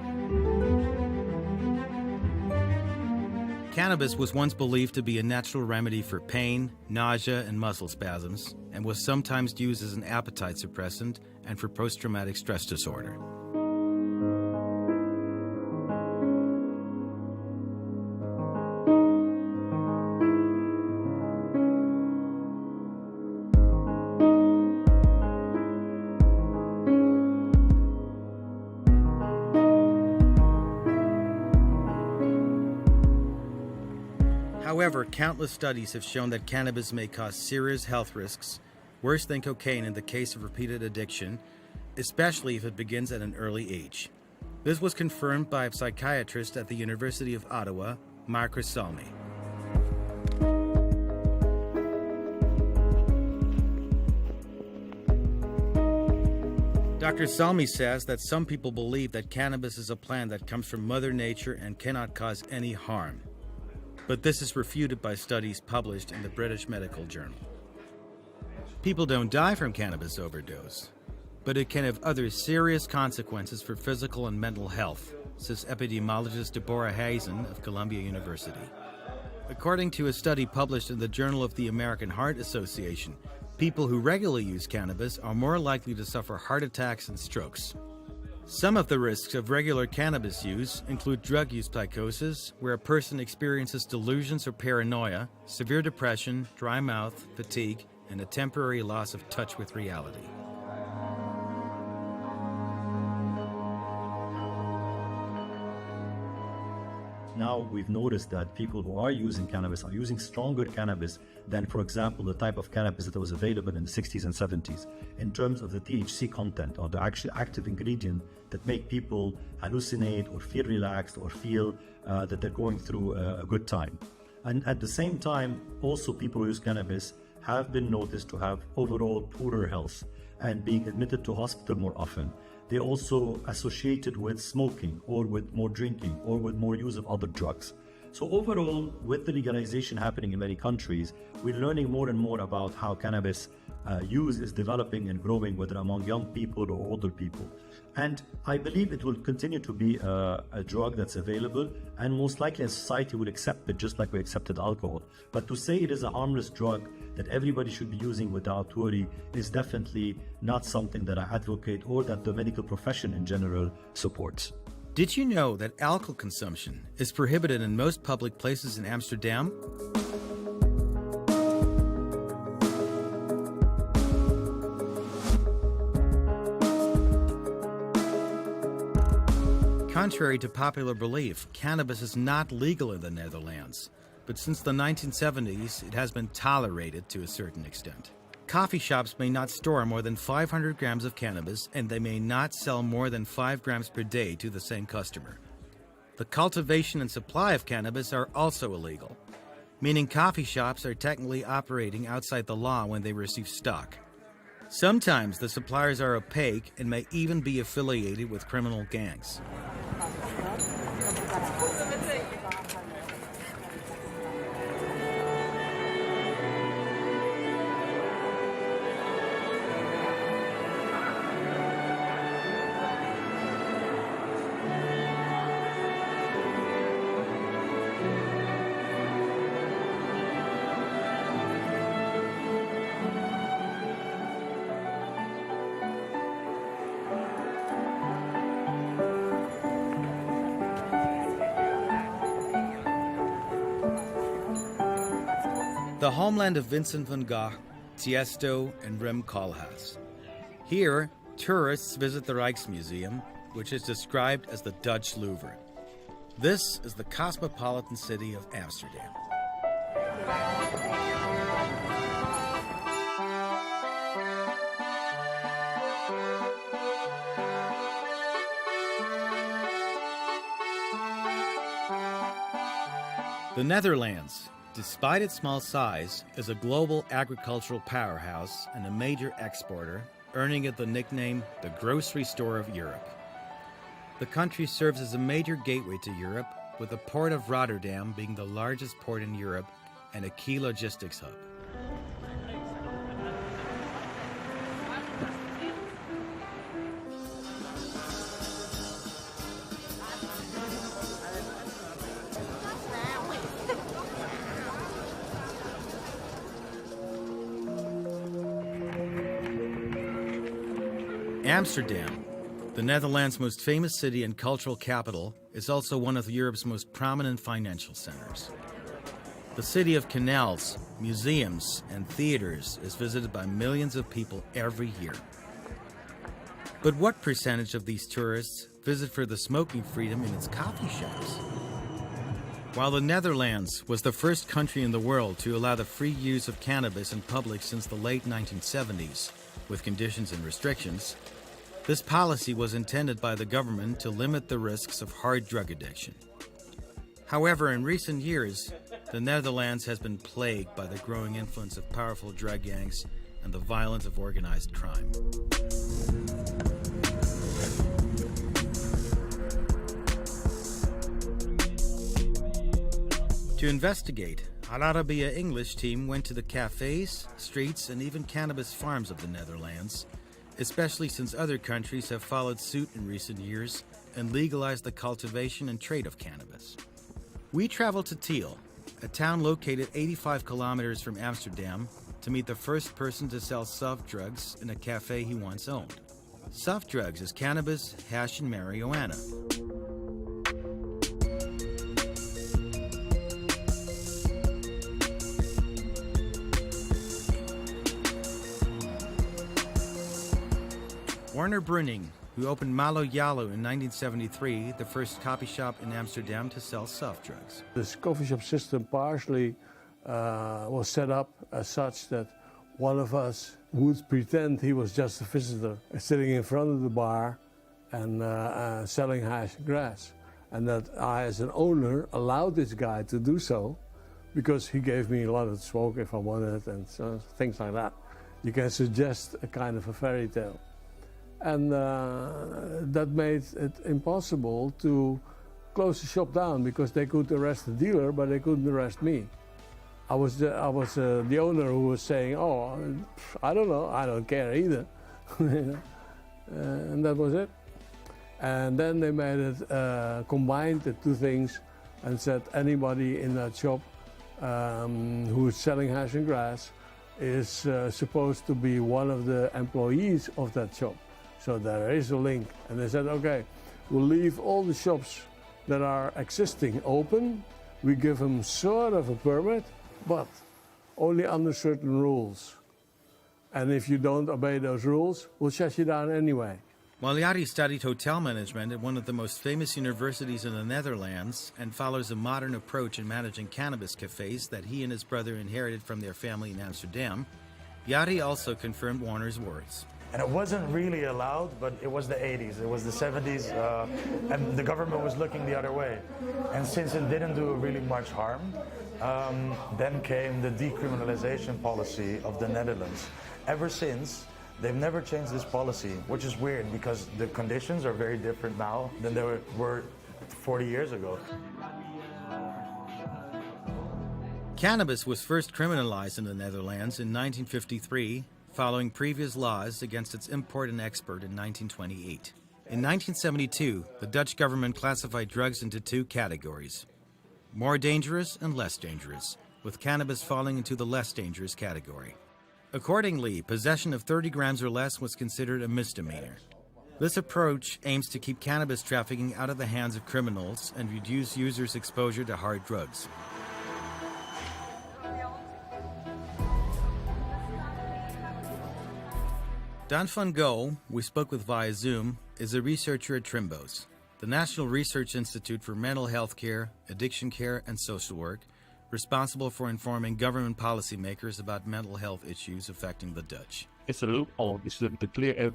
Cannabis was once believed to be a natural remedy for pain, nausea, and muscle spasms, and was sometimes used as an appetite suppressant and for post-traumatic stress disorder. However, countless studies have shown that cannabis may cause serious health risks, worse than cocaine in the case of repeated addiction, especially if it begins at an early age. This was confirmed by a psychiatrist at the University of Ottawa, Marcus Salmi. Dr. Salmi says that some people believe that cannabis is a plant that comes from Mother Nature and cannot cause any harm. But this is refuted by studies published in the British Medical Journal. People don't die from cannabis overdose, but it can have other serious consequences for physical and mental health, says epidemiologist Deborah Hazen of Columbia University. According to a study published in the Journal of the American Heart Association, people who regularly use cannabis are more likely to suffer heart attacks and strokes. Some of the risks of regular cannabis use include drug use psychosis, where a person experiences delusions or paranoia, severe depression, dry mouth, fatigue, and a temporary loss of touch with reality. now we've noticed that people who are using cannabis are using stronger cannabis than, for example, the type of cannabis that was available in the 60s and 70s in terms of the THC content or the actual active ingredient that make people hallucinate or feel relaxed or feel that they're going through a good time. And at the same time, also people who use cannabis have been noticed to have overall poorer health and being admitted to hospital more often. They're also associated with smoking or with more drinking or with more use of other drugs. So overall, with the legalization happening in many countries, we're learning more and more about how cannabis use is developing and growing, whether among young people or older people. And I believe it will continue to be a drug that's available, and most likely a society will accept it just like we accepted alcohol. But to say it is a harmless drug that everybody should be using without worry is definitely not something that I advocate or that the medical profession in general supports. Did you know that alcohol consumption is prohibited in most public places in Amsterdam? Contrary to popular belief, cannabis is not legal in the Netherlands, but since the 1970s, it has been tolerated to a certain extent. Coffee shops may not store more than 500 grams of cannabis, and they may not sell more than 5 grams per day to the same customer. The cultivation and supply of cannabis are also illegal, meaning coffee shops are technically operating outside the law when they receive stock. Sometimes the suppliers are opaque and may even be affiliated with criminal gangs. The homeland of Vincent van Gogh, Tiesto, and Rem Koolhaas. Here, tourists visit the Rijksmuseum, which is described as the Dutch Louvre. This is the cosmopolitan city of Amsterdam. The Netherlands, despite its small size, is a global agricultural powerhouse and a major exporter, earning it the nickname the grocery store of Europe. The country serves as a major gateway to Europe, with the port of Rotterdam being the largest port in Europe and a key logistics hub. Amsterdam, the Netherlands' most famous city and cultural capital, is also one of Europe's most prominent financial centers. The city of canals, museums, and theaters is visited by millions of people every year. But what percentage of these tourists visit for the smoking freedom in its coffee shops? While the Netherlands was the first country in the world to allow the free use of cannabis in public since the late 1970s, with conditions and restrictions, this policy was intended by the government to limit the risks of hard drug addiction. However, in recent years, the Netherlands has been plagued by the growing influence of powerful drug gangs and the violence of organized crime. To investigate, our Arabiya English team went to the cafes, streets, and even cannabis farms of the Netherlands, especially since other countries have followed suit in recent years and legalized the cultivation and trade of cannabis. We traveled to Tiel, a town located 85 kilometers from Amsterdam, to meet the first person to sell soft drugs in a cafe he once owned. Soft drugs is cannabis, hash, and marijuana. Werner Brunning, who opened Malo Yalo in 1973, the first coffee shop in Amsterdam to sell soft drugs. This coffee shop system partially was set up as such that one of us would pretend he was just a visitor sitting in front of the bar and selling hash and grass. And that I, as an owner, allowed this guy to do so because he gave me a lot of smoke if I wanted and so, things like that. You can suggest a kind of a fairy tale. And that made it impossible to close the shop down because they could arrest the dealer, but they couldn't arrest me. I was the owner who was saying, oh, I don't know, I don't care either. And that was it. And then they made it, combined the two things and said anybody in that shop who is selling hash and grass is supposed to be one of the employees of that shop. So there is a link. And they said, okay, we'll leave all the shops that are existing open. We give them sort of a permit, but only under certain rules. And if you don't obey those rules, we'll shut you down anyway. While Yari studied hotel management at one of the most famous universities in the Netherlands and follows a modern approach in managing cannabis cafes that he and his brother inherited from their family in Amsterdam, Yari also confirmed Warner's words. And it wasn't really allowed, but it was the 80s, it was the 70s, and the government was looking the other way. And since it didn't do really much harm, then came the decriminalization policy of the Netherlands. Ever since, they've never changed this policy, which is weird because the conditions are very different now than they were 40 years ago. Cannabis was first criminalized in the Netherlands in 1953, following previous laws against its import and export in 1928. In 1972, the Dutch government classified drugs into two categories: more dangerous and less dangerous, with cannabis falling into the less dangerous category. Accordingly, possession of 30 grams or less was considered a misdemeanor. This approach aims to keep cannabis trafficking out of the hands of criminals and reduce users' exposure to hard drugs. Dan van Gogh, we spoke with via Zoom, is a researcher at Trimbos, the National Research Institute for Mental Health Care, Addiction Care and Social Work, responsible for informing government policymakers about mental health issues affecting the Dutch. It's a loophole. It's a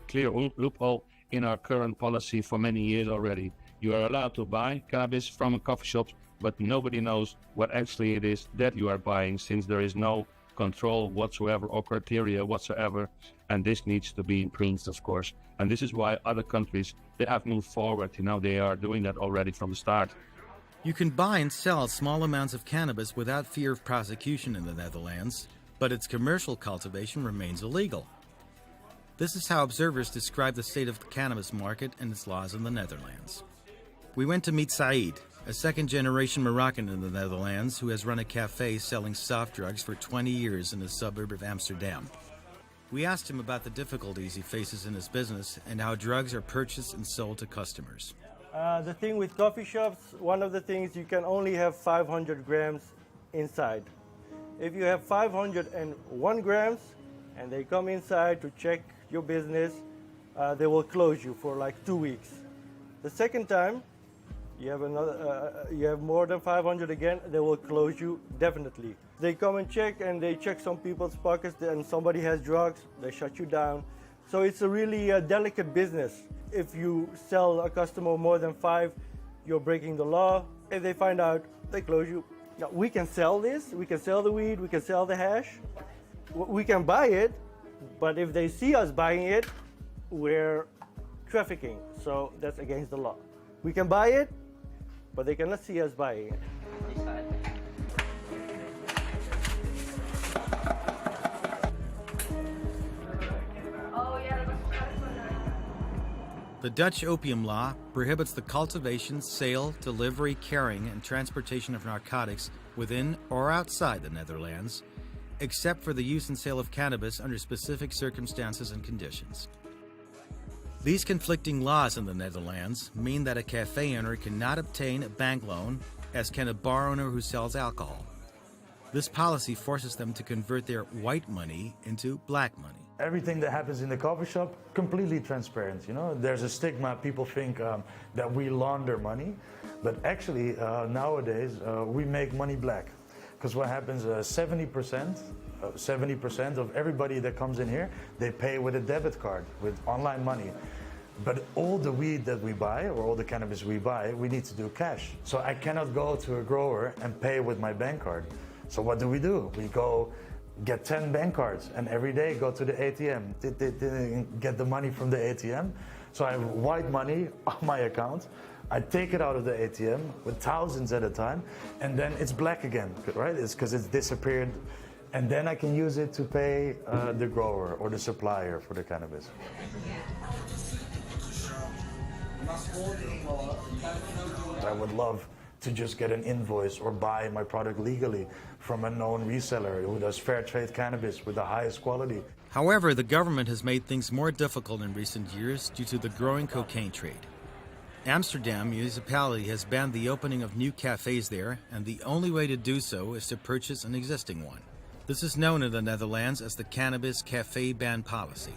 clear loophole in our current policy for many years already. You are allowed to buy cannabis from a coffee shop, but nobody knows what actually it is that you are buying, since there is no control whatsoever or criteria whatsoever, and this needs to be improved, of course. And this is why other countries, they have moved forward. They are doing that already from the start. You can buy and sell small amounts of cannabis without fear of prosecution in the Netherlands, but its commercial cultivation remains illegal. This is how observers describe the state of the cannabis market and its laws in the Netherlands. We went to meet Saeed, a second-generation Moroccan in the Netherlands who has run a cafe selling soft drugs for 20 years in a suburb of Amsterdam. We asked him about the difficulties he faces in his business and how drugs are purchased and sold to customers. The thing with coffee shops, one of the things, you can only have 500 grams inside. If you have 501 grams and they come inside to check your business, they will close you for like 2 weeks. The second time, you have more than 500 again, they will close you definitely. They come and check, and they check some people's pockets, and somebody has drugs, they shut you down. So it's a really delicate business. If you sell a customer more than 5, you're breaking the law. If they find out, they close you. Now, we can sell this, we can sell the weed, we can sell the hash, we can buy it, but if they see us buying it, we're trafficking, so that's against the law. We can buy it, but they cannot see us buying it. The Dutch opium law prohibits the cultivation, sale, delivery, carrying, and transportation of narcotics within or outside the Netherlands, except for the use and sale of cannabis under specific circumstances and conditions. These conflicting laws in the Netherlands mean that a cafe owner cannot obtain a bank loan, as can a bar owner who sells alcohol. This policy forces them to convert their white money into black money. everything that happens in the coffee shop, completely transparent. You know, there's a stigma. People think that we launder money, but actually nowadays we make money black. Because what happens, 70% of everybody that comes in here, they pay with a debit card, with online money. But all the weed that we buy, or all the cannabis we buy, we need to do cash. So I cannot go to a grower and pay with my bank card. So what do? We go get 10 bank cards, and every day go to the ATM, get the money from the ATM. So I have white money on my account. I take it out of the ATM with thousands at a time, and then it's black again, right? It's because it's disappeared. And then I can use it to pay the grower or the supplier for the cannabis. I would love to just get an invoice or buy my product legally from a known reseller who does fair trade cannabis with the highest quality. However, the government has made things more difficult in recent years due to the growing cocaine trade. Amsterdam municipality has banned the opening of new cafes there, and the only way to do so is to purchase an existing one. This is known in the Netherlands as the Cannabis Cafe Ban Policy.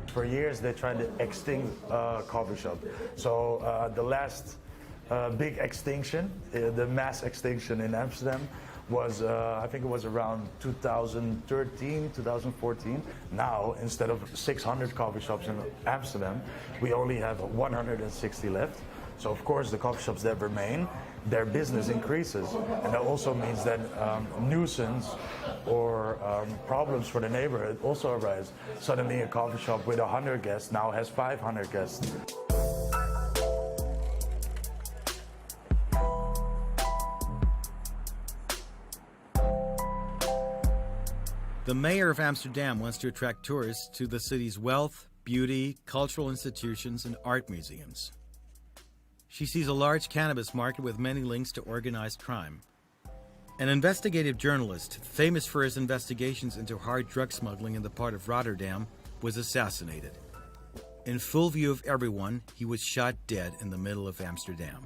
For years, they tried to extinct coffee shop. So the last big extinction, the mass extinction in Amsterdam, was, I think it was around 2013, 2014. Now, instead of 600 coffee shops in Amsterdam, we only have 160 left. So, of course, the coffee shops that remain, their business increases. And that also means that nuisance or problems for the neighborhood also arise. Suddenly, a coffee shop with 100 guests now has 500 guests. The mayor of Amsterdam wants to attract tourists to the city's wealth, beauty, cultural institutions, and art museums. She sees a large cannabis market with many links to organized crime. An investigative journalist, famous for his investigations into hard drug smuggling in the port of Rotterdam, was assassinated. In full view of everyone, he was shot dead in the middle of Amsterdam.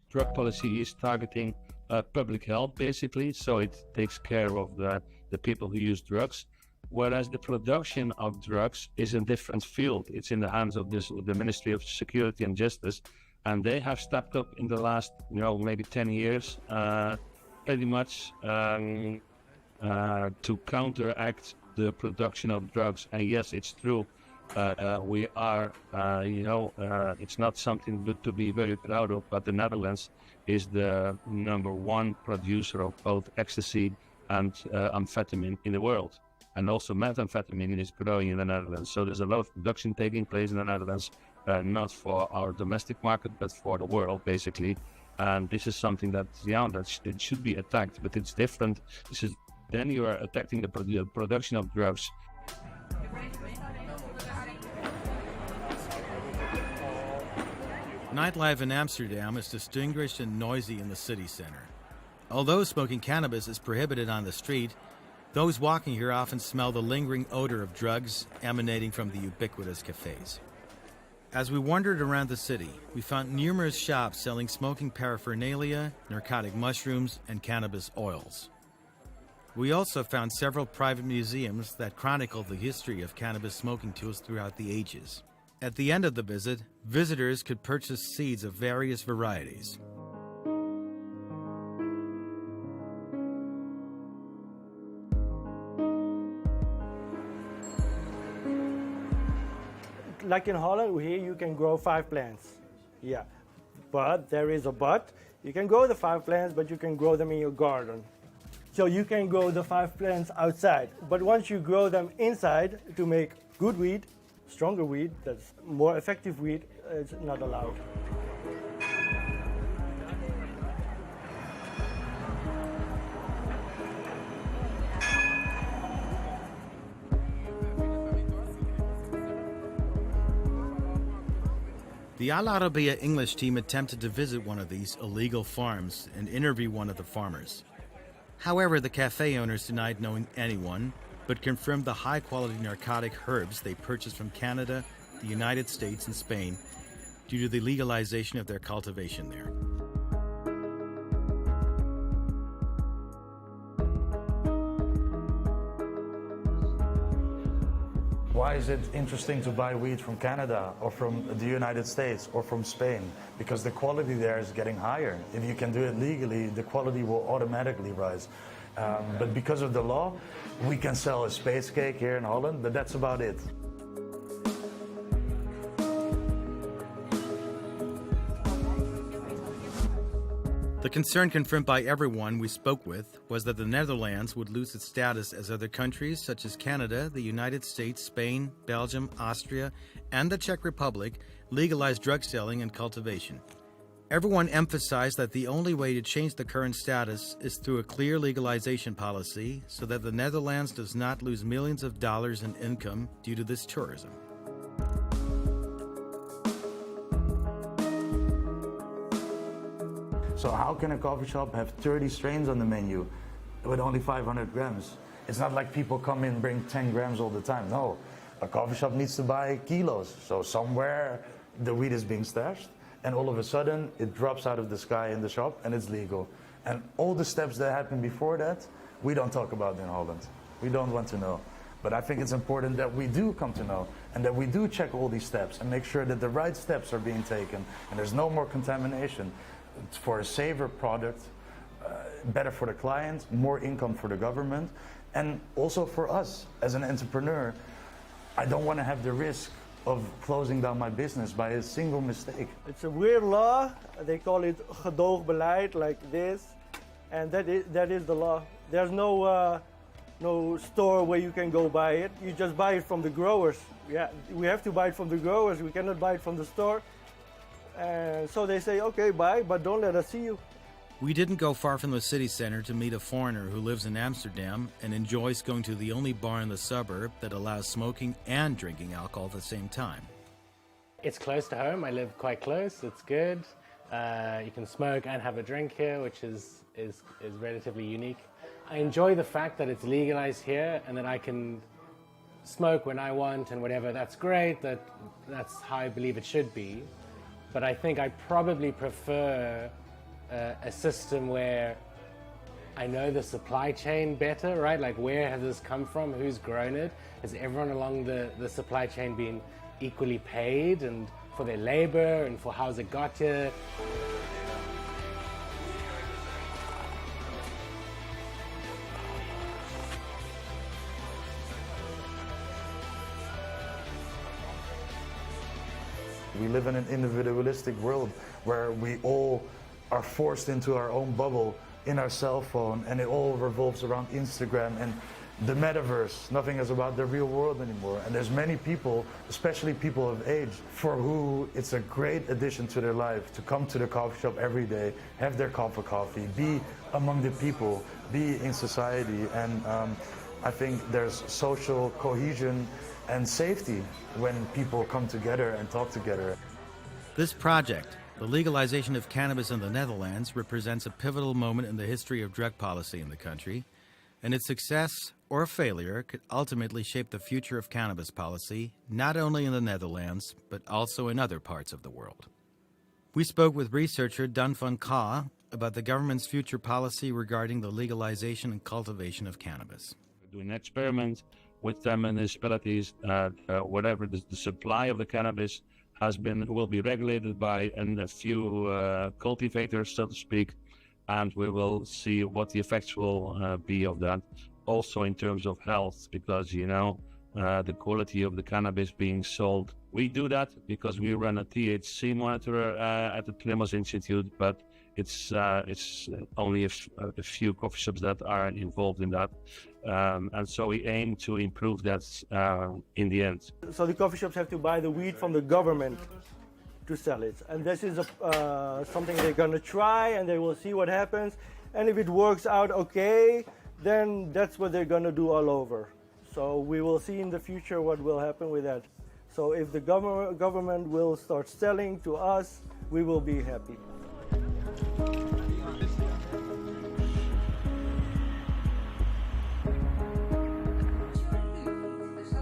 Drug policy is targeting public health, basically, so it takes care of the people who use drugs. Whereas the production of drugs is a different field. It's in the hands of the Ministry of Security and Justice, and they have stepped up in the last, maybe 10 years, pretty much to counteract the production of drugs. And yes, it's true. We are, it's not something good to be very proud of, but the Netherlands is the #1 producer of both ecstasy and amphetamine in the world. And also methamphetamine is growing in the Netherlands. So there's a lot of production taking place in the Netherlands, not for our domestic market, but for the world, basically. And this is something that, it should be attacked, but it's different. Then you are attacking the production of drugs. Nightlife in Amsterdam is distinguished and noisy in the city center. Although smoking cannabis is prohibited on the street, those walking here often smell the lingering odor of drugs emanating from the ubiquitous cafes. As we wandered around the city, we found numerous shops selling smoking paraphernalia, narcotic mushrooms, and cannabis oils. We also found several private museums that chronicle the history of cannabis smoking tools throughout the ages. At the end of the visit, visitors could purchase seeds of various varieties. Like in Holland, here you can grow 5 plants. Yeah, but there is a but. You can grow the 5 plants, but you can grow them in your garden. So you can grow the 5 plants outside. But once you grow them inside to make good weed, stronger weed, that's more effective weed, it's not allowed. The Al Arabiya English team attempted to visit one of these illegal farms and interview one of the farmers. However, the cafe owners denied knowing anyone, but confirmed the high-quality narcotic herbs they purchased from Canada, the United States, and Spain due to the legalization of their cultivation there. Why is it interesting to buy weed from Canada or from the United States or from Spain? Because the quality there is getting higher. If you can do it legally, the quality will automatically rise. But because of the law, we can sell a space cake here in Holland, but that's about it. The concern confirmed by everyone we spoke with was that the Netherlands would lose its status as other countries such as Canada, the United States, Spain, Belgium, Austria, and the Czech Republic legalized drug selling and cultivation. Everyone emphasized that the only way to change the current status is through a clear legalization policy so that the Netherlands does not lose millions of dollars in income due to this tourism. So how can a coffee shop have 30 strains on the menu with only 500 grams? It's not like people come in and bring 10 grams all the time. No, a coffee shop needs to buy kilos. So somewhere the weed is being stashed, and all of a sudden it drops out of the sky in the shop and it's legal. And all the steps that happened before that, we don't talk about in Holland. We don't want to know. But I think it's important that we do come to know and that we do check all these steps and make sure that the right steps are being taken and there's no more contamination. For a safer product, better for the client, more income for the government, and also for us as an entrepreneur. I don't want to have the risk of closing down my business by a single mistake. It's a weird law. They call it gedoogbeleid, like this, and that is the law. There's no store where you can go buy it. You just buy it from the growers. Yeah, we have to buy it from the growers. We cannot buy it from the store. And so they say, okay, buy, but don't let us see you. We didn't go far from the city center to meet a foreigner who lives in Amsterdam and enjoys going to the only bar in the suburb that allows smoking and drinking alcohol at the same time. It's close to home. I live quite close. It's good. You can smoke and have a drink here, which is relatively unique. I enjoy the fact that it's legalized here and that I can smoke when I want and whatever. That's great. That's how I believe it should be. But I think I probably prefer a system where I know the supply chain better, right? Like, where has this come from? Who's grown it? Has everyone along the supply chain been equally paid and for their labor and for how's it got here? We live in an individualistic world where we all are forced into our own bubble in our cell phone, and it all revolves around Instagram and the metaverse. Nothing is about the real world anymore. And there's many people, especially people of age, for who it's a great addition to their life to come to the coffee shop every day, have their cup of coffee, be among the people, be in society. And I think there's social cohesion and safety when people come together and talk together. This project, the legalization of cannabis in the Netherlands, represents a pivotal moment in the history of drug policy in the country, and its success or failure could ultimately shape the future of cannabis policy, not only in the Netherlands, but also in other parts of the world. We spoke with researcher Dan van Ka about the government's future policy regarding the legalization and cultivation of cannabis. We're doing experiments with the municipalities, whatever the supply of the cannabis will be regulated by a few cultivators, so to speak, and we will see what the effects will be of that. Also in terms of health, because the quality of the cannabis being sold. We do that because we run a THC monitor at the Plymouth Institute, but it's only a few coffee shops that are involved in that. And so we aim to improve that in the end. So the coffee shops have to buy the weed from the government to sell it. And this is something they're going to try, and they will see what happens. And if it works out okay, then that's what they're going to do all over. So we will see in the future what will happen with that. So if the government will start selling to us, we will be happy.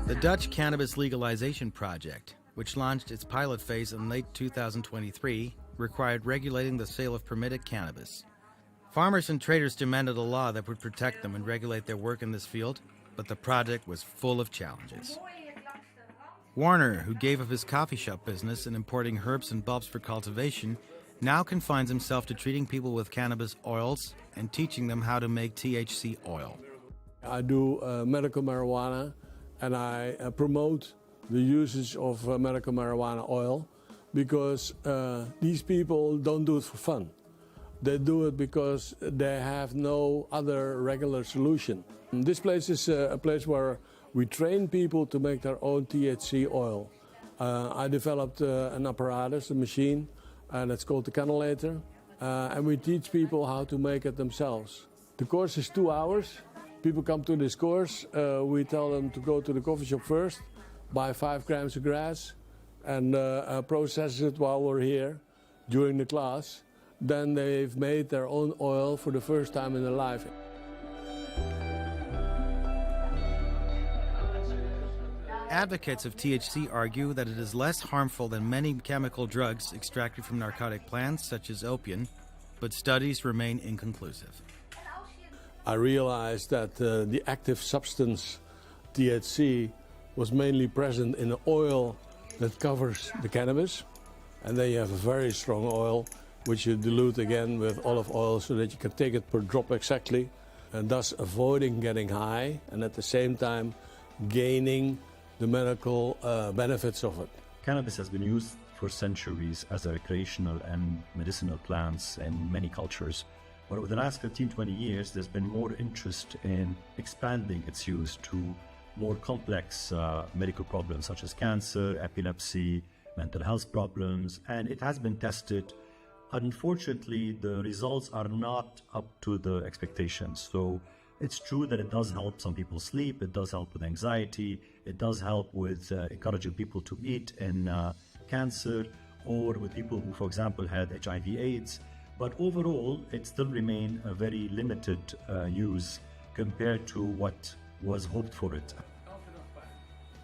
The Dutch Cannabis Legalization Project, which launched its pilot phase in late 2023, required regulating the sale of permitted cannabis. Farmers and traders demanded a law that would protect them and regulate their work in this field, but the project was full of challenges. Warner, who gave up his coffee shop business and importing herbs and bulbs for cultivation, now confines himself to treating people with cannabis oils and teaching them how to make THC oil. I do medical marijuana, and I promote the usage of medical marijuana oil because these people don't do it for fun. They do it because they have no other regular solution. This place is a place where we train people to make their own THC oil. I developed an apparatus, a machine, that's called the cannulator, and we teach people how to make it themselves. The course is 2 hours. People come to this course. We tell them to go to the coffee shop first, buy 5 grams of grass, and process it while we're here during the class. Then they've made their own oil for the first time in their life. Advocates of THC argue that it is less harmful than many chemical drugs extracted from narcotic plants, such as opium, but studies remain inconclusive. I realized that the active substance, THC, was mainly present in the oil that covers the cannabis. And then you have a very strong oil, which you dilute again with olive oil so that you can take it per drop exactly, and thus avoiding getting high and at the same time gaining the medical benefits of it. Cannabis has been used for centuries as a recreational and medicinal plants in many cultures. But over the last 15-20 years, there's been more interest in expanding its use to more complex medical problems such as cancer, epilepsy, mental health problems, and it has been tested. Unfortunately, the results are not up to the expectations. So it's true that it does help some people sleep, it does help with anxiety, it does help with encouraging people to eat in cancer, or with people who, for example, had HIV/AIDS. But overall, it still remains a very limited use compared to what was hoped for it.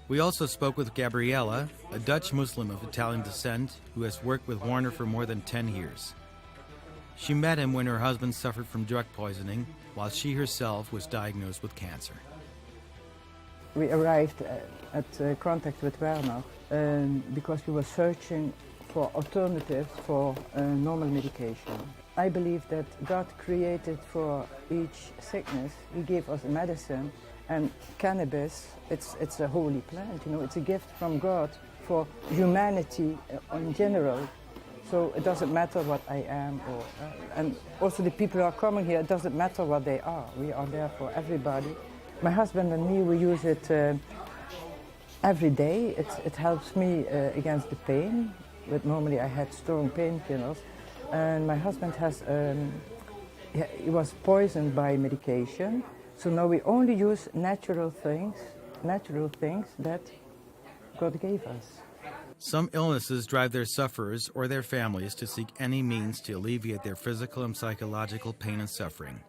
We also spoke with Gabriella, a Dutch Muslim of Italian descent who has worked with Warner for more than 10 years. She met him when her husband suffered from drug poisoning, while she herself was diagnosed with cancer. We arrived at contact with Werner because we were searching for alternatives for normal medication. I believe that God created for each sickness, He gave us a medicine, and cannabis, it's a holy plant, you know, it's a gift from God for humanity in general. So it doesn't matter what I am, and also the people who are coming here, it doesn't matter what they are. We are there for everybody. My husband and me, we use it every day. It helps me against the pain. But normally I had strong painkillers, and my husband he was poisoned by medication. So now we only use natural things that God gave us. Some illnesses drive their sufferers or their families to seek any means to alleviate their physical and psychological pain and suffering,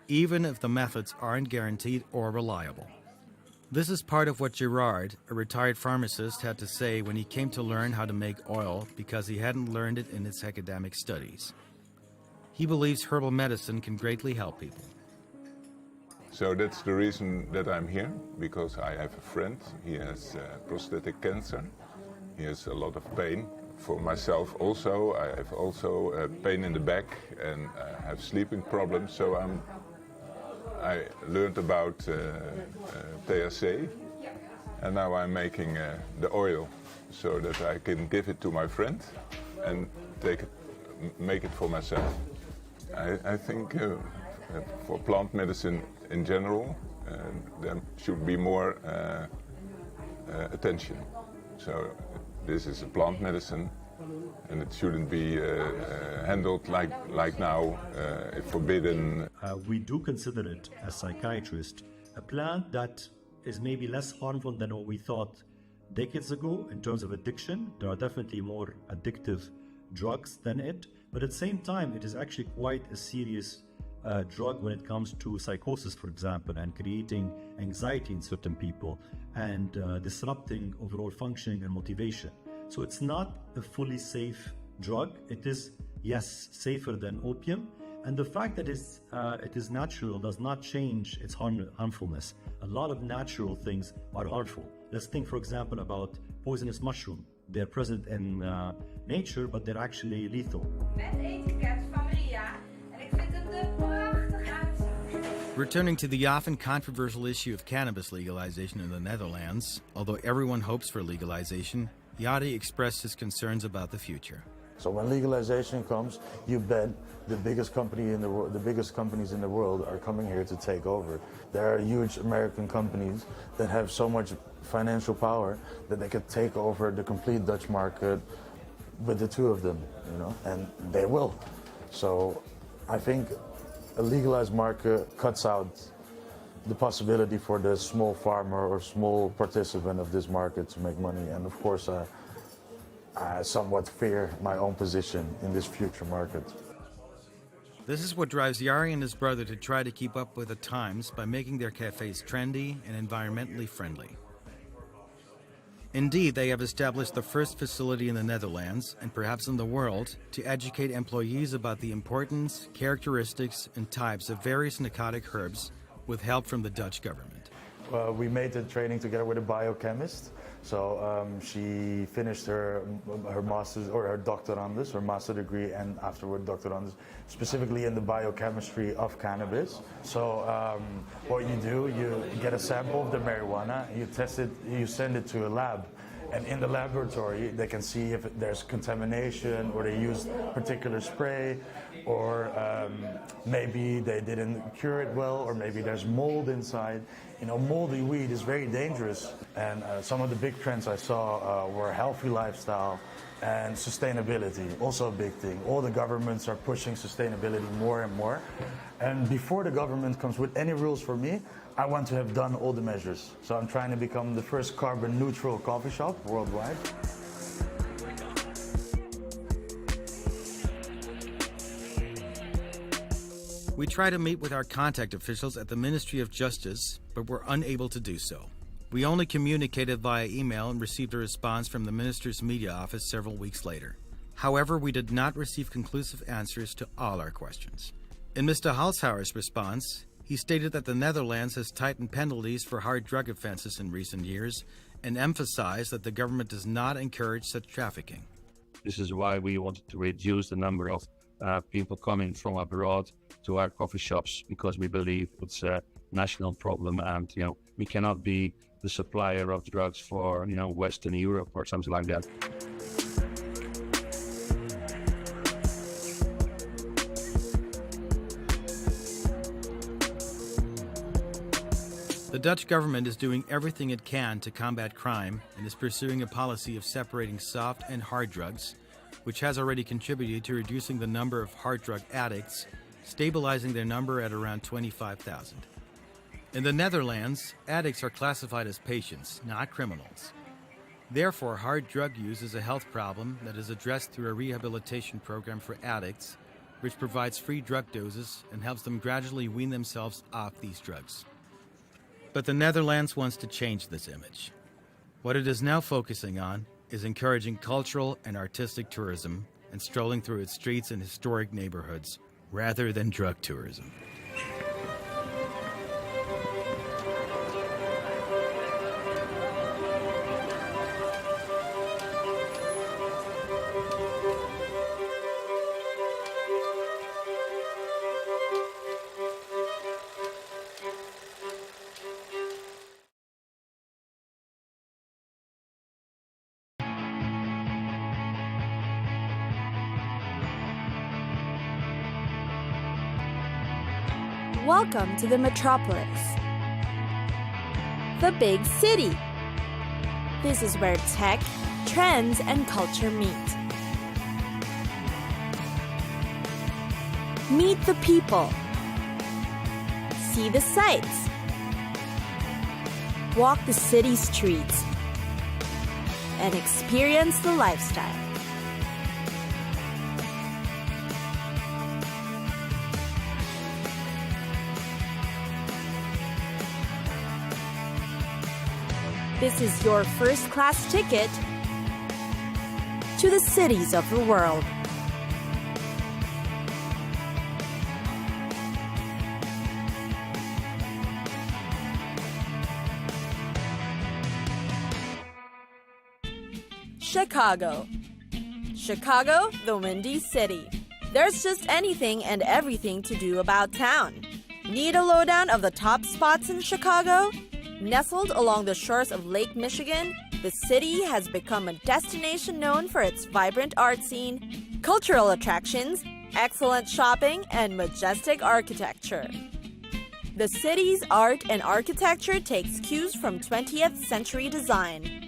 even if the methods aren't guaranteed or reliable. This is part of what Gerard, a retired pharmacist, had to say when he came to learn how to make oil because he hadn't learned it in his academic studies. He believes herbal medicine can greatly help people. So that's the reason that I'm here, because I have a friend. He has prostate cancer. He has a lot of pain. For myself also, I have also pain in the back and have sleeping problems. So I learned about THC, and now I'm making the oil so that I can give it to my friend and make it for myself. I think for plant medicine in general, there should be more attention. So this is a plant medicine, and it shouldn't be handled like now, forbidden. We do consider it, as psychiatrists, a plant that is maybe less harmful than what we thought decades ago in terms of addiction. There are definitely more addictive drugs than it, but at the same time, it is actually quite a serious drug when it comes to psychosis, for example, and creating anxiety in certain people and disrupting overall functioning and motivation. So it's not a fully safe drug. It is, yes, safer than opium. And the fact that it is natural does not change its harmfulness. A lot of natural things are harmful. Let's think, for example, about poisonous mushroom. They're present in nature, but they're actually lethal. Returning to the often controversial issue of cannabis legalization in the Netherlands, although everyone hopes for legalization, Yadi expressed his concerns about the future. So when legalization comes, you bet the biggest companies in the world are coming here to take over. There are huge American companies that have so much financial power that they could take over the complete Dutch market with the two of them, you know, and they will. So I think a legalized market cuts out the possibility for the small farmer or small participant of this market to make money. And of course, I somewhat fear my own position in this future market. This is what drives Yari and his brother to try to keep up with the times by making their cafes trendy and environmentally friendly. Indeed, they have established the first facility in the Netherlands, and perhaps in the world, to educate employees about the importance, characteristics, and types of various narcotic herbs with help from the Dutch government. We made the training together with a biochemist. So she finished her master's or her doctorandus, her master degree, and afterward doctorandus, specifically in the biochemistry of cannabis. So what you do, you get a sample of the marijuana, you test it, you send it to a lab. And in the laboratory, they can see if there's contamination, or they used particular spray, or maybe they didn't cure it well, or maybe there's mold inside. You know, moldy weed is very dangerous. And some of the big trends I saw were healthy lifestyle and sustainability, also a big thing. All the governments are pushing sustainability more and more. And before the government comes with any rules for me, I want to have done all the measures. So I'm trying to become the first carbon neutral coffee shop worldwide. We try to meet with our contact officials at the Ministry of Justice, but were unable to do so. We only communicated via email and received a response from the Minister's media office several weeks later. However, we did not receive conclusive answers to all our questions. In Mr. Halshauer's response, he stated that the Netherlands has tightened penalties for hard drug offenses in recent years and emphasized that the government does not encourage such trafficking. This is why we wanted to reduce the number of people coming from abroad to our coffee shops, because we believe it's a national problem, and we cannot be the supplier of drugs for Western Europe or something like that. The Dutch government is doing everything it can to combat crime and is pursuing a policy of separating soft and hard drugs, which has already contributed to reducing the number of hard drug addicts, stabilizing their number at around 25,000. In the Netherlands, addicts are classified as patients, not criminals. Therefore, hard drug use is a health problem that is addressed through a rehabilitation program for addicts, which provides free drug doses and helps them gradually wean themselves off these drugs. But the Netherlands wants to change this image. What it is now focusing on is encouraging cultural and artistic tourism and strolling through its streets and historic neighborhoods, rather than drug tourism. Welcome to the metropolis, the big city. This is where tech, trends, and culture meet. Meet the people. See the sights. Walk the city streets. And experience the lifestyle. This is your first-class ticket to the cities of the world. Chicago. Chicago, the Windy City. There's just anything and everything to do about town. Need a lowdown of the top spots in Chicago? Nestled along the shores of Lake Michigan, the city has become a destination known for its vibrant art scene, cultural attractions, excellent shopping, and majestic architecture. The city's art and architecture takes cues from 20th century design.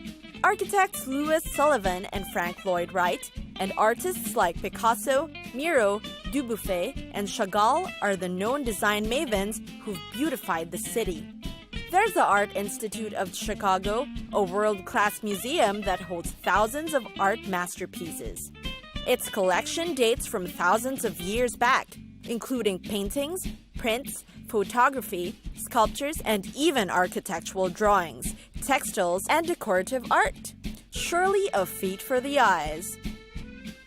Architects Louis Sullivan and Frank Lloyd Wright, and artists like Picasso, Miro, Dubuffet, and Chagall are the known design mavens who've beautified the city. There's the Art Institute of Chicago, a world-class museum that holds thousands of art masterpieces. Its collection dates from thousands of years back, including paintings, prints, photography, sculptures, and even architectural drawings, textiles, and decorative art. Surely a feat for the eyes.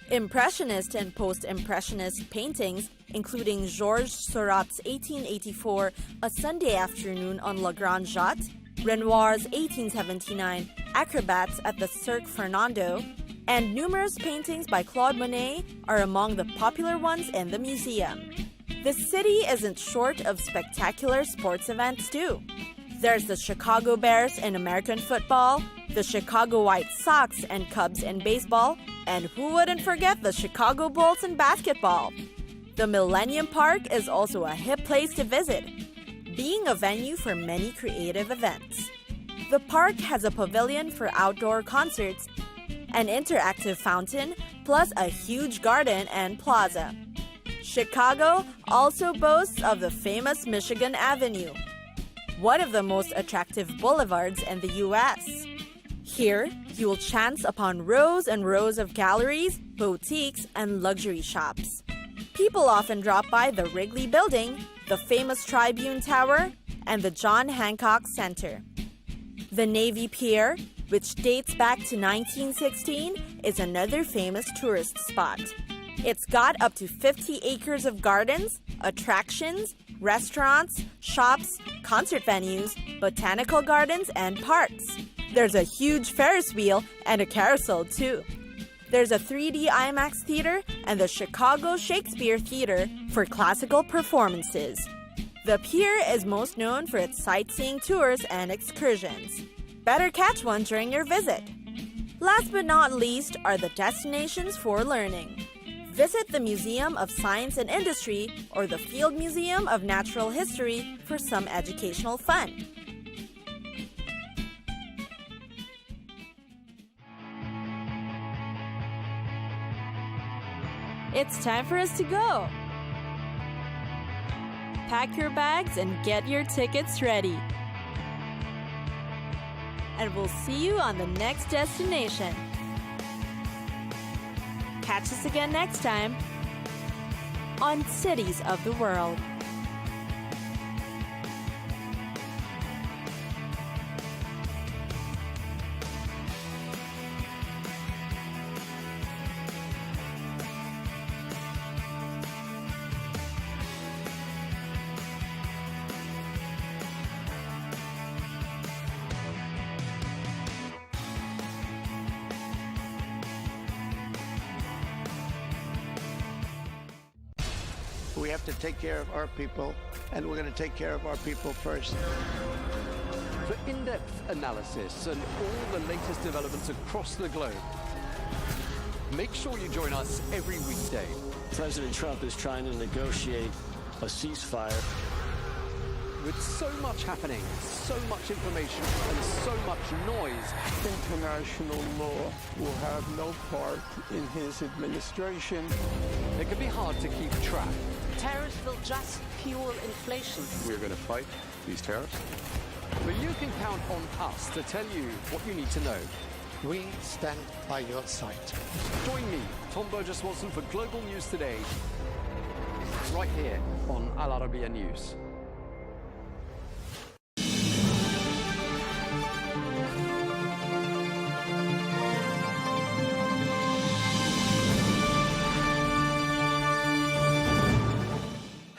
Impressionist and post-impressionist paintings, including Georges Seurat's 1884 A Sunday Afternoon on La Grande Jatte, Renoir's 1879 Acrobats at the Cirque Fernando, and numerous paintings by Claude Monet are among the popular ones in the museum. The city isn't short of spectacular sports events too. There's the Chicago Bears in American football, the Chicago White Sox and Cubs in baseball, and who wouldn't forget the Chicago Bulls in basketball? The Millennium Park is also a hip place to visit, being a venue for many creative events. The park has a pavilion for outdoor concerts, an interactive fountain, plus a huge garden and plaza. Chicago also boasts of the famous Michigan Avenue, one of the most attractive boulevards in the U.S. Here, you will chance upon rows and rows of galleries, boutiques, and luxury shops. People often drop by the Wrigley Building, the famous Tribune Tower, and the John Hancock Center. The Navy Pier, which dates back to 1916, is another famous tourist spot. It's got up to 50 acres of gardens, attractions, restaurants, shops, concert venues, botanical gardens, and parks. There's a huge Ferris wheel and a carousel too. There's a 3D IMAX theater and the Chicago Shakespeare Theater for classical performances. The pier is most known for its sightseeing tours and excursions. Better catch one during your visit. Last but not least are the destinations for learning. Visit the Museum of Science and Industry or the Field Museum of Natural History for some educational fun. It's time for us to go. Pack your bags and get your tickets ready. And we'll see you on the next destination. Catch us again next time on Cities of the World. We have to take care of our people, and we're going to take care of our people first. For in-depth analysis and all the latest developments across the globe, make sure you join us every weekday. President Trump is trying to negotiate a ceasefire. With so much happening, so much information, and so much noise, International law will have no part in his administration. it can be hard to keep track. Tariffs will just fuel inflation. We're going to fight these tariffs. But you can count on us to tell you what you need to know. We stand by your side. Join me, Tom Burges Watson, for Global News Today, right here on Arabiya News.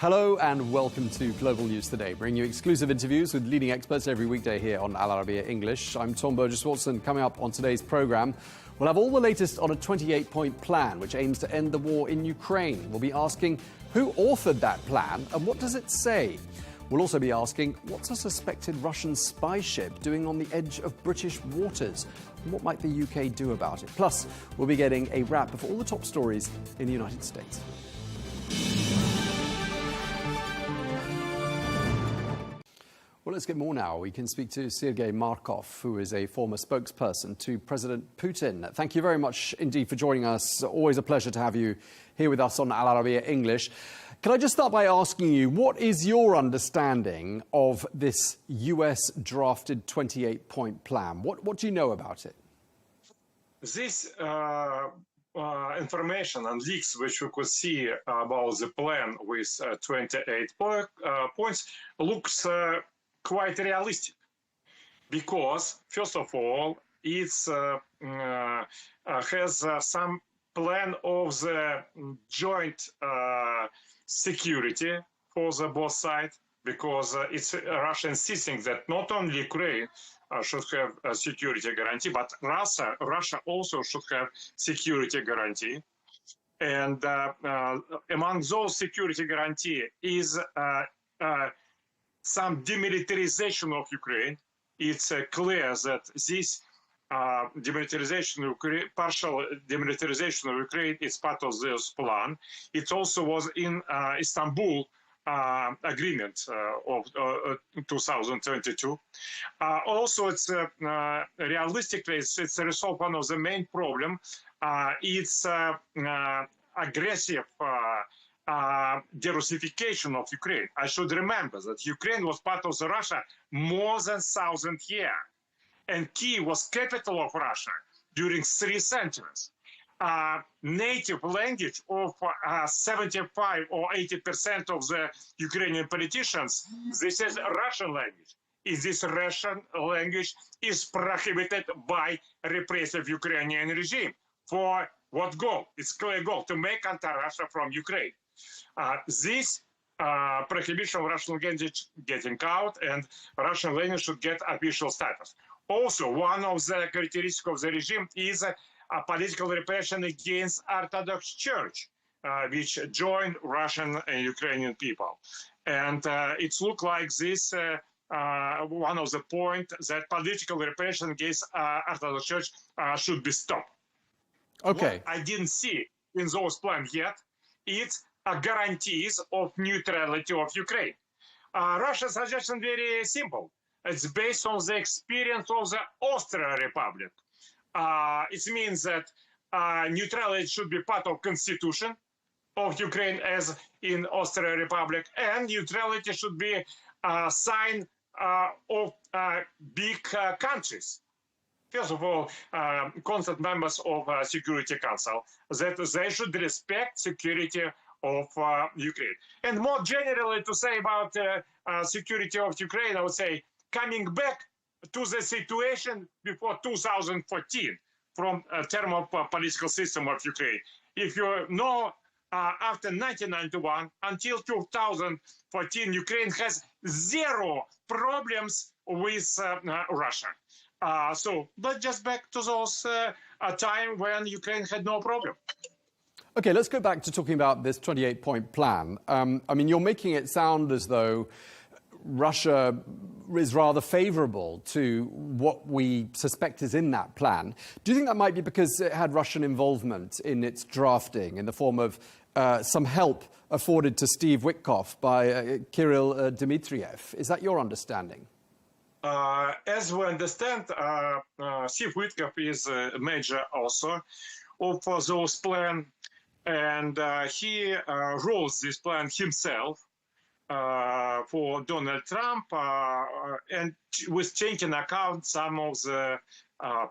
Hello and welcome to Global News Today, bringing you exclusive interviews with leading experts every weekday here on Arabiya English. I'm Tom Burges Watson. Coming up on today's programme, we'll have all the latest on a 28-point plan which aims to end the war in Ukraine. We'll be asking who authored that plan and what does it say? We'll also be asking what's a suspected Russian spy ship doing on the edge of British waters? And what might the UK do about it? Plus, we'll be getting a wrap of all the top stories in the United States. Well, let's get more now. We can speak to Sergei Markov, who is a former spokesperson to President Putin. Thank you very much indeed for joining us. Always a pleasure to have you here with us on Al Arabiya English. Can I just start by asking you, what is your understanding of this US drafted 28-point plan? What do you know about it? This information and leaks which we could see about the plan with 28 points looks quite realistic, because first of all it's has some plan of the joint security for the both sides, because it's Russia insisting that not only Ukraine should have a security guarantee, but Russia also should have security guarantee. And among those security guarantee is some demilitarization of Ukraine. It's clear that this demilitarization of Ukraine, partial demilitarization of Ukraine, is part of this plan. It also was in Istanbul agreement of 2022. Also, it's realistically, it's resolved one of the main problem. It's aggressive de-Russification of Ukraine. I should remember that Ukraine was part of Russia more than 1,000 years, and Kiev was capital of Russia during 3 centuries. Native language of 75 or 80% of the Ukrainian politicians, this is Russian language. This Russian language is prohibited by repressive Ukrainian regime. For what goal? It's clear goal to make anti-Russia from Ukraine. This prohibition of Russian language getting out, and Russian language should get official status. Also, one of the characteristics of the regime is a political repression against Orthodox Church, which joined Russian and Ukrainian people. And it looks like this one of the points that political repression against Orthodox Church should be stopped. Okay. What I didn't see in those plans yet, it's guarantees of neutrality of Ukraine. Russia's suggestion very simple. It's based on the experience of the Austrian Republic. It means that neutrality should be part of constitution of Ukraine as in Austrian Republic, and neutrality should be a sign of big countries. First of all, constant members of Security Council, that they should respect security of Ukraine. And more generally to say about security of Ukraine, I would say coming back to the situation before 2014 from term of political system of Ukraine. If you know, after 1991 until 2014, Ukraine has 0 problems with Russia. But just back to those time when Ukraine had no problem. Okay, let's go back to talking about this 28-point plan. I mean, you're making it sound as though Russia is rather favorable to what we suspect is in that plan. Do you think that might be because it had Russian involvement in its drafting in the form of some help afforded to Steve Witkoff by Kirill Dmitriev? Is that your understanding? As we understand, Steve Witkoff is a major author of those plans, and he wrote this plan himself for Donald Trump, and was taking account some of the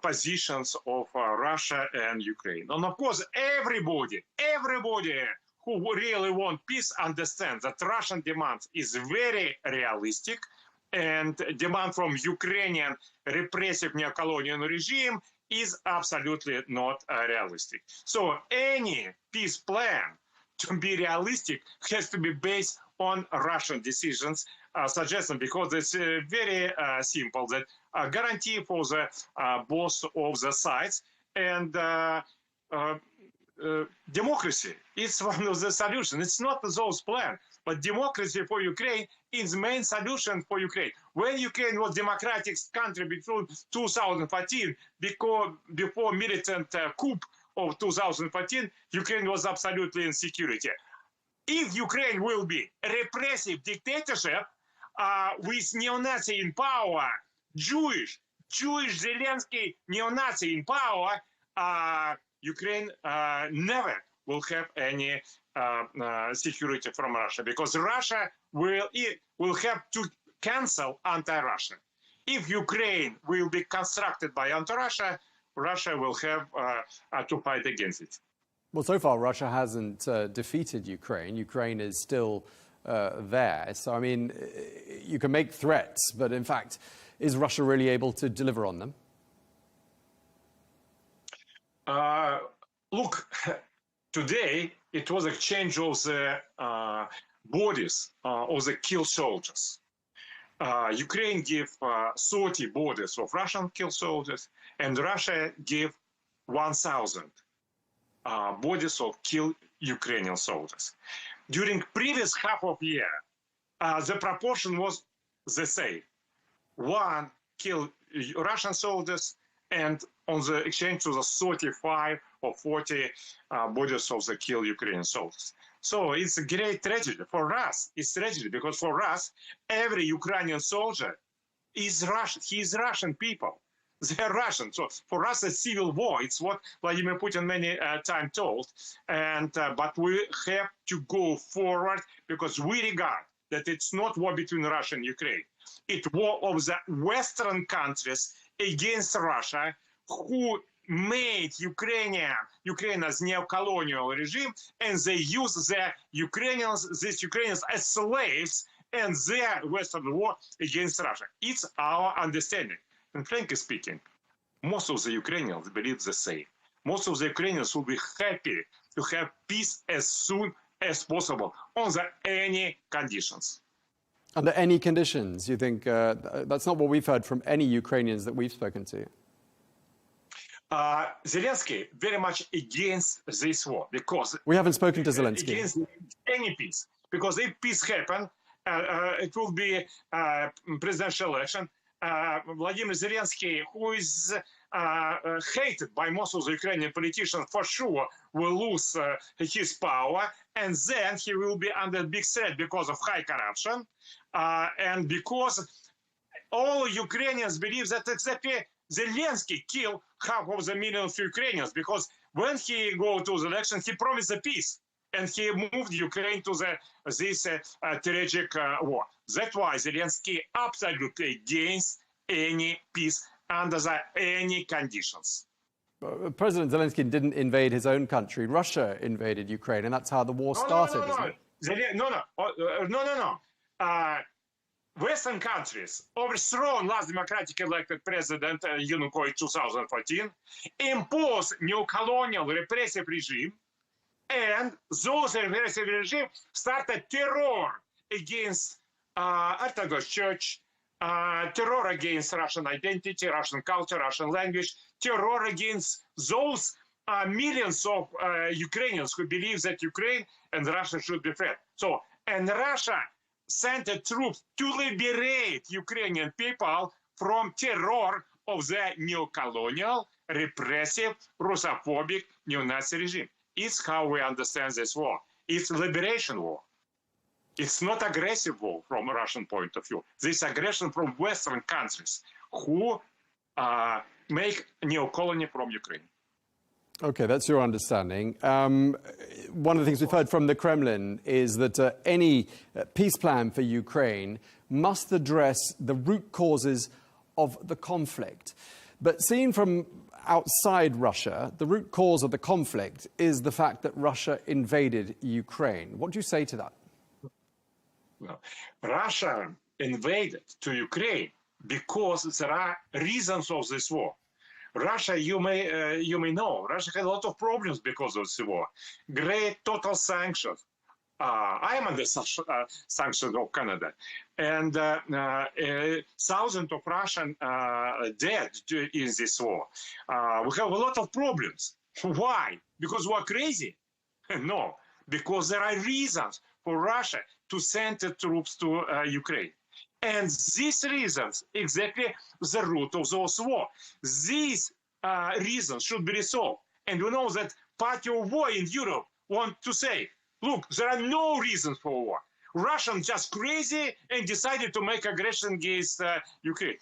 positions of Russia and Ukraine. And of course, everybody who really wants peace understands that Russian demand is very realistic, and demand from Ukrainian repressive neocolonial regime is absolutely not realistic. So any peace plan to be realistic has to be based on Russian decisions, suggestion, because it's very simple, that guarantee for the both of the sides, and democracy is one of the solutions. It's not those plans, but democracy for Ukraine is the main solution for Ukraine. When Ukraine was democratic country before 2014, before militant coup of 2014, Ukraine was absolutely in security. If Ukraine will be a repressive dictatorship with neo-Nazi in power, Jewish Zelensky neo-Nazi in power, Ukraine never will have any security from Russia, because Russia will have to cancel anti-Russia. If Ukraine will be constructed by anti-Russia, Russia will have to fight against it. Well, so far Russia hasn't defeated Ukraine. Ukraine is still there. So, I mean, you can make threats, but in fact, is Russia really able to deliver on them? Look, today it was exchange of the bodies of the killed soldiers. Ukraine gave 30 bodies of Russian killed soldiers, and Russia gave 1,000 bodies of killed Ukrainian soldiers. During previous half of year, the proportion was the same. 1 killed Russian soldiers, and on the exchange to the 35 or 40 bodies of the killed Ukrainian soldiers. So it's a great tragedy. For us, it's tragedy, because for us, every Ukrainian soldier is Russian. He is Russian people. They're Russian. So for us, a civil war, it's what Vladimir Putin many times told. And but we have to go forward, because we regard that it's not war between Russia and Ukraine. It's war of the Western countries against Russia, who made Ukraine as neo-colonial regime, and they use these Ukrainians as slaves, and their Western war against Russia. It's our understanding. And frankly speaking, most of the Ukrainians believe the same. Most of the Ukrainians will be happy to have peace as soon as possible under any conditions. Under any conditions, you think? That's not what we've heard from any Ukrainians that we've spoken to. Zelensky very much against this war, because we haven't spoken to Zelensky. Against any peace, because if peace happens, it will be presidential election. Vladimir Zelensky, who is hated by most of the Ukrainian politicians, for sure will lose his power, and then he will be under big threat because of high corruption, and because all Ukrainians believe that exactly Zelensky killed half of the millions of Ukrainians, because when he go to the election, he promised a peace, and he moved Ukraine to this tragic war. That's why Zelensky absolutely against any peace under any conditions. President Zelensky didn't invade his own country. Russia invaded Ukraine, and that's how the war started, isn't it? No. Western countries overthrown last democratically elected president Yanukovych 2014, imposed neo-colonial repressive regime, and those repressive regimes started terror against Orthodox Church, terror against Russian identity, Russian culture, Russian language, terror against those millions of Ukrainians who believe that Ukraine and Russia should be friends. So, and Russia sent troops to liberate Ukrainian people from terror of the neo-colonial, repressive, Russophobic, neo-Nazi regime. It's how we understand this war. It's a liberation war. It's not aggressive war from a Russian point of view. This aggression from Western countries who make neo-colony from Ukraine. Okay, that's your understanding. One of the things we've heard from the Kremlin is that any peace plan for Ukraine must address the root causes of the conflict. But seen from outside Russia, the root cause of the conflict is the fact that Russia invaded Ukraine. What do you say to that? Well, Russia invaded to Ukraine because there are reasons of this war. Russia, you may know, Russia had a lot of problems because of the war. Great total sanctions, I am under sanctions of Canada, and thousands of Russian dead in this war. We have a lot of problems. Why? Because we are crazy? No, because there are reasons for Russia to send the troops to Ukraine. And these reasons, exactly the root of those war. These reasons should be resolved. And we know that party of war in Europe want to say, look, there are no reasons for war. Russians just crazy and decided to make aggression against Ukraine.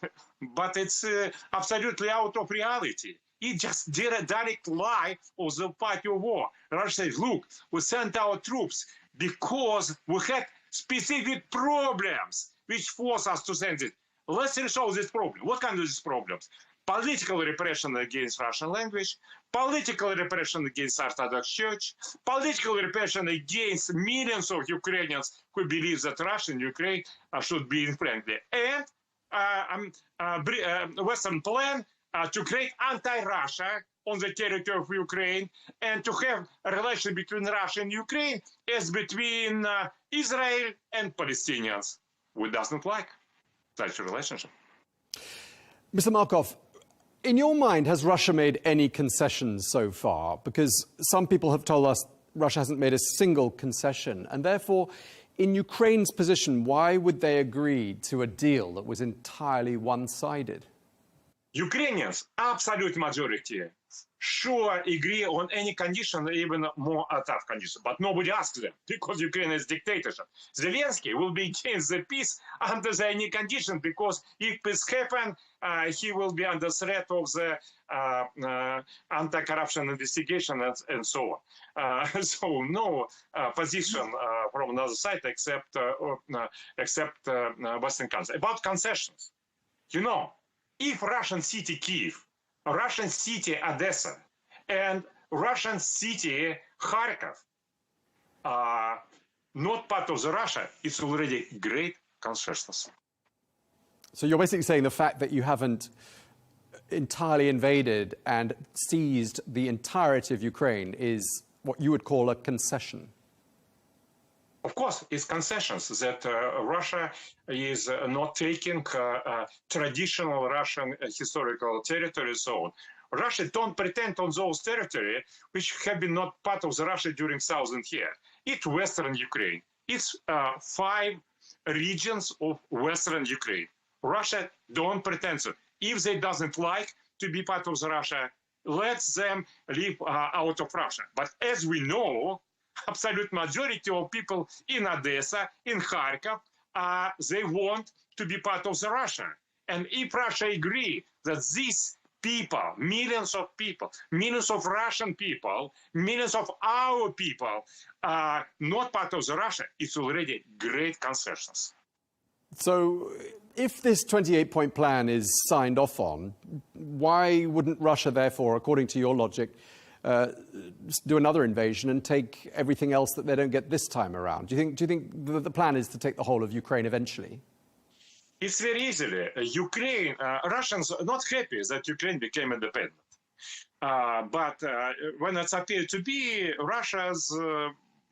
But it's absolutely out of reality. It just did a direct lie of the party of war. Russia says, look, we sent our troops because we had specific problems which force us to send it. Let's resolve this problem. What kind of these problems? Political repression against Russian language, political repression against Orthodox Church, political repression against millions of Ukrainians who believe that Russia and Ukraine should be friendly, and Western plan to create anti-Russia on the territory of Ukraine and to have a relation between Russia and Ukraine as between Israel and Palestinians. We doesn't like such a relationship. Mr. Markov, in your mind, has Russia made any concessions so far? Because some people have told us Russia hasn't made a single concession. And therefore, in Ukraine's position, why would they agree to a deal that was entirely one-sided? Ukrainians, absolute majority, sure agree on any condition, even more tough condition, but nobody asks them because Ukraine is dictatorship. Zelensky will be against the peace under any condition because if peace happens, he will be under threat of the anti-corruption investigation and so on. So no position from another side except Western countries. About concessions, you know, if Russian city Kiev, Russian city Odessa, and Russian city Kharkov are not part of the Russia, it's already great concessions. So you're basically saying the fact that you haven't entirely invaded and seized the entirety of Ukraine is what you would call a concession? Of course, it's concessions that Russia is not taking traditional Russian historical territory. So Russia don't pretend on those territories which have been not part of the Russia during 1,000 years. It's Western Ukraine. It's 5 regions of Western Ukraine. Russia don't pretend so. If they doesn't like to be part of the Russia, let them live out of Russia. But as we know, absolute majority of people in Odessa, in Kharkov, they want to be part of the Russia. And if Russia agree that these people, millions of Russian people, millions of our people are not part of the Russia, it's already great concessions. So if this 28-point plan is signed off on, why wouldn't Russia, therefore, according to your logic, do another invasion and take everything else that they don't get this time around? Do you think the plan is to take the whole of Ukraine eventually? It's very easily. Ukraine, Russians are not happy that Ukraine became independent. But when it's appeared to be,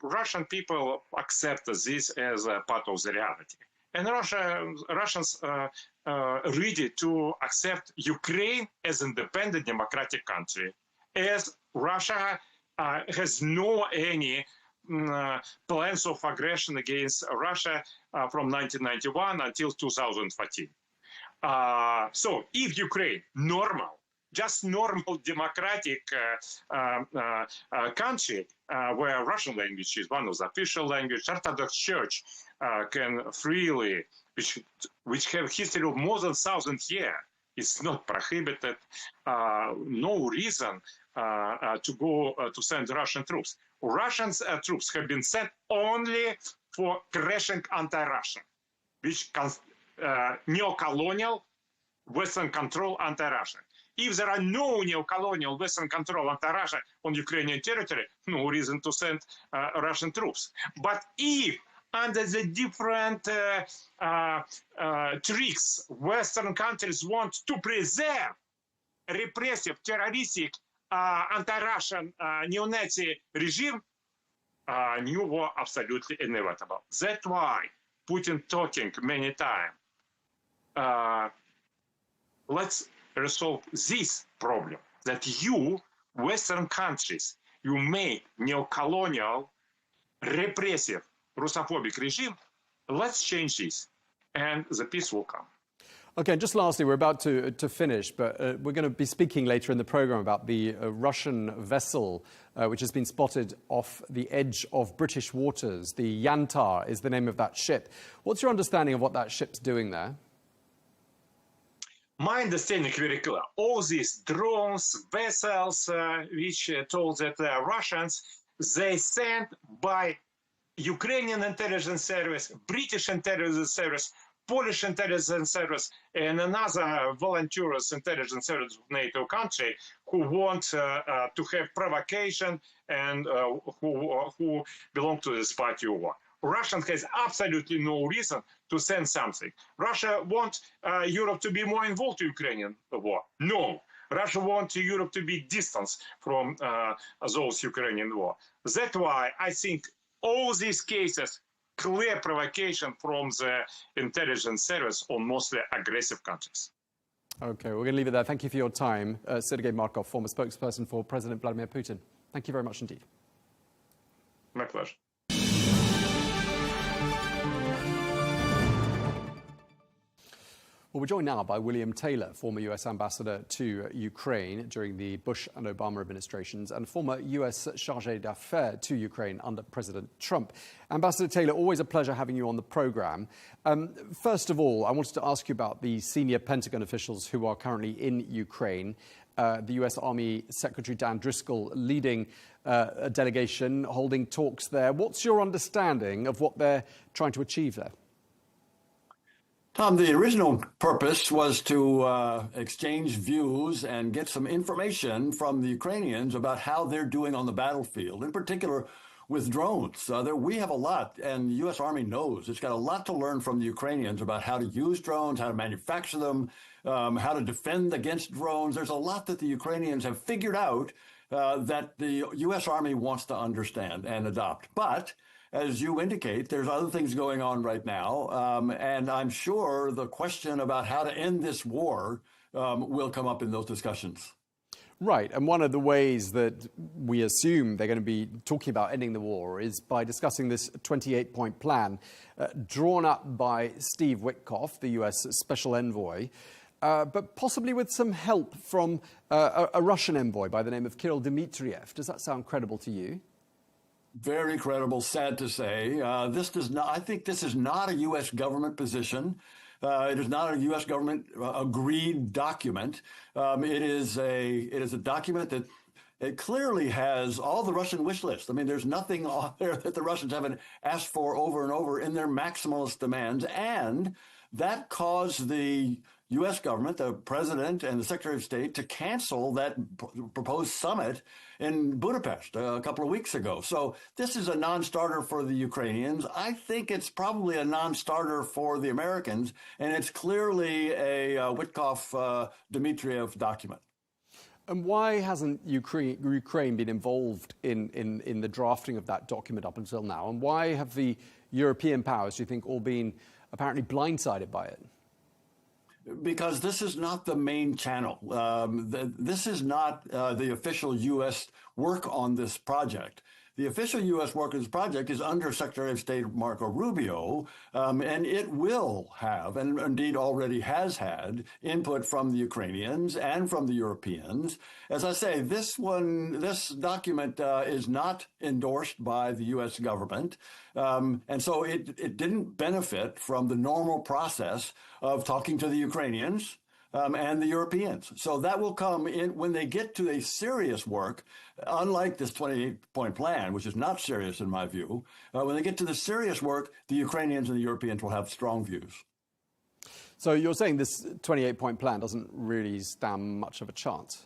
Russian people accept this as a part of the reality. And Russians are ready to accept Ukraine as an independent democratic country, as Russia has no any plans of aggression against Russia from 1991 until 2014. So if Ukraine, just normal democratic country where Russian language is one of the official language, Orthodox Church can freely, which have history of more than 1,000 years, it's not prohibited, no reason to go to send Russian troops. Russian troops have been sent only for crashing anti-Russian, which neo-colonial Western control anti-Russian. If there are no neo-colonial Western control anti-Russia on Ukrainian territory, no reason to send Russian troops. But if under the different tricks Western countries want to preserve repressive, terroristic, anti-Russian neo-Nazi regime, a new war absolutely inevitable. That's why Putin talking many times. Let's resolve this problem, that you, Western countries, you make neo-colonial, repressive, Russophobic regime. Let's change this, and the peace will come. Okay, just lastly, we're about to finish, but we're going to be speaking later in the program about the Russian vessel which has been spotted off the edge of British waters. The Yantar is the name of that ship. What's your understanding of what that ship's doing there? My understanding is very clear. All these drones, vessels, which told that Russians, they sent by Ukrainian intelligence service, British intelligence service, Polish intelligence service, and another volunteers intelligence service of NATO country who want to have provocation and who belong to this party war. Russia has absolutely no reason to send something. Russia wants Europe to be more involved in Ukrainian war. No. Russia wants Europe to be distanced from those Ukrainian war. That's why I think all these cases, clear provocation from the intelligence service on mostly aggressive countries. Okay, we're going to leave it there. Thank you for your time. Sergei Markov, former spokesperson for President Vladimir Putin. Thank you very much indeed. My pleasure. Well, we're joined now by William Taylor, former US ambassador to Ukraine during the Bush and Obama administrations and former US chargé d'affaires to Ukraine under President Trump. Ambassador Taylor, always a pleasure having you on the program. First of all, I wanted to ask you about the senior Pentagon officials who are currently in Ukraine. The US Army Secretary Dan Driscoll leading a delegation, holding talks there. What's your understanding of what they're trying to achieve there? Tom, the original purpose was to exchange views and get some information from the Ukrainians about how they're doing on the battlefield, in particular with drones. We have a lot, and the U.S. Army knows it's got a lot to learn from the Ukrainians about how to use drones, how to manufacture them, how to defend against drones. There's a lot that the Ukrainians have figured out that the U.S. Army wants to understand and adopt. But as you indicate, there's other things going on right now, and I'm sure the question about how to end this war will come up in those discussions. Right, and one of the ways that we assume they're going to be talking about ending the war is by discussing this 28-point plan drawn up by Steve Witkoff, the US Special Envoy, but possibly with some help from a Russian envoy by the name of Kirill Dmitriev. Does that sound credible to you? Very credible, sad to say. This does not. I think this is not a U.S. government position. It is not a U.S. government agreed document. It is a document that it clearly has all the Russian wish list. I mean, there's nothing on there that the Russians haven't asked for over and over in their maximalist demands, and that caused the U.S. government, the president and the Secretary of State, to cancel that proposed summit in Budapest a couple of weeks ago. So this is a non-starter for the Ukrainians. I think it's probably a for the Americans, and it's clearly a Witkoff-Dmitriev document. And why hasn't Ukraine been involved in the drafting of that document up until now? And why have the European powers, do you think, all been apparently blindsided by it? Because this is not the main channel. This is not the official U.S. work on this project. The official U.S. work on this project is under Secretary of State Marco Rubio, and it will have, and indeed already has had, input from the Ukrainians and from the Europeans. As I say, this document is not endorsed by the U.S. government, and so it didn't benefit from the normal process of talking to the Ukrainians and the Europeans. So that will come in when they get to a serious work, unlike this 28-point plan, which is not serious in my view. When they get to the serious work, the Ukrainians and the Europeans will have strong views. So you're saying this 28-point plan doesn't really stand much of a chance?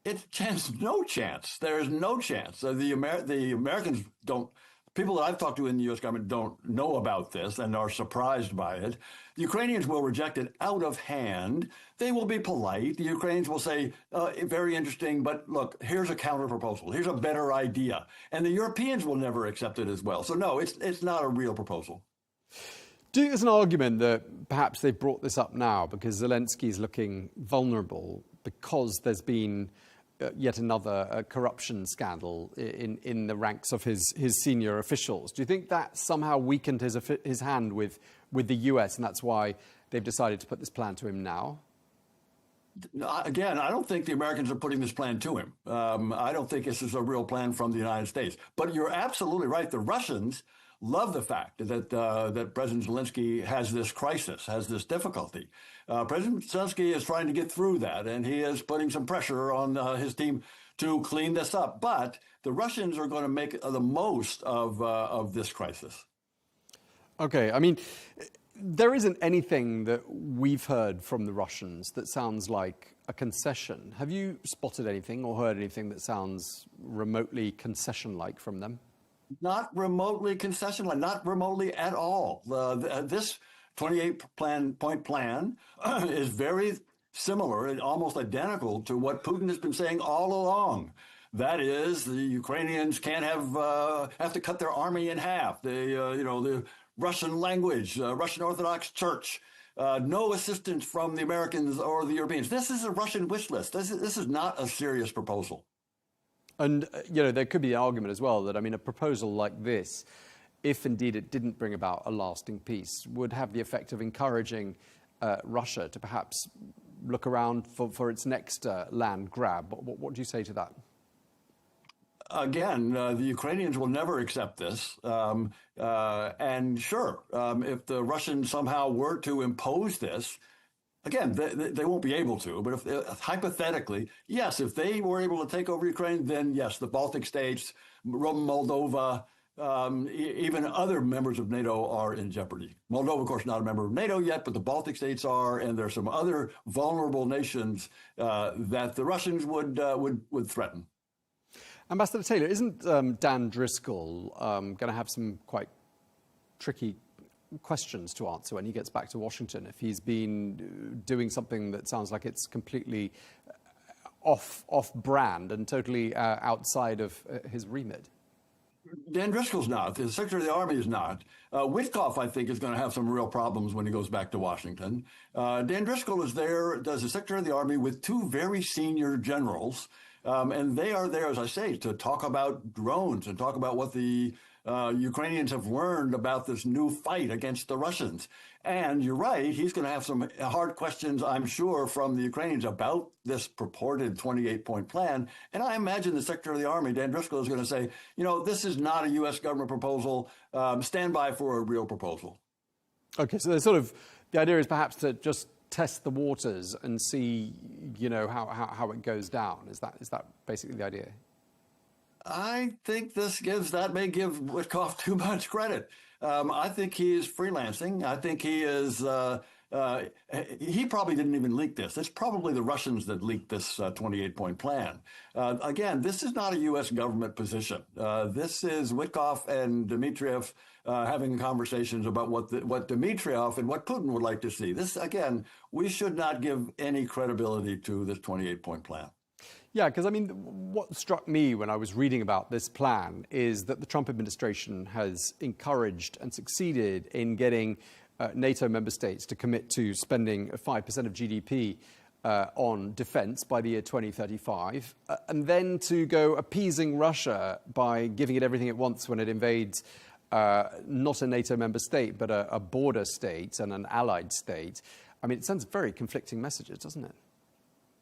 It stands no chance. There is no chance. The Americans don't people that I've talked to in the U.S. government don't know about this and are surprised by it. The Ukrainians will reject it out of hand. They will be polite. The Ukrainians will say, very interesting, but look, here's a counter proposal. Here's a better idea. And the Europeans will never accept it as well. So no, it's not a real proposal. Do you think there's an argument that perhaps they've brought this up now because Zelensky is looking vulnerable because there's been yet another corruption scandal in the ranks of his senior officials? Do you think that somehow weakened his hand with the US, and that's why they've decided to put this plan to him now? Again, I don't think the Americans are putting this plan to him. I don't think this is a real plan from the United States. But you're absolutely right. The Russians love the fact that that President Zelensky has this crisis, has this difficulty. President Zelensky is trying to get through that, and he is putting some pressure on his team to clean this up. But the Russians are going to make the most of this crisis. Okay, I mean, there isn't anything that we've heard from the Russians that sounds like a concession. Have you spotted anything or heard anything that sounds remotely concession-like from them? Not remotely concession-like, not remotely at all. This 28-point plan is very similar and almost identical to what Putin has been saying all along. That is, the Ukrainians can't have to cut their army in half. The Russian language, Russian Orthodox Church, no assistance from the Americans or the Europeans. This is a Russian wish list. This is not a serious proposal. And, there could be an argument as well that, a proposal like this, if indeed it didn't bring about a lasting peace, would have the effect of encouraging Russia to perhaps look around for its next land grab. What do you say to that? Again, the Ukrainians will never accept this. And sure, if the Russians somehow were to impose this, again, they won't be able to, but if hypothetically, yes, if they were able to take over Ukraine, then yes, the Baltic states, Moldova, even other members of NATO are in jeopardy. Moldova, of course, not a member of NATO yet, but the Baltic states are, and there are some other vulnerable nations that the Russians would threaten. Ambassador Taylor, isn't Dan Driscoll going to have some quite tricky questions to answer when he gets back to Washington if he's been doing something that sounds like it's completely off-brand and totally outside of his remit? Dan Driscoll's not. The Secretary of the Army is not. Witkoff, I think, is going to have some real problems when he goes back to Washington. Dan Driscoll is there as the Secretary of the Army with two very senior generals, and they are there, as I say, to talk about drones and talk about what the Ukrainians have learned about this new fight against the Russians. And you're right, he's going to have some hard questions, I'm sure, from the Ukrainians about this purported 28-point plan. And I imagine the Secretary of the Army, Dan Driscoll, is going to say, this is not a U.S. government proposal. Stand by for a real proposal. Okay, so there's the idea is perhaps to just test the waters and see, how it goes down. Is that basically the idea? I think that may give Witkoff too much credit. I think he is freelancing. I think he is, he probably didn't even leak this. It's probably the Russians that leaked this 28-point plan. Again, this is not a U.S. government position. This is Witkoff and Dmitriev having conversations about what Dmitriev and what Putin would like to see. This, again, we should not give any credibility to this 28-point plan. Yeah, because what struck me when I was reading about this plan is that the Trump administration has encouraged and succeeded in getting NATO member states to commit to spending 5% of GDP on defense by the year 2035, and then to go appeasing Russia by giving it everything it wants when it invades not a NATO member state, but a border state and an allied state. It sends very conflicting messages, doesn't it?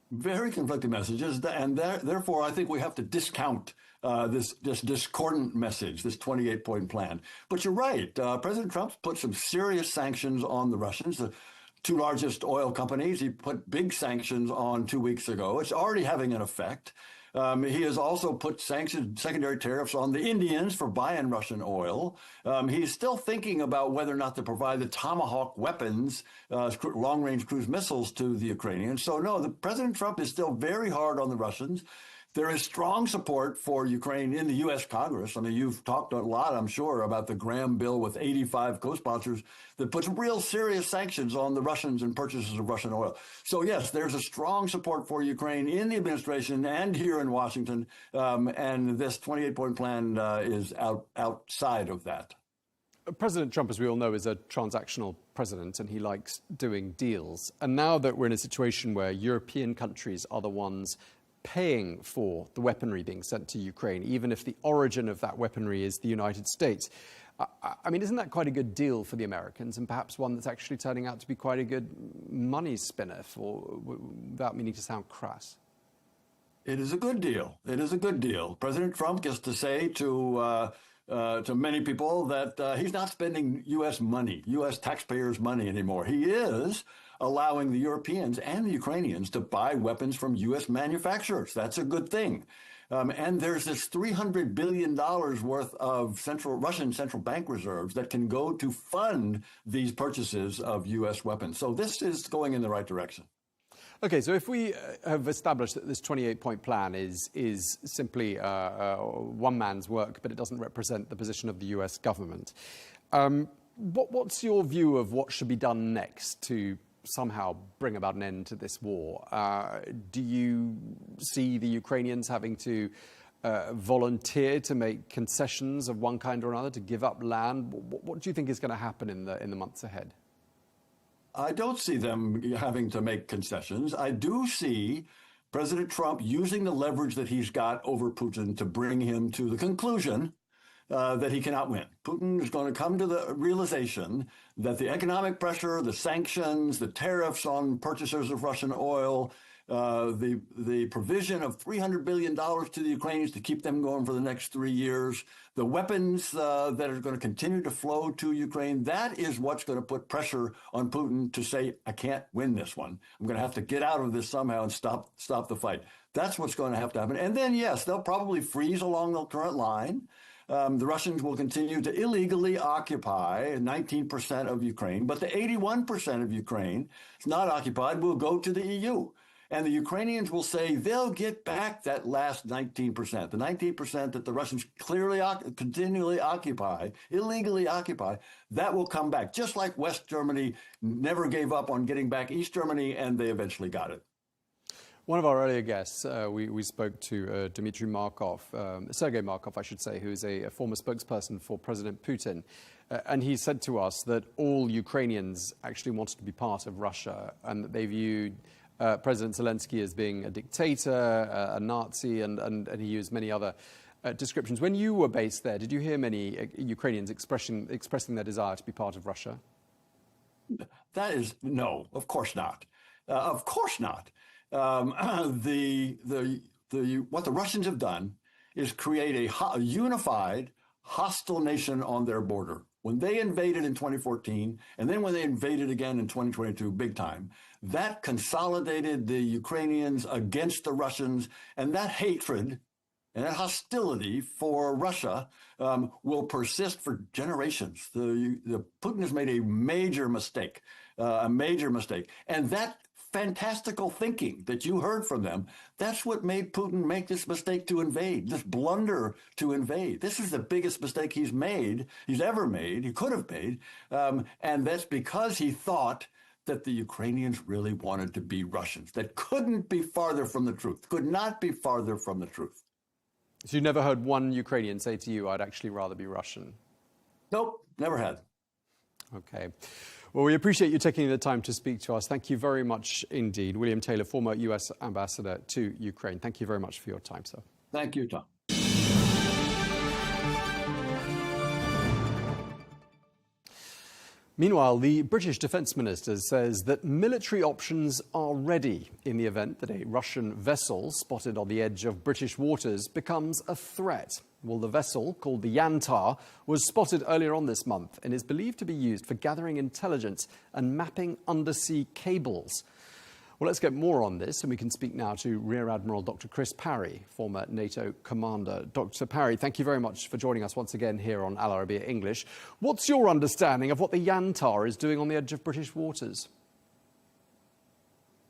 Very conflicting messages, and therefore I think we have to discount this discordant message, this 28-point plan. But you're right, President Trump's put some serious sanctions on the Russians, the two largest oil companies. He put big sanctions on 2 weeks ago. It's already having an effect. He has also put secondary tariffs on the Indians for buying Russian oil. He's still thinking about whether or not to provide the Tomahawk weapons, long-range cruise missiles to the Ukrainians. So no, President Trump is still very hard on the Russians. There is strong support for Ukraine in the U.S. Congress. I mean, you've talked a lot, I'm sure, about the Graham bill with 85 co-sponsors that puts real serious sanctions on the Russians and purchases of Russian oil. So, yes, there's a strong support for Ukraine in the administration and here in Washington. And this 28-point plan is outside of that. President Trump, as we all know, is a transactional president, and he likes doing deals. And now that we're in a situation where European countries are the ones paying for the weaponry being sent to Ukraine, even if the origin of that weaponry is the United States. I mean, isn't that quite a good deal for the Americans, and perhaps one that's actually turning out to be quite a good money spinner, without meaning to sound crass? It is a good deal. It is a good deal. President Trump gets to say to many people that he's not spending U.S. money, U.S. taxpayers' money anymore. He is allowing the Europeans and the Ukrainians to buy weapons from U.S. manufacturers. That's a good thing. And there's this $300 billion worth of Russian central bank reserves that can go to fund these purchases of U.S. weapons. So this is going in the right direction. Okay, so if we have established that this 28-point plan is simply one man's work, but it doesn't represent the position of the US government, what's your view of what should be done next to somehow bring about an end to this war? Do you see the Ukrainians having to volunteer to make concessions of one kind or another, to give up land? What do you think is going to happen in the months ahead? I don't see them having to make concessions. I do see President Trump using the leverage that he's got over Putin to bring him to the conclusion that he cannot win. Putin is going to come to the realization that the economic pressure, the sanctions, the tariffs on purchasers of Russian oil, the provision of $300 billion to the Ukrainians to keep them going for the next 3 years, the weapons that are going to continue to flow to Ukraine, that is what's going to put pressure on Putin to say, I can't win this one. I'm going to have to get out of this somehow and stop the fight. That's what's going to have to happen. And then, yes, they'll probably freeze along the current line. The Russians will continue to illegally occupy 19% of Ukraine, but the 81% of Ukraine is not occupied will go to the EU. And the Ukrainians will say they'll get back that last 19%, the 19% that the Russians clearly continually occupy, illegally occupy, that will come back. Just like West Germany never gave up on getting back East Germany, and they eventually got it. One of our earlier guests, we spoke to Dmitry Markov, Sergei Markov, I should say, who is a former spokesperson for President Putin. And he said to us that all Ukrainians actually wanted to be part of Russia, and that they viewed President Zelensky as being a dictator, a Nazi, and he used many other descriptions. When you were based there, did you hear many Ukrainians expressing their desire to be part of Russia? That is, no, of course not. Of course not. What the Russians have done is create a unified, hostile nation on their border. When they invaded in 2014, and then when they invaded again in 2022, big time, that consolidated the Ukrainians against the Russians, and that hatred and that hostility for Russia will persist for generations. Putin has made a major mistake, and that fantastical thinking that you heard from them, that's what made Putin make this mistake to invade, this blunder to invade. This is the biggest mistake he's ever made, he could have made, and that's because he thought that the Ukrainians really wanted to be Russians. That couldn't be farther from the truth, could not be farther from the truth. So you never heard one Ukrainian say to you, I'd actually rather be Russian? Nope, never had. Okay. Well, we appreciate you taking the time to speak to us. Thank you very much indeed. William Taylor, former US ambassador to Ukraine. Thank you very much for your time, sir. Thank you, Tom. Meanwhile, the British Defence Minister says that military options are ready in the event that a Russian vessel spotted on the edge of British waters becomes a threat. Well, the vessel, called the Yantar, was spotted earlier on this month and is believed to be used for gathering intelligence and mapping undersea cables. Well, let's get more on this, and we can speak now to Rear Admiral Dr. Chris Parry, former NATO commander. Dr. Parry, thank you very much for joining us once again here on Al Arabiya English. What's your understanding of what the Yantar is doing on the edge of British waters?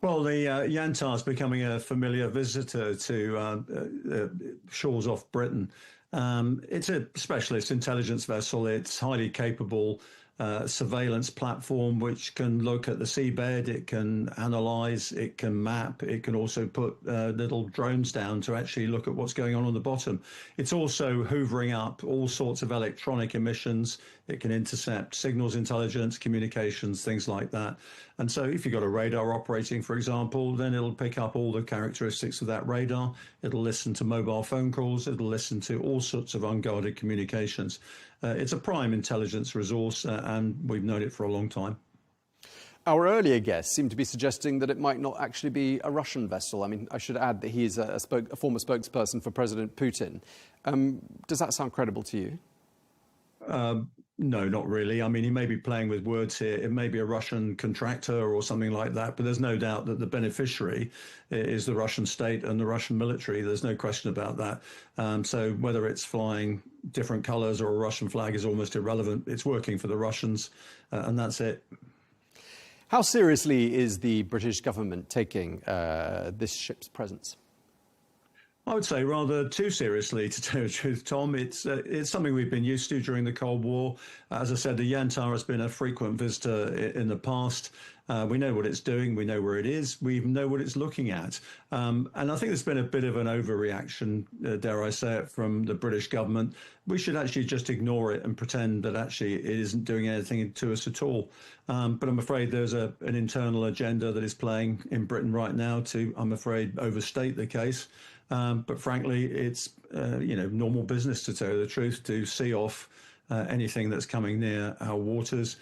Well, the Yantar is becoming a familiar visitor to shores off Britain. It's a specialist intelligence vessel. It's highly capable surveillance platform which can look at the seabed, it can analyze, it can map, it can also put little drones down to actually look at what's going on the bottom. It's also hoovering up all sorts of electronic emissions. It can intercept signals intelligence, communications, things like that. And so if you've got a radar operating, for example, then it'll pick up all the characteristics of that radar. It'll listen to mobile phone calls. It'll listen to all sorts of unguarded communications. It's a prime intelligence resource, and we've known it for a long time. Our earlier guests seem to be suggesting that it might not actually be a Russian vessel. I mean, I should add that he is a former spokesperson for President Putin. Does that sound credible to you? No, not really. I mean, he may be playing with words here. It may be a Russian contractor or something like that, but there's no doubt that the beneficiary is the Russian state and the Russian military. There's no question about that. So whether it's flying different colors or a Russian flag is almost irrelevant. It's working for the Russians, and that's it. How seriously is the British government taking this ship's presence? I would say rather too seriously, to tell you the truth, Tom. It's something we've been used to during the Cold War. As I said, the Yantar has been a frequent visitor in the past. We know what it's doing. We know where it is. We even know what it's looking at. And I think there's been a bit of an overreaction, dare I say it, from the British government. We should actually just ignore it and pretend that actually it isn't doing anything to us at all. But I'm afraid there's an internal agenda that is playing in Britain right now to, I'm afraid, overstate the case. But frankly, it's normal business, to tell you the truth, to see off anything that's coming near our waters.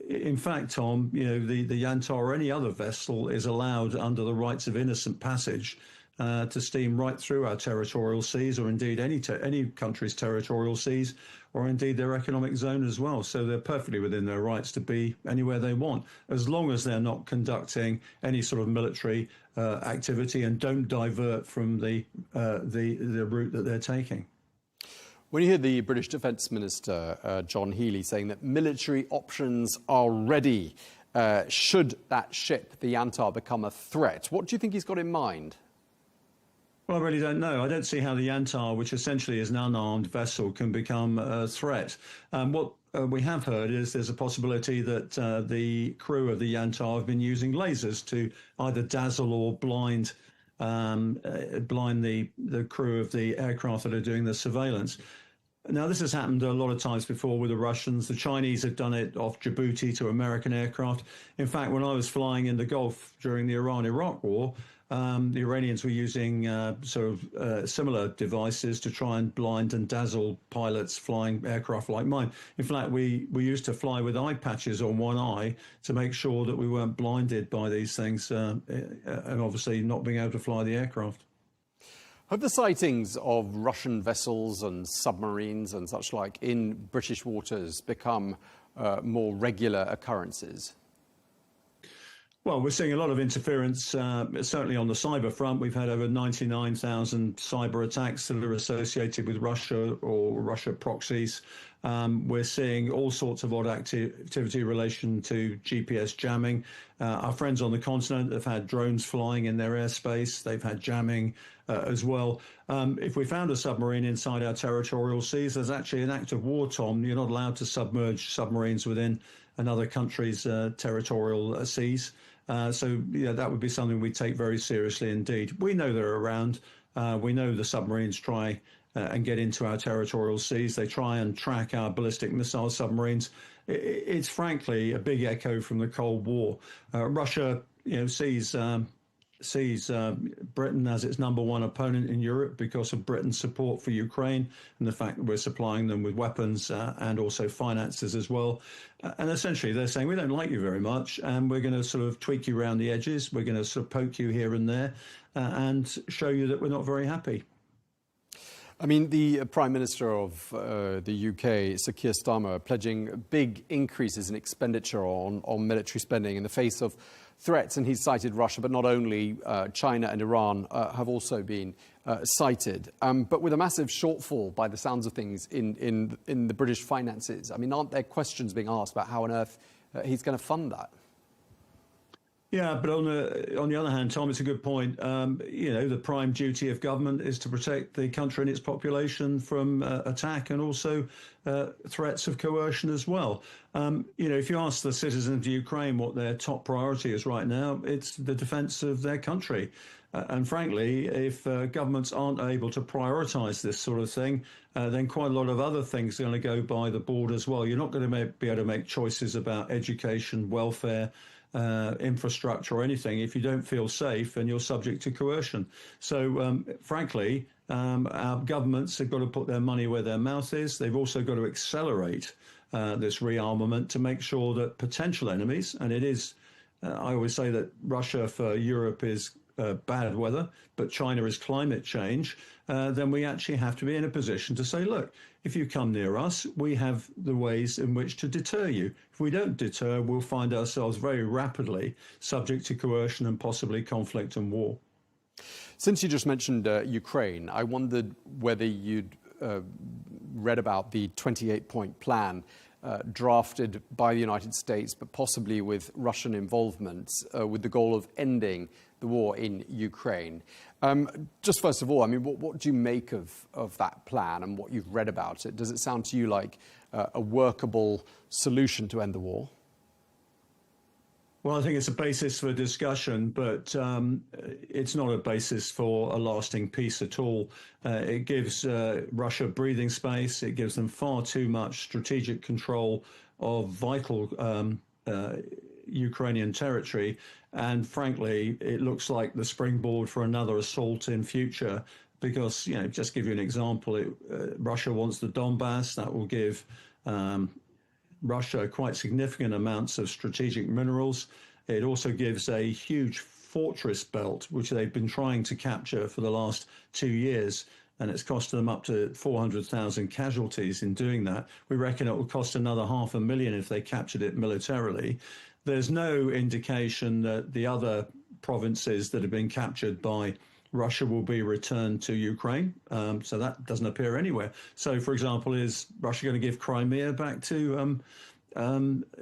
In fact, Tom, the Yantar or any other vessel is allowed under the rights of innocent passage to steam right through our territorial seas, or indeed any country's territorial seas, or indeed their economic zone as well. So they're perfectly within their rights to be anywhere they want, as long as they're not conducting any sort of military activity and don't divert from the route that they're taking. When you hear the British Defence Minister, John Healey, saying that military options are ready should that ship, the Yantar, become a threat, what do you think he's got in mind? Well, I really don't know. I don't see how the Yantar, which essentially is an unarmed vessel, can become a threat. What we have heard is there's a possibility that the crew of the Yantar have been using lasers to either dazzle or blind the crew of the aircraft that are doing the surveillance. Now, this has happened a lot of times before with the Russians. The Chinese have done it off Djibouti to American aircraft. In fact, when I was flying in the Gulf during the Iran-Iraq war, the Iranians were using similar devices to try and blind and dazzle pilots flying aircraft like mine. In fact, we used to fly with eye patches on one eye to make sure that we weren't blinded by these things and obviously not being able to fly the aircraft. Have the sightings of Russian vessels and submarines and such like in British waters become more regular occurrences? Well, we're seeing a lot of interference, certainly on the cyber front. We've had over 99,000 cyber attacks that are associated with Russia or Russia proxies. We're seeing all sorts of odd activity in relation to GPS jamming. Our friends on the continent have had drones flying in their airspace. They've had jamming as well. If we found a submarine inside our territorial seas, there's actually an act of war, Tom. You're not allowed to submerge submarines within another country's territorial seas. So that would be something we take very seriously indeed. We know they're around. We know the submarines try and get into our territorial seas. They try and track our ballistic missile submarines. It's frankly a big echo from the Cold War. Russia, sees Britain as its number one opponent in Europe because of Britain's support for Ukraine and the fact that we're supplying them with weapons and also finances as well. And essentially they're saying, we don't like you very much and we're going to sort of tweak you around the edges. We're going to sort of poke you here and there and show you that we're not very happy. I mean, the Prime Minister of the UK, Sir Keir Starmer, pledging big increases in expenditure on military spending in the face of threats, and he's cited Russia, but not only China and Iran have also been cited. But with a massive shortfall, by the sounds of things, in the British finances, I mean, aren't there questions being asked about how on earth he's going to fund that? Yeah, but on the other hand, Tom, it's a good point. The prime duty of government is to protect the country and its population from attack and also threats of coercion as well. If you ask the citizens of Ukraine what their top priority is right now, it's the defense of their country. And frankly, if governments aren't able to prioritize this sort of thing, then quite a lot of other things are going to go by the board as well. You're not going to be able to make choices about education, welfare, infrastructure or anything if you don't feel safe and you're subject to coercion. So frankly, our governments have got to put their money where their mouth is. They've also got to accelerate this rearmament to make sure that potential enemies, and it is, I always say that Russia for Europe is bad weather, but China is climate change, then we actually have to be in a position to say, look, if you come near us, we have the ways in which to deter you. If we don't deter, we'll find ourselves very rapidly subject to coercion and possibly conflict and war. Since you just mentioned Ukraine, I wondered whether you'd read about the 28-point plan drafted by the United States, but possibly with Russian involvement, with the goal of ending the war in Ukraine. Just first of all, I mean, what do you make of that plan and what you've read about it? Does it sound to you like a workable solution to end the war? Well, I think it's a basis for discussion, but it's not a basis for a lasting peace at all. It gives Russia breathing space. It gives them far too much strategic control of vital Ukrainian territory. And frankly, it looks like the springboard for another assault in future because, just give you an example, Russia wants the Donbass. That will give Russia quite significant amounts of strategic minerals. It also gives a huge fortress belt, which they've been trying to capture for the last 2 years. And it's cost them up to 400,000 casualties in doing that. We reckon it will cost another 500,000 if they captured it militarily. There's no indication that the other provinces that have been captured by Russia will be returned to Ukraine. So that doesn't appear anywhere. So, for example, is Russia going to give Crimea back to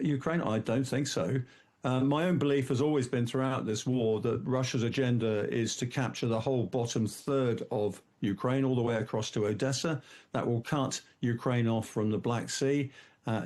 Ukraine? I don't think so. My own belief has always been throughout this war that Russia's agenda is to capture the whole bottom third of Ukraine all the way across to Odessa. That will cut Ukraine off from the Black Sea.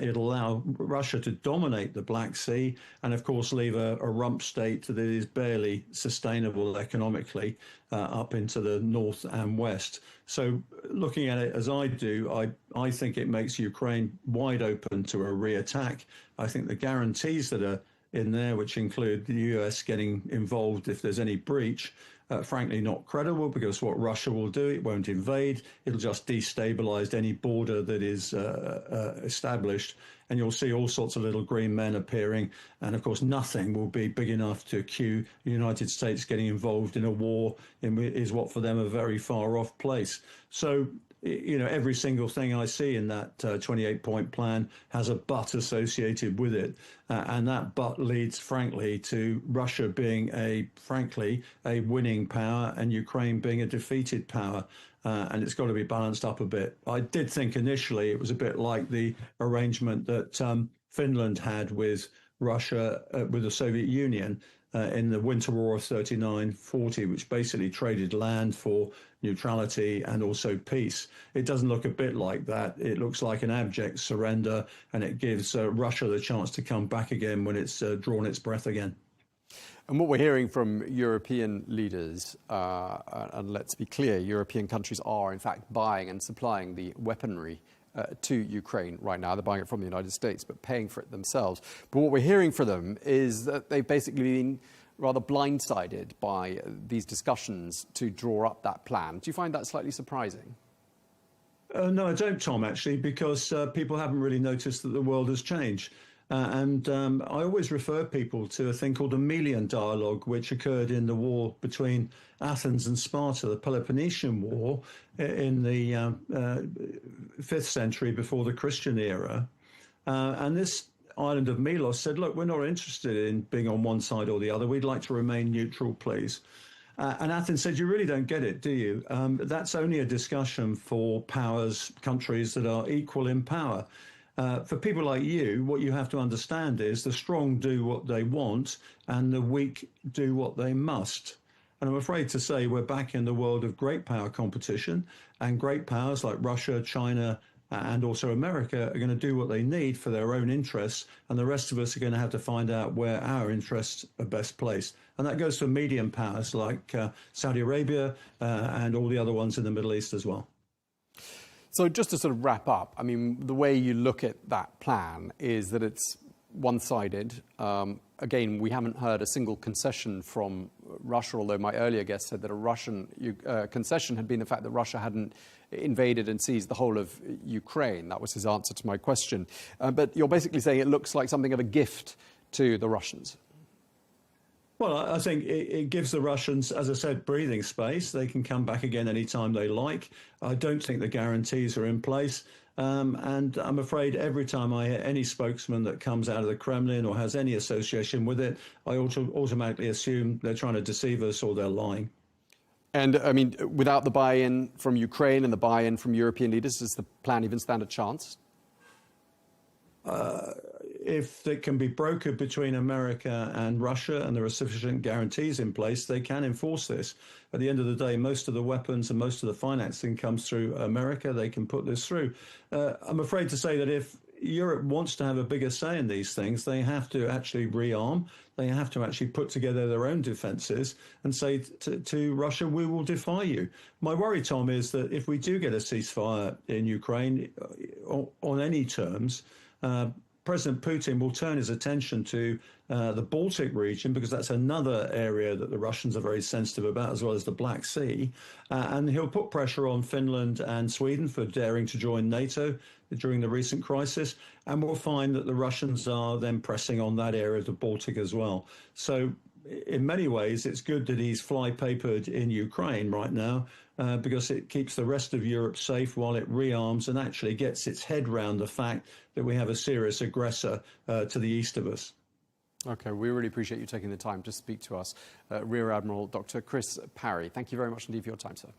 It'll allow Russia to dominate the Black Sea and, of course, leave a rump state that is barely sustainable economically up into the north and west. So looking at it as I do, I think it makes Ukraine wide open to a re-attack. I think the guarantees that are in there, which include the US getting involved if there's any breach, frankly not credible, because what Russia will do, it won't invade. It'll just destabilize any border that is established. And you'll see all sorts of little green men appearing. And of course, nothing will be big enough to cue the United States getting involved in a war is what for them a very far off place. So, every single thing I see in that 28-point plan has a but associated with it. And that but leads, frankly, to Russia being a winning power and Ukraine being a defeated power. And it's got to be balanced up a bit. I did think initially it was a bit like the arrangement that Finland had with Russia, with the Soviet Union in the Winter War of 39-40, which basically traded land for neutrality and also peace. It doesn't look a bit like that. It looks like an abject surrender, and it gives Russia the chance to come back again when it's drawn its breath again. And what we're hearing from European leaders, and let's be clear, European countries are in fact buying and supplying the weaponry to Ukraine right now. They're buying it from the United States, but paying for it themselves. But what we're hearing from them is that they've basically been rather blindsided by these discussions to draw up that plan. Do you find that slightly surprising? No, I don't, Tom, actually, because people haven't really noticed that the world has changed. And I always refer people to a thing called the Melian Dialogue, which occurred in the war between Athens and Sparta, the Peloponnesian War, in the 5th century before the Christian era. And this island of Melos said, look, we're not interested in being on one side or the other. We'd like to remain neutral, please. And Athens said, you really don't get it, do you? That's only a discussion for countries that are equal in power. For people like you, what you have to understand is the strong do what they want and the weak do what they must. And I'm afraid to say we're back in the world of great power competition, and great powers like Russia, China, and also America are going to do what they need for their own interests, and the rest of us are going to have to find out where our interests are best placed. And that goes for medium powers like Saudi Arabia and all the other ones in the Middle East as well. So just to sort of wrap up, I mean, the way you look at that plan is that it's one-sided. Again, we haven't heard a single concession from Russia, although my earlier guest said that a Russian concession had been the fact that Russia hadn't invaded and seized the whole of Ukraine. That was his answer to my question. But you're basically saying it looks like something of a gift to the Russians. Well, I think it gives the Russians, as I said, breathing space. They can come back again anytime they like. I don't think the guarantees are in place. And I'm afraid every time I hear any spokesman that comes out of the Kremlin or has any association with it, I automatically assume they're trying to deceive us or they're lying. And, I mean, without the buy-in from Ukraine and the buy-in from European leaders, does the plan even stand a chance? If it can be brokered between America and Russia and there are sufficient guarantees in place, they can enforce this. At the end of the day, most of the weapons and most of the financing comes through America. They can put this through. I'm afraid to say that if Europe wants to have a bigger say in these things, they have to actually rearm. They have to actually put together their own defenses and say to Russia, we will defy you. My worry, Tom, is that if we do get a ceasefire in Ukraine on any terms, President Putin will turn his attention to the Baltic region, because that's another area that the Russians are very sensitive about, as well as the Black Sea. And he'll put pressure on Finland and Sweden for daring to join NATO during the recent crisis. And we'll find that the Russians are then pressing on that area of the Baltic as well. So in many ways, it's good that he's fly-papered in Ukraine right now, because it keeps the rest of Europe safe while it rearms and actually gets its head round the fact that we have a serious aggressor to the east of us. OK, we really appreciate you taking the time to speak to us. Rear Admiral Dr. Chris Parry, thank you very much indeed for your time, sir.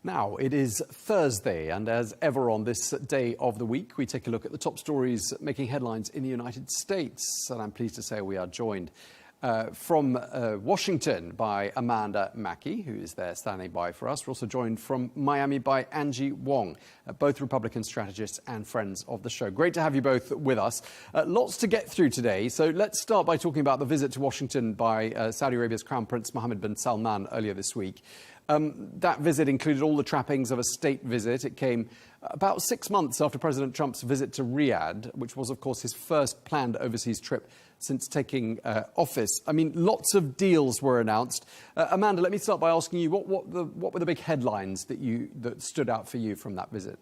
Now, it is Thursday, and as ever on this day of the week, we take a look at the top stories making headlines in the United States. And I'm pleased to say we are joined from Washington by Amanda Mackey, who is there standing by for us. We're also joined from Miami by Angie Wong, both Republican strategists and friends of the show. Great to have you both with us. Lots to get through today, so let's start by talking about the visit to Washington by Saudi Arabia's Crown Prince Mohammed bin Salman earlier this week. That visit included all the trappings of a state visit. It came about 6 months after President Trump's visit to Riyadh, which was, of course, his first planned overseas trip since taking office. I mean, lots of deals were announced. Amanda, let me start by asking you, what were the big headlines that stood out for you from that visit?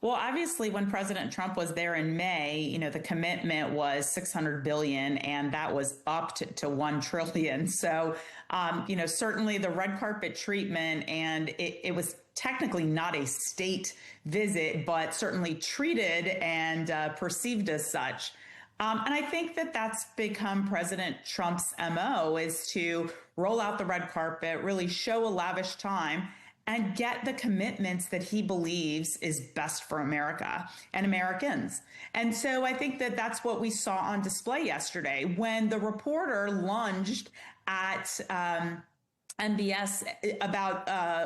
Well, obviously, when President Trump was there in May, the commitment was $600 billion, and that was upped to $1 trillion. So, certainly the red carpet treatment, and it was technically not a state visit, but certainly treated and perceived as such. And I think that that's become President Trump's MO, is to roll out the red carpet, really show a lavish time, and get the commitments that he believes is best for America and Americans. And so I think that that's what we saw on display yesterday when the reporter lunged at MBS about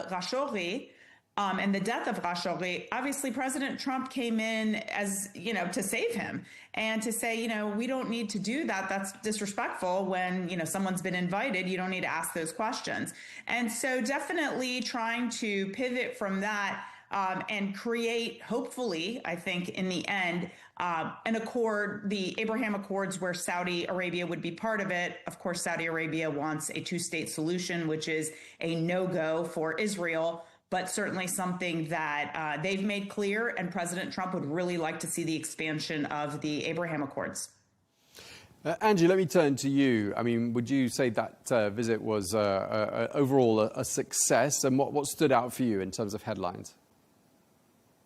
Khashoggi and the death of Khashoggi. Obviously, President Trump came in as, to save him and to say, we don't need to do that. That's disrespectful. When, someone's been invited, you don't need to ask those questions. And so definitely trying to pivot from that and create, hopefully, I think in the end, an accord, the Abraham Accords, where Saudi Arabia would be part of it. Of course, Saudi Arabia wants a two-state solution, which is a no-go for Israel, but certainly something that they've made clear, and President Trump would really like to see the expansion of the Abraham Accords. Angie, let me turn to you. I mean, would you say that visit was overall a success? And what stood out for you in terms of headlines?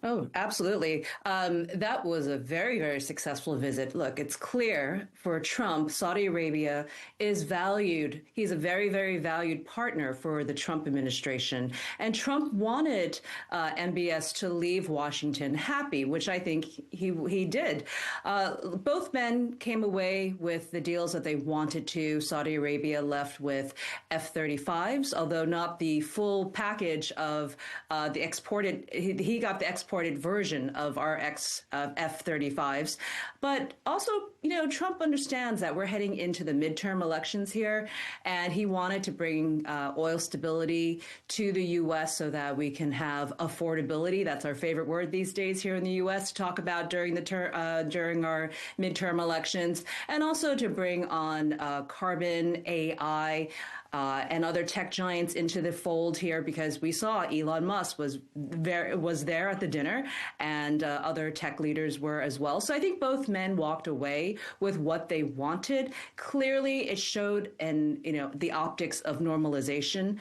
Oh, absolutely. That was a very, very successful visit. Look, it's clear for Trump, Saudi Arabia is valued. He's a very, very valued partner for the Trump administration. And Trump wanted MBS to leave Washington happy, which I think he did. Both men came away with the deals that they wanted to. Saudi Arabia left with F-35s, although not the full package of the exported. He got the exported version of our F-35s. But also, you know, Trump understands that we're heading into the midterm elections here, and he wanted to bring oil stability to the U.S. so that we can have affordability. That's our favorite word these days here in the U.S. to talk about during our midterm elections, and also to bring on carbon, AI, and other tech giants into the fold here, because we saw Elon Musk was there at the dinner, and other tech leaders were as well. So I think both men walked away with what they wanted. Clearly, it showed the optics of normalization.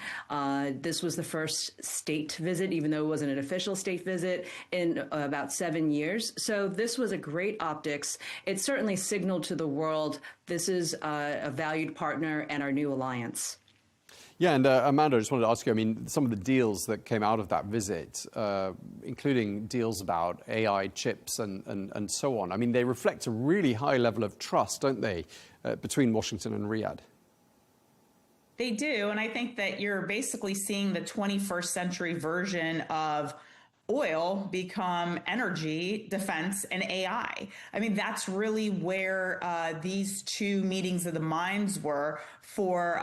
This was the first state visit, even though it wasn't an official state visit, in about 7 years. So this was a great optics. It certainly signaled to the world this is a valued partner and our new alliance. Yeah, and Amanda, I just wanted to ask you, I mean, some of the deals that came out of that visit, including deals about AI chips and so on, I mean, they reflect a really high level of trust, don't they, between Washington and Riyadh? They do, and I think that you're basically seeing the 21st century version of oil become energy, defense, and AI. I mean, that's really where these two meetings of the minds were for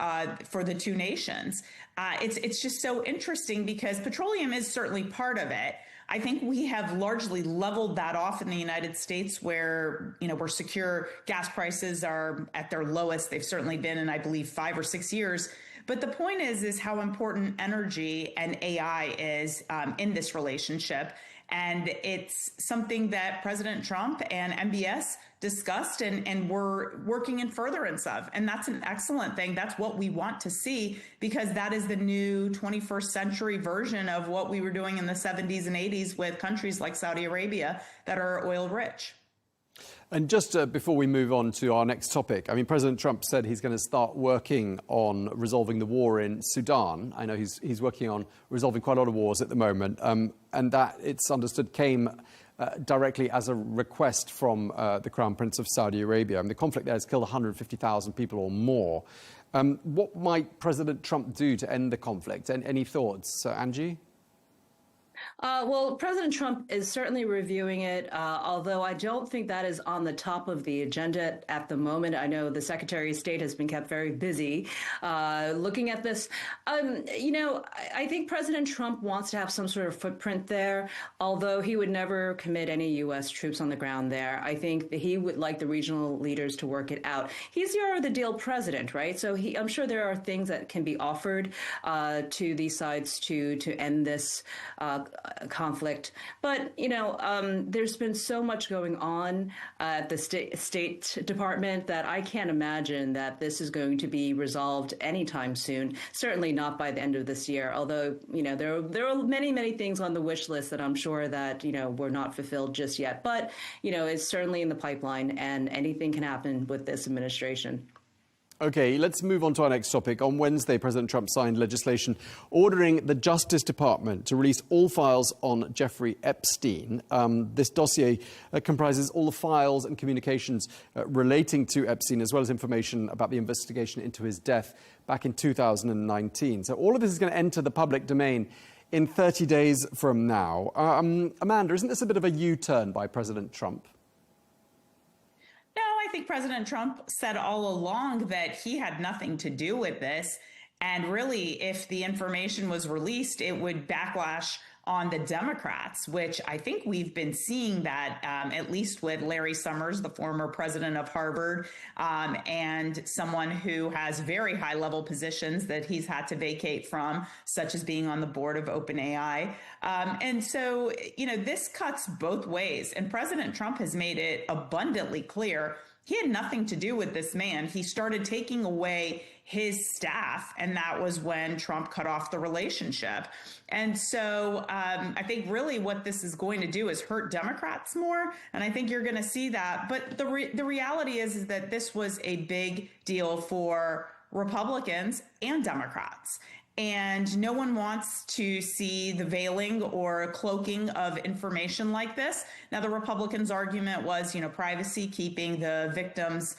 the two nations. It's just so interesting because petroleum is certainly part of it. I think we have largely leveled that off in the United States, where, you know, where secure gas prices are at their lowest they've certainly been in, I believe, 5 or 6 years. But the point is how important energy and AI is in this relationship. And it's something that President Trump and MBS discussed and were working in furtherance of. And that's an excellent thing. That's what we want to see, because that is the new 21st century version of what we were doing in the 70s and 80s with countries like Saudi Arabia that are oil rich. And just before we move on to our next topic, I mean, President Trump said he's going to start working on resolving the war in Sudan. I know he's working on resolving quite a lot of wars at the moment, and that, it's understood, came directly as a request from the Crown Prince of Saudi Arabia. I mean, the conflict there has killed 150,000 people or more. What might President Trump do to end the conflict? Any thoughts, Angie? Well, President Trump is certainly reviewing it, although I don't think that is on the top of the agenda at the moment. I know the Secretary of State has been kept very busy looking at this. You know, I think President Trump wants to have some sort of footprint there, although he would never commit any U.S. troops on the ground there. I think that he would like the regional leaders to work it out. He's the deal president, right? So I'm sure there are things that can be offered to these sides to end this conflict. But, you know, there's been so much going on at the State Department that I can't imagine that this is going to be resolved anytime soon. Certainly not by the end of this year, although, you know, there are many, many things on the wish list that I'm sure that, you know, were not fulfilled just yet. But, you know, it's certainly in the pipeline, and anything can happen with this administration. Okay, let's move on to our next topic. On Wednesday, President Trump signed legislation ordering the Justice Department to release all files on Jeffrey Epstein. This dossier comprises all the files and communications relating to Epstein, as well as information about the investigation into his death back in 2019. So all of this is going to enter the public domain in 30 days from now. Amanda, isn't this a bit of a U-turn by President Trump? No, I think President Trump said all along that he had nothing to do with this. And really, if the information was released, it would backlash on the Democrats, which I think we've been seeing that at least with Larry Summers, the former president of Harvard, and someone who has very high level positions that he's had to vacate from, such as being on the board of OpenAI. And so, you know, this cuts both ways. And President Trump has made it abundantly clear he had nothing to do with this man. He started taking away his staff, and that was when Trump cut off the relationship. And so I think really what this is going to do is hurt Democrats more, and I think you're going to see that. But the reality is that this was a big deal for Republicans and Democrats. And no one wants to see the veiling or cloaking of information like this. Now, the Republicans' argument was, privacy, keeping the victims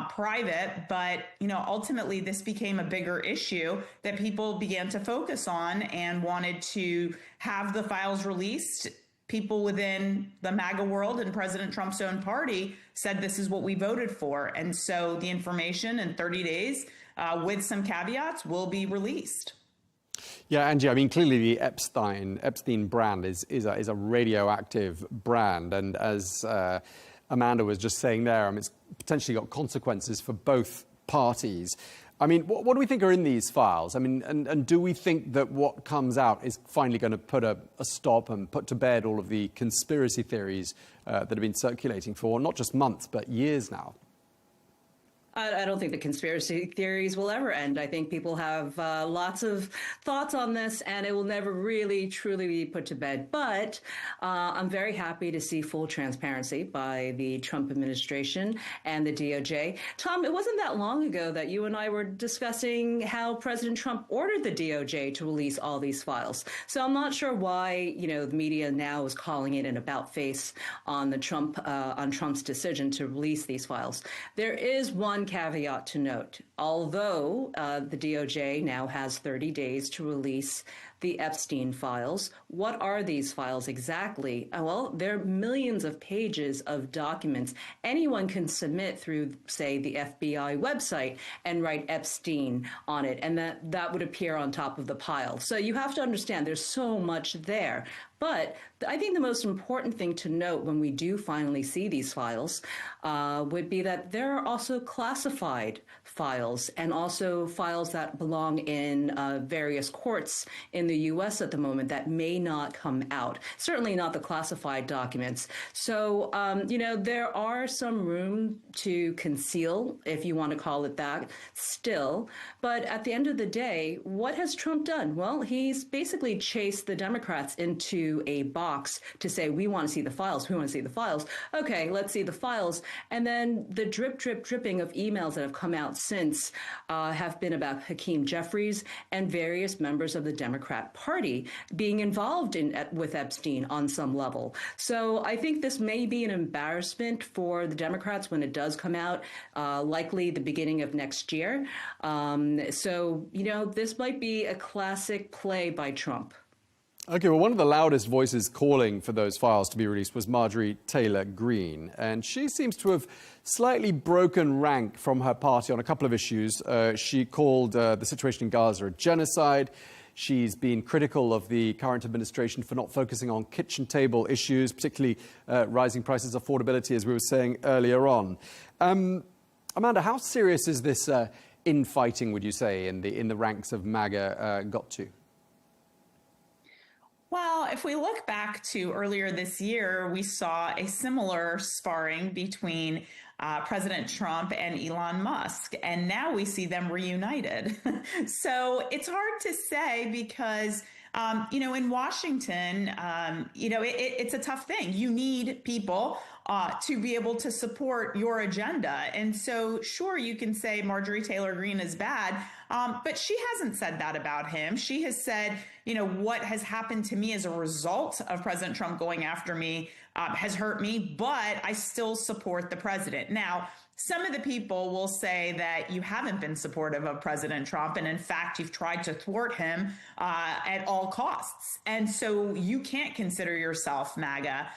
private. But, ultimately, this became a bigger issue that people began to focus on and wanted to have the files released. People within the MAGA world and President Trump's own party said this is what we voted for. And so the information in 30 days, with some caveats, will be released. Yeah, Angie, I mean, clearly the Epstein brand is a radioactive brand. And as Amanda was just saying there, I mean, it's potentially got consequences for both parties. I mean, what do we think are in these files? I mean, and do we think that what comes out is finally going to put a stop and put to bed all of the conspiracy theories that have been circulating for not just months, but years now? I don't think the conspiracy theories will ever end. I think people have lots of thoughts on this, and it will never really, truly be put to bed. But I'm very happy to see full transparency by the Trump administration and the DOJ. Tom, it wasn't that long ago that you and I were discussing how President Trump ordered the DOJ to release all these files. So I'm not sure why, the media now is calling it an about face on Trump's decision to release these files. There is one caveat to note. Although the DOJ now has 30 days to release the Epstein files, what are these files exactly? Well, they're millions of pages of documents. Anyone can submit through, say, the FBI website and write Epstein on it, and that would appear on top of the pile. So you have to understand there's so much there. But I think the most important thing to note when we do finally see these files would be that there are also classified files and also files that belong in various courts in the U.S. at the moment that may not come out, certainly not the classified documents. So, there are some room to conceal, if you want to call it that, still. But at the end of the day, what has Trump done? Well, he's basically chased the Democrats into a box to say, we want to see the files. We want to see the files. Okay, let's see the files. And then the dripping of emails that have come out since have been about Hakeem Jeffries and various members of the Democrat Party being involved with Epstein on some level. So I think this may be an embarrassment for the Democrats when it does come out, likely the beginning of next year. This might be a classic play by Trump. Okay, well, one of the loudest voices calling for those files to be released was Marjorie Taylor Greene, and she seems to have slightly broken rank from her party on a couple of issues. She called the situation in Gaza a genocide. She's been critical of the current administration for not focusing on kitchen table issues, particularly rising prices, affordability, as we were saying earlier on. Amanda, how serious is this infighting, would you say, in the ranks of MAGA got to? Well, if we look back to earlier this year, we saw a similar sparring between President Trump and Elon Musk, and now we see them reunited. So it's hard to say because, in Washington, it's a tough thing. You need people to be able to support your agenda. And so, sure, you can say Marjorie Taylor Greene is bad, but she hasn't said that about him. She has said, what has happened to me as a result of President Trump going after me has hurt me, but I still support the president. Now, some of the people will say that you haven't been supportive of President Trump, and in fact, you've tried to thwart him at all costs. And so you can't consider yourself MAGA.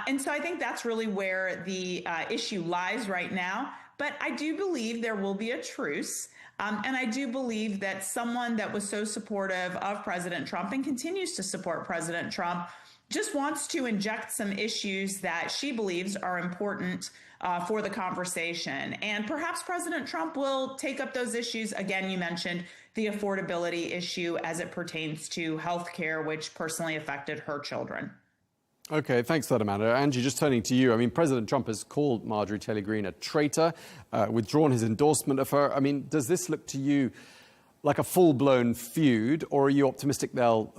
And so I think that's really where the issue lies right now. But I do believe there will be a truce. And I do believe that someone that was so supportive of President Trump and continues to support President Trump just wants to inject some issues that she believes are important for the conversation. And perhaps President Trump will take up those issues. Again, you mentioned the affordability issue as it pertains to health care, which personally affected her children. Okay, thanks for that, Amanda. Angie, just turning to you. I mean, President Trump has called Marjorie Taylor Greene a traitor, withdrawn his endorsement of her. I mean, does this look to you like a full-blown feud, or are you optimistic they'll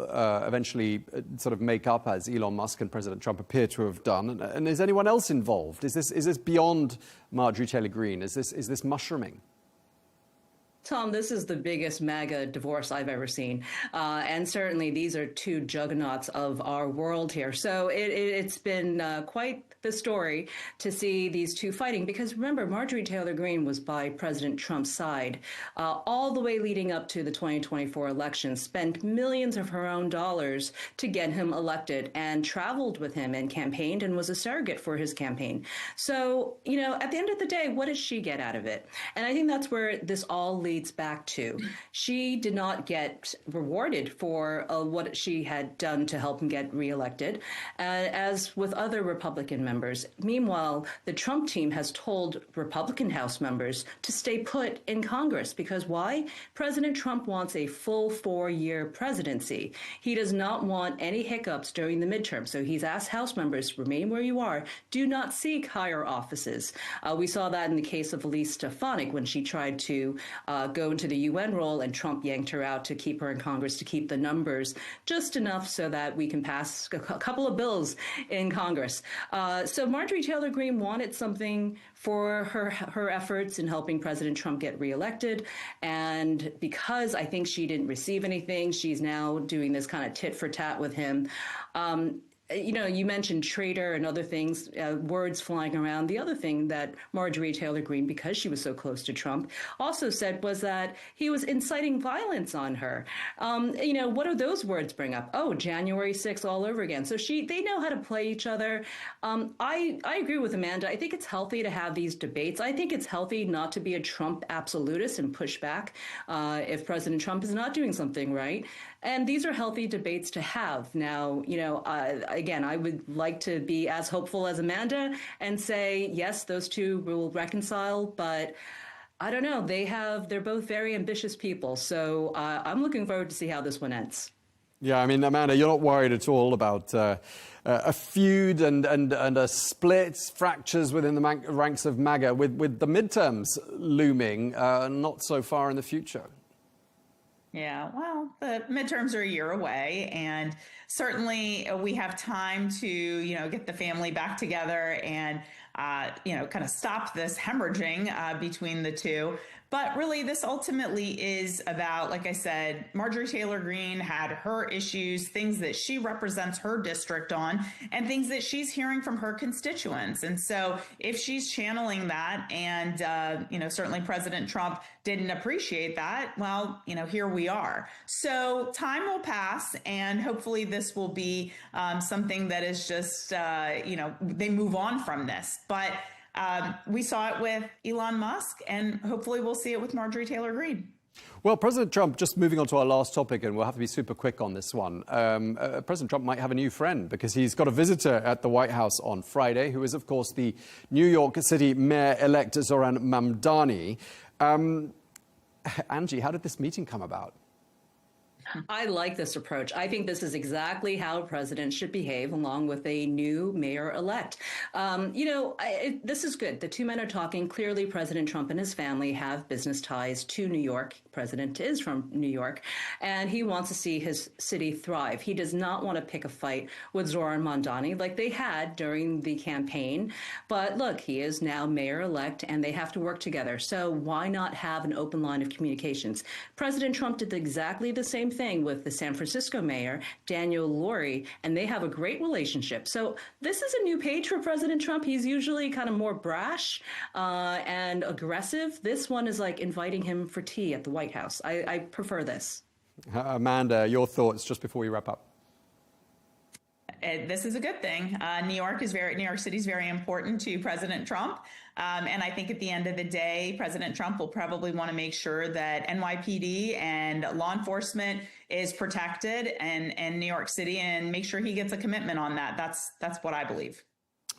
eventually sort of make up, as Elon Musk and President Trump appear to have done? And is anyone else involved? Is this beyond Marjorie Taylor Greene? Is this mushrooming? Tom, this is the biggest MAGA divorce I've ever seen. And certainly these are two juggernauts of our world here. So it's been quite the story to see these two fighting, because remember, Marjorie Taylor Greene was by President Trump's side all the way leading up to the 2024 election, spent millions of her own dollars to get him elected, and traveled with him and campaigned and was a surrogate for his campaign. So, you know, at the end of the day, what does she get out of it? And I think that's where this all leads back to. She did not get rewarded for what she had done to help him get reelected, as with other Republican members. Meanwhile, the Trump team has told Republican House members to stay put in Congress, because why? President Trump wants a full 4-year presidency. He does not want any hiccups during the midterm. So he's asked House members, remain where you are. Do not seek higher offices. We saw that in the case of Elise Stefanik when she tried to go into the UN role, and Trump yanked her out to keep her in Congress, to keep the numbers just enough so that we can pass a couple of bills in Congress. So Marjorie Taylor Greene wanted something for her efforts in helping President Trump get reelected. And because I think she didn't receive anything, she's now doing this kind of tit for tat with him. You know, you mentioned traitor and other things, words flying around. The other thing that Marjorie Taylor Greene, because she was so close to Trump, also said was that he was inciting violence on her. You know, what do those words bring up? Oh, January 6th all over again. So they know how to play each other. I agree with Amanda. I think it's healthy to have these debates. I think it's healthy not to be a Trump absolutist and push back if President Trump is not doing something right. And these are healthy debates to have. Now, you know, again, I would like to be as hopeful as Amanda and say, yes, those two will reconcile, but I don't know. They're both very ambitious people. So I'm looking forward to see how this one ends. Yeah, I mean, Amanda, you're not worried at all about a feud and a split, fractures within the ranks of MAGA with the midterms looming not so far in the future. Yeah, well, the midterms are a year away, and certainly we have time to, you know, get the family back together and, you know, kind of stop this hemorrhaging between the two. But really, this ultimately is about, like I said, Marjorie Taylor Greene had her issues, things that she represents her district on, and things that she's hearing from her constituents. And so if she's channeling that, and, you know, certainly President Trump didn't appreciate that, well, you know, here we are. So time will pass, and hopefully this will be something that is just, you know, they move on from this. But we saw it with Elon Musk, and hopefully we'll see it with Marjorie Taylor Greene. Well, President Trump, just moving on to our last topic, and we'll have to be super quick on this one. President Trump might have a new friend, because he's got a visitor at the White House on Friday, who is, of course, the New York City Mayor-elect Zohran Mamdani. Angie, how did this meeting come about? I like this approach. I think this is exactly how a president should behave, along with a new mayor-elect. You know, this is good. The two men are talking. Clearly, President Trump and his family have business ties to New York. President is from New York, and he wants to see his city thrive. He does not want to pick a fight with Zohran Mamdani like they had during the campaign. But look, he is now mayor-elect, and they have to work together. So why not have an open line of communications? President Trump did exactly the same thing with the San Francisco mayor, Daniel Lurie, and they have a great relationship. So this is a new page for President Trump. He's usually kind of more brash and aggressive. This one is like inviting him for tea at the White House. I prefer this. Amanda, your thoughts just before we wrap up. This is a good thing. New York City is very important to President Trump. And I think at the end of the day, President Trump will probably want to make sure that NYPD and law enforcement is protected in New York City, and make sure he gets a commitment on that. That's what I believe.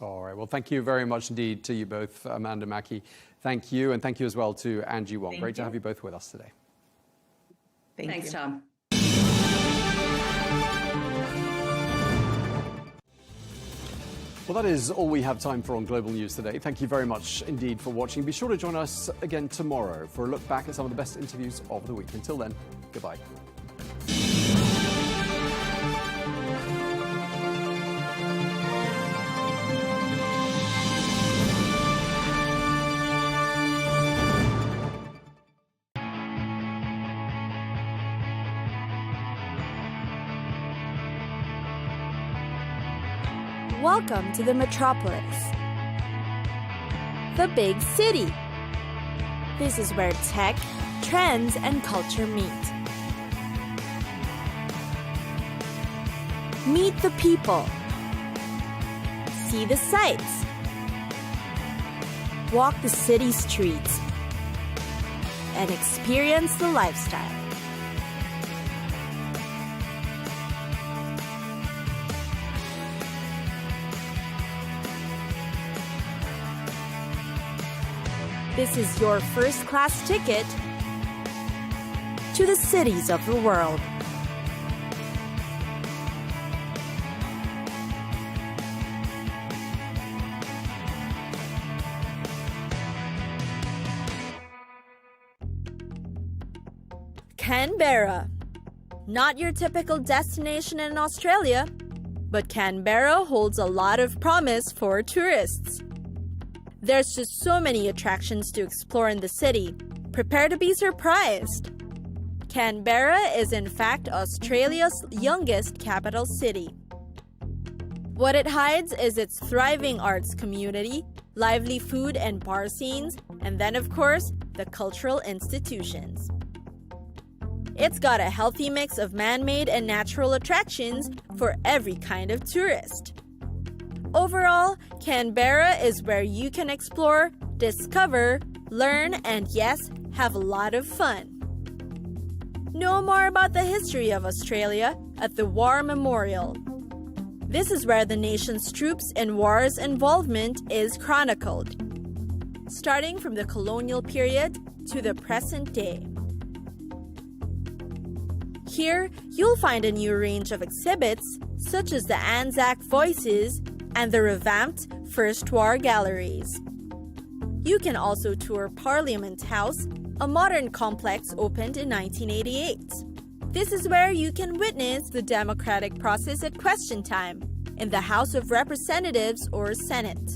All right. Well, thank you very much indeed to you both, Amanda Mackie. Thank you. And thank you as well to Angie Wong. Great to have you both with us today. Thanks, Tom. Well, that is all we have time for on Global News today. Thank you very much indeed for watching. Be sure to join us again tomorrow for a look back at some of the best interviews of the week. Until then, goodbye. Welcome to the metropolis, the big city. This is where tech, trends, and culture meet. Meet the people. See the sights. Walk the city streets. And experience the lifestyle. This is your first-class ticket to the cities of the world. Canberra. Not your typical destination in Australia, but Canberra holds a lot of promise for tourists. There's just so many attractions to explore in the city. Prepare to be surprised. Canberra is in fact Australia's youngest capital city. What it hides is its thriving arts community, lively food and bar scenes, and then of course, the cultural institutions. It's got a healthy mix of man-made and natural attractions for every kind of tourist. Overall, Canberra is where you can explore, discover, learn, and yes, have a lot of fun. Know more about the history of Australia at the War Memorial. This is where the nation's troops and war's involvement is chronicled, starting from the colonial period to the present day. Here, you'll find a new range of exhibits, such as the Anzac Voices and the revamped First War Galleries. You can also tour Parliament House, a modern complex opened in 1988. This is where you can witness the democratic process at question time in the House of Representatives or Senate.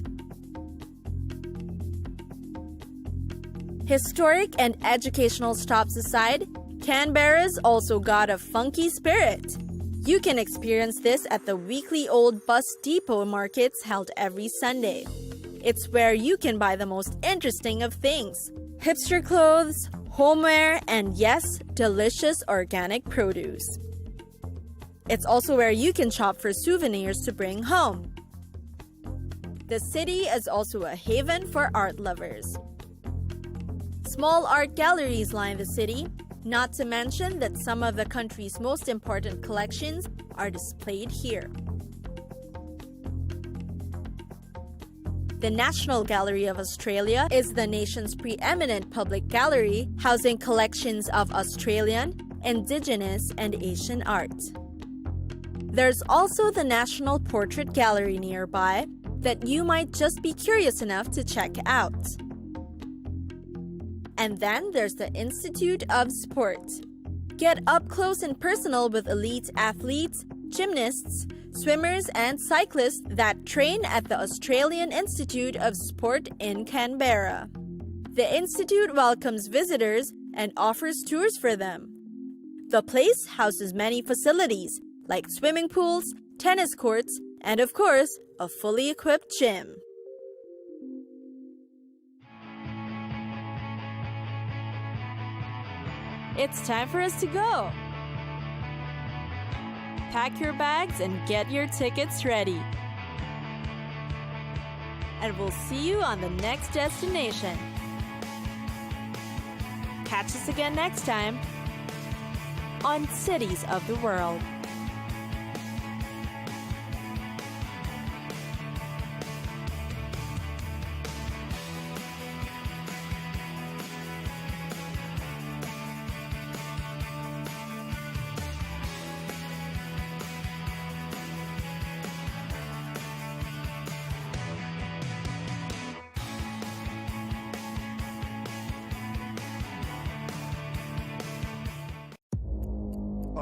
Historic and educational stops aside, Canberra's also got a funky spirit. You can experience this at the weekly Old Bus Depot markets held every Sunday. It's where you can buy the most interesting of things: hipster clothes, homeware, and yes, delicious organic produce. It's also where you can shop for souvenirs to bring home. The city is also a haven for art lovers. Small art galleries line the city, not to mention that some of the country's most important collections are displayed here. The National Gallery of Australia is the nation's preeminent public gallery, housing collections of Australian, Indigenous, and Asian art. There's also the National Portrait Gallery nearby that you might just be curious enough to check out. And then there's the Institute of Sport. Get up close and personal with elite athletes, gymnasts, swimmers, and cyclists that train at the Australian Institute of Sport in Canberra. The Institute welcomes visitors and offers tours for them. The place houses many facilities like swimming pools, tennis courts, and of course, a fully equipped gym. It's time for us to go. Pack your bags and get your tickets ready. And we'll see you on the next destination. Catch us again next time on Cities of the World.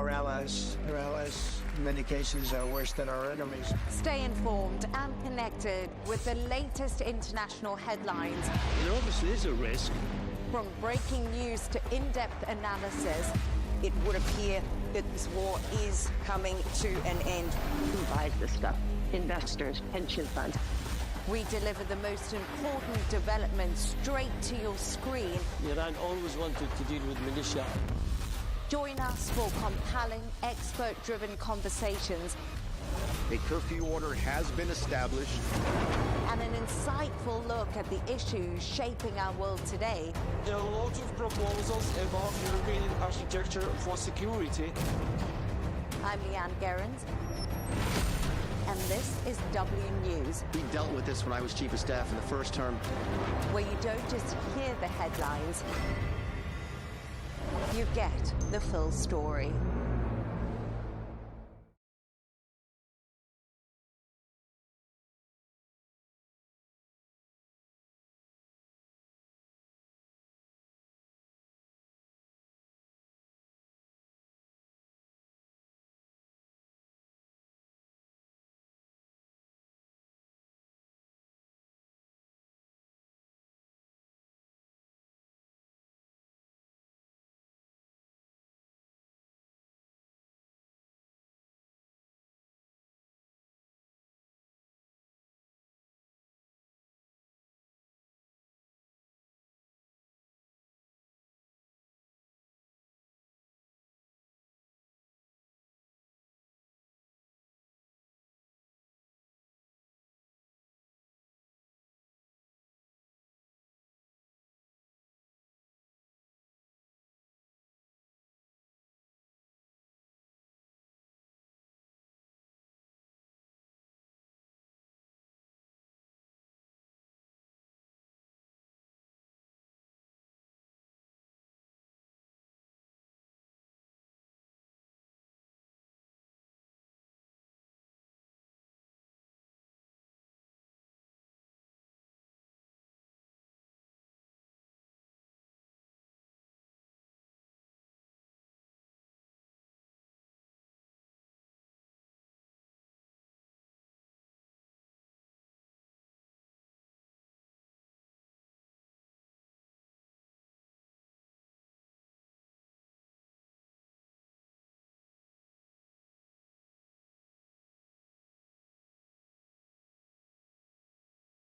our allies. Our allies, in many cases, are worse than our enemies. Stay informed and connected with the latest international headlines. There obviously is a risk. From breaking news to in-depth analysis, it would appear that this war is coming to an end. Who buys this stuff? Investors, pension funds. we deliver the most important developments straight to your screen. Iran always wanted to deal with militia. Join us for compelling, expert-driven conversations. A curfew order has been established. And an insightful look at the issues shaping our world today. There are a lot of proposals about European architecture for security. I'm Leigh Ann Gerrans, and this is W News. We dealt with this when I was Chief of Staff in the first term. Where you don't just hear the headlines, you get the full story.